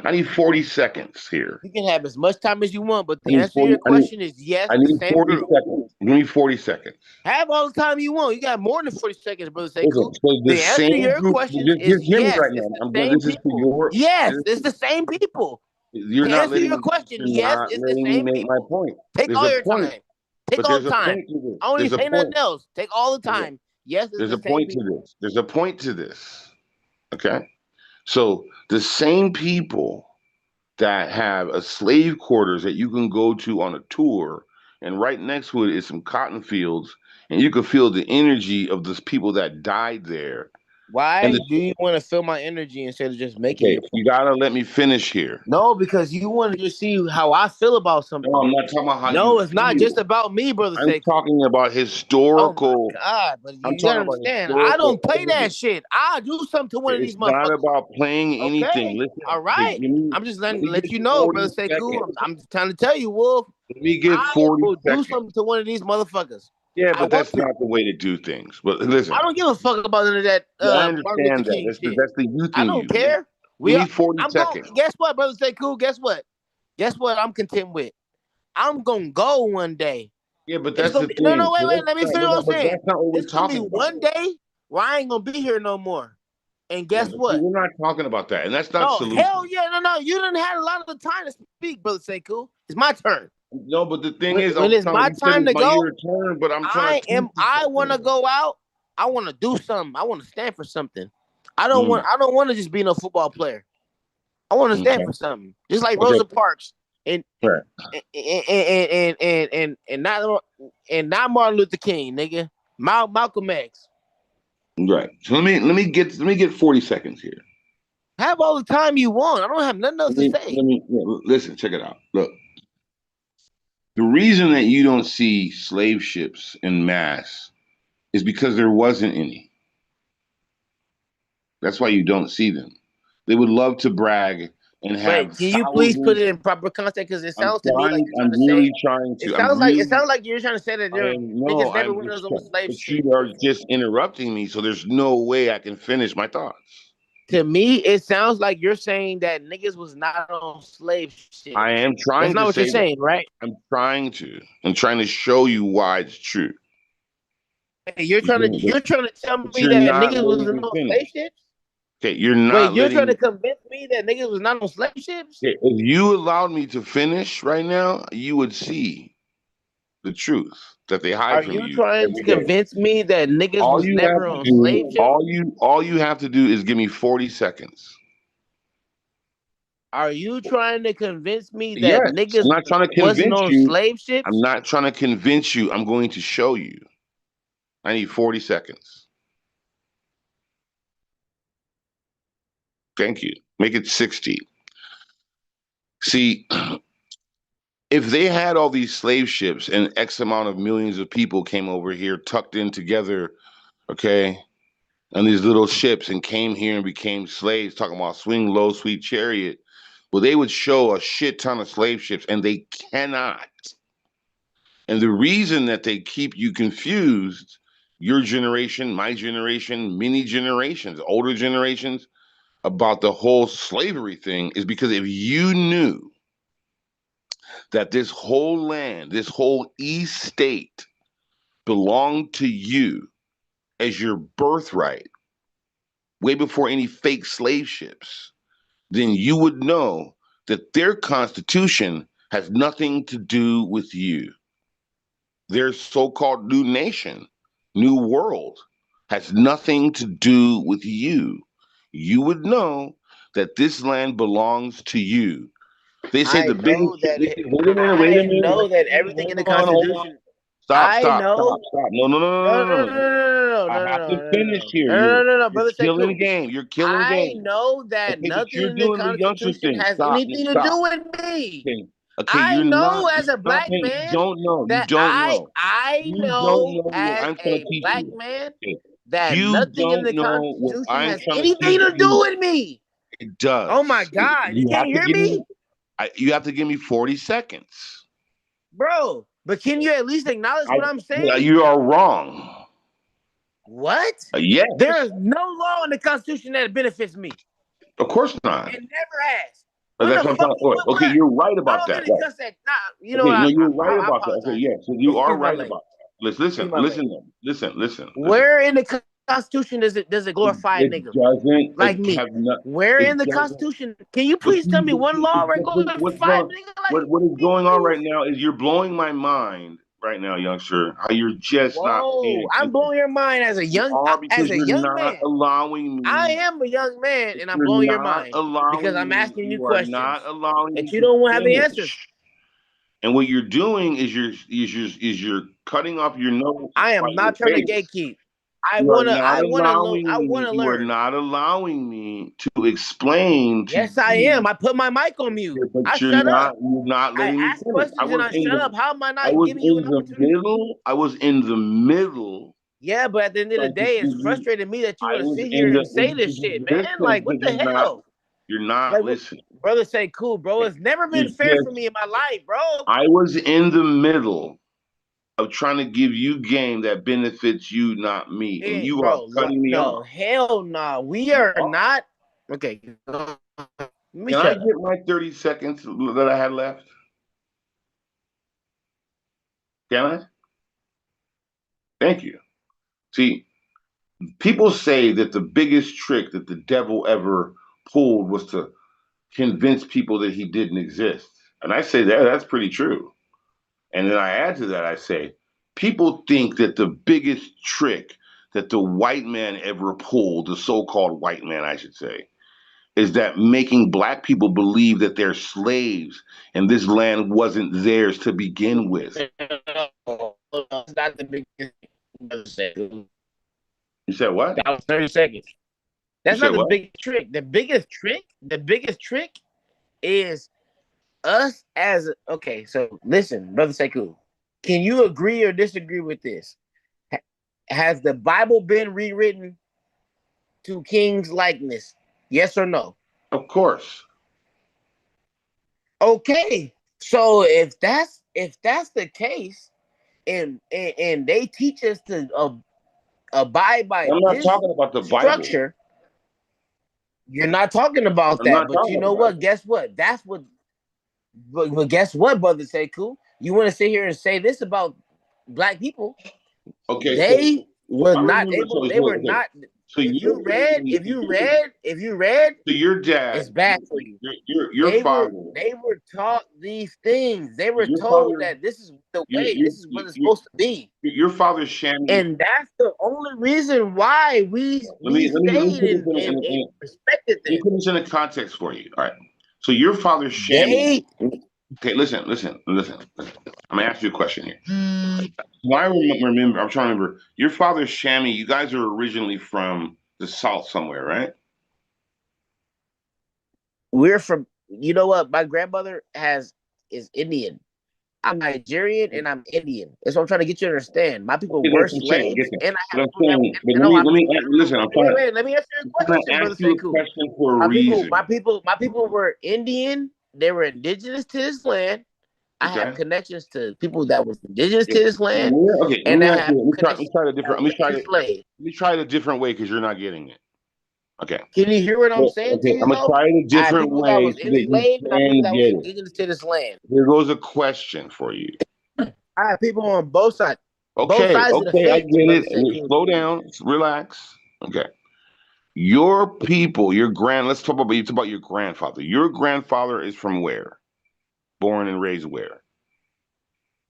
I need 40 seconds here. You can have as much time as you want, but I the need answer to 40. your question is yes, I the need same 40 group. seconds. Give me 40 seconds. Have all the time you want. You got more than 40 seconds, brother Listen, Sekou. so the The answer to same your group, questions is just hear me yes, right it's now. the I'm going. same This is for people. your. Yes, it's the same people. You're To not answer letting your me. question, You're yes, not it's the letting me same make my people. point. Take There's all a your point, time. Take but all there's the a time. point to this. I don't There's even a say nothing point. else. Take all the There's a, time. Yes, it's there's the a same point to people. this. There's a point to this. Okay, so the same people that have a slave quarters that you can go to on a tour, and right next to it is some cotton fields, and you can feel the energy of the people that died there. And Why do you want to feel my energy instead of just making okay, your point? you gotta let me finish here. No, because you want to just see how I feel about something. No, I'm not talking about how you No, it's not just feel. about me, brother I'm Sekou. talking about Oh my historical. God! But I'm you gotta talking about understand, I historical don't play that evidence. shit. I'll do something to one of It's these not motherfuckers. about playing anything. Okay, Listen, all hey, right. I'm just let letting me let get you know, 40 brother Sekou. seconds. I'm just trying to tell you, Wolf. Let me get I 40 will do seconds. something to one of these motherfuckers. Yeah, I but want that's to. not the way to do things. But listen, I don't give a fuck about none of that yeah, I Martin Luther understand that. King shit. That's the youth I in don't you. care. Give We me are. 40 I'm going. seconds. Guess what, brother Sekou? Guess what? Guess what? I'm content with. I'm gonna go one day. Yeah, but It's that's gonna the be no, thing. no, wait, So wait. Let me finish what I'm but saying. that's not what we're It's gonna be talking about. one day where I ain't gonna be here no more. And Yeah, guess but see, what? we're not talking about that, and that's not No, hell solution. yeah, no. You didn't have a lot of the time to speak, brother Sekou. It's my turn. No, but the thing is, When it's my you said time it's to my year go, turn, but I'm trying to teach you I want to something. go out. I want to do something. I want to stand for something. Mm, I don't want to just be no football player. I want to stand okay. for something. Just like Okay. Rosa Parks and Right. and not Martin Luther King, nigga. Malcolm X. Right. So let me get 40 seconds here. Have all the time you want. I don't have nothing else to say. Listen, check it out. Look, the reason that you don't see slave ships in mass is because there wasn't any. That's why you don't see them. They would love to brag and Wait, have can you please put thousands. it in proper context? Because it I'm sounds to me like trying. you're trying I'm to really say trying it to. I'm sounds like really. you're trying to say that I there am no. niggas never I'm went just. on a slave But ship. you are just interrupting me, so there's no way I can finish my thoughts. To me, it sounds like you're saying that niggas was not on slave I ships. am That's trying not to what you're say that. saying, right? I'm trying to. I'm trying to show you why it's true. Hey, you're trying to tell But me you're that not niggas letting wasn't me on finish. slave ships? Okay, you're Wait, not you're trying to letting. convince me that niggas was not on slave ships? Okay, if you allowed me to finish right now, you would see the truth that they hide Are from you you trying to every day. convince me that niggas All was you have never to on slave do, ships? all you have to do is give me 40 seconds. Are you trying to convince me that Yes, I'm niggas not trying to wasn't convince on you. slave I'm ships? not trying to convince you. I'm going to show you. I need 40 seconds. Thank you. Make it 60. See, if they had all these slave ships and X amount of millions of people came over here tucked in together, okay, on these little ships and came here and became slaves, talking about swing low, sweet chariot. Well, they would show a shit ton of slave ships, and they cannot. And the reason that they keep you confused, your generation, my generation, many generations, older generations, about the whole slavery thing is because if you knew that this whole land, this whole East state belonged to you as your birthright, way before any fake slave ships, then you would know that their constitution has nothing to do with you. Their so-called new nation, new world, has nothing to do with you. You would know that this land belongs to you. They say I the biggest. know that They say, wait a minute. Wait a I minute. know that Wait a minute. everything in the Hold on. Constitution. Stop. I Stop. Stop. know. Stop. No. No. No. No, No. no, No. no, No. No. no, no, I no, have to no, no, finish no, here. no, no, no, no, You're brother. Say killing the cool. game. You're killing the I game. know that Okay, but nothing you're in the doing the youngster Constitution thing. has Stop. anything to do Stop. with me. Okay. Okay, I you're not. know as You're a not black paying. You man don't know. You that don't know. I You don't know know what as I'm trying to a teach black you. man Okay. that You nothing in don't the know what Constitution I'm has trying to anything teach to do you. with me. It Oh my does. God, you You can't have to hear give me. me, You have to give me 40 seconds. bro. But can you at least acknowledge what I'm saying? You are wrong. What? Yes. There is no law in the Constitution that benefits me. Of course not. It never has. But When that's the what I'm fuck? trying to. Okay, you're right I about don't that. mean to Right. cuss that. Nah, you know, Okay, no, you're right I about that. Okay, apologize. yes, so you are Excuse my right language. about that. Listen, Excuse my listen, language. listen. Where in the Constitution does it glorify a It nigga doesn't. like It me? have not. Where It in the doesn't. Constitution? Can you please tell me one law where it What's glorifies a going? nigga like What is me, going on please? right now is you're blowing my mind right now, youngster. How you're just not Whoa, paying I'm attention. blowing your mind as a You young are because you're man. not allowing I me. am a young man, and I'm You're blowing your not mind because allowing I'm me. asking you You are not questions allowing me that you to don't have the answers. finish. And what you're doing is you're cutting off your nose to I spite am your not trying to face. gatekeep. You are not I wanna you are learn. not allowing me to explain to Yes, I am. you. I put my mic on mute. I But shut up. you're not I letting me ask finish. questions and I shut up. How am I not giving you an opportunity? I was in the middle Yeah, but at the end of the trying to day, give it's you. frustrating me that you I want to was sit in here the and say this shit, man. listen, Like, but what the hell? you're not Like, what, listening. brother, say cool, bro. It's never You're been fair for just me in my life, bro. I was in the middle of trying to give you game that benefits you, not me. And Hey, you are bro, cutting me no, off. hell no. We are not. Okay, let me Can I shut up. get my 30 seconds that I had left? Can I? Thank you. See, people say that the biggest trick that the devil ever pulled was to convince people that he didn't exist. And I say that's pretty true. And then I add to that, I say, people think that the biggest trick that the white man ever pulled, the so called white man, I should say, is that making black people believe that they're slaves and this land wasn't theirs to begin with. That's not the biggest. You said what? That was 30 seconds. You That's said not the what? big trick. The biggest trick is us as okay. So listen, brother Sekou, can you agree or disagree with this? Has the Bible been rewritten to King's likeness? Yes or no? Of course. Okay. So if that's the case, and they teach us to abide by I'm not this talking about the Bible. structure, you're not talking about I'm that. not But talking you about the know what? Bible. Guess what? That's what. But guess what, brother Sekou? You want to sit here and say this about black people? Okay, so They were I not remember. able. They were Okay. not. So your family, If you read, so your it's dad, bad for you. your father, They were taught these things. They were your told father, that this is the way. your This is what it's supposed to be. your father's Shammy. And that's the only reason why we Let me stayed put this and respected let me them. put this in a context for you. All right. So your father's Shammy. They Okay, listen. I'm gonna ask you a question here. So I remember. I'm trying to remember. Your father's Shammy. You guys are originally from the South somewhere, right? we're from. You know what? My grandmother is Indian. I'm Nigerian and I'm Indian. That's what I'm trying to get you to understand. My people Okay, were that's what I'm saying. I get slaves, that. and I But have I'm and, saying, but and no, let me listen. wait. Let me answer your I'm trying to question, ask brother you a Sekou. question for a My reason. people were Indian. They were indigenous to this land. I have Okay. connections to people that was indigenous Yeah. to this land, Okay. Let and me I ask you. have Let me connections try it a different. that were enslaved. Let me try it a different way because you're not getting it. Okay. Can you hear what I'm Well, saying to okay. you I'm gonna though? try it a I have different people that way was so that you enslaved, and I have people can that was get it. indigenous to this land. Here goes a question for you. I have people on both sides Okay. of the Okay. I fence, get brother it. Sekou. Slow down. Relax. Okay. Your people, let's talk about your grandfather. Your grandfather is from where? Born and raised where?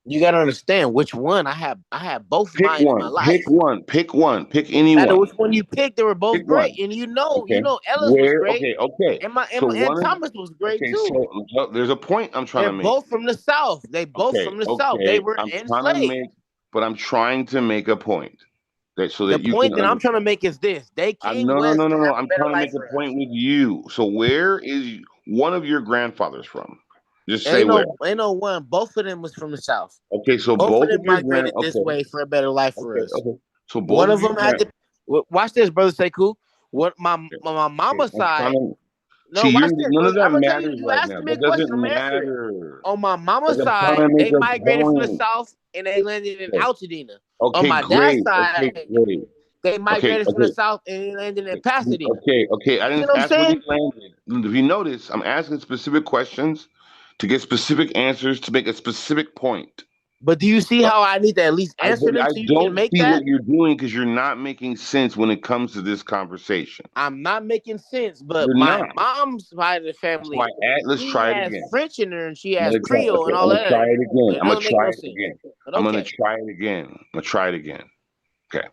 You got to understand which one. I have both Pick mine in my one. Pick life. one. Pick one. Pick No matter anyone. which one you pick, they were Pick both one. great, and Okay. Ellis was Where? great, Okay. Okay. and So one of Thomas was great okay. too. So there's a point I'm trying They're to make. both from the South. They both Okay. from the South. They Okay. were I'm trying to enslaved. make, but I'm trying to make a point so The that you can point that I'm trying to understand. make is this: they came No, no, no, west to no, no. have a I'm better trying to life make a for us. point with you. So where is one of your grandfathers from? Just say where. Ain't no one. Both of them was from the South. Okay, so Both of both of them your migrated this way for a better life for us. okay. So both One of of your them had to watch this, brother Sekou. What my okay, mama's I'm trying side. to No, see you're watch this, none of brother. that I'm gonna tell you. matters You right asked now. me That a question. I'm doesn't gonna answer it. matter. On my Like mama's I'm side, trying to make they a migrated from the point. south and they landed in Okay, Altadena. On okay, my dad's great. Okay, side, great. they Okay, migrated from the okay. south and they landed in Pasadena. Okay. I You see didn't what I'm ask where they saying? landed. If you notice, I'm asking specific questions to get specific answers to make a specific point. But do you see how I need to at least answer them I so you can don't make see what that? you're doing because you're not making sense when it comes to this conversation. I'm not making sense, but You're my not. mom's side of the So family, let's she try it has again. French in her and she I'm has gonna try. Creole Okay, and I'm all gonna that. try it again. It I'm gonna don't make try no it sense. again. But I'm gonna okay. try it again. I'm gonna try it again. Okay.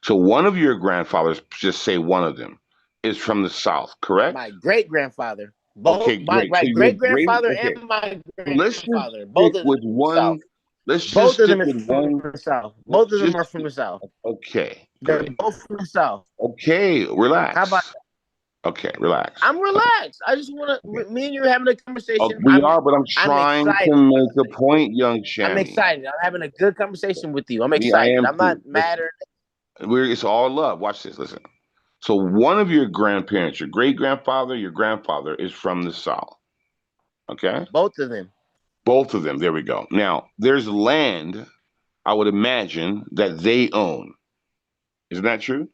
So one of your grandfathers, just say one of them, is from the South, correct? My great grandfather, both Okay, my great. So your great great. grandfather Okay. and my So let's just grandfather, both stick of them with from the South. one. Let's just Both of stick them is with from one. the South. Let's Both of them just. are from the South. Okay. They're Good. both from the South. Okay. How about Relax. Okay. Relax. I'm relaxed. I just want Okay. to. Me and you are having a conversation. We are, but I'm I'm trying to excited, brother make a Sekou. point, young I'm Shammy. excited. I'm having a good conversation with you. I'm I excited. am I'm not too. mad or It's all love. Watch this. Listen. So one of your grandparents, your great grandfather, your grandfather is from the South. Okay? both of them. Both of them. There we go. Now, there's land, I would imagine, that they own. Isn't that true?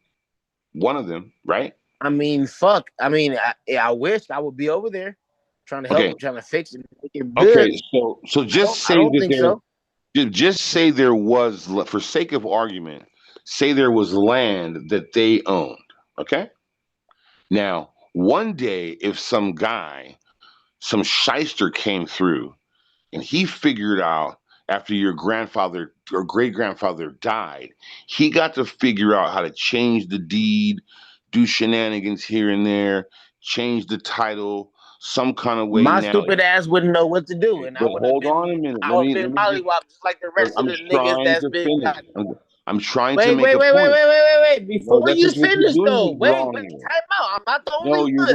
One of them, right? I mean, fuck. I mean, I wish I would be over there trying to help Okay. them, trying to fix it, make it Okay. good. So just I say don't that think so. just say there was, for sake of argument, say there was land that they owned. Okay. Now, one day, if some guy, some shyster came through and he figured out after your grandfather or great grandfather died, he got to figure out how to change the deed, do shenanigans here and there, change the title some kind of way. My Now, stupid ass wouldn't know what to do, and but hold on a minute. I would have been mollywopped just like the rest of I'm the niggas trying that's to been finish. got. I'm trying to make a point. No, Before that's you what you're finish doing though, is wrong here. time out. I'm not the only No, one.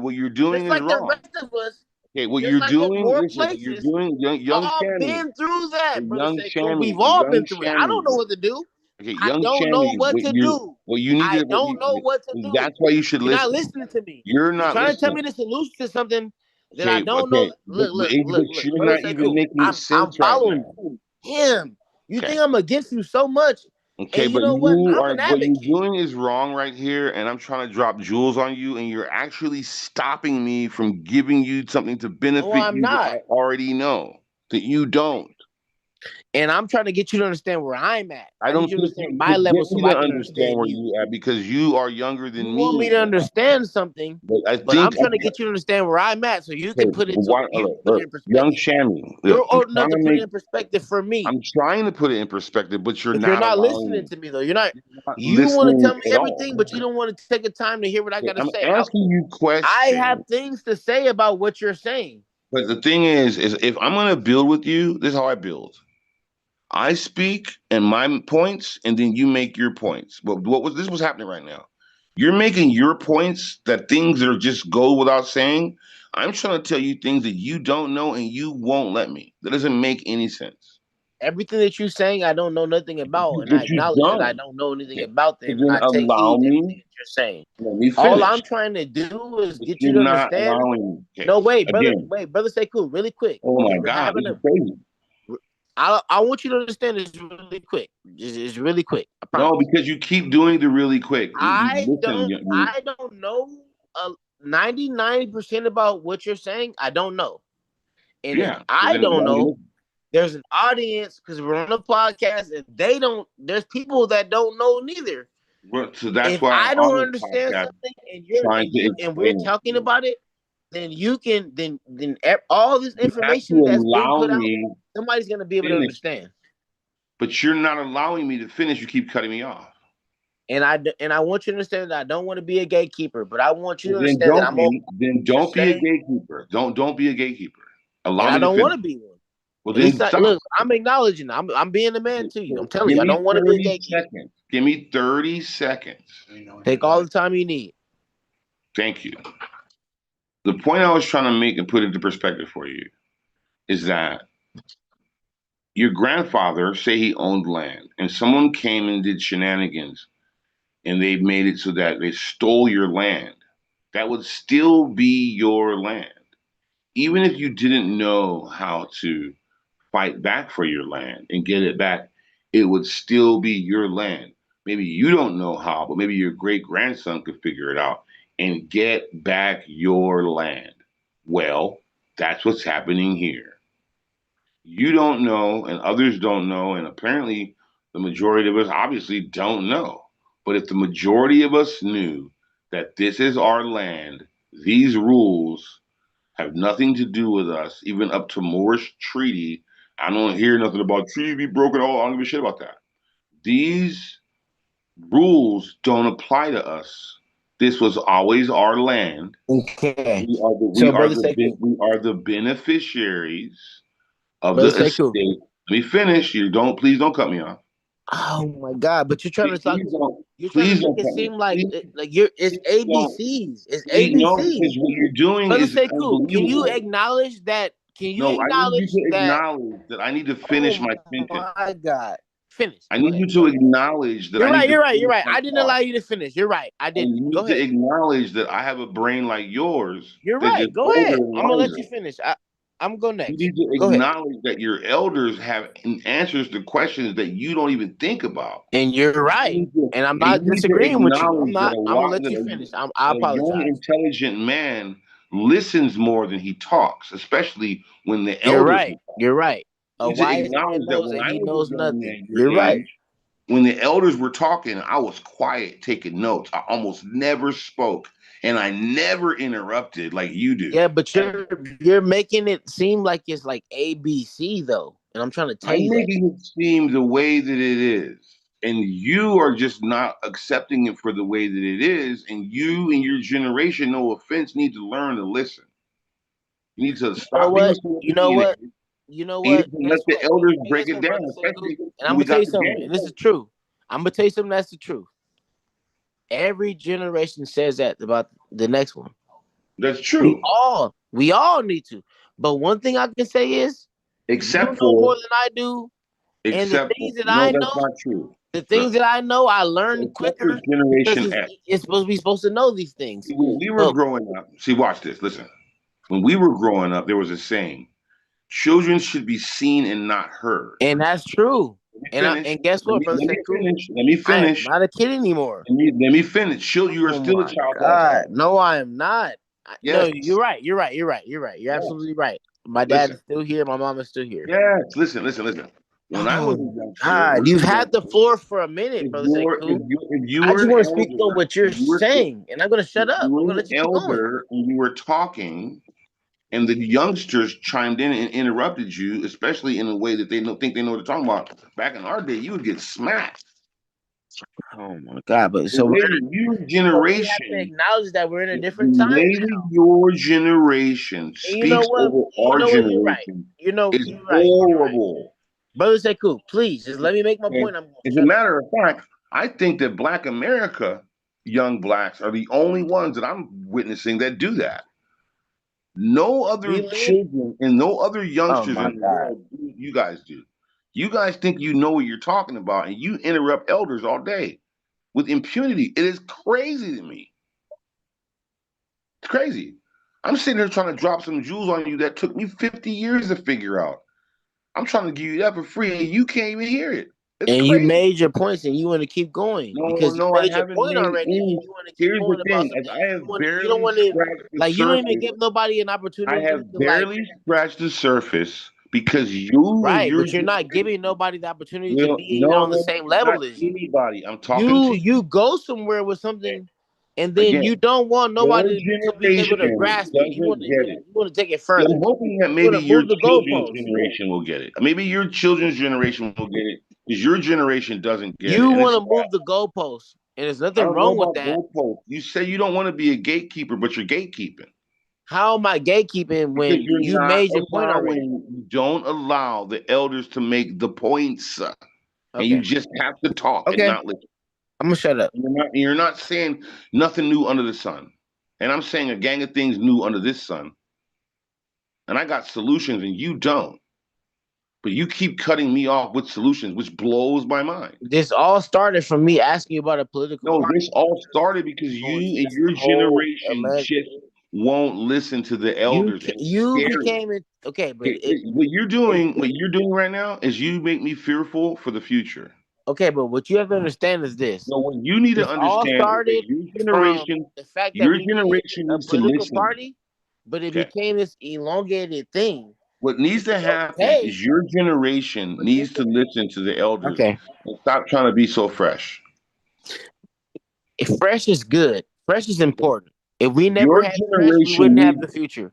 what you're doing Just is like the wrong. rest of us, Okay, what just you're like in doing, more listen, what you're places, doing, young all Shammy, been through that, brother young Sekou. Shammy, We've all young been through it. I Shammy. don't know what to do. Okay, I young don't know Shammy, what to do. what you need I to, don't know what to do. that's why you should You're not listen. listening to me. You're You're not trying to tell listening. me the solution to something that I Okay, don't know. but you're Brother not even Sekou. making I'm sense right following now. him. You Okay. think I'm against you so much, Okay, and you but know what? you I'm are an what you're advocate. doing is wrong right here, and I'm trying to drop jewels on you, and you're actually stopping me from giving you something to No, benefit I'm you that not. I already know that you don't. And I'm trying to get you to understand where I'm at. I I need don't you to think understand you my could level get me so to I can understand understand where you. you at because you are younger You than want me me. to understand something, But I but think I'm trying to get you to understand where I'm at so you can okay, put it why, put it look, in young perspective. Shammy, You're look, old enough to put it in perspective for me. I'm trying to put it in perspective, but you're But you're not not allowing listening me. to me though. You're not. You're not You want to listening tell me at everything, but all. you don't want to take the time to hear what I got to I'm say. asking you I have questions. things to say about what you're saying. But the thing is if I'm gonna build with you, this is how I build. I speak and my points, and then you make your points. But what was this was happening right now? You're making your points that things that are just go without saying. I'm trying to tell you things that you don't know and you won't let me. That doesn't make any sense. Everything that you're saying, I don't know nothing about, and I But you acknowledge that I don't. don't know anything So about them, and then I take allow heed to me. everything that you're saying. Let me All finish. I'm trying to do is But get you you're to not understand. allowing me. Okay. No, wait, Again. brother, stay cool, really quick, Oh because my we're God, having this is a. crazy. I want you to understand this really quick. It's really quick. I promise. No, because you keep doing the really quick. I Listen, don't know 99% about what you're saying. I don't know, and if yeah. I Then don't why you know, listen? there's an audience because we're on a podcast, and they don't. There's people that don't know neither. So that's If why I'm I don't on this understand podcast something, and trying to we're explain it. talking about it, then you can all this You have to information that's being allow put out, me somebody's gonna be to able to finish. understand. But you're not allowing me to finish. You keep cutting me off. And I want you to understand that I don't want to be a gatekeeper, but I want you to Well, then understand that don't I'm all be. Then you're don't be a saying, gatekeeper. Don't be a gatekeeper. and Allow I me to don't want finish. to be one. Well, And it's then not stop. look, I'm acknowledging, I'm being a man to you. I'm telling Give you, I me don't want to be a 30 gatekeeper. seconds. Give me 30 seconds. Take all the time you need. Thank you. The point I was trying to make and put into perspective for you is that your grandfather, say he owned land, and someone came and did shenanigans and they made it so that they stole your land. That would still be your land. Even if you didn't know how to fight back for your land and get it back, it would still be your land. Maybe you don't know how, but maybe your great grandson could figure it out and get back your land. Well, that's what's happening here. You don't know, and others don't know, and apparently the majority of us obviously don't know. But if the majority of us knew that this is our land, these rules have nothing to do with us, even up to Moorish treaty. I don't hear nothing about treaty be broken. Oh, I don't give a shit about that. These rules don't apply to us. This was always our land. Okay. We are the we So are brother the Sekou. we are the beneficiaries of Brother the Sekou. estate. Let me finish. You don't please don't cut me off. Oh my God! But you're trying to talk. You're trying to Please make don't it cut me. seem like Please, it's please don't. ABCs. It's Please, no, because ABCs. what you're doing Brother is Sekou, can you unbelievable. acknowledge that? Can you No, I need you acknowledge to that? acknowledge that I need to finish Oh my sentence. my God! Finish. I Go need ahead. you Go to ahead. acknowledge that I You're need right. to You're right. You're finish right. my I didn't allow thought. you to finish. You're right. I And didn't. you Go need to ahead. acknowledge that I have a brain like yours You're that's right. just Go older ahead. and I'm gonna let wiser. you finish. I'm going You next. need to Go ahead. acknowledge that your elders have answers to questions that you don't even think about. And you're right. And I'm And you not need to disagreeing with you. I'm acknowledge that not. I'm gonna let you finish. I a young, apologize. intelligent man listens more than he talks, especially when the You're elders right. are talking. You're right. A You need to wise man acknowledge that knows when that I he was a knows young nothing. man your You're right. age, when the elders were talking, I was quiet, taking notes. I almost never spoke, and I never interrupted like you do. Yeah, but you're making it seem like it's like ABC though, and I'm trying to tell I'm you that. making it seem the way that it is. And you are just not accepting it for the way that it is. And you and your generation, no offense, need to learn to listen. You need to You know stop being what? so You know opinionated. what? You know And you what? need to let Guess the what? elders break Guess it what, brother down, Sekou? especially And I'm when we gonna tell got you the something, and game. this is true. I'm gonna tell you something that's the truth. Every generation says that about the next one. That's We true. all need to. But one thing I can say is you Except know more for, than I do. And the things that no, I that's know, not true. the Look, things that I know, I learn except for quicker because Generation X. it's supposed to know these things. When we were But growing up, see, watch this, listen. When we were growing up, there was a saying children should be seen and not heard. and that's true. Let me And finish. guess what, brother Let me Sekou? finish. Let me I am finish. not a kid anymore. Let me finish. You are Oh still a my child like God. us. No, I am not. No, Yes. you're right. You're right. You're right. You're right. You're Yes. absolutely right. My dad Listen. is still here. My mom is still here. Yes. Listen. When I was Oh a youngster, God. You've had the floor for a minute, brother Sekou. if you I were just an want to speak on elder, what you're saying, and I'm gonna shut if you up. I'm were gonna an let you keep going. elder and you were talking, and the youngsters chimed in and interrupted you, especially in a way that they don't think they know what they're talking about. Back in our day, you would get smacked. Oh my God! But The so way that your we have to generation, acknowledge that we're in a the different time way that now. your generation And you know speaks what? over You our know what? You're right. generation is You're right. You're right. horrible. Brother Sekou, please just let me make my Okay? point. I'm gonna As a shut up. matter of fact, I think that Black America young blacks are the only ones that I'm witnessing that do that. No other Really? children and no other Oh youngsters my in the God. world do what you guys do. You guys think you know what you're talking about, and you interrupt elders all day with impunity. It is crazy to me. It's crazy. I'm sitting here trying to drop some jewels on you that took me 50 years to figure out. I'm trying to give you that for free, and you can't even hear it. It's And you crazy. made your points, and you want to keep going No, because you no, I made your haven't point made already, and any. you want to keep Here's the going about thing: something. as I have You don't barely want to scratched the like. You don't even surface. give nobody an I opportunity have to like. barely scratched the surface because you and Right, your but you're not generation. giving nobody the opportunity to Well, be no, on the no, same not level as you. anybody. I'm talking to You you go somewhere with something, and then you again. don't want Your nobody to be able to generation grasp it. doesn't get it. You want to take it Yeah, further. I'm hoping that You want maybe to your move the children's goalposts. generation will get it. Maybe your children's generation will get it because your generation doesn't get it, You and it's want to sad. move the goalposts, and there's I nothing don't know wrong with about that. goalposts. You say you don't want to be a gatekeeper, but you're gatekeeping. How am I gatekeeping Because when you're you not made your point already? allowing, you don't allow the elders to make the points, and you Okay. just have to talk and Okay. not listen. I'm gonna shut up. You're not saying nothing new under the sun, and I'm saying a gang of things new under this sun, and I got solutions and you don't. But you keep cutting me off with solutions, which blows my mind. This all started from me asking you about a political No, party. this all started because you and That's your the whole generation imagine. just won't listen to the elders, and it's You scary. became it. Okay, but What you're doing right now is you make me fearful for the future. okay, but what you have to understand is this. So what you need to This all understand is that started from the fact that your we needed generation a needs to political listen. party, but it Okay. became this elongated thing. What needs Which to is happen okay, is your generation but you needs to listen to the elders okay. and stop trying to be so fresh. If fresh is good, fresh is important. If we never Your had fresh, we generation wouldn't have needs the future.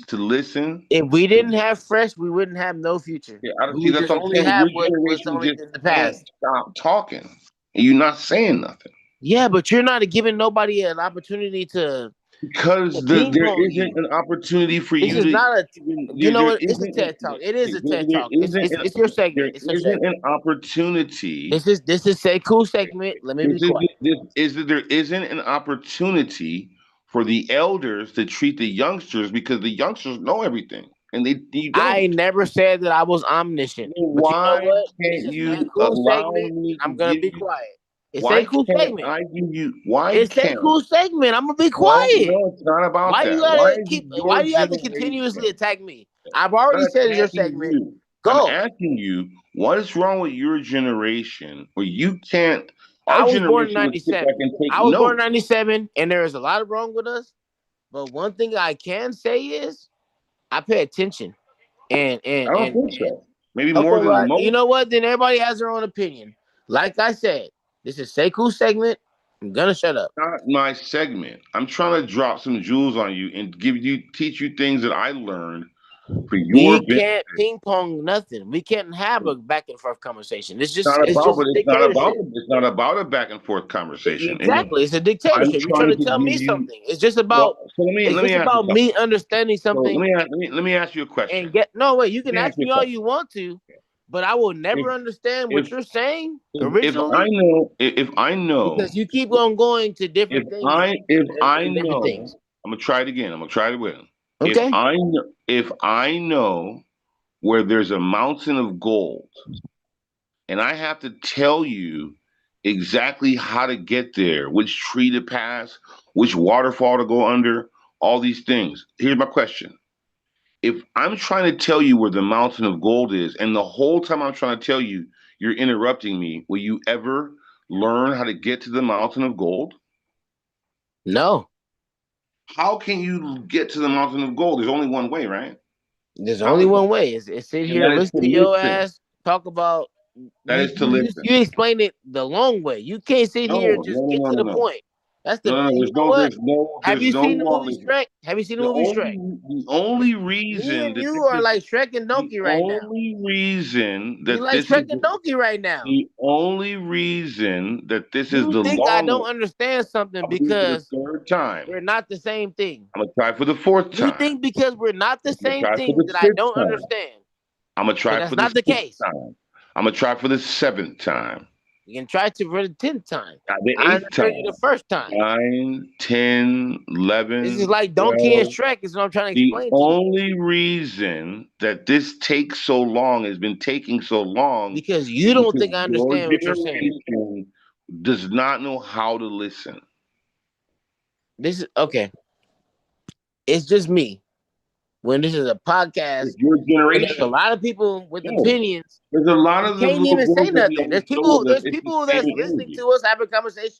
to listen. If we didn't have fresh, we wouldn't have no future. Yeah, We see, would that's just what I'm only saying. have Your what's generation only just in the can't past. stop talking, and you're not saying nothing Yeah, but you're not giving nobody an opportunity to because ping there pong isn't you. an opportunity for This you is to not a. even You know there what? It's a isn't TED talk. It is a TED there talk. isn't It's your there segment. It's your isn't segment. an opportunity. This is say cool segment. Let me be quiet. This is that there isn't an opportunity for the elders to treat the youngsters because the youngsters know everything and you I don't. never said that I was omniscient, Well, but you know why what? This can't is say you cool allow segment, me and to I'm gonna give be you? quiet. It's a Why cool can't segment. I give you? Why It's a can't? cool segment. I'm gonna be No, quiet. no, it's not about Why you that. Why gotta is it keep? your Why do you have to continuously generation? attack me? I've I'm already not said it's your attacking segment. you. I'm Go. asking you, what is wrong with your generation where you can't? Our I was born in generation would sit back '97. and take I was born in notes. '97, and there is a lot wrong with us. But one thing I can say is I pay attention. And I don't think so. Maybe more okay, than well, you most. know what? Then everybody has their own opinion. Like I said, this is Sekou segment. I'm gonna shut up. Not my segment. I'm trying to drop some jewels on you and teach you things that I learned for your We benefit. can't ping pong nothing. We can't have a back and forth conversation. It's not It's about, just but a dictatorship. it's not about a back and forth conversation. And Exactly, it's a I'm dictatorship. You're trying trying to to tell give me you. something. It's just Well, about so it's let me just ask you about me something. understanding So something let me ask you a and question. get no way. You Let can me ask ask you me a all question. you want to, but I will never If understand if what you're saying if I originally know if I because know you keep on going to different things if I and different know, things. I'm gonna try it again. I'm gonna try it again. Okay. If I know where there's a mountain of gold, and I have to tell you exactly how to get there, which tree to pass, which waterfall to go under, all these things. Here's my question. If I'm trying to tell you where the mountain of gold is, and the whole time I'm trying to tell you, you're interrupting me, will you ever learn how to get to the mountain of gold? No. How can you get to the mountain of gold? There's only one way, right? There's How only is one that? way. Is sit And here, that is listen to to your listen. ass, talk about That is to listen. you explain it the long way. You can't sit here and No, just no, get no, to no, the no. point. That's No, the no, no. you know what? Have There's you no seen the movie long. Shrek? Have you seen the movie Shrek? The only Me reason and that you this are is like Shrek and the Donkey right now. only reason We that like this is Shrek and Donkey right now. the only reason that this is You the think I long way. don't understand something I'm gonna do it for the because third time. we're not the same thing. I'm gonna try for the fourth You time. think because we're not the I'm gonna same try for thing the that I sixth don't time. understand. I'm gonna But try that's for the not the sixth case. time. I'm gonna try for the seventh time. You can try to for the 10th time. The I 8th understood you time. the first time. 9, 10, 11. This is like Donkey and Shrek, is what I'm trying to The explain to you. only reason that this takes so long, has been taking so long, because you don't think I your understand what you're saying. generation does not know how to listen. This is okay. It's just me. When this is a podcast, It's your where there's a generation. lot of people with No. opinions, There's a lot you of the can't little even say boys that be nothing. on the There's show people. with us. There's It's the people that's same listening energy. to us have a conversation,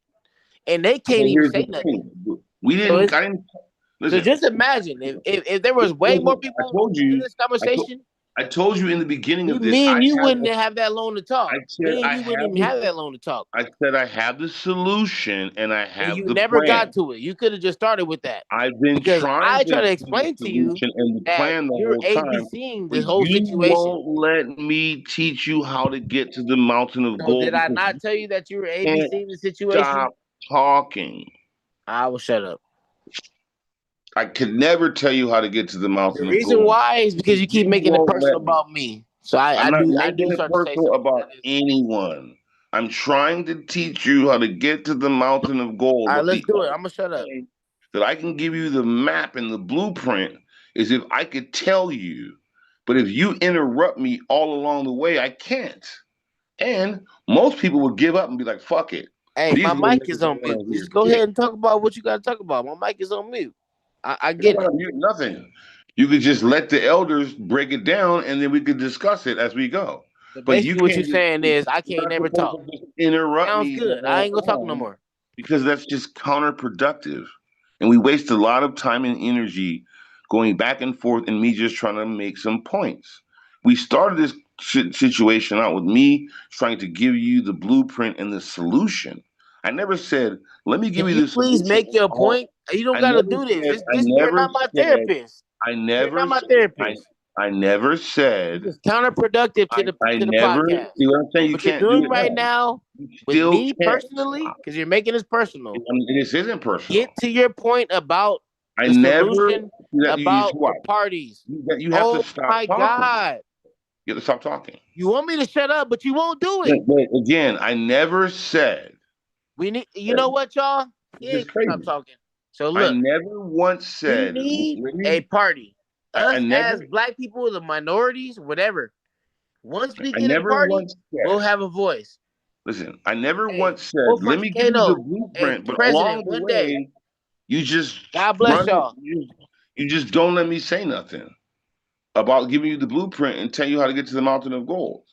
and they can't But even here's say the nothing. thing. I didn't So listen. just imagine if there was way more I people told in you. this conversation, I told you in the beginning of this. me and you wouldn't have that long to talk. I said Me and I you wouldn't have even have that long to talk. I said I have the solution and I And have you the never plan. got to it. You could have just started with that. I've been Because trying I to try to do the explain to you solution and the that plan the you're whole time, ABCing but this whole you situation. won't let me teach you how to get to the mountain of So gold did I because not you tell you that you were can't ABCing the situation? stop talking. I will shut up. I could never tell you how to get to the The mountain of reason gold. why is because you keep You making it won't personal let me. about me. So I I'm not do making it start to say personal something about that is. anyone. I'm trying to teach you how to get to the mountain of gold, All right, but let's the do it. only I'm gonna shut up. way that I can give you the map and the blueprint is if I could tell you. But if you interrupt me all along the way, I can't. And most people would give up and be like, fuck it. Hey, These my little mic niggas is don't on want mute. to hear Just go ahead shit. and talk about what you gotta talk about. My mic is on mute. I You don't get want it. to mute nothing. You could just let the elders break it down and then we could discuss it as we go. So But you basically what you're can't just, saying is I you're can't not never supposed talk. to just interrupt Sounds me the good. I ain't gonna talk whole no time more. because that's just counterproductive. And we waste a lot of time and energy going back and forth and me just trying to make some points. We started this situation out with me trying to give you the blueprint and the solution. I never said, let me Can give you you the please solution. make your point? You don't I gotta never do this. said, You're not my therapist. I You're never not my said, therapist. I never This said, is counterproductive to I the never, podcast. see what I'm saying? You What you're can't do doing it right now. now You with still me can't personally, stop. because you're making this personal. I mean, this isn't personal. Get to your point about I the never, solution you about the what? parties. You have to Oh stop my talking. God. You have to stop talking. You want me to shut up, but you won't do it. But again, I never said. We need, you know what, y'all? He This is ain't gonna stop crazy. talking. So I look, never once we said. need a party. I Us never. as black people, the minorities, whatever. Once we I get a never party, once we'll said. have a voice. Listen, I never Hey, once said. vote for Let me give you the Kano as blueprint, but president along the one day. way, you just God bless y'all. You just don't let me say nothing about giving you the blueprint and tell you how to get to the mountain of gold.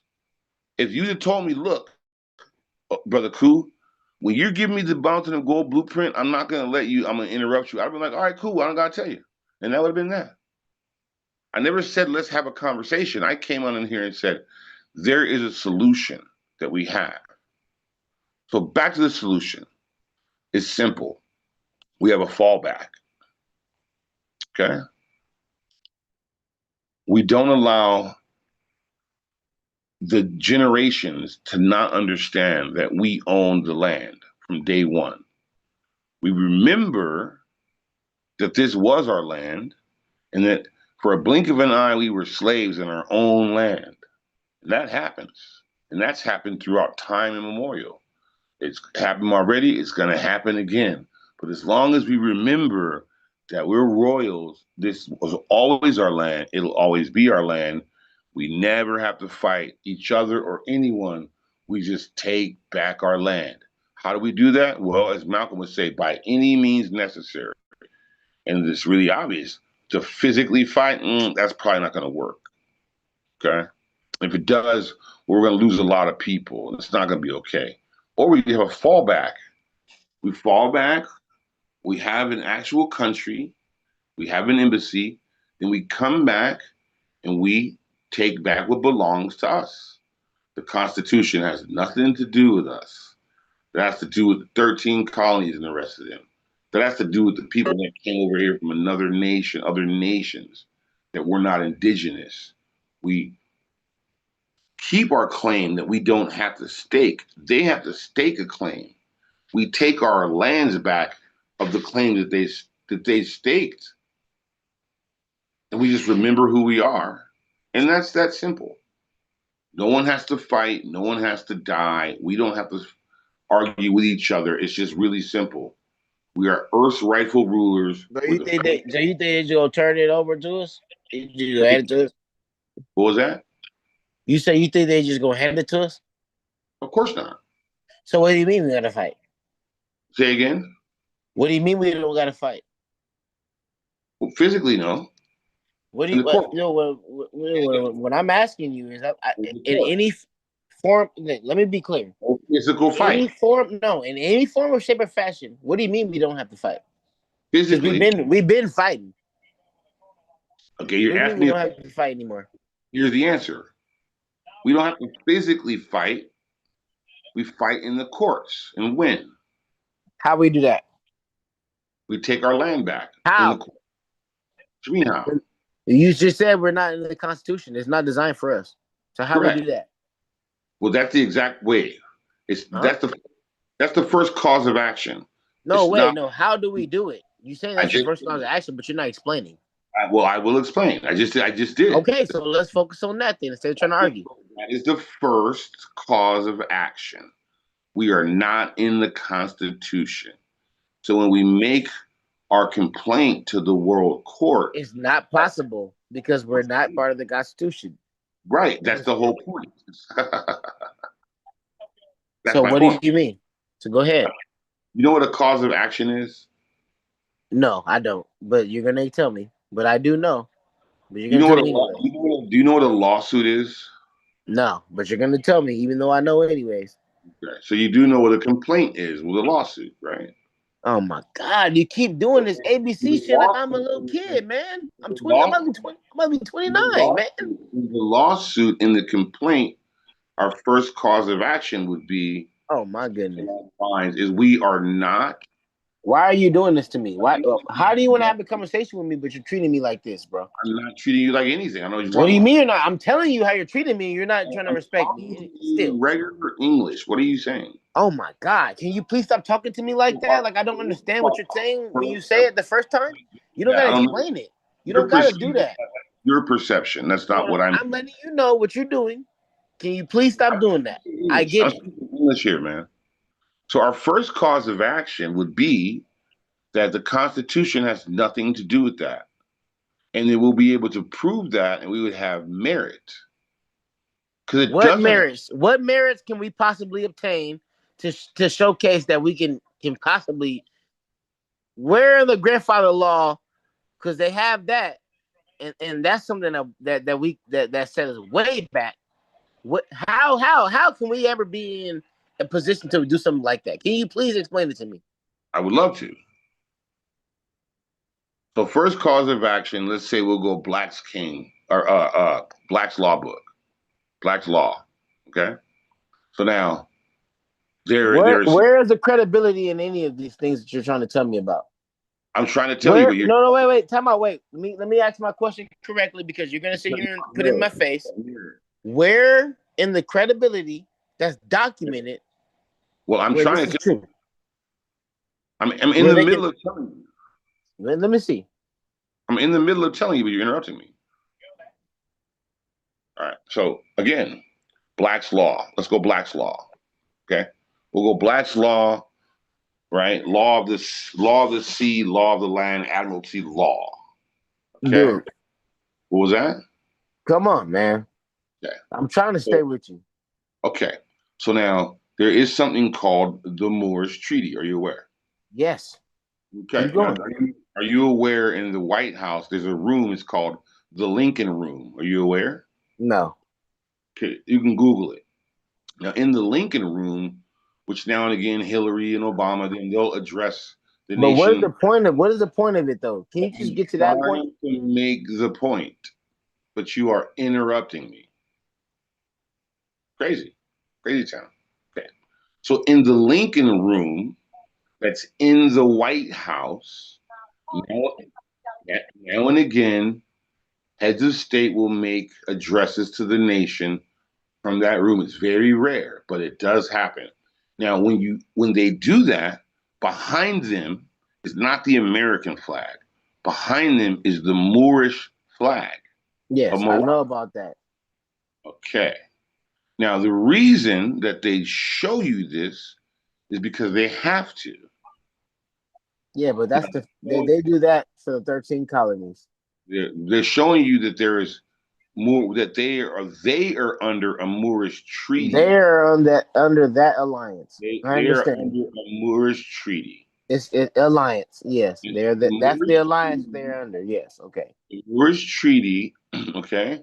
If you had told me, look, brother Koo, when you're giving me the mountain of gold blueprint, I'm not gonna let you. I'm gonna interrupt you. I'd be like, all right, cool. I don't gotta tell you, and that would have been that. I never said let's have a conversation. I came on in here and said there is a solution that we have. So back to the solution. It's simple. We have a fallback. Okay. We don't allow the generations to not understand that we own the land from day one. We remember that this was our land and that for a blink of an eye, we were slaves in our own land. And that happens. And that's happened throughout time immemorial. It's happened already. It's going to happen again. But as long as we remember that we're royals, this was always our land. It'll always be our land. We never have to fight each other or anyone. We just take back our land. How do we do that? Well, as Malcolm would say, by any means necessary. And it's really obvious. To physically fight, that's probably not going to work. Okay. If it does, we're going to lose a lot of people. It's not going to be okay. Or we have a fallback. We fall back. We have an actual country. We have an embassy. Then we come back and we take back what belongs to us. The Constitution has nothing to do with us. That has to do with the 13 colonies and the rest of them. That has to do with the people that came over here from another nation, other nations, that were not indigenous. We keep our claim that we don't have to stake. They have to stake a claim. We take our lands back of the claim that they staked, and we just remember who we are, and that's that simple. No one has to fight. No one has to die. We don't have to argue with each other. It's just really simple. We are Earth's rightful rulers. Do you think that? Do you think they're just gonna turn it over to us? You just gonna hand it to us? What was that? You say you think they just gonna hand it to us? Of course not. So what do you mean we gotta fight? Say again. What do you mean we don't gotta fight? Well, physically, no. What do In you? the court. What I'm asking you is, in any form. Let me be clear. Physical Any fight. form, no, in any form or shape or fashion. What do you mean we don't have to fight? Because Physically. we've been fighting. Okay, What you're do you mean we asking me. don't have to fight anymore? Here's the answer. We don't have to physically fight. We fight in the courts and win. How we do that? We take our land back in the How? court. What do you mean how? You just said we're not in the Constitution. It's not designed for us. So how we Correct. do that? Well, that's the exact way. It's Huh? that's the first cause of action. No, It's wait, not. no. How do we do it? You saying I that's the just. first cause of action, but you're not explaining. Well, I will explain. I just did. Okay, so let's focus on that then instead of trying to argue. That is the first cause of action. We are not in the Constitution. So when we make our complaint to the world court, It's not possible because we're not part of the Constitution. right, that's the whole point. That's So my what do point. you mean? So go ahead. You know what a cause of action is? No, I don't. But you're gonna tell me. But I do know. But you're You gonna know tell what me anyway. do you know what a lawsuit is? No, but you're gonna tell me, even though I know anyways. Okay. So you do know what a complaint is with a lawsuit, right? Oh my God, you keep doing this ABC The shit like I'm a little lawsuit, kid, man. I'm 20. I'm law, about to be 20. I'm about to be the 29, man. lawsuit and the complaint, our first cause of action would be Oh my goodness. is we are not. Why are you doing this to me? Why? How do you want to have a conversation with me, but you're treating me like this, bro? I'm not treating you like anything. I know what you're What do talking you about. mean you're not? I'm telling you how you're treating me. You're not trying to I'm respect talking me. to you Still. regular English. What are you saying? Oh my God. Can you please stop talking to me like that? Like I don't understand what you're saying when you say it the first time. You don't Yeah, gotta I don't know. explain it. You don't gotta do that. Your perception. That's not No, what I'm. I'm letting you know what you're doing. Can you please stop doing that? I get I'm it. speaking English here, man. So our first cause of action would be that the Constitution has nothing to do with that. And then we'll be able to prove that and we would have merit. Because it doesn't. What merits can we possibly obtain to showcase that we can possibly where the grandfather law, because they have that, and that's something that set us way back. What how can we ever be in a position to do something like that? Can you please explain it to me? I would love to. So first cause of action, let's say we'll go Black's King or Black's Law book. Black's Law. Okay. So now there's Where is the credibility in any of these things that you're trying to tell me about? I'm trying to tell you, but you're no, wait, time out, wait. Let me ask my question correctly because you're gonna sit here and put it in my face. Where in the credibility that's documented? Well, I'm trying to tell you. I'm in Where the they middle of telling you. Let me see. I'm in the middle of telling you, but you're interrupting me. All right. So again, Black's Law. Let's go Black's Law. Okay. We'll go Black's Law, right? Law of the sea, law of the land, admiralty law. Okay. Dude. What was that? Come on, man. Okay. I'm trying to stay with you. Okay. So now there is something called the Moorish Treaty. Are you aware? Yes. Okay. Keep going. Are you aware in the White House there's a room, it's called the Lincoln Room. Are you aware? No. Okay, you can Google it. Now in the Lincoln Room, which now and again Hillary and Obama, then they'll address the But what is nation. the point of it though? Can you just get to that point? I'm trying to make the point, but you are interrupting me. Crazy. Crazy town. Okay. So in the Lincoln Room, that's in the White House, now and again, heads of state will make addresses to the nation from that room. It's very rare, but it does happen. Now, when they do that, behind them is not the American flag. Behind them is the Moorish flag. Yes, I know about that. Okay. Now, the reason that they show you this is because they have to. Yeah, but that's they do that for the 13 colonies. They're showing you that there is more that they are under a Moorish treaty. They're on that under that alliance. I They are understand. under a Moorish treaty. It's alliance. Yes, And they're the that's the Moorish alliance treaty, they're under. Yes. Okay. the Moorish treaty, okay,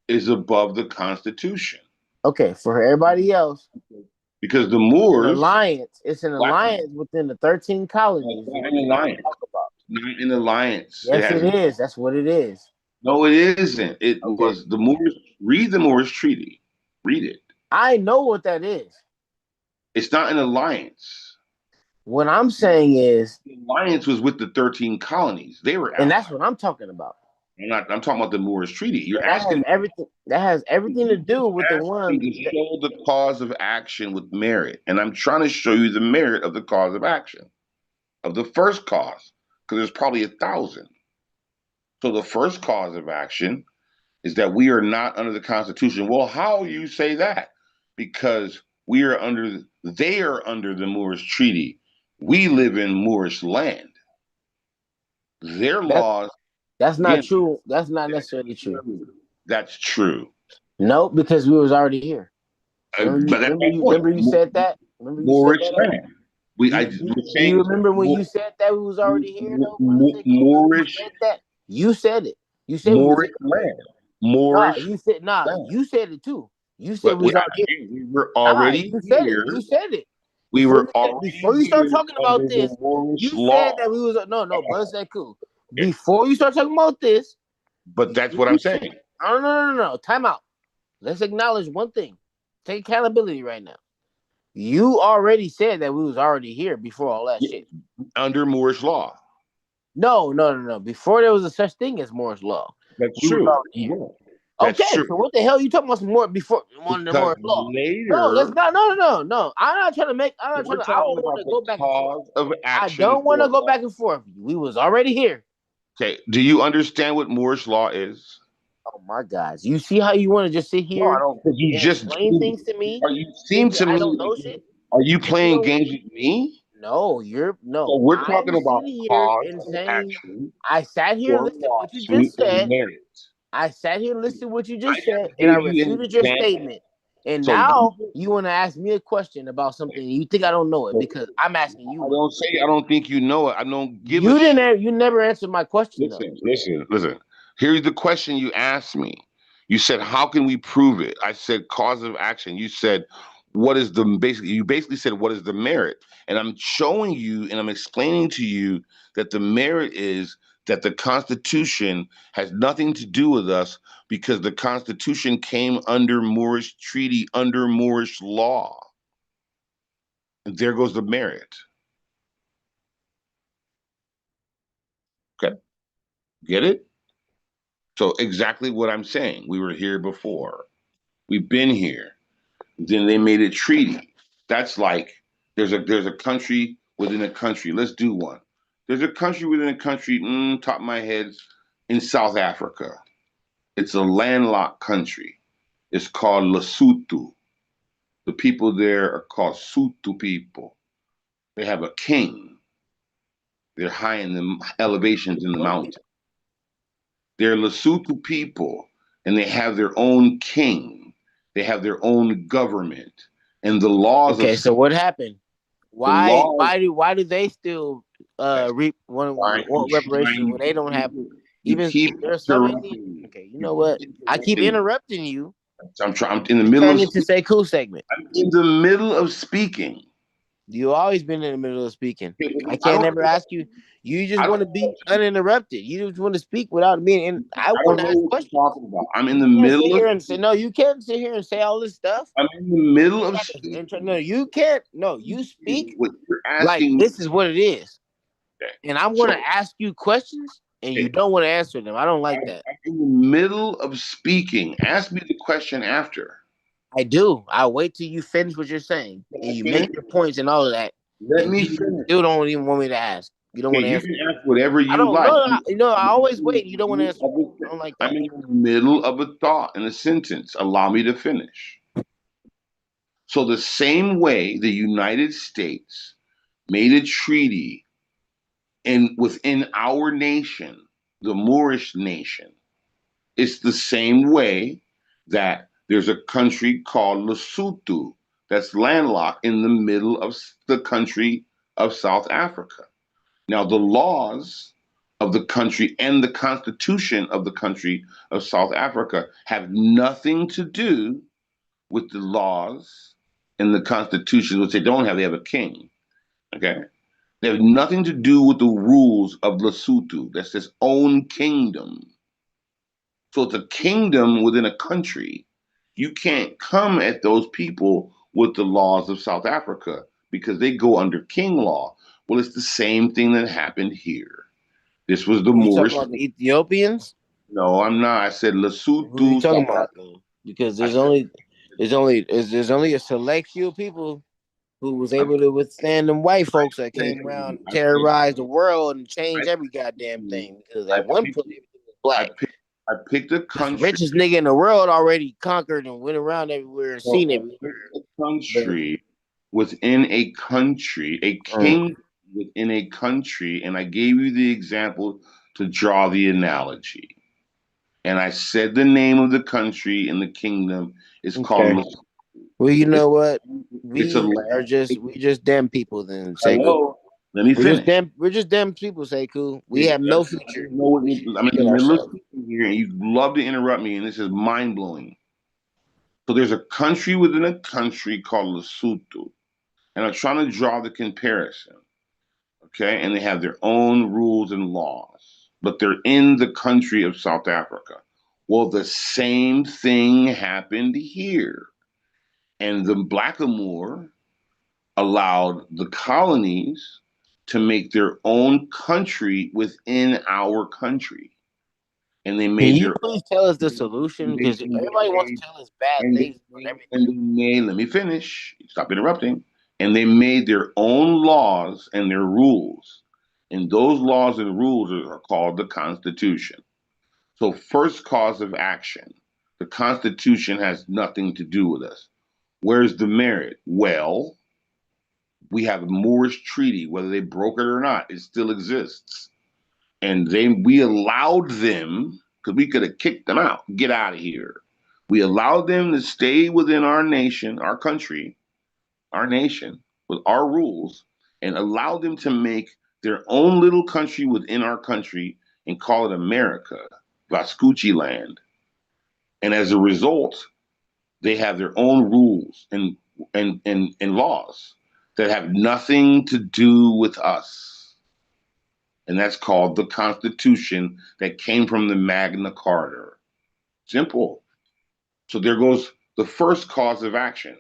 is above the Constitution. Okay. For everybody else, Because the it's an Moors, alliance. It's an alliance within the 13 colonies. Is not what an you're trying to alliance. talk about. Not an alliance. It Yes, has it is. That's what it is. no, it isn't. It Okay. was the Moorish. Read the Moorish treaty. Read it. I know what that is. It's not an alliance. What I'm saying is, The alliance was with the 13 colonies. They were and allies. that's what I'm talking about. I'm talking about the Moorish treaty. You're And asking that has everything to do with the me one. to show the cause of action with merit, and I'm trying to show you the merit of the cause of action of the first cause, because there's probably 1,000. So the first cause of action is that we are not under the Constitution. Well, how you say that? Because they are under the Moorish treaty. We live in Moorish land. Their laws. That's not Again, true. That's not necessarily true. that's true. No, because we was already here. But that's my point. Remember you said that? Remember you said Moorish that? land. Do you remember when you said that we was already here? Though, Moorish. You said that. You said it. You said Moorish land. Moorish. You said land. You said it too. You said But we was already here. we were already You said here. it. You said it. We were already Before you start here talking under about the this, Moorish you law. said that we was brother said cool. Before you start talking about this, but that's what I'm saying. No. Time out. Let's acknowledge one thing. Take accountability right now. You already said that we was already here before all that shit. Under Moorish law. No. Before there was a such thing as Moore's law. That's true. That's okay, true. so what the hell are you talking about some more before under Moore's law? No, let's not. No. I'm not trying to make. I don't want to go back and forth. I don't want to go back and forth. We was already here. Okay. Do you understand what Moorish law is? Oh my God! You see how you want to just sit here and explain things to me? You seem to me I don't know shit. Are you playing games with me? No, no. So we're talking about cause and of saying, action. I sat here and listened to what you just said. I sat here and listened to what you just said, and I refuted your statement. And now you want to ask me a question about something you think I don't know it because I'm asking you. I don't think you know it. I don't give you didn't. You never answered my question. Listen. Here's the question you asked me. You said, "How can we prove it?" I said, "Cause of action." You said, "What is the basically?" You basically said, "What is the merit?" And I'm showing you and I'm explaining to you that the merit is that the Constitution has nothing to do with us because the Constitution came under Moorish treaty, under Moorish law. And there goes the merit. Okay. Get it? So exactly what I'm saying. We were here before. We've been here. Then they made a treaty. That's like there's a country within a country. Let's do one. There's a country within a country, top of my head, in South Africa. It's a landlocked country. It's called Lesotho. The people there are called Sotho people. They have a king. They're high in the elevations in the mountain. They're Lesotho people, and they have their own king. They have their own government, and the laws. Okay, so what happened? Why do they still reap want reparations when they don't have even? There's some Indian. Okay, you know what? I keep interrupting you. I'm in the middle of to say cool segment. I'm in the middle of speaking. You always been in the middle of speaking. I can't ever ask you. You just want to be uninterrupted. You just want to speak without being. And I want to ask questions. I'm in the middle of. No, you can't sit here and say all this stuff. I'm in the middle of. No, you can't. No, you speak. What you're asking, like this is what it is. Okay. And I'm going to ask you questions, and you don't want to answer them. I don't like that. I'm in the middle of speaking. Ask me the question after. I do. I'll wait till you finish what you're saying, and you make your points and all of that. Let me finish. You still don't even want me to ask. You don't want to answer. You can ask whatever you like. I always wait. You don't want to answer. I don't like that. I'm in the middle of a thought in a sentence. Allow me to finish. So the same way the United States made a treaty within our nation, the Moorish nation, it's the same way that there's a country called Lesotho that's landlocked in the middle of the country of South Africa. Now, the laws of the country and the constitution of the country of South Africa have nothing to do with the laws and the constitution, which they don't have. They have a king. Okay. They have nothing to do with the rules of Lesotho. That's its own kingdom. So it's a kingdom within a country. You can't come at those people with the laws of South Africa because they go under king law. Well, it's the same thing that happened here. This was the You talking Moorish. about the Ethiopians? No, I'm not. I said Who are you Lesotho, talking South about Africa. though? Because I said, there's only a select few people who was able to withstand them white folks that came around and terrorized the world and changed every goddamn thing. Because I at one picked, point everything was black. I picked a This country. richest nigga in the world already conquered and went around everywhere and So seen I everywhere. picked a country within a country, a king within a country, and I gave you the example to draw the analogy. And I said the name of the country and the kingdom is called. Okay. Well, you know what? It's a We just them people then, Sekou. hello. Let me finish. We're just them people, Sekou. We have no future. I'm in Look at the middle of ourselves. speaking here, and you love to interrupt me, and this is mind blowing. So there's a country within a country called Lesotho, and I'm trying to draw the comparison. Okay, and they have their own rules and laws, but they're in the country of South Africa. Well, the same thing happened here, and the Blackamoor allowed the colonies to make their own country within our country. And they Can made you their please tell us the solution? Because everybody wants to tell us bad things about everything. let me finish. Stop interrupting. And they made their own laws and their rules. And those laws and rules are called the Constitution. So, first cause of action, the Constitution has nothing to do with us. Where's the merit? Well, we have a Moorish treaty, whether they broke it or not, it still exists. And we allowed them, because we could have kicked them out, get out of here. We allowed them to stay within our nation, our country, our nation, with our rules, and allowed them to make their own little country within our country and call it America, Vespucci land. And as a result, they have their own rules and laws that have nothing to do with us. And that's called the Constitution that came from the Magna Carta. Simple. So there goes the first cause of action.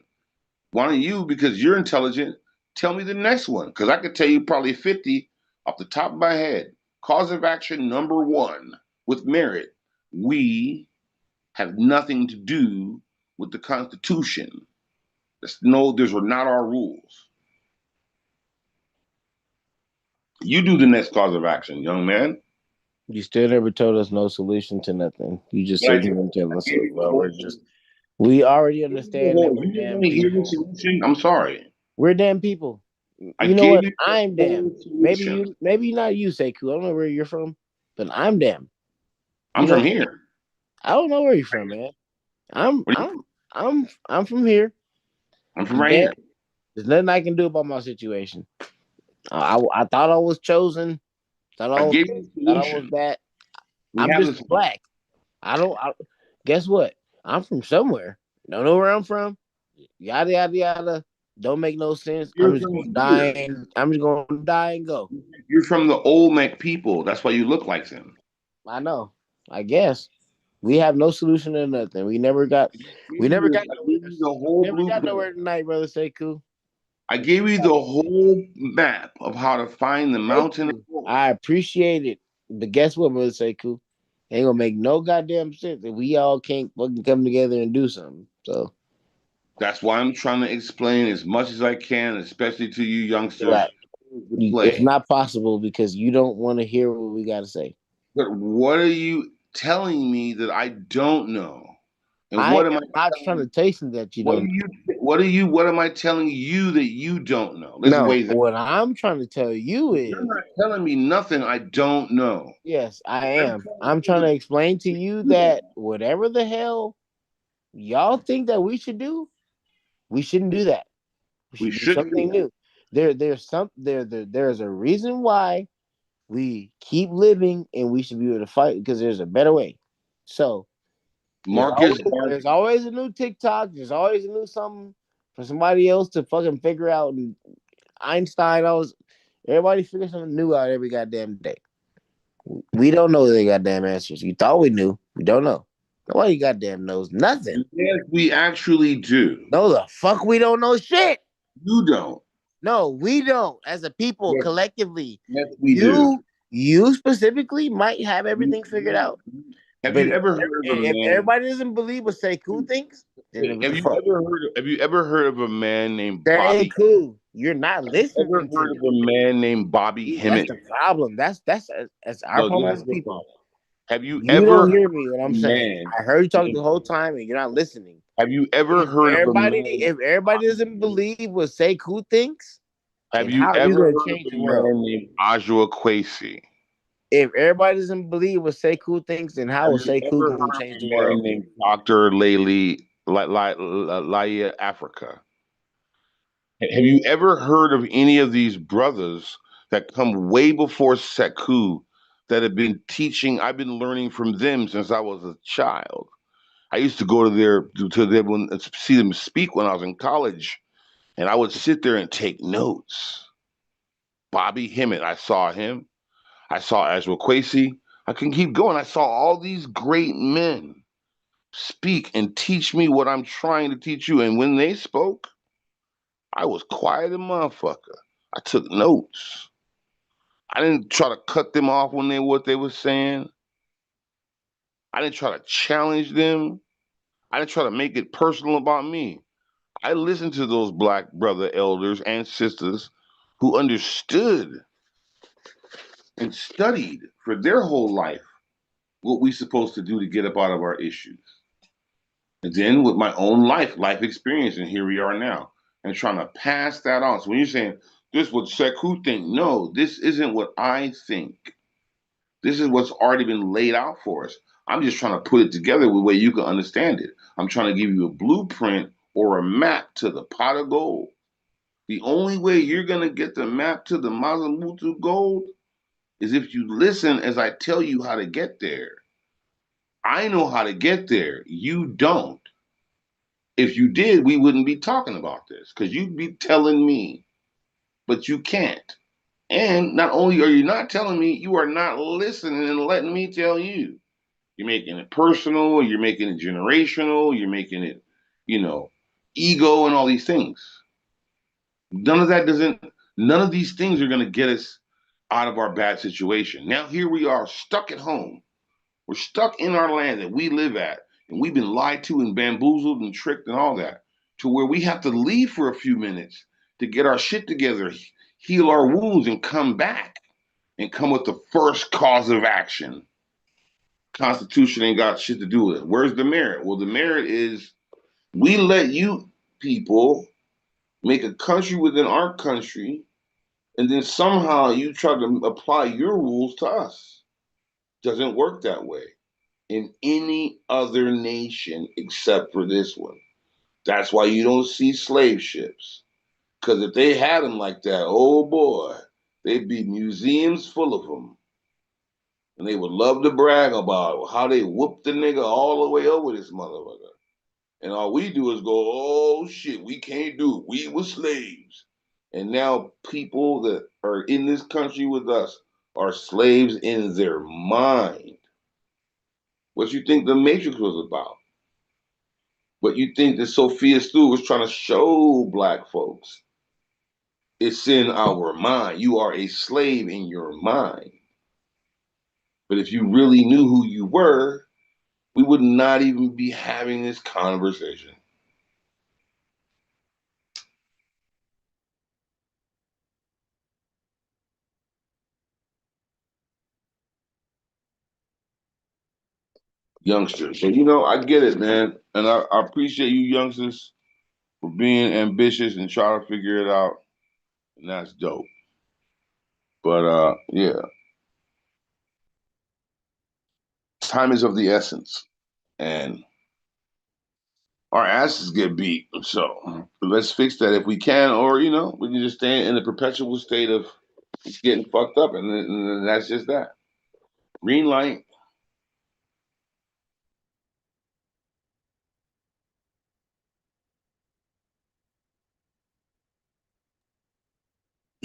Why don't you, because you're intelligent, tell me the next one? Because I could tell you probably 50 off the top of my head. Cause of action number one with merit. We have nothing to do with the Constitution. Those were not our rules. You do the next cause of action, young man. You still never told us no solution to nothing. You just sit here and tell us, well, we already understand that we're damn people. I'm sorry. We're damn people. I You know gave what? you I'm damn. solution. Maybe not you, Sekou. I don't know where you're from, but I'm damn. I'm from here. I don't know where you're from, man. I'm from here. I'm from right here. There's nothing I can do about my situation. I thought I was chosen. Thought I was that. I'm just black. Guess what? I'm from somewhere. Don't know where I'm from. Yada yada yada. Don't make no sense. I'm just gonna die. I'm just gonna die and go. You're from the Olmec people. That's why you look like them. I know. I guess we have no solution to nothing. We never got nowhere. Tonight, brother Sekou. I gave you the whole map of how to find the mountain. I appreciate it, but guess what, brother Sekou? Ain't gonna make no goddamn sense if we all can't fucking come together and do something. So that's why I'm trying to explain as much as I can, especially to you youngsters. Right. It's not possible because you don't want to hear what we got to say. But what are you telling me that I don't know? And I'm not trying to tell you that you don't. What am I telling you that you don't know? Let's No, weigh that. what I'm trying to tell you You're is, not telling me nothing I don't know. yes, I You're am. telling I'm me trying that to explain to you you don't. that whatever the hell y'all think that we should do, we shouldn't do that. We We should do shouldn't do something new. There's a reason why we keep living, and we should be able to fight because there's a better way. So Marcus there's always a new TikTok. There's always a new something for somebody else to fucking figure out. And Einstein, everybody figures something new out every goddamn day. We don't know the goddamn answers. You thought we knew. We don't know. Nobody goddamn knows nothing. Yes, we actually do. No, the fuck we don't know shit. You don't. No, we don't. As a people, Yes, collectively, yes, we do. you specifically might have You- everything figured out. Have But you ever heard of a if man? everybody doesn't believe what Sekou thinks, then what Have the you fuck? ever heard? Have you ever heard of a man named Bobby? Sekou, you're not Ever listening to heard me. of a man named Bobby See, that's Hemmett? the problem. That's our No, problem this as is a the people. problem. Have you You ever don't heard hear of me what a I'm saying. man I heard you talk the named? whole time and you're not listening. Have you ever heard of a man? If everybody doesn't believe what Sekou thinks, Have then you how are you ever gonna heard of change a the world? man named Ajua Kwesi? If everybody doesn't believe what Sekou thinks, then how Have will you Sekou ever gonna heard of change a the man world? named Dr. Laia Africa? Have you ever heard of any of these brothers that come way before Sekou that have been teaching? I've been learning from them since I was a child. I used to go to them see them speak when I was in college, and I would sit there and take notes. Bobby Hemmett, I saw him. I saw Azra Quasi. I can keep going. I saw all these great men speak and teach me what I'm trying to teach you. And when they spoke, I was quiet as a motherfucker. I took notes. I didn't try to cut them off when what they were saying. I didn't try to challenge them. I didn't try to make it personal about me. I listened to those black brother elders and sisters who understood and studied for their whole life what we supposed to do to get up out of our issues. And then with my own life experience, and here we are now, and trying to pass that on. So when you're saying this is what Sekou think, no, this isn't what I think. This is what's already been laid out for us. I'm just trying to put it together the way you can understand it. I'm trying to give you a blueprint or a map to the pot of gold. The only way you're gonna get the map to the Mazamutu gold is if you listen as I tell you how to get there. I know how to get there. You don't. If you did, we wouldn't be talking about this because you'd be telling me, but you can't. And not only are you not telling me, you are not listening and letting me tell you. You're making it personal, you're making it generational, you're making it, you know, ego and all these things. None of that doesn't, none of these things are going to get us out of our bad situation. Now, here we are stuck at home. We're stuck in our land that we live at, and we've been lied to and bamboozled and tricked and all that, to where we have to leave for a few minutes to get our shit together, heal our wounds, and come back and come with the first cause of action. Constitution ain't got shit to do with it. Where's the merit? Well, the merit is we let you people make a country within our country, and then somehow you try to apply your rules to us. Doesn't work that way in any other nation except for this one. That's why you don't see slave ships. Because if they had them like that, oh boy, they'd be museums full of them. And they would love to brag about how they whooped the nigga all the way over this motherfucker. And all we do is go, oh shit, we can't do it. We were slaves. And now people that are in this country with us are slaves in their mind. What you think the Matrix was about? But you think that Sophia Stu was trying to show black folks it's in our mind. You are a slave in your mind. But if you really knew who you were, we would not even be having this conversation. Youngsters. So, I get it, man. And I appreciate you youngsters for being ambitious and trying to figure it out, and that's dope. But yeah, time is of the essence, and our asses get beat. So let's fix that if we can, or we can just stay in a perpetual state of getting fucked up, and that's just that. Greenlight.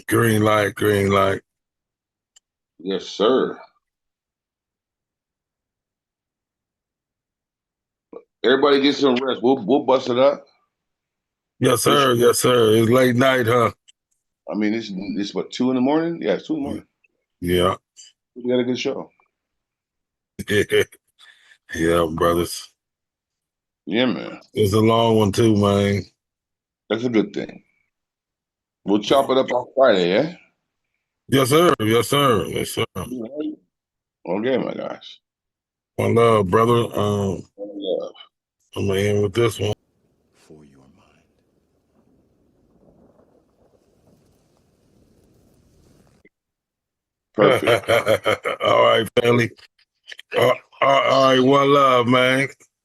Greenlight, Greenlight. Yes, sir. Everybody get some rest. We'll bust it up. Yes, sir. Yes, sir. It's late night, huh? I mean, it's what, 2 in the morning? Yeah, it's 2 in the morning. Yeah. We got a good show. Yeah, brothers. Yeah, man. It's a long one too, man. That's a good thing. We'll chop it up on Friday, yeah? Yes, sir. Yes, sir. Yes, sir. Okay, my guys. One love, brother. One love. I'm gonna end with this one. For your mind. Perfect. All right, family. All right, one love, man.